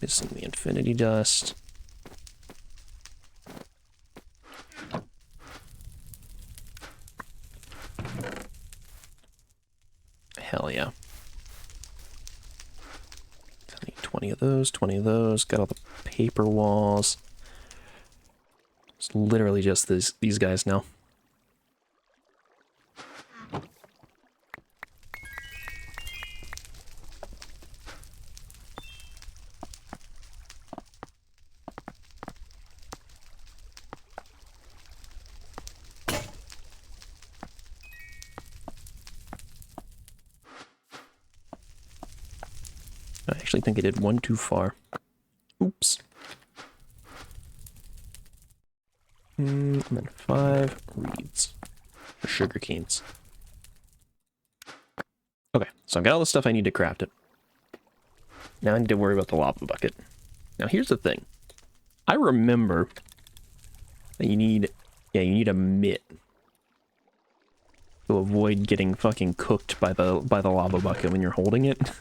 Missing the infinity dust. Hell yeah. I need 20 of those, 20 of those. Got all the paper walls. It's literally just these guys now. I actually think I did one too far. Oops. And then 5 reeds. Or sugar canes. Okay, so I've got all the stuff I need to craft it. Now I need to worry about the lava bucket. Now here's the thing. I remember that you need a mitt to avoid getting fucking cooked by the lava bucket when you're holding it.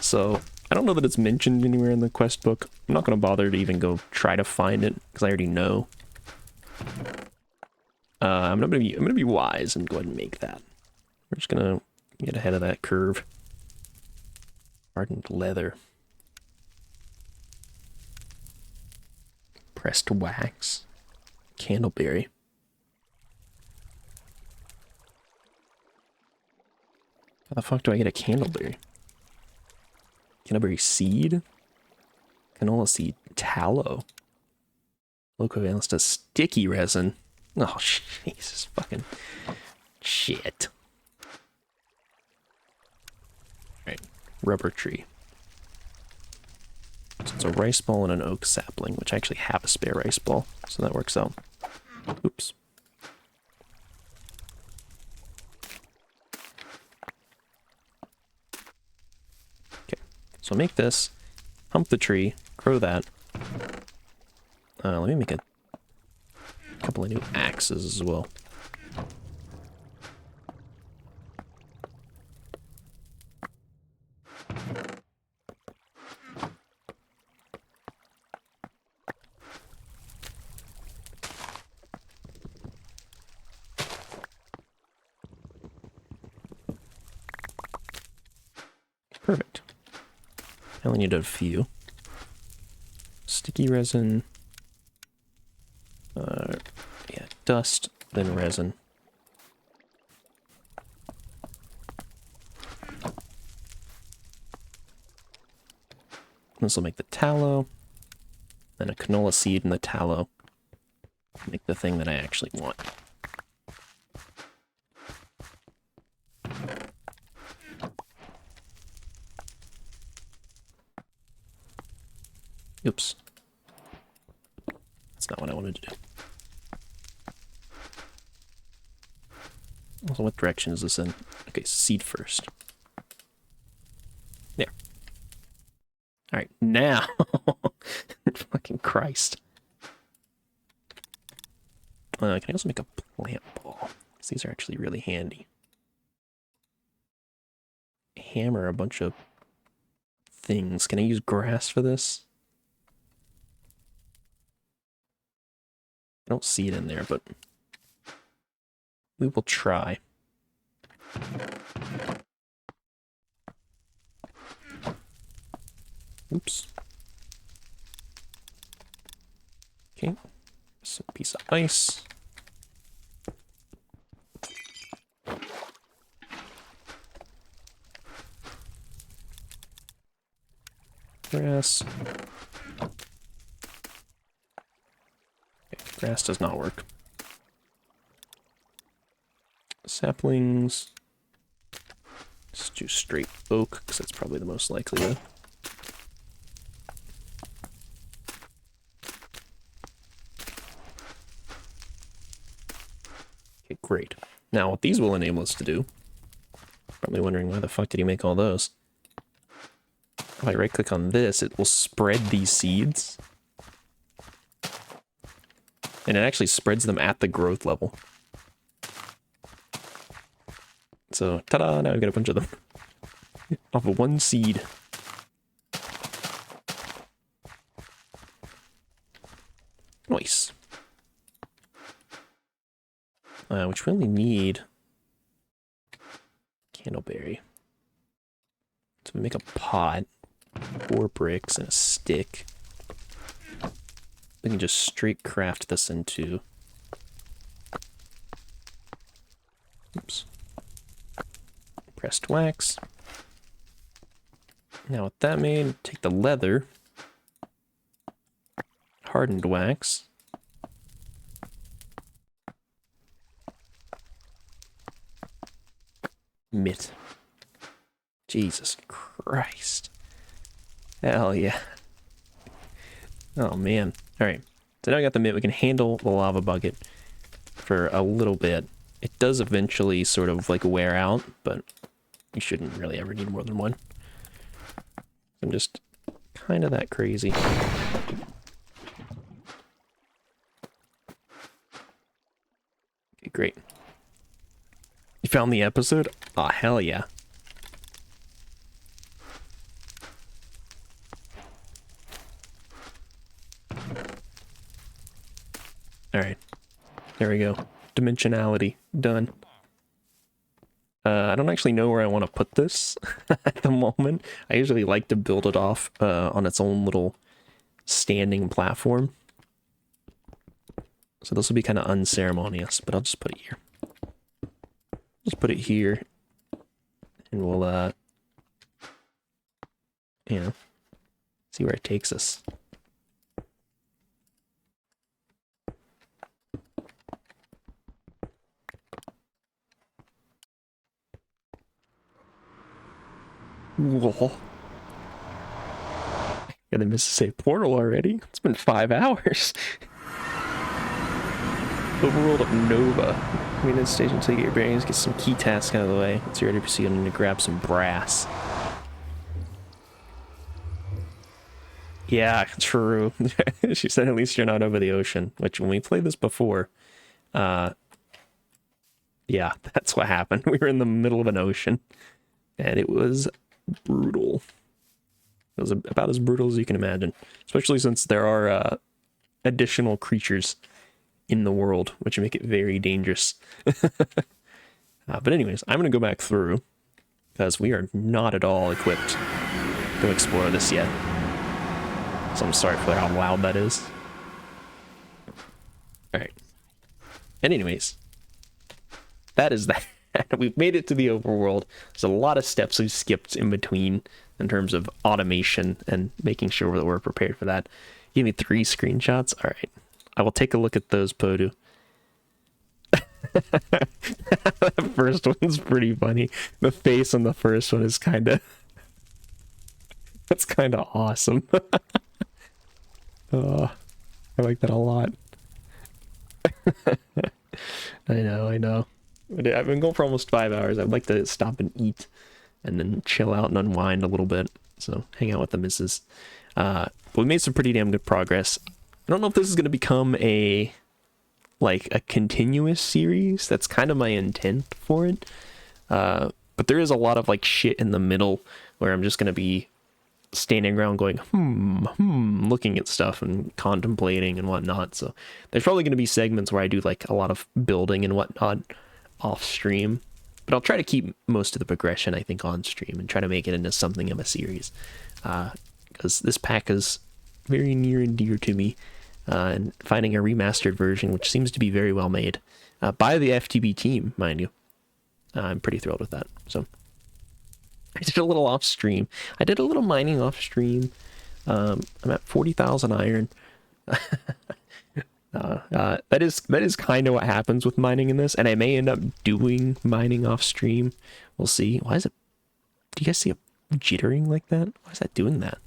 So, I don't know that it's mentioned anywhere in the quest book. I'm not going to bother to even go try to find it, because I already know. I'm gonna be wise and go ahead and make that. We're just gonna get ahead of that curve. Hardened leather. Pressed wax. Candleberry. How the fuck do I get a candleberry? Candleberry seed? Canola seed. Tallow. Low covalence to sticky resin. Oh, Jesus fucking shit. Right. Rubber tree. So it's a rice ball and an oak sapling, which I actually have a spare rice ball, so that works out. Oops. Okay, so make this, hump the tree, grow that. Let me make a couple of new axes as well. Perfect. I only need a few. Sticky resin. Yeah, dust, then resin. This will make the tallow. Then a canola seed and the tallow. Make the thing that I actually want. Oops. That's not what I wanted to do. Also, what direction is this in? Okay, seed first. There. Alright, now! Fucking Christ. Can I also make a plant ball? Because these are actually really handy. Hammer a bunch of things. Can I use grass for this? I don't see it in there, but we will try. Oops. Okay. Just a piece of ice. Grass. Okay, grass does not work. Saplings. Let's do straight oak, because that's probably the most likely though. Okay, great. Now what these will enable us to do, probably wondering why the fuck did he make all those? If I right click on this, it will spread these seeds. And it actually spreads them at the growth level. So, ta-da, now we've got a bunch of them. Off of one seed. Nice. Which we only need candleberry. So we make a pot, 4 bricks, and a stick. We can just straight craft this into... Oops. Pressed wax. Now with that made, take the leather. Hardened wax. Mitt. Jesus Christ. Hell yeah. Oh man. Alright. So now we got the mitt. We can handle the lava bucket for a little bit. It does eventually sort of like wear out, but you shouldn't really ever need more than one. I'm just kind of that crazy. Okay, great. You found the episode? Aw, oh, hell yeah. Alright. There we go. Dimensionality. Done. I don't actually know where I want to put this at the moment. I usually like to build it off on its own little standing platform. So this will be kind of unceremonious, but I'll just put it here. Just put it here. And we'll, you know, see where it takes us. Whoa. Gotta miss a save portal already. It's been 5 hours. Overworld of Nova. Wait in station until you get your bearings, get some key tasks out of the way. Once you're ready to proceed, I'm gonna grab some brass. Yeah, true. She said at least you're not over the ocean, which when we played this before, yeah, that's what happened. We were in the middle of an ocean, and it was brutal. It was about as brutal as you can imagine, especially since there are additional creatures in the world, which make it very dangerous. But anyways, I'm going to go back through, because we are not at all equipped to explore this yet. So I'm sorry for how loud that is. Alright. And anyways, that is that. We've made it to the overworld. There's a lot of steps we've skipped in between in terms of automation and making sure that we're prepared for that. Give me 3 screenshots. All right. I will take a look at those, Podu. That first one's pretty funny. The face on the first one is kind of... That's kind of awesome. I like that a lot. I know. I've been going for almost 5 hours. I'd like to stop and eat and then chill out and unwind a little bit. So hang out with the missus. But we made some pretty damn good progress. I don't know if this is going to become a continuous series. That's kind of my intent for it. But there is a lot of shit in the middle where I'm just going to be standing around going, looking at stuff and contemplating and whatnot. So there's probably going to be segments where I do like a lot of building and whatnot off stream, but I'll try to keep most of the progression, I think, on stream and try to make it into something of a series. Because this pack is very near and dear to me. And finding a remastered version, which seems to be very well made, by the FTB team, mind you. I'm pretty thrilled with that. So I did a little off stream. I did a little mining off stream. I'm at 40,000 iron. That is kind of what happens with mining in this, and I may end up doing mining off stream. We'll see. Why is it? Do you guys see it jittering like that? Why is that doing that?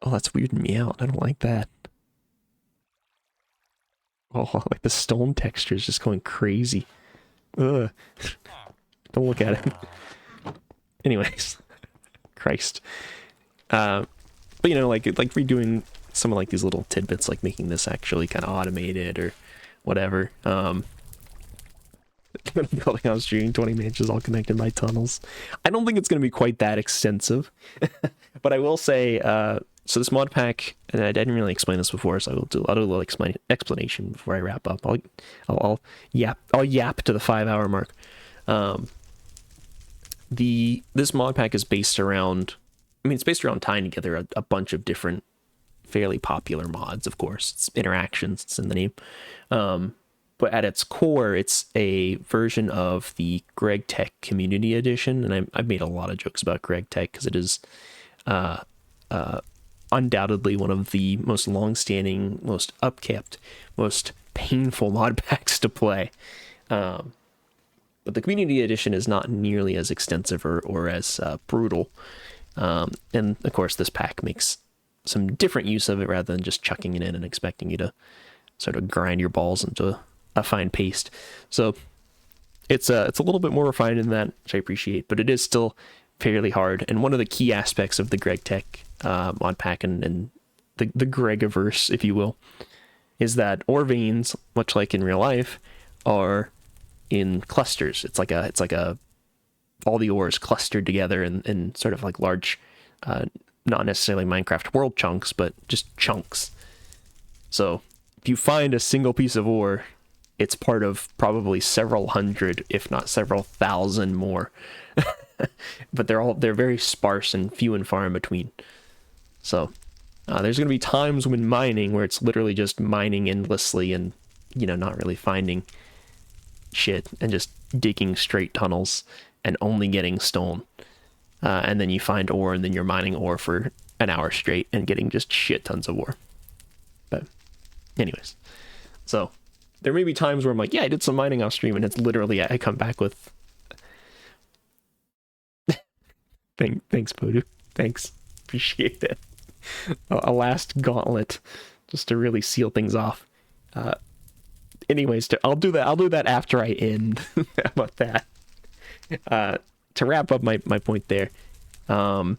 Oh, that's weirding me out. I don't like that. Oh, like the stone texture is just going crazy. Ugh. Don't look at it. Anyways. Christ. But you know, like redoing some of like these little tidbits, like making this actually kind of automated or whatever. Building on stream 20 mansions all connected by tunnels. I don't think it's going to be quite that extensive. But I will say, so this mod pack, and I didn't really explain this before, so I'll do a little explanation before I wrap up. I'll yap to the 5-hour mark. This mod pack is based around, it's based around tying together a bunch of different fairly popular mods, of course. It's interactions, it's in the name. But at its core, it's a version of the Greg Tech Community Edition, and I've made a lot of jokes about Greg Tech because it is undoubtedly one of the most long-standing, most upkept, most painful mod packs to play. But the Community Edition is not nearly as extensive or as brutal. And of course, this pack makes some different use of it rather than just chucking it in and expecting you to sort of grind your balls into a fine paste. So it's a little bit more refined in that, which I appreciate, but it is still fairly hard. And one of the key aspects of the Greg Tech mod pack and the Gregiverse, if you will, is that ore veins, much like in real life, are in clusters. It's like a all the ores clustered together in sort of like large, not necessarily Minecraft world chunks, but just chunks. So if you find a single piece of ore, it's part of probably several hundred, if not several thousand more. But they're very sparse and few and far in between. So there's going to be times when mining where it's literally just mining endlessly and, not really finding shit and just digging straight tunnels and only getting stone. And then you find ore and then you're mining ore for an hour straight and getting just shit tons of ore. But anyways, so there may be times where I'm like, yeah, I did some mining off stream, and it's literally, I come back with... Thanks, Podu. Thanks. Appreciate it. A last gauntlet, just to really seal things off. Anyways, I'll do that after I end. How about that? To wrap up my point there. So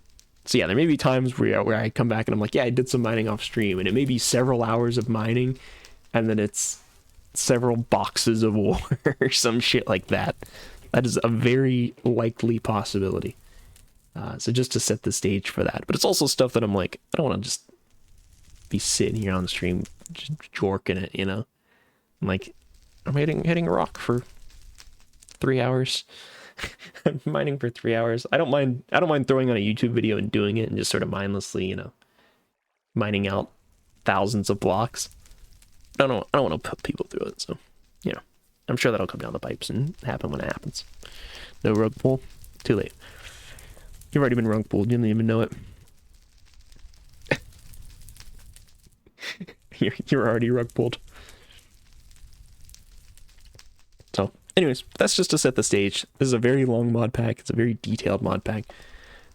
yeah, there may be times where I come back and I'm like, yeah, I did some mining off stream, and it may be several hours of mining, and then it's several boxes of ore or some shit like that. That is a very likely possibility. So just to set the stage for that. But it's also stuff that I'm like, I don't want to just be sitting here on the stream just jorking it, I'm like, I'm hitting a rock for 3 hours. I'm mining for 3 hours. I don't mind throwing on a YouTube video and doing it and just sort of mindlessly, mining out thousands of blocks. I don't want to put people through it, so I'm sure that'll come down the pipes and happen when it happens. No rug pull, too late. You've already been rug pulled. You didn't even know it. you're already rug pulled. So, anyways, that's just to set the stage. This is a very long mod pack. It's a very detailed mod pack.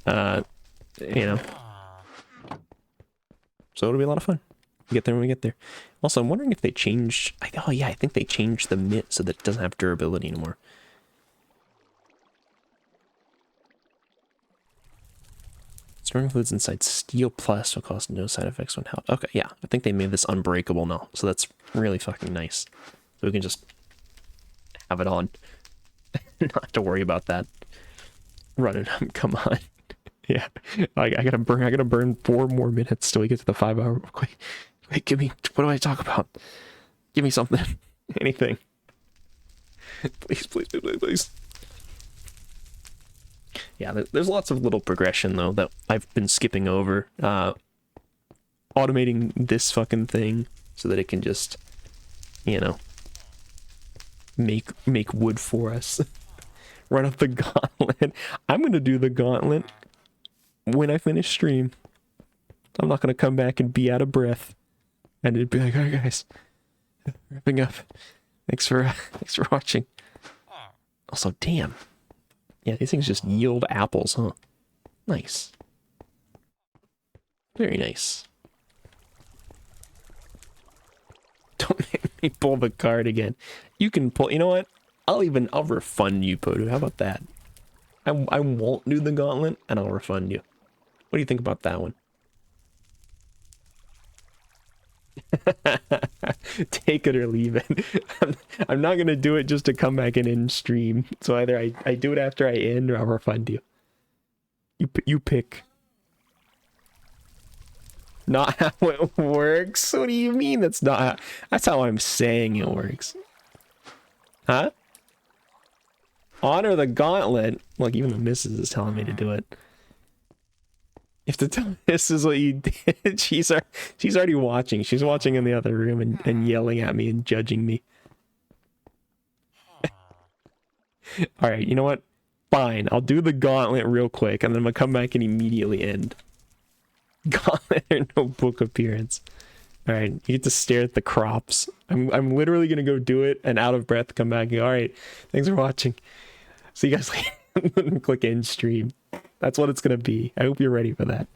So it'll be a lot of fun. We get there when we get there. Also, I'm wondering if they changed... I think they changed the mitt so that it doesn't have durability anymore. Storing fluids inside steel plus will cause no side effects when held. Okay, yeah. I think they made this unbreakable now. So that's really fucking nice. So we can just have it on. Not have to worry about that. running. Come on. Yeah. I gotta burn 4 more minutes till we get to the 5 hour. Wait, give me, what do I talk about? Give me something. Anything. Please, please, please, please, please. Yeah, there's lots of little progression though that I've been skipping over. Automating this fucking thing so that it can just, you know, make wood for us. Run up the gauntlet. I'm gonna do the gauntlet when I finish stream. I'm not gonna come back and be out of breath and it'd be like, all right guys, wrapping up. Thanks for watching. Also, damn. Yeah, these things just yield apples, huh? Nice. Very nice. Don't make me pull the card again. You can pull, you know what? I'll refund you, Podu. How about that? I won't do the gauntlet and I'll refund you. What do you think about that one? Take it or leave it. I'm not gonna do it just to come back and end stream. So either I do it after I end or I'll refund you. You pick. Not how it works. What do you mean that's not how, that's how I'm saying it works. Huh? Honor the gauntlet. Look, even the missus is telling me to do it. If the tell this is what you did, she's already watching. She's watching in the other room and yelling at me and judging me. Alright, you know what? Fine, I'll do the gauntlet real quick and then I'm gonna come back and immediately end. Gauntlet or no book appearance. Alright, you get to stare at the crops. I'm literally gonna go do it and out of breath come back and go, alright, thanks for watching. See you guys later. Click end stream. That's what it's gonna be. I hope you're ready for that.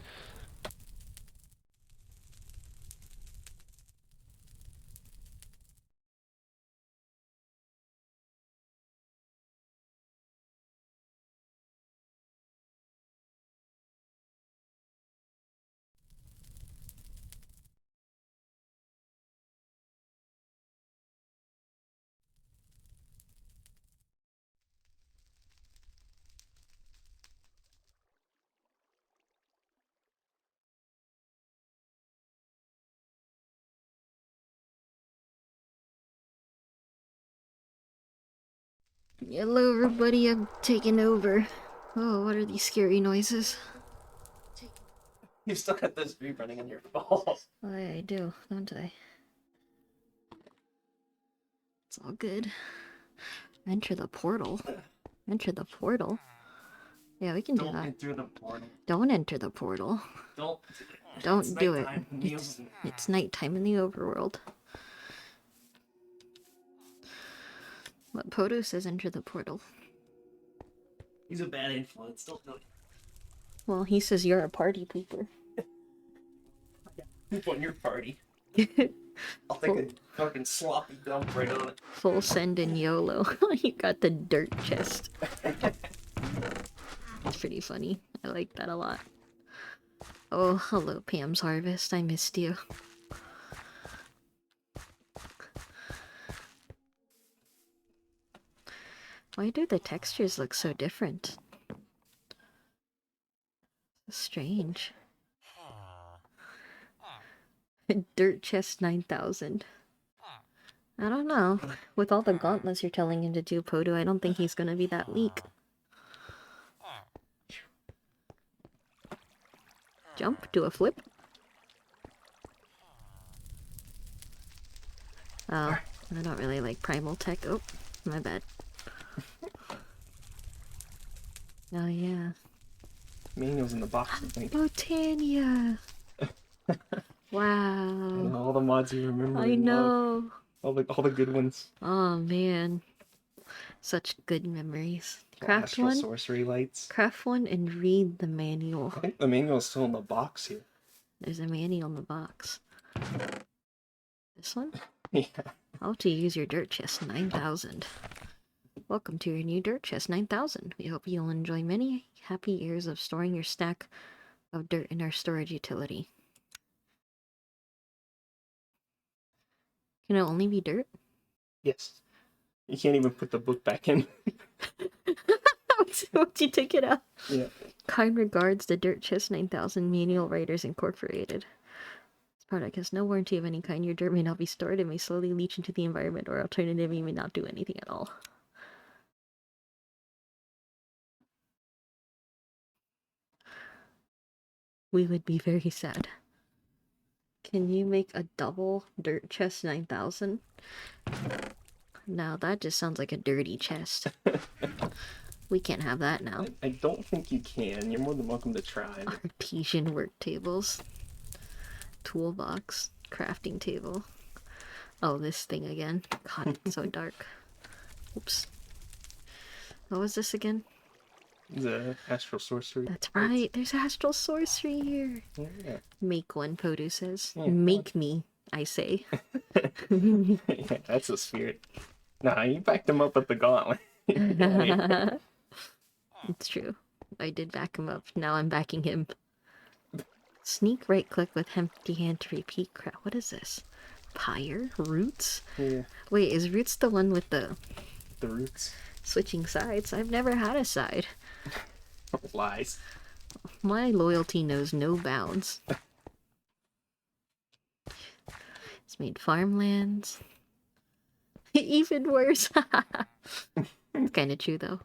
Hello, everybody. I'm taking over. Oh, what are these scary noises? You still got this stream running on your phone. I do, don't I? It's all good. Enter the portal. Enter the portal. Yeah, we can do that. Don't enter the portal. Don't enter the portal. Don't do it. It's nighttime in the overworld. But Poto says enter the portal. He's a bad influence, don't do it. Well, he says you're a party pooper. Poop on your party. I'll take a fucking sloppy dump right on it. Full send and YOLO. You got the dirt chest. It's pretty funny. I like that a lot. Oh, hello, Pam's Harvest. I missed you. Why do the textures look so different? Strange. Dirt chest 9000. I don't know. With all the gauntlets you're telling him to do, Podu, I don't think he's gonna be that weak. Jump, do a flip. Oh, I don't really like primal tech. Oh, my bad. Oh yeah. Manual's in the box, I think. Oh, Tanya! Wow. And all the mods you remember. I know. All the good ones. Oh man. Such good memories. Craft Astral one. Sorcery lights. Craft one and read the manual. I think the manual's still in the box here. There's a manual in the box. This one? Yeah. How to use your dirt chest 9000. Welcome to your new dirt chest 9000. We hope you'll enjoy many happy years of storing your stack of dirt in our storage utility. Can it only be dirt? Yes. You can't even put the book back in. Once you take it out. Yeah. Kind regards, the Dirt Chest 9000 Manual Writers Incorporated. This product has no warranty of any kind. Your dirt may not be stored. It may slowly leach into the environment, or alternatively, may not do anything at all. We would be very sad. Can you make a double Dirt Chest 9000? Now that just sounds like a dirty chest. We can't have that now. I don't think you can. You're more than welcome to try. Artesian work tables. Toolbox. Crafting table. Oh, this thing again. God, it's so dark. Oops. What was this again? The astral sorcery. That's right. There's astral sorcery here. Yeah. Make one, Podu says. Yeah. Make me, I say. Yeah, that's a spirit. Nah, you backed him up with the gauntlet. It's true. I did back him up. Now I'm backing him. Sneak right click with empty hand to repeat crap. What is this? Pyre? Roots? Yeah. Wait, is Roots the one with the Roots. switching sides? I've never had a side. Lies. My loyalty knows no bounds. It's made farmlands. Even worse. It's kind of true, though.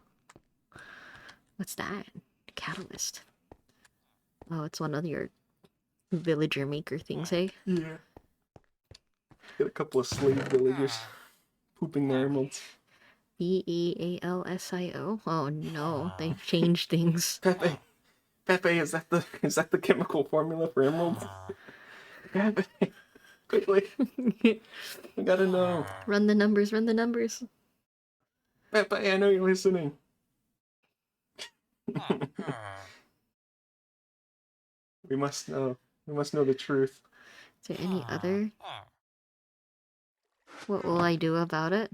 What's that? Catalyst. Oh, it's one of your villager maker things, eh? Yeah. Got a couple of slave villagers pooping their emeralds. Bealsio. Oh no, they've changed things. Pepe, is that the chemical formula for emeralds? Pepe, quickly, we gotta know. Run the numbers, run the numbers. Pepe, I know you're listening. We must know. We must know the truth. Is there any other? What will I do about it?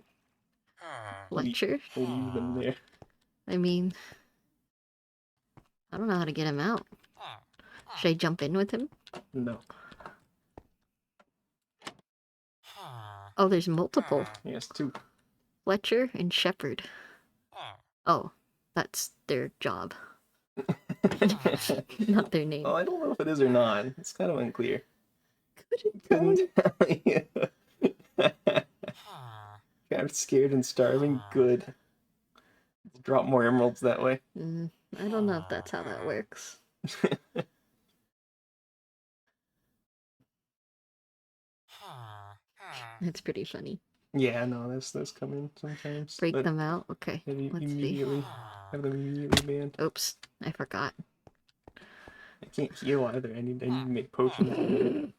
Lecture? Leave them there. I mean, I don't know how to get him out. Should I jump in with him? No. Oh, there's multiple. Yes, two. Fletcher and Shepherd. Oh, that's their job. Not their name. Well, I don't know if it is or not. It's kind of unclear. Couldn't tell you. Tell you. I'm scared and starving. Good. Drop more emeralds that way. I don't know if that's how that works. It's pretty funny. Yeah, no, those come in sometimes. Break but them out. Okay. maybe Let's see. immediately have them immediately banned. Oops, I forgot. I can't heal either. I need to make potions.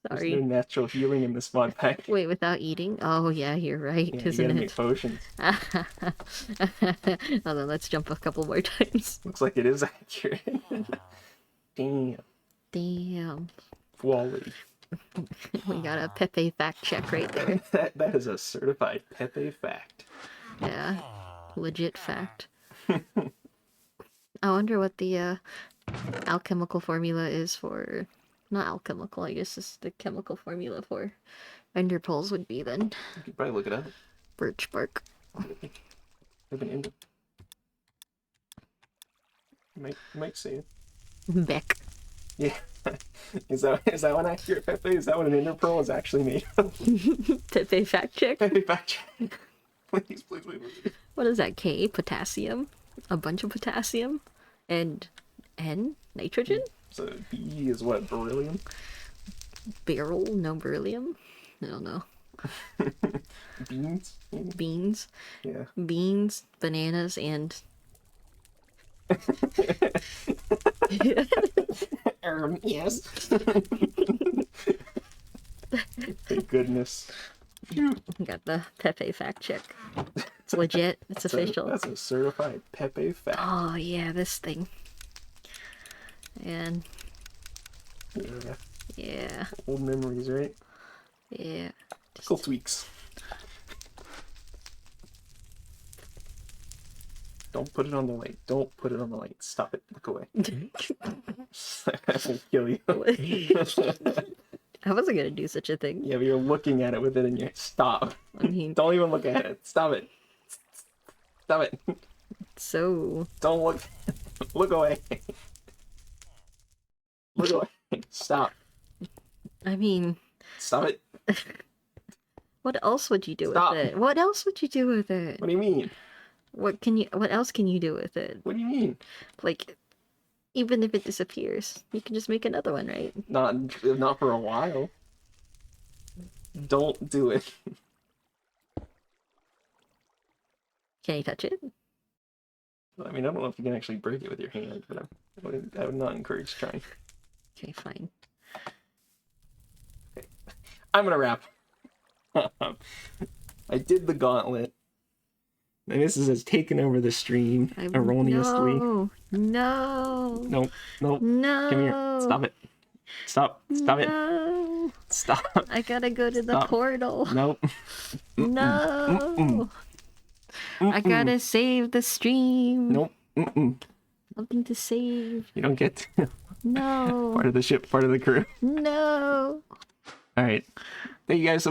Sorry. There's no natural healing in this mod pack. Wait, without eating? Oh yeah, you're right, Yeah, you isn't gotta it? make potions. Hold on, let's jump a couple more times. Looks like it is accurate. Damn. Damn. Quality. We got a Pepe fact check right there. That is a certified Pepe fact. Yeah. Legit fact. I wonder what the alchemical formula is for... Not alchemical, I guess it's the chemical formula for ender pearls would be then. You could probably look it up. Birch bark. Have an ender. You might say it. Beck. Yeah. Is that one accurate, Pepe? Is that what an ender pearl is actually made of? Pepe fact check. Pepe fact check. Please. What is that? K? Potassium? A bunch of potassium? And N? Nitrogen? So B is what? Beryllium? Beryl? No beryllium? I don't know. Beans? Beans? Yeah. Beans, bananas, and... Yes. Thank goodness. Got the Pepe fact check. It's legit. It's official. That's a certified Pepe fact. Oh yeah, this thing. And Yeah. yeah, Old memories, right? yeah. Cool tweaks. Don't put it on the light. Don't put it on the light. Stop it. Look away. I will kill you. I wasn't gonna do such a thing. Yeah, but you're looking at it with it in your... Stop. I mean, Don't even look at it. Stop it. Stop it. So, Don't look. Look away. Look away. Stop. I mean, Stop it. what else would you do Stop. with it? What else would you do with it? What do you mean? What else can you do with it? What do you mean? Like, even if it disappears, you can just make another one, right? Not for a while. Don't do it. Can you touch it? I mean, I don't know if you can actually break it with your hand, but I would not encourage trying. Okay, fine. I'm gonna wrap. I did the gauntlet. And this has taken over the stream erroneously. No. Nope. No. Come here. Stop it. Stop it. No. Stop. I gotta go to the Stop. portal. Nope. No. I gotta save the stream. Nope. Something to save. You don't get No. part of the ship, part of the crew. No. All right. Thank you guys so much.